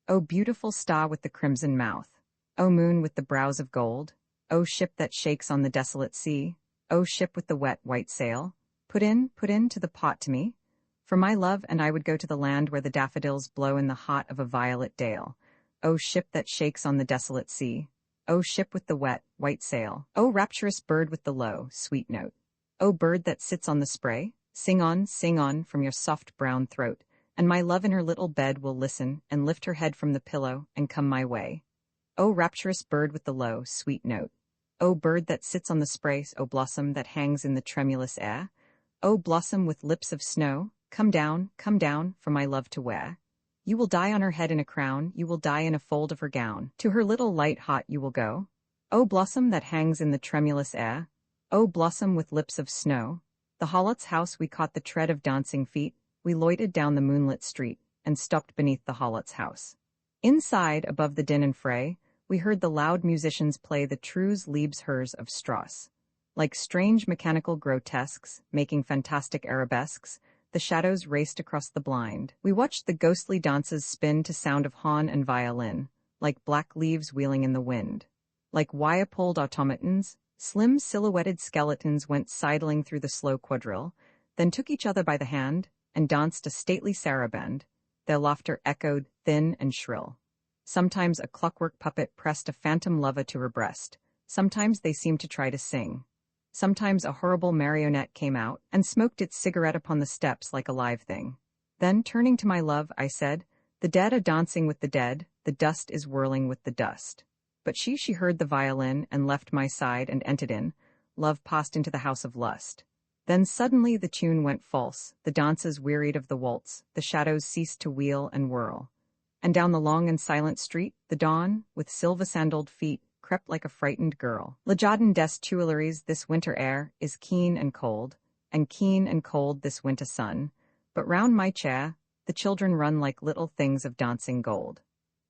O beautiful star with the crimson mouth, O moon with the brows of gold, O ship that shakes on the desolate sea, O ship with the wet white sail, put in to the pot to me, for my love and I would go to the land where the daffodils blow in the heart of a violet dale. O ship that shakes on the desolate sea, O ship with the wet white sail, O rapturous bird with the low, sweet note, O bird that sits on the spray, sing on from your soft brown throat, and my love in her little bed will listen and lift her head from the pillow and come my way. O rapturous bird with the low, sweet note, O bird that sits on the spray, O blossom that hangs in the tremulous air, O blossom with lips of snow, come down, for my love to wear. You will die on her head in a crown, you will die in a fold of her gown, to her little light hot you will go. O blossom that hangs in the tremulous air, O blossom with lips of snow, the harlot's house we caught the tread of dancing feet, we loitered down the moonlit street, and stopped beneath the harlot's house. Inside, above the din and fray, we heard the loud musicians play the Treuse Liebeshers of Strauss. Like strange mechanical grotesques, making fantastic arabesques, the shadows raced across the blind. We watched the ghostly dances spin to sound of horn and violin, like black leaves wheeling in the wind. Like wire-pulled automatons, slim silhouetted skeletons went sidling through the slow quadrille, then took each other by the hand, and danced a stately saraband. Their laughter echoed thin and shrill. Sometimes a clockwork puppet pressed a phantom lover to her breast. Sometimes they seemed to try to sing. Sometimes a horrible marionette came out and smoked its cigarette upon the steps like a live thing. Then, turning to my love, I said, "The dead are dancing with the dead, the dust is whirling with the dust." But she heard the violin and left my side and entered in. Love passed into the house of lust. Then suddenly the tune went false, the dancers wearied of the waltz, the shadows ceased to wheel and whirl. And down the long and silent street, the dawn, with silver-sandaled feet, crept like a frightened girl. Le Jardin des Tuileries, this winter air, is keen and cold this winter sun, but round my chair, the children run like little things of dancing gold.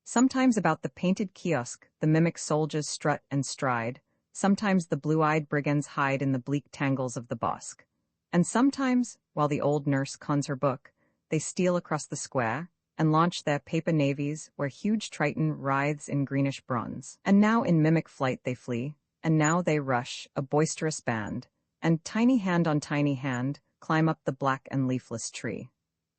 Sometimes about the painted kiosk, the mimic soldiers strut and stride, sometimes the blue-eyed brigands hide in the bleak tangles of the bosque. And sometimes, while the old nurse cons her book, they steal across the square, and launch their paper navies where huge Triton writhes in greenish bronze. And now in mimic flight they flee, and now they rush, a boisterous band, and tiny hand on tiny hand, climb up the black and leafless tree.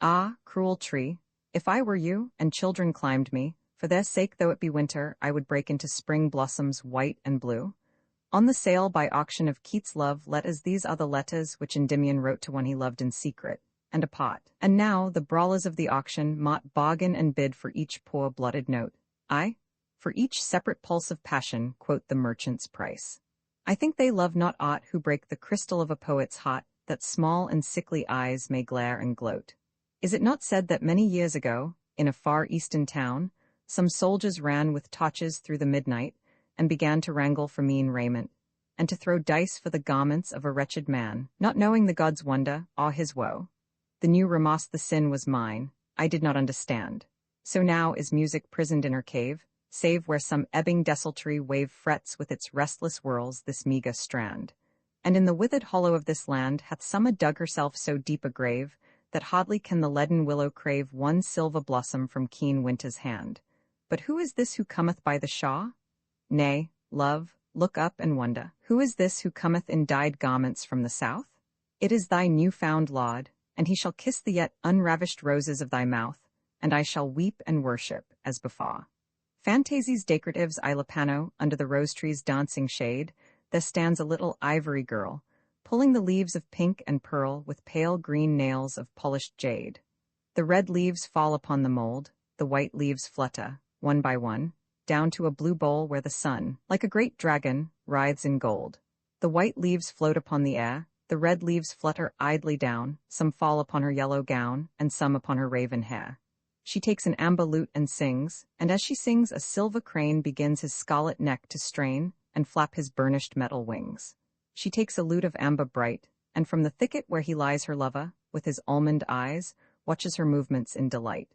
Ah, cruel tree, if I were you, and children climbed me, for their sake though it be winter, I would break into spring blossoms white and blue. On the sale by auction of Keats' love letters, these are the letters which Endymion wrote to one he loved in secret, and a pot. And now the brawlers of the auction mought bargain and bid for each poor blotted note. Aye, for each separate pulse of passion quote the merchant's price. I think they love not aught who break the crystal of a poet's heart, that small and sickly eyes may glare and gloat. Is it not said that many years ago, in a far eastern town, some soldiers ran with torches through the midnight, and began to wrangle for mean raiment, and to throw dice for the garments of a wretched man, not knowing the god's wonder, or his woe? The new Ramos, the sin was mine, I did not understand. So now is music prisoned in her cave, save where some ebbing desultory wave frets with its restless whirls this meagre strand. And in the withered hollow of this land hath some dug herself so deep a grave, that hardly can the leaden willow crave one silver blossom from keen winter's hand. But who is this who cometh by the shaw? Nay, love, look up and wonder. Who is this who cometh in dyed garments from the south? It is thy new-found Laud, and he shall kiss the yet unravished roses of thy mouth, and I shall weep and worship, as before. Fantasies decoratives I lapano, under the rose-tree's dancing shade, there stands a little ivory girl, pulling the leaves of pink and pearl with pale green nails of polished jade. The red leaves fall upon the mold, the white leaves flutter, one by one, down to a blue bowl where the sun, like a great dragon, writhes in gold. The white leaves float upon the air, the red leaves flutter idly down, some fall upon her yellow gown, and some upon her raven hair. She takes an amber lute and sings, and as she sings a silver crane begins his scarlet neck to strain, and flap his burnished metal wings. She takes a lute of amber bright, and from the thicket where he lies her lover, with his almond eyes, watches her movements in delight.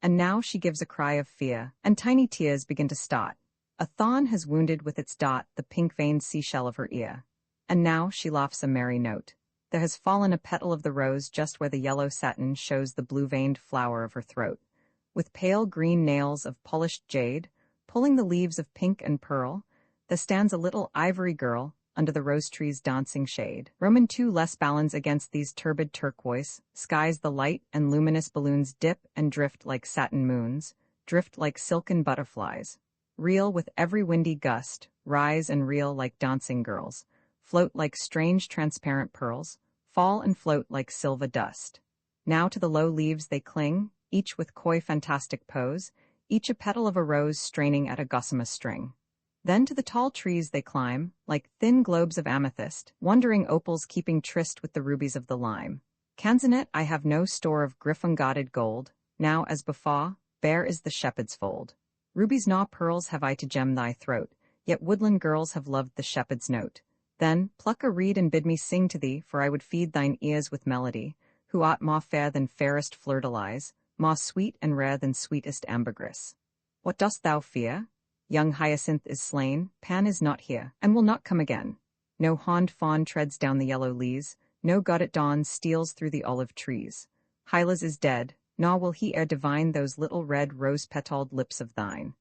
And now she gives a cry of fear, and tiny tears begin to start. A thorn has wounded with its dot the pink-veined seashell of her ear. And now she laughs a merry note. There has fallen a petal of the rose just where the yellow satin shows the blue-veined flower of her throat. With pale green nails of polished jade, pulling the leaves of pink and pearl, there stands a little ivory girl under the rose tree's dancing shade. Roman II less balance against these turbid turquoise, skies the light and luminous balloons dip and drift like satin moons, drift like silken butterflies, reel with every windy gust, rise and reel like dancing girls, float like strange transparent pearls, fall and float like silver dust. Now to the low leaves they cling, each with coy fantastic pose, each a petal of a rose straining at a gossamer string. Then to the tall trees they climb, like thin globes of amethyst, wandering opals keeping tryst with the rubies of the lime. Canzonet I have no store of griffon-godded gold, now as before, bare is the shepherd's fold. Rubies nor pearls have I to gem thy throat, yet woodland girls have loved the shepherd's note. Then, pluck a reed and bid me sing to thee, for I would feed thine ears with melody, who art more fair than fairest fleur-de-lis, more sweet and rare than sweetest ambergris. What dost thou fear? Young Hyacinth is slain, Pan is not here, and will not come again. No horned fawn treads down the yellow leas, no god at dawn steals through the olive trees. Hylas is dead, nor will he e'er divine those little red rose-petalled lips of thine.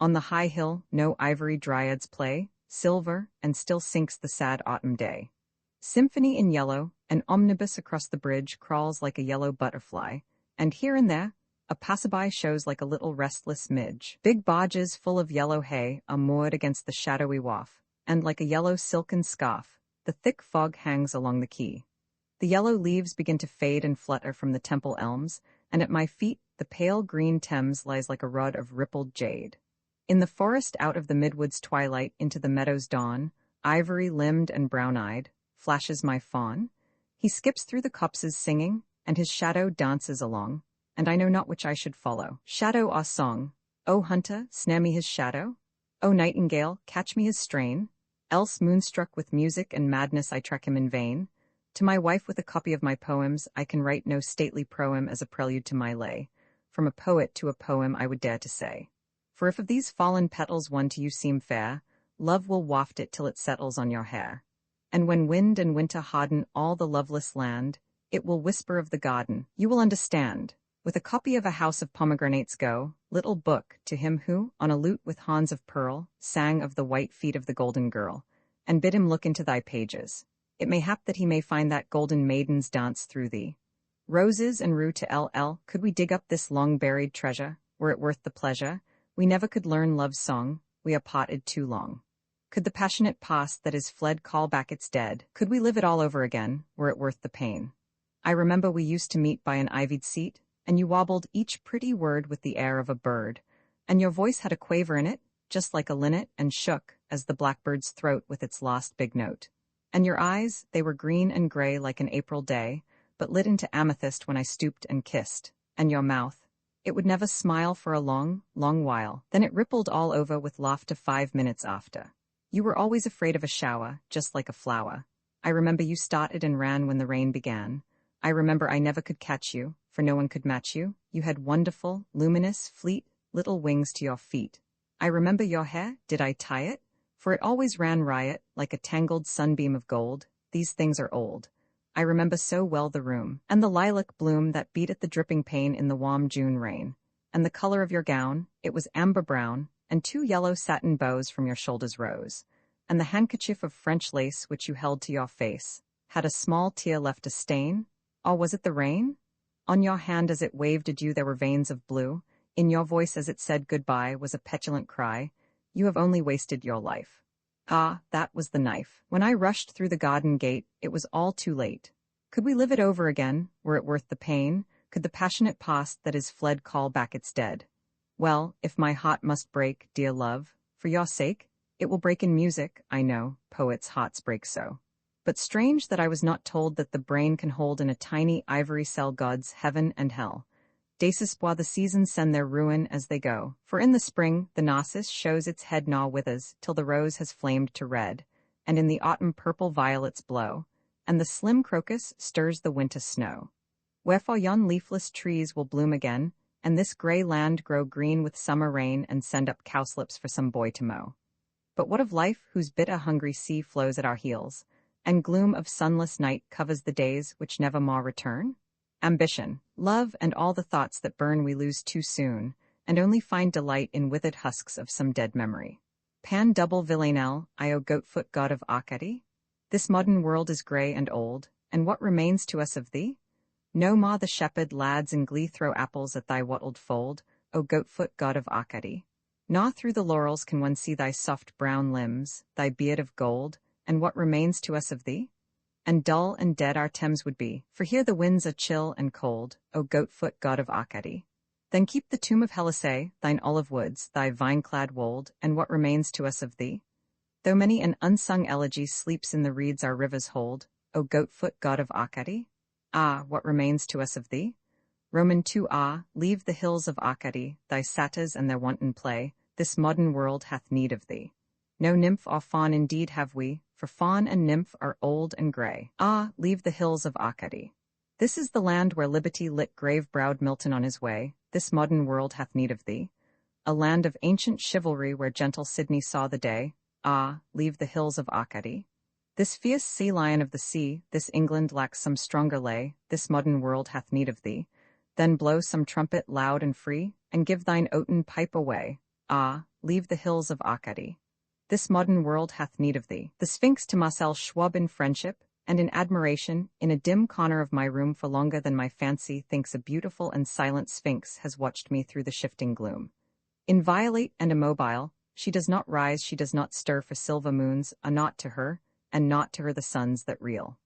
On the high hill no ivory dryads play, silver, and still sinks the sad autumn day. Symphony in yellow, an omnibus across the bridge crawls like a yellow butterfly, and here and there, a passerby shows like a little restless midge. Big barges full of yellow hay are moored against the shadowy wharf, and like a yellow silken scarf, the thick fog hangs along the quay. The yellow leaves begin to fade and flutter from the temple elms, and at my feet the pale green Thames lies like a rod of rippled jade. In the forest out of the midwood's twilight into the meadow's dawn, ivory-limbed and brown-eyed, flashes my fawn. He skips through the copses singing, and his shadow dances along, and I know not which I should follow. Shadow or song? O hunter, snare me his shadow. O nightingale, catch me his strain. Else, moonstruck with music and madness, I track him in vain. To my wife with a copy of my poems, I can write no stately proem as a prelude to my lay. From a poet to a poem I would dare to say. For if of these fallen petals one to you seem fair, love will waft it till it settles on your hair. And when wind and winter harden all the loveless land, it will whisper of the garden, you will understand. With a copy of A House of Pomegranates go, little book, to him who, on a lute with horns of pearl, sang of the white feet of the golden girl, and bid him look into thy pages. It may hap that he may find that golden maiden's dance through thee. Roses and rue to LL, could we dig up this long-buried treasure, were it worth the pleasure? We never could learn love's song, we are parted too long. Could the passionate past that is fled call back its dead? Could we live it all over again, were it worth the pain? I remember we used to meet by an ivied seat, and you wobbled each pretty word with the air of a bird, and your voice had a quaver in it, just like a linnet, and shook, as the blackbird's throat with its last big note. And your eyes, they were green and gray like an April day, but lit into amethyst when I stooped and kissed, and your mouth, it would never smile for a long, long while, then it rippled all over with laughter 5 minutes after. You were always afraid of a shower, just like a flower. I remember you started and ran when the rain began. I remember I never could catch you, for no one could match you. You had wonderful, luminous, fleet, little wings to your feet. I remember your hair, did I tie it? For it always ran riot, like a tangled sunbeam of gold. These things are old. I remember so well the room, and the lilac bloom that beat at the dripping pane in the warm June rain. And the color of your gown, it was amber brown, and 2 yellow satin bows from your shoulders rose. And the handkerchief of French lace which you held to your face, had a small tear left a stain? Or was it the rain? On your hand as it waved adieu there were veins of blue. In your voice as it said goodbye was a petulant cry. You have only wasted your life. Ah, that was the knife. When I rushed through the garden gate, it was all too late. Could we live it over again, were it worth the pain? Could the passionate past that is fled call back its dead? Well, if my heart must break, dear love, for your sake, it will break in music, I know, poets' hearts break so. But strange that I was not told that the brain can hold in a tiny ivory cell God's heaven and hell. Desespoir the seasons send their ruin as they go, for in the spring the narcissus shows its head gnaw withers till the rose has flamed to red, and in the autumn purple violets blow, and the slim crocus stirs the winter snow. Wherefore yon leafless trees will bloom again, and this grey land grow green with summer rain and send up cowslips for some boy to mow. But what of life whose bitter hungry sea flows at our heels, and gloom of sunless night covers the days which never more return? Ambition, love, and all the thoughts that burn we lose too soon, and only find delight in withered husks of some dead memory. Pan double villanelle, Io goatfoot god of Arcady? This modern world is grey and old, and what remains to us of thee? No more the shepherd lads in glee throw apples at thy wattled fold, O goatfoot god of Arcady. Nor through the laurels can one see thy soft brown limbs, thy beard of gold, and what remains to us of thee? And dull and dead our Thames would be, for here the winds are chill and cold, O goatfoot god of Arcady. Then keep the tomb of Helicé, thine olive woods, thy vine-clad wold, and what remains to us of thee? Though many an unsung elegy sleeps in the reeds our rivers hold, O goatfoot god of Arcady. Ah, what remains to us of thee? Roman 2 leave the hills of Arcady, thy satyrs and their wanton play, this modern world hath need of thee. No nymph or faun indeed have we, for faun and nymph are old and grey. Ah, leave the hills of Arcady. This is the land where liberty lit grave-browed Milton on his way, this modern world hath need of thee. A land of ancient chivalry where gentle Sidney saw the day. Ah, leave the hills of Arcady. This fierce sea lion of the sea, this England lacks some stronger lay, this modern world hath need of thee. Then blow some trumpet loud and free, and give thine oaten pipe away. Ah, leave the hills of Arcady. This modern world hath need of thee. The Sphinx to Marcel Schwab in friendship, and in admiration, in a dim corner of my room for longer than my fancy thinks a beautiful and silent Sphinx has watched me through the shifting gloom. Inviolate and immobile, she does not rise, she does not stir, for silver moons are naught to her, and naught to her the suns that reel.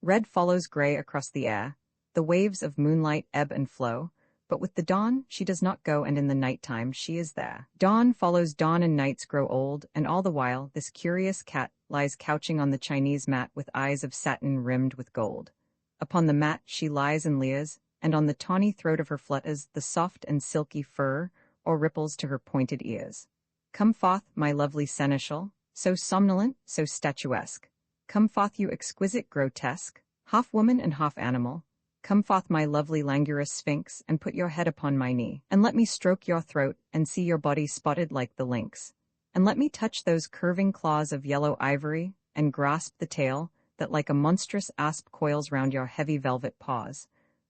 Red follows grey across the air, the waves of moonlight ebb and flow, but with the dawn she does not go, and in the night-time she is there. Dawn follows dawn and nights grow old, and all the while this curious cat lies couching on the Chinese mat with eyes of satin rimmed with gold. Upon the mat she lies and leers, and on the tawny throat of her flutters the soft and silky fur, or ripples to her pointed ears. Come forth, my lovely seneschal, so somnolent, so statuesque. Come forth, you exquisite grotesque, half woman and half animal. Come forth, my lovely languorous sphinx, and put your head upon my knee, and let me stroke your throat, and see your body spotted like the lynx. And let me touch those curving claws of yellow ivory, and grasp the tail that like a monstrous asp coils round your heavy velvet paws.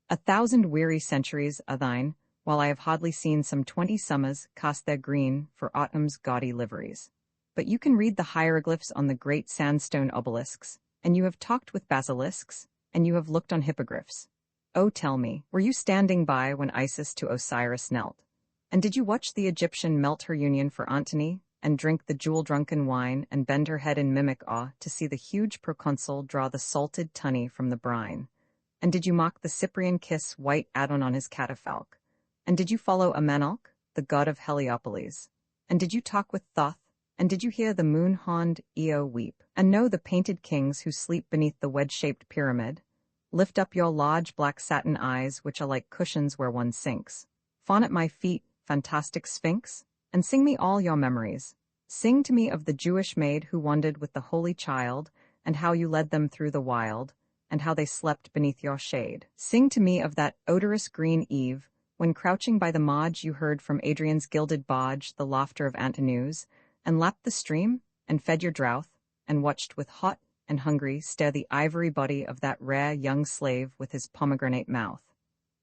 1,000 weary centuries are thine, while I have hardly seen some 20 summers cast their green for autumn's gaudy liveries. But you can read the hieroglyphs on the great sandstone obelisks, and you have talked with basilisks, and you have looked on hippogriffs. Oh, tell me, were you standing by when Isis to Osiris knelt? And did you watch the Egyptian melt her union for Antony, and drink the jewel-drunken wine, and bend her head in mimic awe to see the huge proconsul draw the salted tunny from the brine? And did you mock the Cyprian kiss white Adon on his catafalque? And did you follow Amanalk, the god of Heliopolis? And did you talk with Thoth? And did you hear the moon-horned Io weep, and know the painted kings who sleep beneath the wedge-shaped pyramid? Lift up your large black satin eyes, which are like cushions where one sinks. Fawn at my feet, fantastic sphinx, and sing me all your memories. Sing to me of the Jewish maid who wandered with the holy child, and how you led them through the wild, and how they slept beneath your shade. Sing to me of that odorous green eve, when crouching by the Maj you heard from Adrian's gilded barge the laughter of Antinous, and lapped the stream, and fed your drouth, and watched with hot and hungry stare the ivory body of that rare young slave with his pomegranate mouth.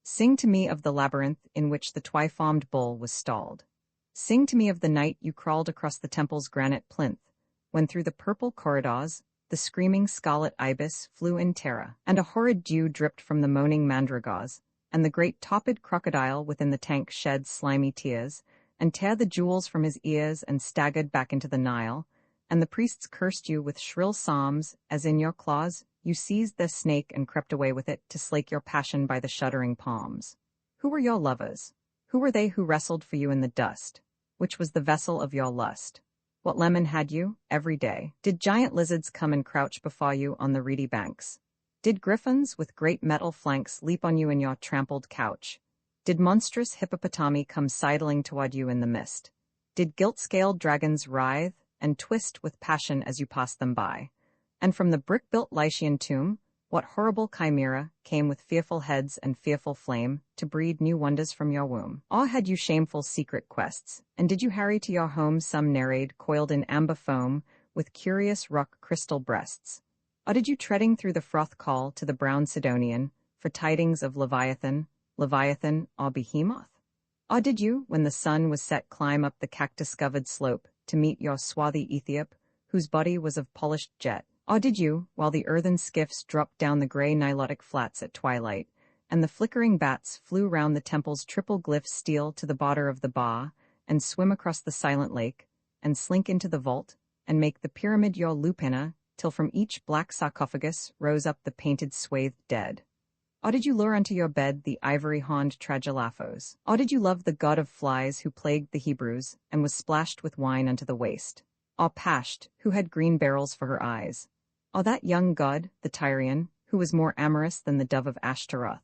Sing to me of the labyrinth in which the twy-farmed bull was stalled. Sing to me of the night you crawled across the temple's granite plinth, when through the purple corridors the screaming scarlet ibis flew in terror, and a horrid dew dripped from the moaning mandragors, and the great topped crocodile within the tank shed slimy tears, and tear the jewels from his ears and staggered back into the Nile, and the priests cursed you with shrill psalms, as in your claws you seized their snake and crept away with it to slake your passion by the shuddering palms. Who were your lovers? Who were they who wrestled for you in the dust? Which was the vessel of your lust? What lemon had you, every day? Did giant lizards come and crouch before you on the reedy banks? Did griffins with great metal flanks leap on you in your trampled couch? Did monstrous hippopotami come sidling toward you in the mist? Did gilt-scaled dragons writhe and twist with passion as you passed them by? And from the brick-built Lycian tomb, what horrible chimera came with fearful heads and fearful flame to breed new wonders from your womb? Or had you shameful secret quests, and did you harry to your home some nereid coiled in amber foam with curious rock crystal breasts? Or did you treading through the froth call to the brown Sidonian for tidings of Leviathan or Behemoth? Or did you, when the sun was set, climb up the cactus-covered slope to meet your swarthy Ethiop, whose body was of polished jet? Or did you, while the earthen skiffs dropped down the gray Nilotic flats at twilight, and the flickering bats flew round the temple's triple glyph steel to the border of the bar, and swim across the silent lake, and slink into the vault, and make the pyramid your lupina, till from each black sarcophagus rose up the painted swathed dead? Or did you lure unto your bed the ivory-horned Tragelaphos? Or did you love the god of flies who plagued the Hebrews, and was splashed with wine unto the waist? Or Pasht, who had green beryls for her eyes? Or that young god, the Tyrian, who was more amorous than the dove of Ashtaroth?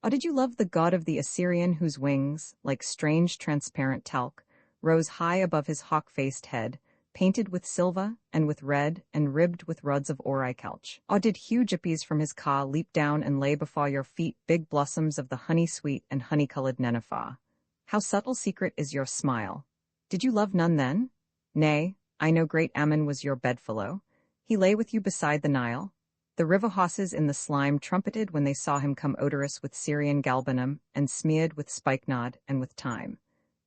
Or did you love the god of the Assyrian whose wings, like strange transparent talc, rose high above his hawk-faced head, painted with silver and with red and ribbed with rods of auricalch? Or did Hugh Gyppies from his car leap down and lay before your feet big blossoms of the honey-sweet and honey-colored nenuphar? How subtle secret is your smile! Did you love none then? Nay, I know great Ammon was your bedfellow. He lay with you beside the Nile. The river horses in the slime trumpeted when they saw him come odorous with Syrian galbanum and smeared with spikenard and with thyme.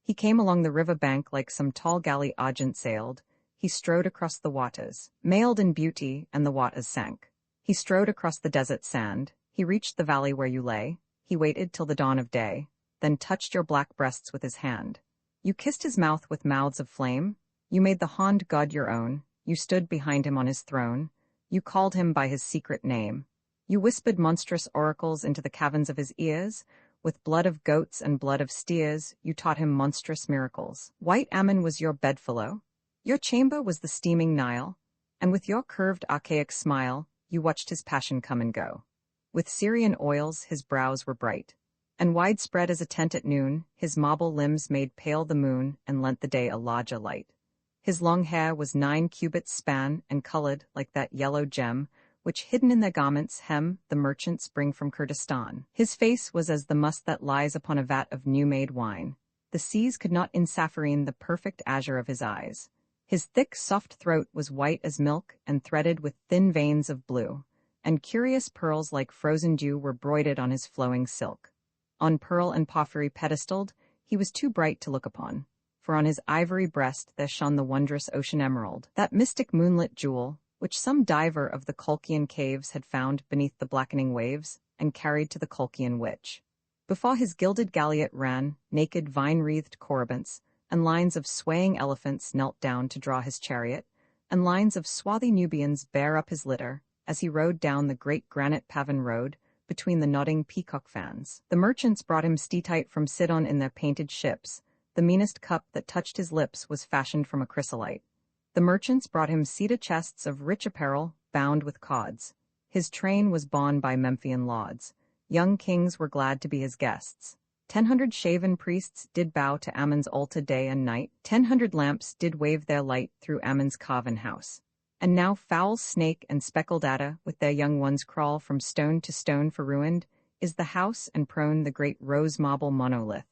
He came along the river bank like some tall galley argent sailed. He strode across the waters, mailed in beauty, and the waters sank. He strode across the desert sand. He reached the valley where you lay. He waited till the dawn of day, then touched your black breasts with his hand. You kissed his mouth with mouths of flame. You made the horned god your own. You stood behind him on his throne. You called him by his secret name. You whispered monstrous oracles into the caverns of his ears. With blood of goats and blood of steers, you taught him monstrous miracles. White Ammon was your bedfellow. Your chamber was the steaming Nile, and with your curved archaic smile, you watched his passion come and go. With Syrian oils his brows were bright, and widespread as a tent at noon, his marble limbs made pale the moon and lent the day a larger light. His long hair was 9 cubits span and colored like that yellow gem, which hidden in their garments hem the merchants bring from Kurdistan. His face was as the musk that lies upon a vat of new-made wine. The seas could not ensaffirine the perfect azure of his eyes. His thick, soft throat was white as milk and threaded with thin veins of blue, and curious pearls like frozen dew were broidered on his flowing silk. On pearl and porphyry pedestaled, he was too bright to look upon, for on his ivory breast there shone the wondrous ocean emerald, that mystic moonlit jewel, which some diver of the Colchian caves had found beneath the blackening waves, and carried to the Colchian witch. Before his gilded galliot ran naked vine-wreathed corybants, and lines of swaying elephants knelt down to draw his chariot, and lines of swarthy Nubians bear up his litter, as he rode down the great granite paven road, between the nodding peacock fans. The merchants brought him steatite from Sidon in their painted ships. The meanest cup that touched his lips was fashioned from a chrysolite. The merchants brought him cedar chests of rich apparel, bound with cords. His train was borne by Memphian lauds. Young kings were glad to be his guests. 100 shaven priests did bow to Ammon's altar day and night. 100 lamps did wave their light through Ammon's carven house. And now foul snake and speckled adder, with their young ones crawl from stone to stone for ruined, is the house and prone the great rose marble monolith.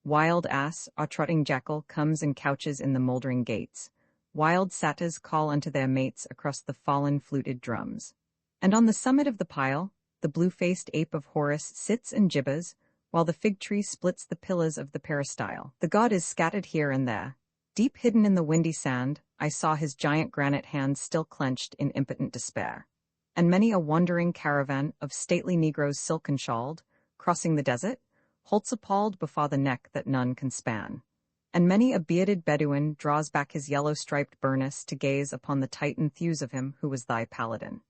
Wild ass, or trotting jackal, comes and couches in the mouldering gates. Wild satyrs call unto their mates across the fallen fluted drums. And on the summit of the pile, the blue-faced ape of Horus sits and gibbers, while the fig tree splits the pillars of the peristyle. The god is scattered here and there. Deep hidden in the windy sand, I saw his giant granite hands still clenched in impotent despair. And many a wandering caravan of stately negroes silken-shawled, crossing the desert, halts appalled before the neck that none can span. And many a bearded Bedouin draws back his yellow-striped burnous to gaze upon the Titan thews of him who was thy paladin.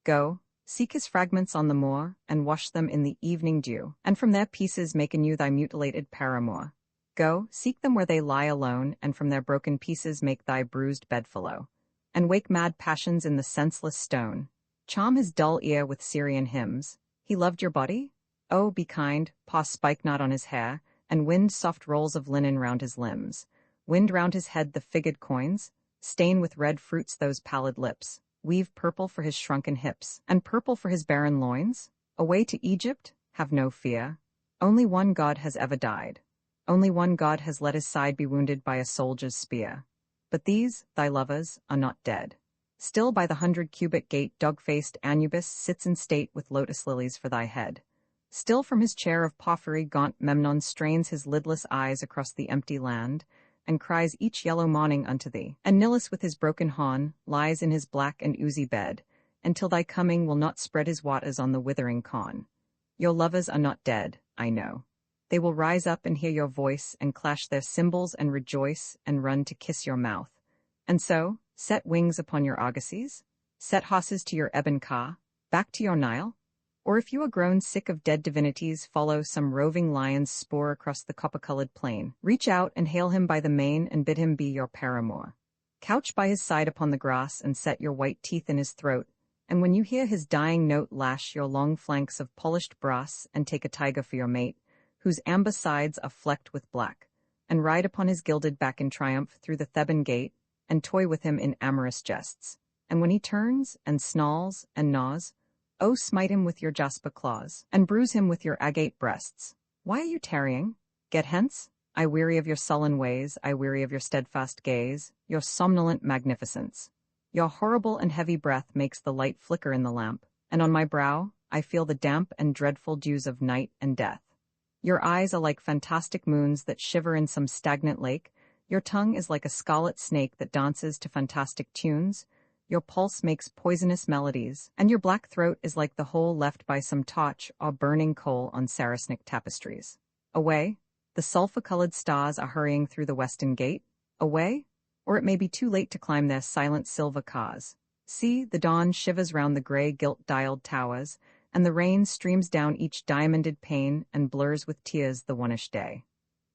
Go, seek his fragments on the moor, and wash them in the evening dew, and from their pieces make anew thy mutilated paramour. Go, seek them where they lie alone, and from their broken pieces make thy bruised bedfellow. And wake mad passions in the senseless stone. Charm his dull ear with Syrian hymns. He loved your body? Oh, be kind, paw spike not on his hair, and wind soft rolls of linen round his limbs. Wind round his head the figured coins, stain with red fruits those pallid lips. Weave purple for his shrunken hips, and purple for his barren loins. Away to Egypt? Have no fear. Only one god has ever died. Only one god has let his side be wounded by a soldier's spear. But these, thy lovers, are not dead. Still by the 100-cubit gate dog-faced Anubis sits in state with lotus lilies for thy head. Still from his chair of porphyry gaunt Memnon strains his lidless eyes across the empty land, and cries each yellow morning unto thee. And Nilus with his broken horn lies in his black and oozy bed, until thy coming will not spread his waters on the withering corn. Your lovers are not dead, I know. They will rise up and hear your voice, and clash their cymbals and rejoice, and run to kiss your mouth. And so, set wings upon your argosies, set horses to your ebon car, back to your Nile, or if you are grown sick of dead divinities, follow some roving lion's spoor across the copper-colored plain. Reach out and hail him by the mane and bid him be your paramour. Couch by his side upon the grass and set your white teeth in his throat, and when you hear his dying note, lash your long flanks of polished brass and take a tiger for your mate, whose amber sides are flecked with black, and ride upon his gilded back in triumph through the Theban gate, and toy with him in amorous jests. And when he turns, and snarls, and gnaws, oh, smite him with your jasper claws, and bruise him with your agate breasts. Why are you tarrying? Get hence. I weary of your sullen ways, I weary of your steadfast gaze, your somnolent magnificence. Your horrible and heavy breath makes the light flicker in the lamp, and on my brow I feel the damp and dreadful dews of night and death. Your eyes are like fantastic moons that shiver in some stagnant lake, your tongue is like a scarlet snake that dances to fantastic tunes, your pulse makes poisonous melodies, and your black throat is like the hole left by some torch or burning coal on Saracenic tapestries. Away, the sulphur-colored stars are hurrying through the western gate. Away, or it may be too late to climb their silent silver cars. See, the dawn shivers round the gray gilt-dialed towers, and the rain streams down each diamonded pane and blurs with tears the oneish day.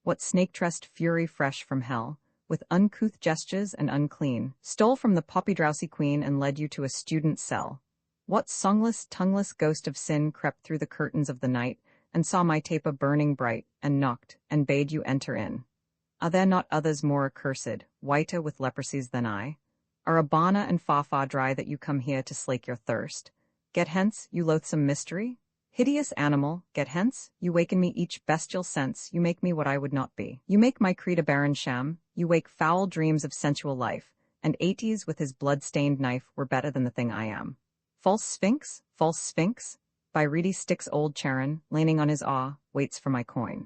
What snake-tressed fury fresh from hell, with uncouth gestures and unclean, stole from the poppy-drowsy queen and led you to a student's cell? What songless, tongueless ghost of sin crept through the curtains of the night, and saw my taper burning bright, and knocked, and bade you enter in? Are there not others more accursed, whiter with leprosies than I? Are Abana and Fafa dry that you come here to slake your thirst? Get hence, you loathsome mystery! Hideous animal, get hence, you waken me each bestial sense, you make me what I would not be. You make my creed a barren sham, you wake foul dreams of sensual life, and Aetes with his blood-stained knife were better than the thing I am. False Sphinx, by reedy Styx old Charon, leaning on his awe, waits for my coin.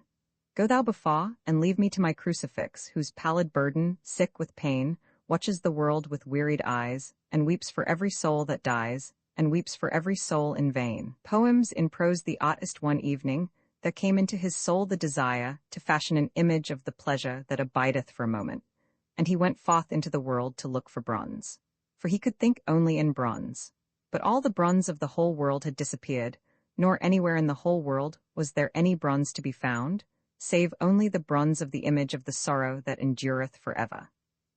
Go thou before, and leave me to my crucifix, whose pallid burden, sick with pain, watches the world with wearied eyes, and weeps for every soul that dies, and weeps for every soul in vain. Poems in prose. The artist one evening, there came into his soul the desire to fashion an image of the pleasure that abideth for a moment, and he went forth into the world to look for bronze. For he could think only in bronze. But all the bronze of the whole world had disappeared, nor anywhere in the whole world was there any bronze to be found, save only the bronze of the image of the sorrow that endureth forever.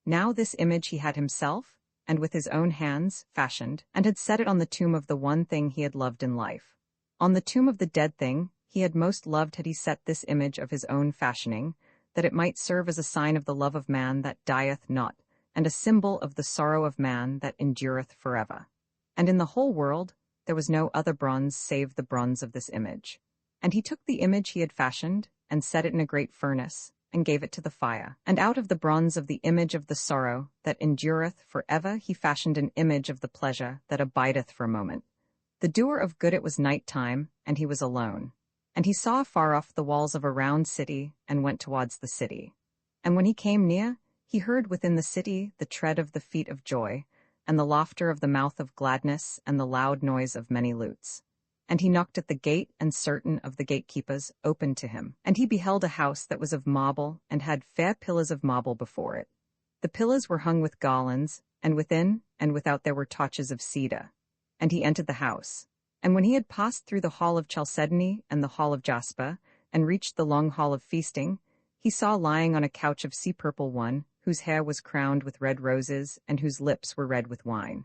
Now this image he had himself, and with his own hands, fashioned, and had set it on the tomb of the one thing he had loved in life. On the tomb of the dead thing he had most loved had he set this image of his own fashioning, that it might serve as a sign of the love of man that dieth not, and a symbol of the sorrow of man that endureth forever. And in the whole world there was no other bronze save the bronze of this image. And he took the image he had fashioned, and set it in a great furnace, and gave it to the fire. And out of the bronze of the image of the sorrow that endureth forever he fashioned an image of the pleasure that abideth for a moment. The doer of good. It was night time, and he was alone. And he saw afar off the walls of a round city, and went towards the city. And when he came near, he heard within the city the tread of the feet of joy, and the laughter of the mouth of gladness, and the loud noise of many lutes. And he knocked at the gate, and certain of the gatekeepers opened to him. And he beheld a house that was of marble, and had fair pillars of marble before it. The pillars were hung with garlands, and within and without there were torches of cedar. And he entered the house. And when he had passed through the hall of chalcedony and the hall of jasper, and reached the long hall of feasting, he saw lying on a couch of sea-purple one, whose hair was crowned with red roses, and whose lips were red with wine.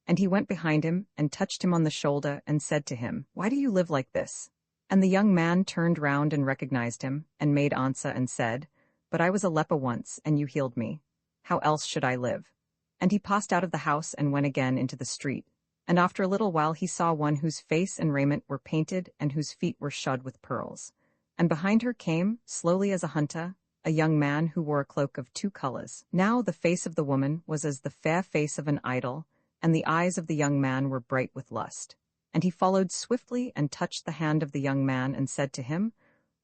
And he went behind him, and touched him on the shoulder, and said to him, Why do you live like this? And the young man turned round and recognized him, and made answer and said, But I was a leper once, and you healed me. How else should I live? And he passed out of the house and went again into the street. And after a little while he saw one whose face and raiment were painted, and whose feet were shod with pearls. And behind her came, slowly as a hunter, a young man who wore a cloak of 2 colors. Now the face of the woman was as the fair face of an idol, and the eyes of the young man were bright with lust. And he followed swiftly and touched the hand of the young man and said to him,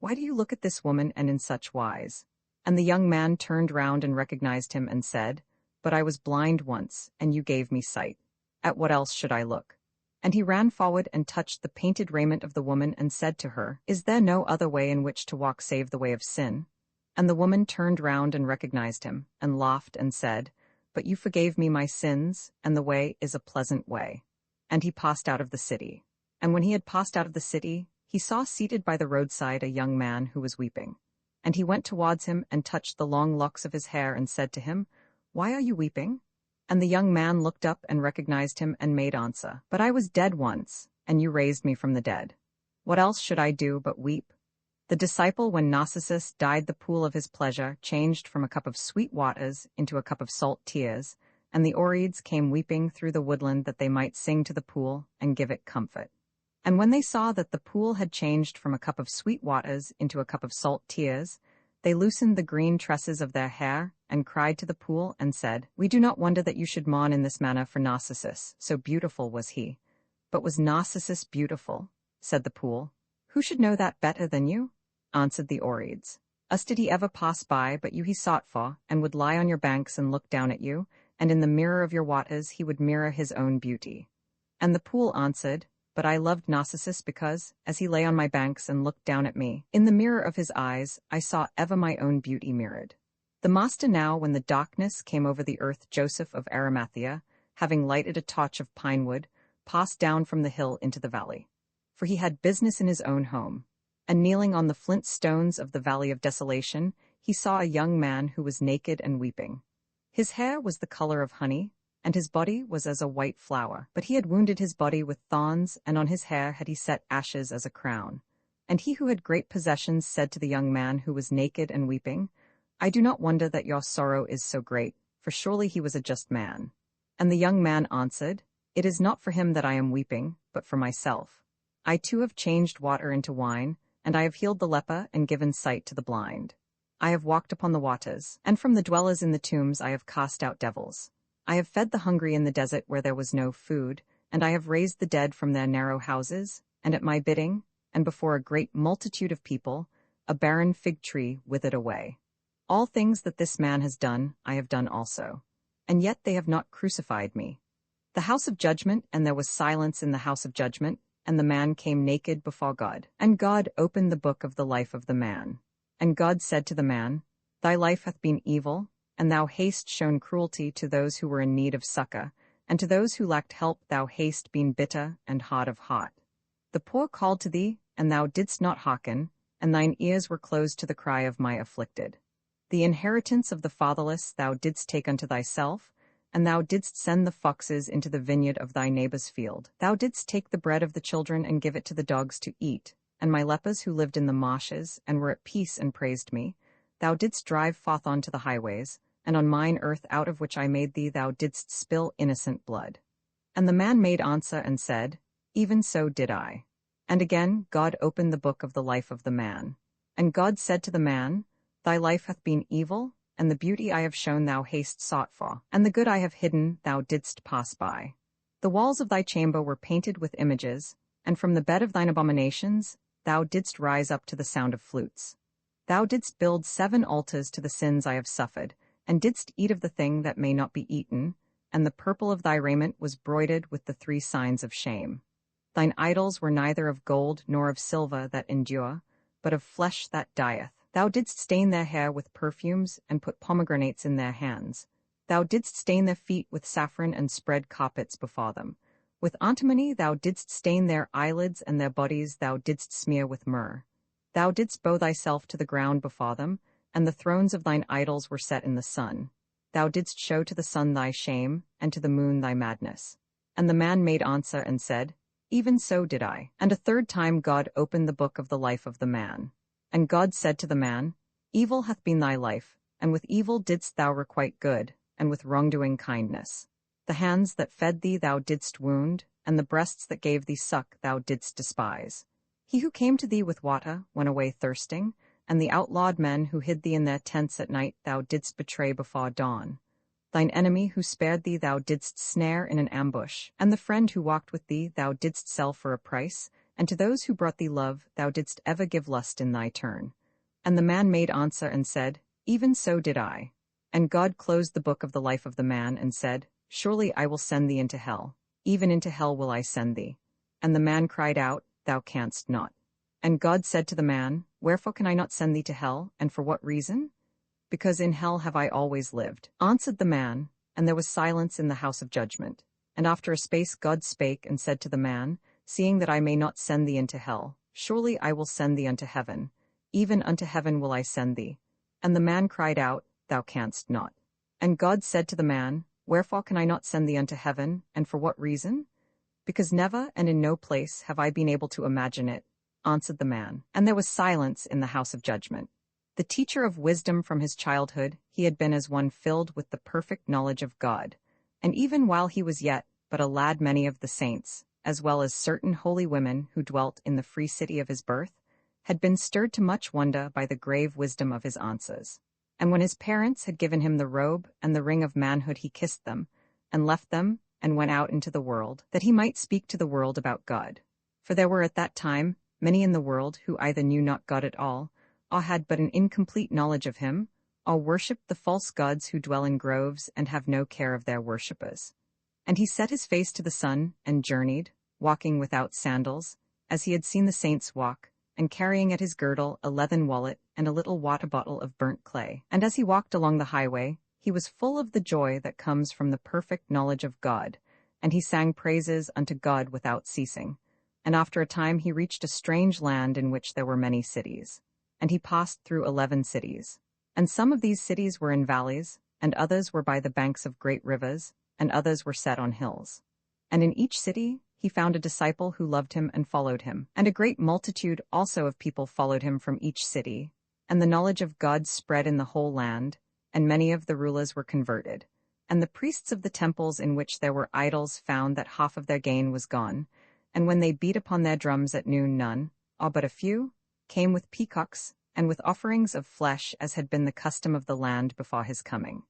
Why do you look at this woman and in such wise? And the young man turned round and recognized him and said, But I was blind once, and you gave me sight. At what else should I look? And he ran forward and touched the painted raiment of the woman and said to her, Is there no other way in which to walk save the way of sin? And the woman turned round and recognized him, and laughed and said, But you forgave me my sins, and the way is a pleasant way. And he passed out of the city. And when he had passed out of the city, he saw seated by the roadside a young man who was weeping. And he went towards him and touched the long locks of his hair and said to him, Why are you weeping? And the young man looked up and recognized him and made answer, But I was dead once, and you raised me from the dead. What else should I do but weep? The disciple, when Narcissus dyed the pool of his pleasure, changed from a cup of sweet waters into a cup of salt tears, and the Oreads came weeping through the woodland that they might sing to the pool and give it comfort. And when they saw that the pool had changed from a cup of sweet waters into a cup of salt tears, they loosened the green tresses of their hair, and cried to the pool, and said, We do not wonder that you should mourn in this manner for Narcissus, so beautiful was he. But was Narcissus beautiful? Said the pool. Who should know that better than you? Answered the Oreads. Us did he ever pass by, but you he sought for, and would lie on your banks and look down at you, and in the mirror of your waters he would mirror his own beauty. And the pool answered, But I loved Narcissus because, as he lay on my banks and looked down at me, in the mirror of his eyes I saw ever my own beauty mirrored. The master now, when the darkness came over the earth, Joseph of Arimathea, having lighted a torch of pine wood, passed down from the hill into the valley. For he had business in his own home. And kneeling on the flint stones of the valley of desolation, he saw a young man who was naked and weeping. His hair was the color of honey, and his body was as a white flower. But he had wounded his body with thorns, and on his hair had he set ashes as a crown. And he who had great possessions said to the young man who was naked and weeping, I do not wonder that your sorrow is so great, for surely he was a just man. And the young man answered, It is not for him that I am weeping, but for myself. I too have changed water into wine, and I have healed the leper and given sight to the blind. I have walked upon the waters, and from the dwellers in the tombs I have cast out devils. I have fed the hungry in the desert where there was no food, and I have raised the dead from their narrow houses, and at my bidding, and before a great multitude of people, a barren fig tree withered away. All things that this man has done, I have done also. And yet they have not crucified me. The house of judgment, and there was silence in the house of judgment, and the man came naked before God. And God opened the book of the life of the man. And God said to the man, Thy life hath been evil, and thou hast shown cruelty to those who were in need of succor, and to those who lacked help thou hast been bitter and hard of heart. The poor called to thee, and thou didst not hearken, and thine ears were closed to the cry of my afflicted. The inheritance of the fatherless thou didst take unto thyself, and thou didst send the foxes into the vineyard of thy neighbor's field. Thou didst take the bread of the children and give it to the dogs to eat, and my lepers who lived in the marshes and were at peace and praised me, thou didst drive forth on to the highways, and on mine earth out of which I made thee thou didst spill innocent blood. And the man made answer and said, Even so did I. And again God opened the book of the life of the man. And God said to the man, Thy life hath been evil, and the beauty I have shown thou hast sought for, and the good I have hidden thou didst pass by. The walls of thy chamber were painted with images, and from the bed of thine abominations thou didst rise up to the sound of flutes. Thou didst build 7 altars to the sins I have suffered, and didst eat of the thing that may not be eaten, and the purple of thy raiment was broidered with the 3 signs of shame. Thine idols were neither of gold nor of silver that endure, but of flesh that dieth. Thou didst stain their hair with perfumes, and put pomegranates in their hands. Thou didst stain their feet with saffron and spread carpets before them. With antimony thou didst stain their eyelids, and their bodies thou didst smear with myrrh. Thou didst bow thyself to the ground before them, and the thrones of thine idols were set in the sun. Thou didst show to the sun thy shame, and to the moon thy madness. And the man made answer and said, Even so did I. And a third time God opened the book of the life of the man. And God said to the man, Evil hath been thy life, and with evil didst thou requite good, and with wrongdoing kindness. The hands that fed thee thou didst wound, and the breasts that gave thee suck thou didst despise. He who came to thee with water went away thirsting, and the outlawed men who hid thee in their tents at night thou didst betray before dawn. Thine enemy who spared thee thou didst snare in an ambush, and the friend who walked with thee thou didst sell for a price, and to those who brought thee love thou didst ever give lust in thy turn. And the man made answer and said, Even so did I. And God closed the book of the life of the man and said, Surely I will send thee into hell, even into hell will I send thee. And the man cried out, Thou canst not. And God said to the man, Wherefore can I not send thee to hell, and for what reason? Because in hell have I always lived. Answered the man, and there was silence in the house of judgment. And after a space God spake and said to the man, Seeing that I may not send thee into hell, surely I will send thee unto heaven, even unto heaven will I send thee. And the man cried out, Thou canst not. And God said to the man, Wherefore can I not send thee unto heaven, and for what reason? Because never and in no place have I been able to imagine it, answered the man. And there was silence in the house of judgment. The teacher of wisdom from his childhood, he had been as one filled with the perfect knowledge of God. And even while he was yet but a lad, many of the saints, as well as certain holy women who dwelt in the free city of his birth, had been stirred to much wonder by the grave wisdom of his answers. And when his parents had given him the robe and the ring of manhood, he kissed them, and left them, and went out into the world, that he might speak to the world about God. For there were at that time many in the world who either knew not God at all, or had but an incomplete knowledge of him, or worshipped the false gods who dwell in groves and have no care of their worshippers. And he set his face to the sun, and journeyed, walking without sandals, as he had seen the saints walk, and carrying at his girdle a leathern wallet and a little water bottle of burnt clay. And as he walked along the highway, he was full of the joy that comes from the perfect knowledge of God, and he sang praises unto God without ceasing. And after a time he reached a strange land in which there were many cities. And he passed through 11 cities. And some of these cities were in valleys, and others were by the banks of great rivers, and others were set on hills. And in each city he found a disciple who loved him and followed him. And a great multitude also of people followed him from each city. And the knowledge of God spread in the whole land, and many of the rulers were converted. And the priests of the temples in which there were idols found that half of their gain was gone. And when they beat upon their drums at noon, none, or but a few, came with peacocks, and with offerings of flesh, as had been the custom of the land before his coming.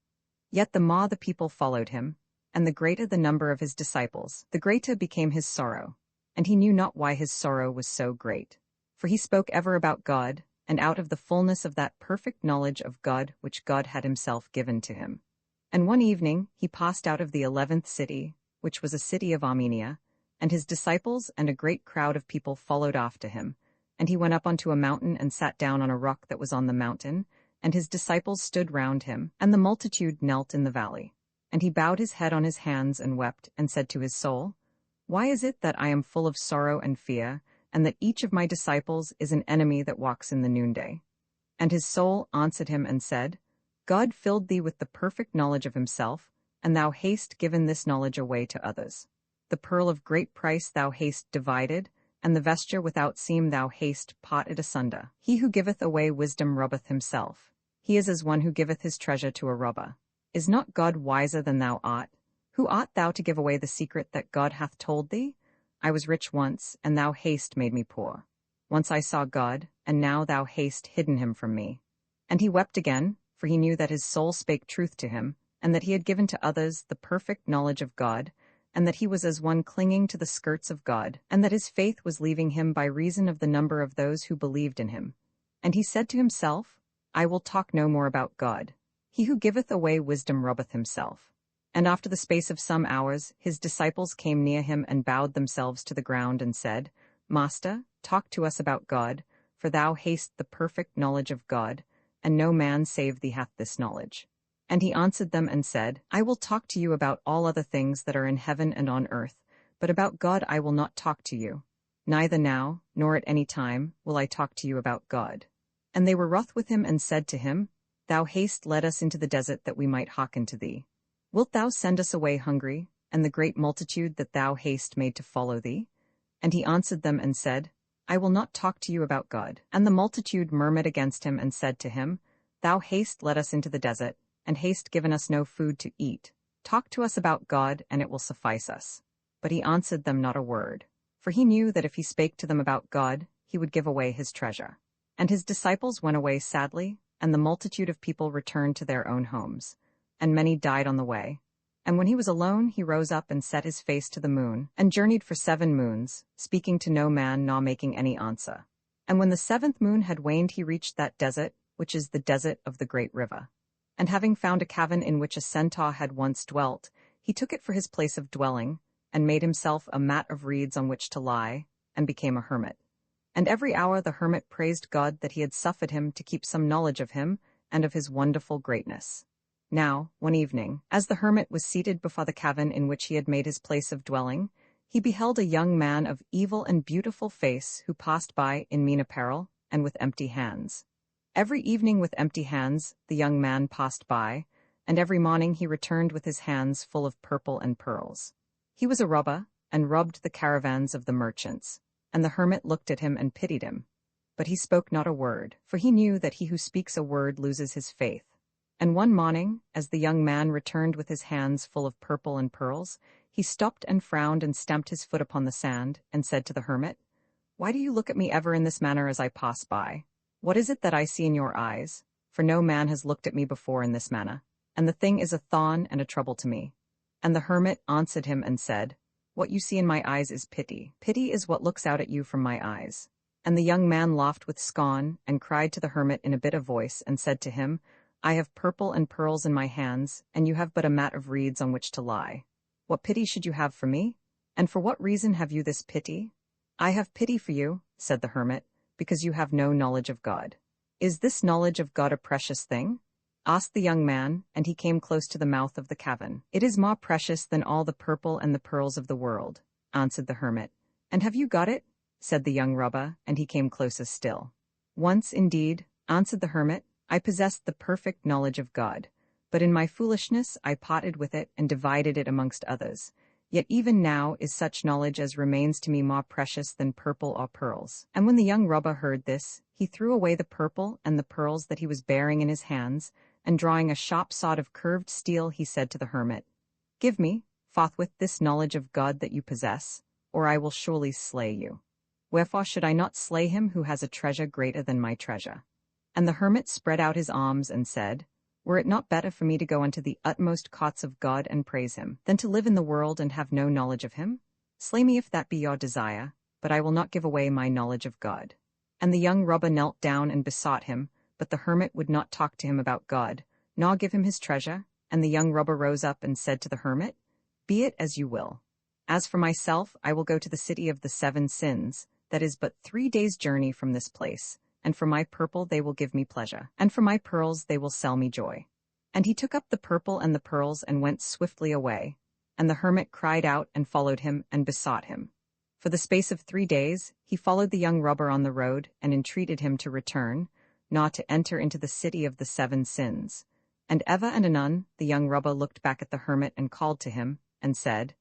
Yet the more the people followed him, and the greater the number of his disciples, the greater became his sorrow. And he knew not why his sorrow was so great. For he spoke ever about God, and out of the fullness of that perfect knowledge of God which God had himself given to him. And one evening he passed out of the 11th city, which was a city of Armenia, and his disciples and a great crowd of people followed after him. And he went up onto a mountain and sat down on a rock that was on the mountain, and his disciples stood round him, and the multitude knelt in the valley. And he bowed his head on his hands and wept, and said to his soul, Why is it that I am full of sorrow and fear, and that each of my disciples is an enemy that walks in the noonday? And his soul answered him and said, God filled thee with the perfect knowledge of himself, and thou hast given this knowledge away to others. The pearl of great price thou hast divided, and the vesture without seam thou hast parted asunder. He who giveth away wisdom robbeth himself. He is as one who giveth his treasure to a robber. Is not God wiser than thou art? Who art thou to give away the secret that God hath told thee? I was rich once, and thou hast made me poor. Once I saw God, and now thou hast hidden him from me. And he wept again, for he knew that his soul spake truth to him, and that he had given to others the perfect knowledge of God, and that he was as one clinging to the skirts of God, and that his faith was leaving him by reason of the number of those who believed in him. And he said to himself, I will talk no more about God. He who giveth away wisdom robbeth himself. And after the space of some hours, his disciples came near him and bowed themselves to the ground and said, Master, talk to us about God, for thou hast the perfect knowledge of God, and no man save thee hath this knowledge. And he answered them and said, I will talk to you about all other things that are in heaven and on earth, but about God I will not talk to you. Neither now, nor at any time, will I talk to you about God. And they were wroth with him and said to him, Thou hast led us into the desert that we might hearken to thee. Wilt thou send us away hungry, and the great multitude that thou hast made to follow thee? And he answered them and said, I will not talk to you about God. And the multitude murmured against him and said to him, Thou hast led us into the desert, and hast given us no food to eat. Talk to us about God, and it will suffice us. But he answered them not a word, for he knew that if he spake to them about God, he would give away his treasure. And his disciples went away sadly, and the multitude of people returned to their own homes. And many died on the way. And when he was alone, he rose up and set his face to the moon, and journeyed for 7 moons, speaking to no man nor making any answer. And when the 7th moon had waned, he reached that desert, which is the desert of the great river. And having found a cavern in which a centaur had once dwelt, he took it for his place of dwelling, and made himself a mat of reeds on which to lie, and became a hermit. And every hour the hermit praised God that he had suffered him to keep some knowledge of him, and of his wonderful greatness. Now, one evening, as the hermit was seated before the cavern in which he had made his place of dwelling, he beheld a young man of evil and beautiful face who passed by in mean apparel, and with empty hands. Every evening with empty hands the young man passed by, and every morning he returned with his hands full of purple and pearls. He was a robber, and robbed the caravans of the merchants, and the hermit looked at him and pitied him. But he spoke not a word, for he knew that he who speaks a word loses his faith. And one morning, as the young man returned with his hands full of purple and pearls, he stopped and frowned and stamped his foot upon the sand, and said to the hermit, Why do you look at me ever in this manner as I pass by? What is it that I see in your eyes? For no man has looked at me before in this manner, and the thing is a thorn and a trouble to me. And the hermit answered him and said, What you see in my eyes is pity. Pity is what looks out at you from my eyes. And the young man laughed with scorn, and cried to the hermit in a bitter voice, and said to him, I have purple and pearls in my hands, and you have but a mat of reeds on which to lie. What pity should you have for me? And for what reason have you this pity? I have pity for you, said the hermit, because you have no knowledge of God. Is this knowledge of God a precious thing? Asked the young man, and he came close to the mouth of the cavern. It is more precious than all the purple and the pearls of the world, answered the hermit. And have you got it? Said the young robber, and he came closer still. Once, indeed, answered the hermit, I possessed the perfect knowledge of God, but in my foolishness I parted with it and divided it amongst others. Yet even now is such knowledge as remains to me more precious than purple or pearls. And when the young robber heard this, he threw away the purple and the pearls that he was bearing in his hands, and drawing a sharp sword of curved steel, he said to the hermit, Give me, forthwith, this knowledge of God that you possess, or I will surely slay you. Wherefore should I not slay him who has a treasure greater than my treasure? And the hermit spread out his arms and said, Were it not better for me to go unto the utmost courts of God and praise him, than to live in the world and have no knowledge of him? Slay me if that be your desire, but I will not give away my knowledge of God. And the young robber knelt down and besought him, but the hermit would not talk to him about God, nor give him his treasure. And the young robber rose up and said to the hermit, Be it as you will. As for myself, I will go to the city of the 7 sins, that is but 3 days' journey from this place, and for my purple they will give me pleasure, and for my pearls they will sell me joy. And he took up the purple and the pearls and went swiftly away. And the hermit cried out and followed him and besought him. For the space of 3 days he followed the young robber on the road and entreated him to return, not to enter into the city of the 7 sins. And ever and anon the young robber looked back at the hermit and called to him, and said,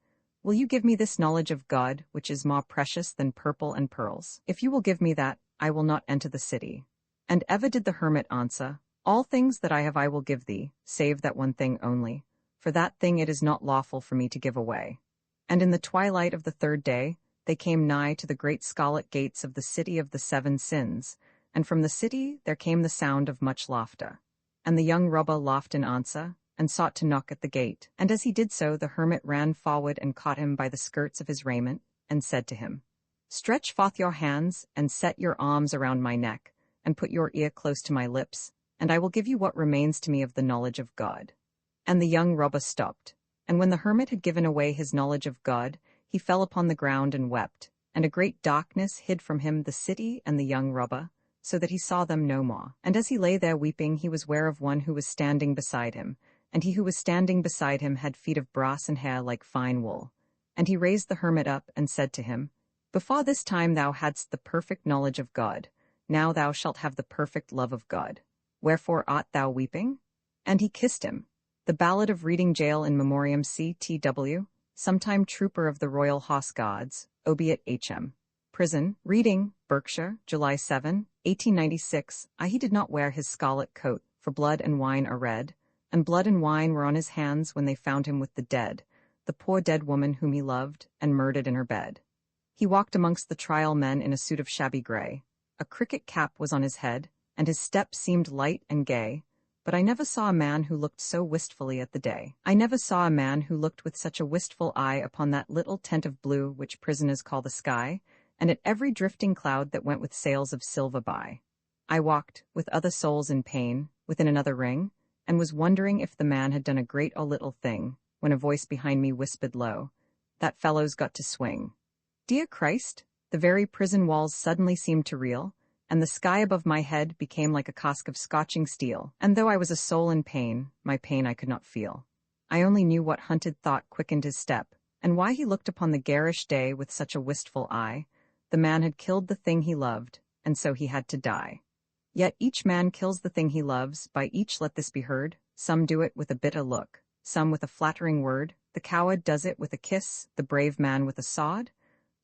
Will you give me this knowledge of God, which is more precious than purple and pearls? If you will give me that, I will not enter the city. And ever did the hermit answer, All things that I have I will give thee, save that one thing only, for that thing it is not lawful for me to give away. And in the twilight of the 3rd day they came nigh to the great scarlet gates of the city of the 7 sins, and from the city there came the sound of much laughter. And the young robber laughed in answer, and sought to knock at the gate. And as he did so, the hermit ran forward and caught him by the skirts of his raiment, and said to him, Stretch forth your hands, and set your arms around my neck, and put your ear close to my lips, and I will give you what remains to me of the knowledge of God. And the young robber stopped. And when the hermit had given away his knowledge of God, he fell upon the ground and wept, and a great darkness hid from him the city and the young robber, so that he saw them no more. And as he lay there weeping, he was ware of one who was standing beside him, and he who was standing beside him had feet of brass and hair like fine wool. And he raised the hermit up, and said to him, Before this time thou hadst the perfect knowledge of God, now thou shalt have the perfect love of God. Wherefore art thou weeping? And he kissed him. The Ballad of Reading Jail in Memoriam C.T.W., sometime trooper of the Royal Horse Guards, Obiit H.M. Prison, Reading, Berkshire, July 7, 1896. He did not wear his scarlet coat, for blood and wine are red, and blood and wine were on his hands when they found him with the dead, the poor dead woman whom he loved, and murdered in her bed. He walked amongst the trial men in a suit of shabby grey. A cricket cap was on his head, and his step seemed light and gay, but I never saw a man who looked so wistfully at the day. I never saw a man who looked with such a wistful eye upon that little tent of blue which prisoners call the sky, and at every drifting cloud that went with sails of silver by. I walked, with other souls in pain, within another ring, and was wondering if the man had done a great or little thing, when a voice behind me whispered low, That fellow's got to swing. Dear Christ, the very prison walls suddenly seemed to reel, and the sky above my head became like a cask of scorching steel, and though I was a soul in pain, my pain I could not feel. I only knew what hunted thought quickened his step, and why he looked upon the garish day with such a wistful eye. The man had killed the thing he loved, and so he had to die. Yet each man kills the thing he loves, by each let this be heard, some do it with a bitter look, some with a flattering word, the coward does it with a kiss, the brave man with a sod.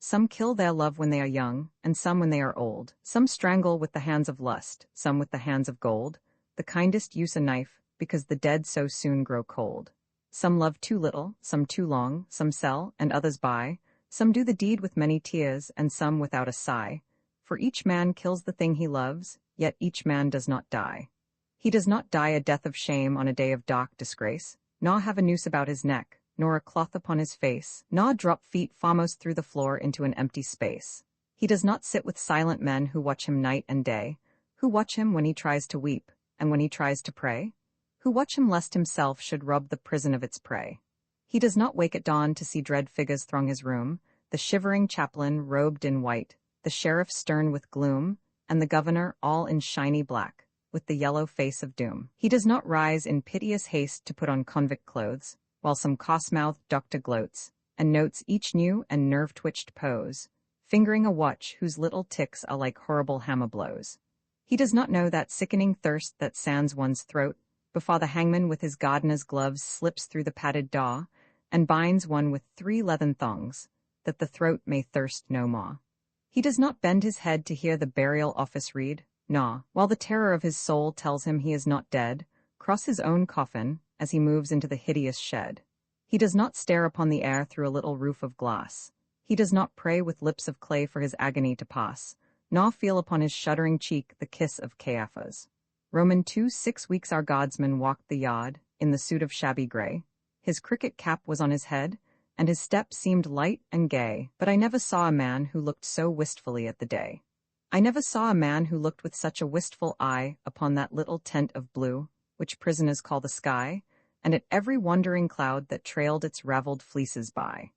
Some kill their love when they are young, and some when they are old. Some strangle with the hands of lust, some with the hands of gold. The kindest use a knife, because the dead so soon grow cold. Some love too little, some too long, some sell, and others buy. Some do the deed with many tears, and some without a sigh. For each man kills the thing he loves, yet each man does not die. He does not die a death of shame on a day of dark disgrace, nor have a noose about his neck, nor a cloth upon his face, nor drop feet foremost through the floor into an empty space. He does not sit with silent men who watch him night and day, who watch him when he tries to weep, and when he tries to pray, who watch him lest himself should rob the prison of its prey. He does not wake at dawn to see dread figures throng his room, the shivering chaplain robed in white, the sheriff stern with gloom, and the governor all in shiny black, with the yellow face of doom. He does not rise in piteous haste to put on convict clothes, while some cross-mouthed doctor gloats, and notes each new and nerve-twitched pose, fingering a watch whose little ticks are like horrible hammer blows. He does not know that sickening thirst that sands one's throat, before the hangman with his gardener's gloves slips through the padded door, and binds one with 3 leathern thongs, that the throat may thirst no more. He does not bend his head to hear the burial office read, nor, while the terror of his soul tells him he is not dead, cross his own coffin as he moves into the hideous shed. He does not stare upon the air through a little roof of glass. He does not pray with lips of clay for his agony to pass, nor feel upon his shuddering cheek the kiss of Caiaphas. Roman 2 6 weeks our guardsman walked the yard, in the suit of shabby grey. His cricket cap was on his head, and his step seemed light and gay. But I never saw a man who looked so wistfully at the day. I never saw a man who looked with such a wistful eye upon that little tent of blue, which prisoners call the sky, and at every wandering cloud that trailed its ravelled fleeces by.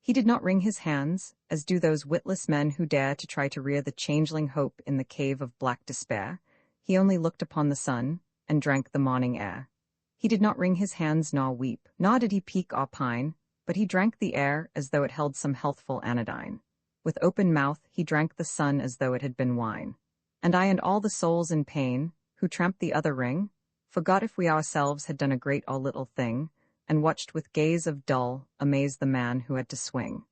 He did not wring his hands, as do those witless men who dare to try to rear the changeling hope in the cave of black despair. He only looked upon the sun, and drank the morning air. He did not wring his hands nor weep, nor did he peak or pine, but he drank the air as though it held some healthful anodyne. With open mouth he drank the sun as though it had been wine. And I and all the souls in pain, who tramped the other ring, forgot if we ourselves had done a great or little thing, and watched with gaze of dull amaze the man who had to swing.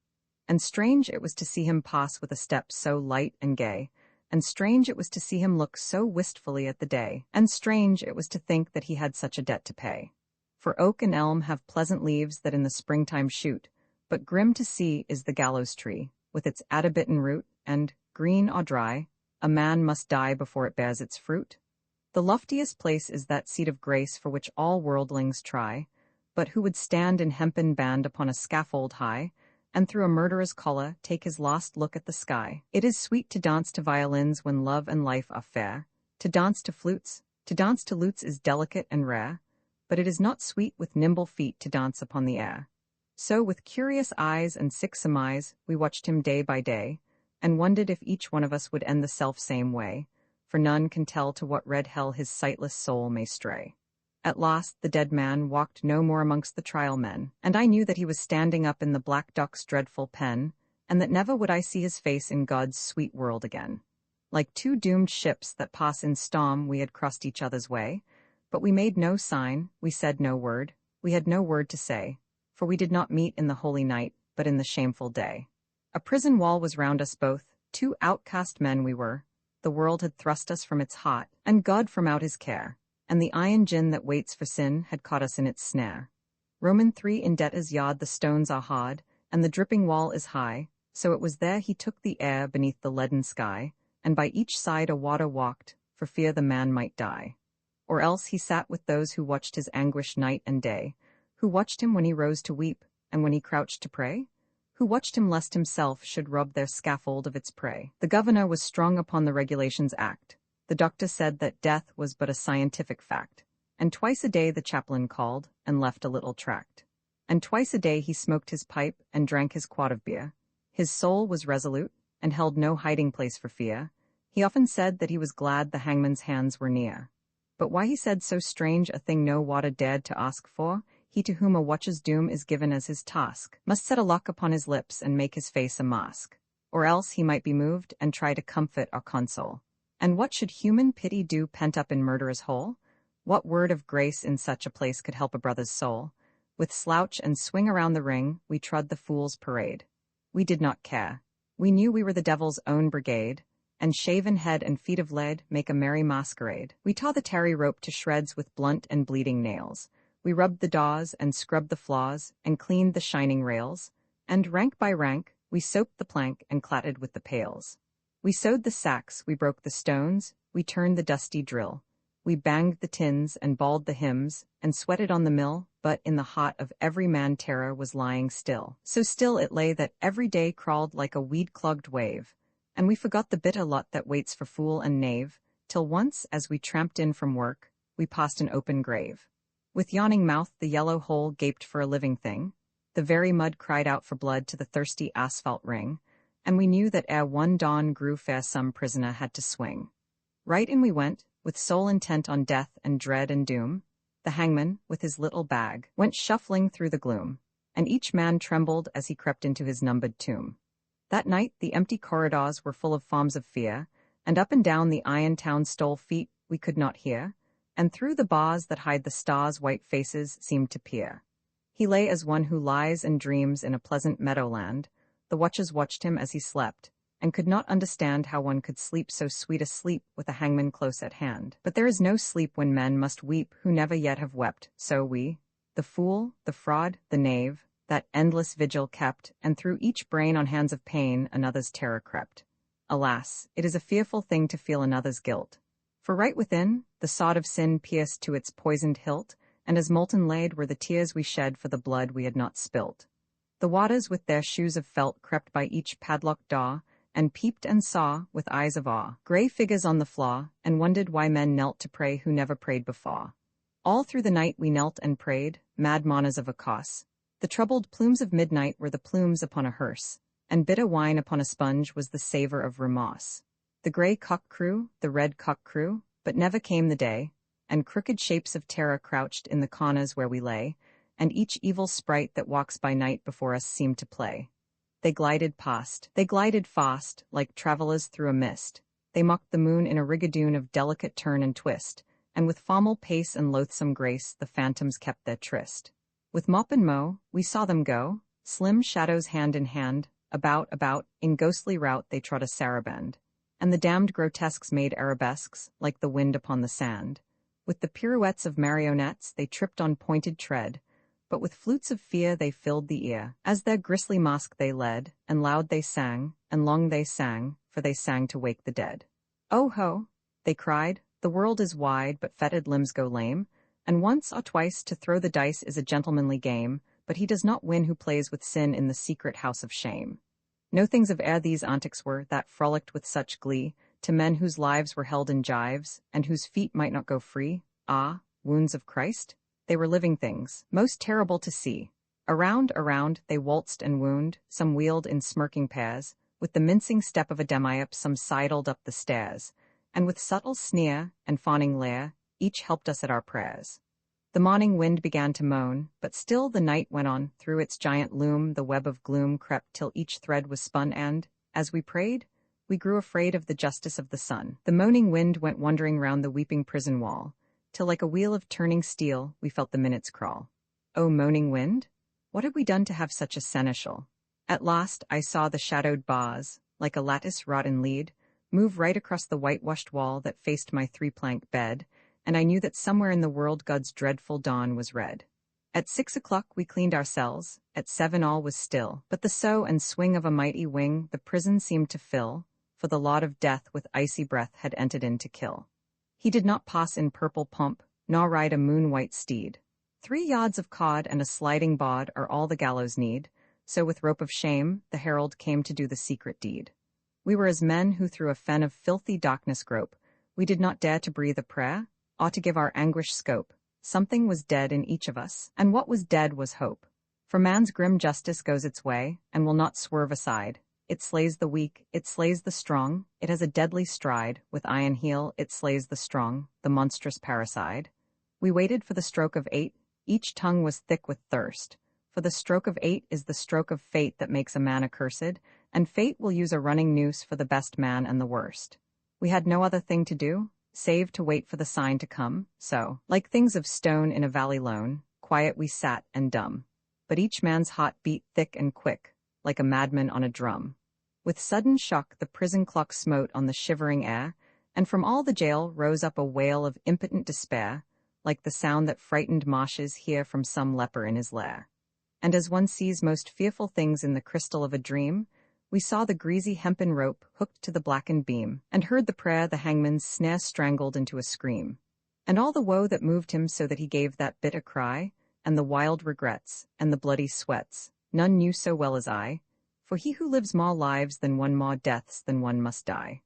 And strange it was to see him pass with a step so light and gay, and strange it was to see him look so wistfully at the day, and strange it was to think that he had such a debt to pay. For oak and elm have pleasant leaves that in the springtime shoot, but grim to see is the gallows tree, with its adabitten root, and, green or dry, a man must die before it bears its fruit. The loftiest place is that seat of grace for which all worldlings try, but who would stand in hempen band upon a scaffold high, and through a murderer's collar take his last look at the sky. It is sweet to dance to violins when love and life are fair, to dance to flutes, to dance to lutes is delicate and rare, but it is not sweet with nimble feet to dance upon the air. So with curious eyes and sick surmise we watched him day by day, and wondered if each one of us would end the self-same way, for none can tell to what red hell his sightless soul may stray. At last the dead man walked no more amongst the trial men, and I knew that he was standing up in the black dock's dreadful pen, and that never would I see his face in God's sweet world again. Like two doomed ships that pass in storm we had crossed each other's way, but we made no sign, we said no word, we had no word to say, for we did not meet in the holy night, but in the shameful day. A prison wall was round us both, two outcast men we were, the world had thrust us from its heart, and God from out his care, and the iron gin that waits for sin had caught us in its snare. Roman 3 in debtor's yard the stones are hard, and the dripping wall is high, so it was there he took the air beneath the leaden sky, and by each side a water walked, for fear the man might die. Or else he sat with those who watched his anguish night and day, who watched him when he rose to weep, and when he crouched to pray, who watched him lest himself should rob their scaffold of its prey. The governor was strong upon the regulations act. The doctor said that death was but a scientific fact, and twice a day the chaplain called, and left a little tract. And twice a day he smoked his pipe, and drank his quart of beer. His soul was resolute, and held no hiding place for fear. He often said that he was glad the hangman's hands were near. But why he said so strange a thing no water dared to ask for, he to whom a watcher's doom is given as his task, must set a lock upon his lips and make his face a mask. Or else he might be moved, and try to comfort or console. And what should human pity do pent up in murderer's hole? What word of grace in such a place could help a brother's soul? With slouch and swing around the ring, we trod the fool's parade. We did not care. We knew we were the devil's own brigade, and shaven head and feet of lead make a merry masquerade. We tore the tarry rope to shreds with blunt and bleeding nails. We rubbed the daws and scrubbed the flaws and cleaned the shining rails, and rank by rank, we soaped the plank and clatted with the pails. We sewed the sacks, we broke the stones, we turned the dusty drill. We banged the tins and bawled the hymns, and sweated on the mill, but in the heart of every man terror was lying still. So still it lay that every day crawled like a weed-clogged wave, and we forgot the bitter lot that waits for fool and knave, till once, as we tramped in from work, we passed an open grave. With yawning mouth the yellow hole gaped for a living thing, the very mud cried out for blood to the thirsty asphalt ring, and we knew that ere one dawn grew fair some prisoner had to swing. Right in we went, with soul intent on death and dread and doom. The hangman, with his little bag, went shuffling through the gloom, and each man trembled as he crept into his numbered tomb. That night the empty corridors were full of forms of fear, and up and down the iron town stole feet we could not hear, and through the bars that hide the stars white faces seemed to peer. He lay as one who lies and dreams in a pleasant meadowland. The watchers watched him as he slept, and could not understand how one could sleep so sweet a sleep with a hangman close at hand. But there is no sleep when men must weep who never yet have wept, so we, the fool, the fraud, the knave, that endless vigil kept, and through each brain on hands of pain another's terror crept. Alas, it is a fearful thing to feel another's guilt. For right within, the sod of sin pierced to its poisoned hilt, and as molten laid were the tears we shed for the blood we had not spilt. The waters with their shoes of felt crept by each padlocked door, and peeped and saw, with eyes of awe, grey figures on the floor, and wondered why men knelt to pray who never prayed before. All through the night we knelt and prayed, mad mourners of a cause. The troubled plumes of midnight were the plumes upon a hearse, and bitter wine upon a sponge was the savour of remorse. The grey cock crew, the red cock crew, but never came the day, and crooked shapes of terror crouched in the corners where we lay, and each evil sprite that walks by night before us seemed to play. They glided fast, like travellers through a mist. They mocked the moon in a rigadoon of delicate turn and twist, and with formal pace and loathsome grace the phantoms kept their tryst. With mop and mow, we saw them go, slim shadows hand in hand, about, in ghostly rout they trod a saraband. And the damned grotesques made arabesques, like the wind upon the sand. With the pirouettes of marionettes they tripped on pointed tread, but with flutes of fear they filled the ear. As their grisly masque they led, and loud they sang, and long they sang, for they sang to wake the dead. "Oh ho!" they cried, "the world is wide, but fettered limbs go lame, and once or twice to throw the dice is a gentlemanly game, but he does not win who plays with sin in the secret house of shame." No things of ere these antics were, that frolicked with such glee, to men whose lives were held in gyves, and whose feet might not go free. Ah, wounds of Christ? They were living things, most terrible to see. Around, they waltzed and wound, some wheeled in smirking pairs, with the mincing step of a demiop some sidled up the stairs, and with subtle sneer and fawning leer, each helped us at our prayers. The morning wind began to moan, but still the night went on. Through its giant loom the web of gloom crept till each thread was spun, and, as we prayed, we grew afraid of the justice of the sun. The moaning wind went wandering round the weeping prison wall, till like a wheel of turning steel we felt the minutes crawl. O moaning wind, what had we done to have such a seneschal? At last I saw the shadowed bars, like a lattice wrought in lead, move right across the whitewashed wall that faced my three-plank bed, and I knew that somewhere in the world God's dreadful dawn was red. At 6 o'clock we cleaned our cells, at 7 all was still, but the sough and swing of a mighty wing the prison seemed to fill, for the Lord of death with icy breath had entered in to kill. He did not pass in purple pomp, nor ride a moon-white steed. 3 yards of cod and a sliding bod are all the gallows need, so with rope of shame the herald came to do the secret deed. We were as men who through a fen of filthy darkness grope. We did not dare to breathe a prayer, ought to give our anguish scope. Something was dead in each of us, and what was dead was hope. For man's grim justice goes its way, and will not swerve aside. It slays the weak, it slays the strong, it has a deadly stride, with iron heel it slays the strong, the monstrous parricide. We waited for the stroke of 8, each tongue was thick with thirst. For the stroke of 8 is the stroke of fate that makes a man accursed, and fate will use a running noose for the best man and the worst. We had no other thing to do, save to wait for the sign to come, so, like things of stone in a valley lone, quiet we sat and dumb. But each man's heart beat thick and quick, like a madman on a drum. With sudden shock the prison clock smote on the shivering air, and from all the jail rose up a wail of impotent despair, like the sound that frightened marshes hear from some leper in his lair. And as one sees most fearful things in the crystal of a dream, we saw the greasy hempen rope hooked to the blackened beam, and heard the prayer the hangman's snare strangled into a scream. And all the woe that moved him so that he gave that bitter cry, and the wild regrets, and the bloody sweats, none knew so well as I, for he who lives more lives than one more deaths than one must die.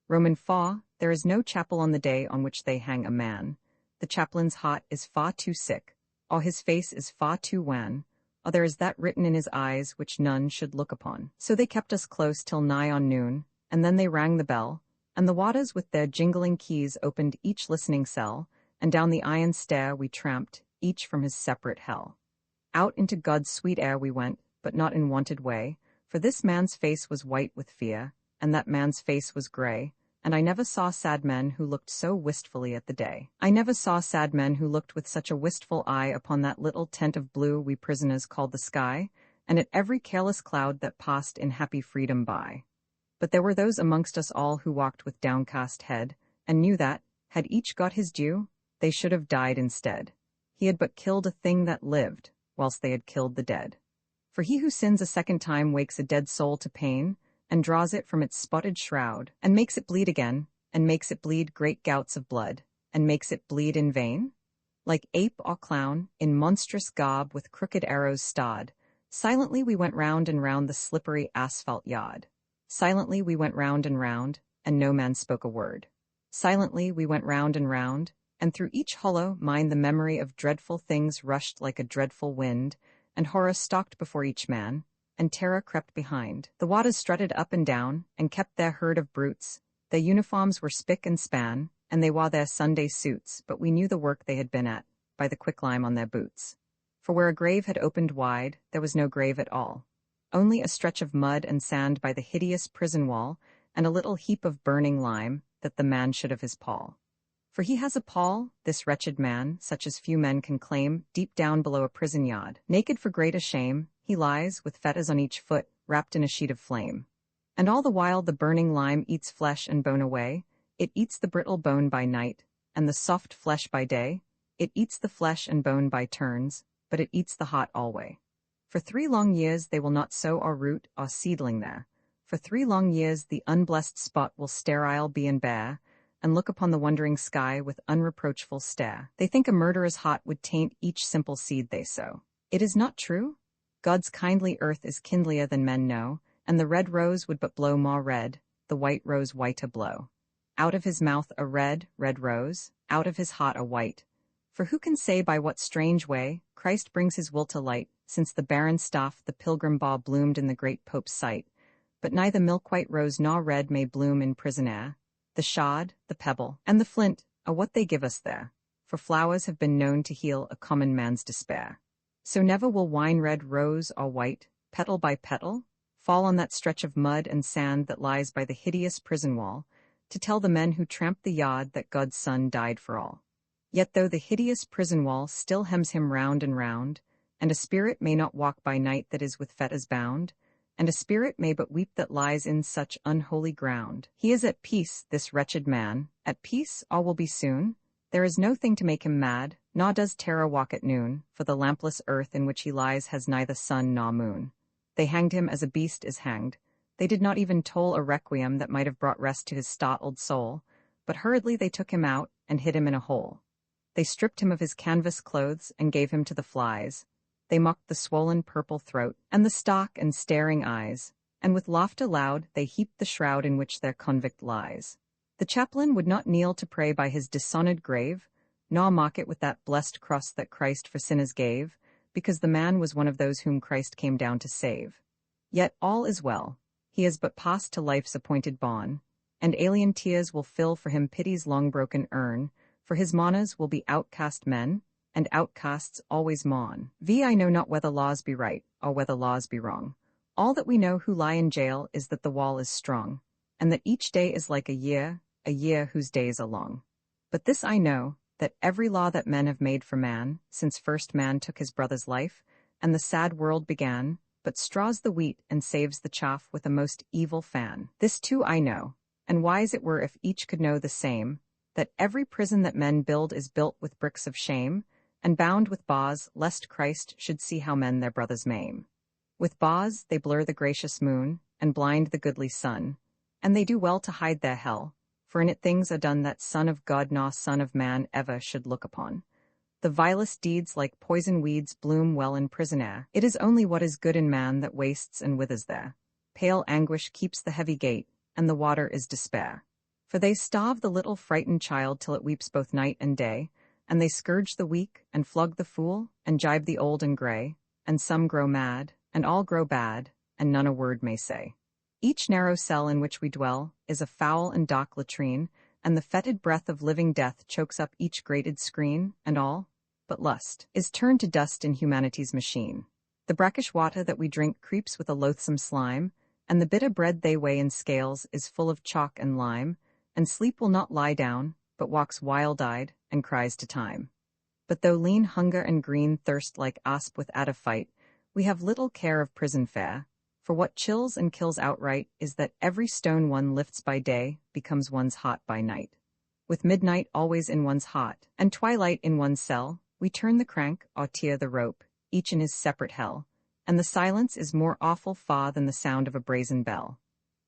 Roman 4, there is no chapel on the day on which they hang a man. The chaplain's heart is far too sick, or his face is far too wan, or there is that written in his eyes which none should look upon. So they kept us close till nigh on noon, and then they rang the bell, and the warders with their jingling keys opened each listening cell, and down the iron stair we tramped, each from his separate hell. Out into God's sweet air we went, but not in wonted way, for this man's face was white with fear, and that man's face was grey, and I never saw sad men who looked so wistfully at the day. I never saw sad men who looked with such a wistful eye upon that little tent of blue we prisoners called the sky, and at every careless cloud that passed in happy freedom by. But there were those amongst us all who walked with downcast head, and knew that, had each got his due, they should have died instead. He had but killed a thing that lived, whilst they had killed the dead. For he who sins a second time wakes a dead soul to pain, and draws it from its spotted shroud, and makes it bleed again, and makes it bleed great gouts of blood, and makes it bleed in vain? Like ape or clown, in monstrous garb with crooked arrows starred, silently we went round and round the slippery asphalt yard. Silently we went round, and no man spoke a word. Silently we went round, and through each hollow mind the memory of dreadful things rushed like a dreadful wind, and horror stalked before each man, and terror crept behind. The waters strutted up and down, and kept their herd of brutes. Their uniforms were spick and span, and they wore their Sunday suits, but we knew the work they had been at, by the quicklime on their boots. For where a grave had opened wide, there was no grave at all. Only a stretch of mud and sand by the hideous prison wall, and a little heap of burning lime, that the man should have his pall. For he has a pall, this wretched man, such as few men can claim, deep down below a prison yard. Naked for greater shame, he lies, with fetters on each foot, wrapped in a sheet of flame. And all the while the burning lime eats flesh and bone away. It eats the brittle bone by night, and the soft flesh by day. It eats the flesh and bone by turns, but it eats the hot alway. For 3 long years they will not sow or root or seedling there. For 3 long years the unblessed spot will sterile be and bare, and look upon the wondering sky with unreproachful stare. They think a murderer's hot would taint each simple seed they sow. It is not true. God's kindly earth is kindlier than men know, and the red rose would but blow more red, the white rose whiter blow. Out of his mouth a red, red rose, out of his heart a white. For who can say by what strange way Christ brings his will to light, since the barren staff the pilgrim bough bloomed in the great Pope's sight, but neither milk-white rose nor red may bloom in prison air. The shod, the pebble, and the flint are what they give us there, for flowers have been known to heal a common man's despair. So never will wine-red rose or white, petal by petal, fall on that stretch of mud and sand that lies by the hideous prison wall, to tell the men who tramped the yard that God's Son died for all. Yet though the hideous prison wall still hems him round, and a spirit may not walk by night that is with fetters bound, and a spirit may but weep that lies in such unholy ground, he is at peace, this wretched man, at peace all will be soon. There is no thing to make him mad, nor does terror walk at noon, for the lampless earth in which he lies has neither sun nor moon. They hanged him as a beast is hanged. They did not even toll a requiem that might have brought rest to his startled soul, but hurriedly they took him out and hid him in a hole. They stripped him of his canvas clothes and gave him to the flies. They mocked the swollen purple throat and the stark and staring eyes, and with laughter loud they heaped the shroud in which their convict lies. The chaplain would not kneel to pray by his dishonored grave, nor mock it with that blessed cross that Christ for sinners gave, because the man was one of those whom Christ came down to save. Yet all is well. He has but passed to life's appointed bawn, and alien tears will fill for him pity's long-broken urn, for his mourners will be outcast men, and outcasts always mourn. I know not whether laws be right, or whether laws be wrong. All that we know who lie in jail is that the wall is strong, and that each day is like a year whose days are long. But this I know, that every law that men have made for man, since first man took his brother's life, and the sad world began, but straws the wheat and saves the chaff with a most evil fan. This too I know, and wise it were if each could know the same, that every prison that men build is built with bricks of shame, and bound with bars, lest Christ should see how men their brothers maim. With bars they blur the gracious moon, and blind the goodly sun, and they do well to hide their hell, for in it things are done that Son of God nor Son of Man ever should look upon. The vilest deeds like poison weeds bloom well in prison air. It is only what is good in man that wastes and withers there. Pale anguish keeps the heavy gate, and the water is despair. For they starve the little frightened child till it weeps both night and day, and they scourge the weak, and flog the fool, and jibe the old and gray, and some grow mad, and all grow bad, and none a word may say. Each narrow cell in which we dwell is a foul and dark latrine, and the fetid breath of living death chokes up each grated screen, and all, but lust, is turned to dust in humanity's machine. The brackish water that we drink creeps with a loathsome slime, and the bitter bread they weigh in scales is full of chalk and lime, and sleep will not lie down, but walks wild-eyed, and cries to time. But though lean hunger and green thirst like asp without a fight, we have little care of prison fare, for what chills and kills outright is that every stone one lifts by day becomes one's hot by night. With midnight always in one's hot, and twilight in one's cell, we turn the crank or tear the rope, each in his separate hell, and the silence is more awful far than the sound of a brazen bell.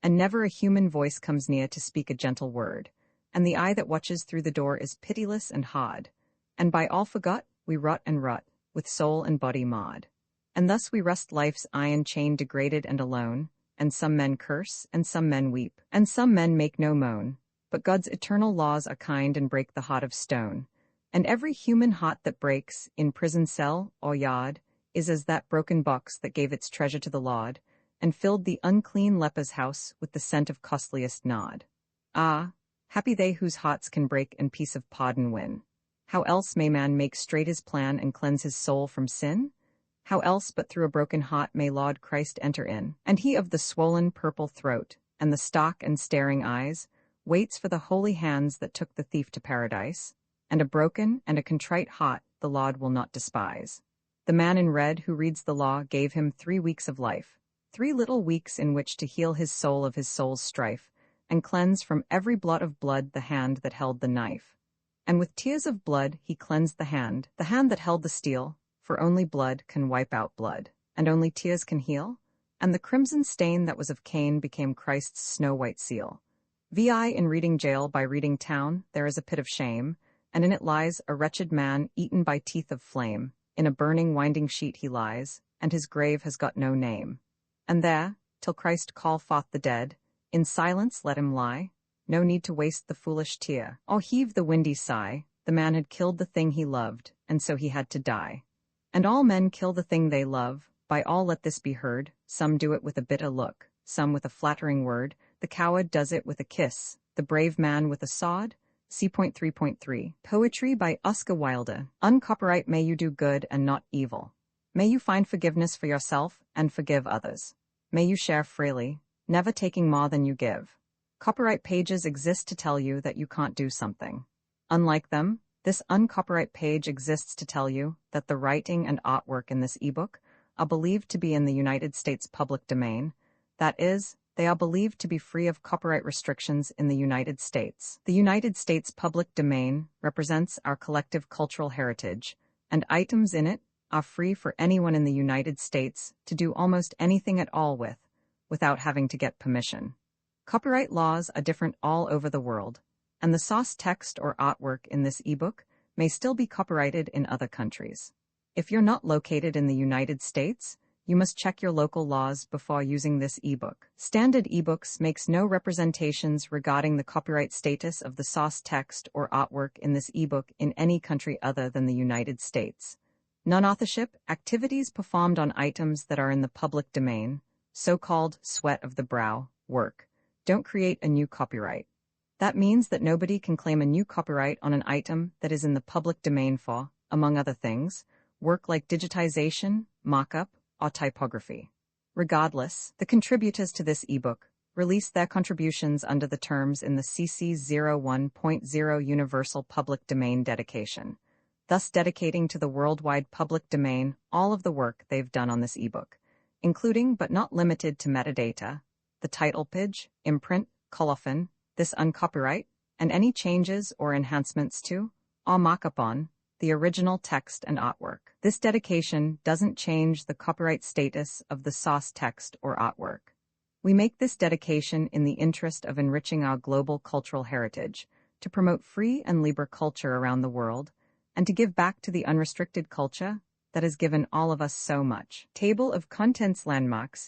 And never a human voice comes near to speak a gentle word, and the eye that watches through the door is pitiless and hard. And by all forgot, we rot and rot, with soul and body marred. And thus we rust life's iron chain degraded and alone, and some men curse, and some men weep, and some men make no moan. But God's eternal laws are kind and break the heart of stone. And every human heart that breaks, in prison cell or yard, is as that broken box that gave its treasure to the Lord, and filled the unclean leper's house with the scent of costliest nard. Ah, happy they whose hearts can break and peace of pardon win. How else may man make straight his plan and cleanse his soul from sin? How else but through a broken heart may Lord Christ enter in? And he of the swollen purple throat, and the stark and staring eyes, waits for the holy hands that took the thief to paradise, and a broken and a contrite heart the Lord will not despise. The man in red who reads the law gave him 3 weeks of life, 3 little weeks in which to heal his soul of his soul's strife, and cleanse from every blot of blood the hand that held the knife. And with tears of blood he cleansed the hand that held the steel, for only blood can wipe out blood, and only tears can heal, and the crimson stain that was of Cain became Christ's snow-white seal. Vi in reading jail by reading town there is a pit of shame, and in it lies a wretched man eaten by teeth of flame. In a burning winding sheet he lies, and his grave has got no name. And there, till Christ call forth the dead, in silence let him lie. No need to waste the foolish tear, or heave the windy sigh. The man had killed the thing he loved, and so he had to die. And all men kill the thing they love, by all let this be heard. Some do it with a bitter look, some with a flattering word. The coward does it with a kiss, the brave man with a sod. C.3.3 Poetry by Wilde. Uncopyright. May you do good and not evil. May you find forgiveness for yourself and forgive others. May you share freely, never taking more than you give. Copyright pages exist to tell you that you can't do something. Unlike them, this uncopyright page exists to tell you that the writing and artwork in this ebook are believed to be in the United States public domain. That is, they are believed to be free of copyright restrictions in the United States. The United States public domain represents our collective cultural heritage, and items in it are free for anyone in the United States to do almost anything at all with, without having to get permission. Copyright laws are different all over the world, and the source text or artwork in this ebook may still be copyrighted in other countries. If you're not located in the United States, you must check your local laws before using this ebook. Standard ebooks makes no representations regarding the copyright status of the source text or artwork in this ebook in any country other than the United States. Non-authorship activities performed on items that are in the public domain, so-called sweat of the brow, work, don't create a new copyright. That means that nobody can claim a new copyright on an item that is in the public domain for, among other things, work like digitization, mock-up, or typography. Regardless, the contributors to this ebook release their contributions under the terms in the CC 01.0 Universal Public Domain dedication, thus dedicating to the worldwide public domain all of the work they've done on this ebook, including but not limited to metadata, the title page, imprint, colophon, this uncopyright, and any changes or enhancements to, or mock-up on, the original text and artwork. This dedication doesn't change the copyright status of the source text or artwork. We make this dedication in the interest of enriching our global cultural heritage, to promote free and libre culture around the world, and to give back to the unrestricted culture that has given all of us so much. Table of Contents Landmarks.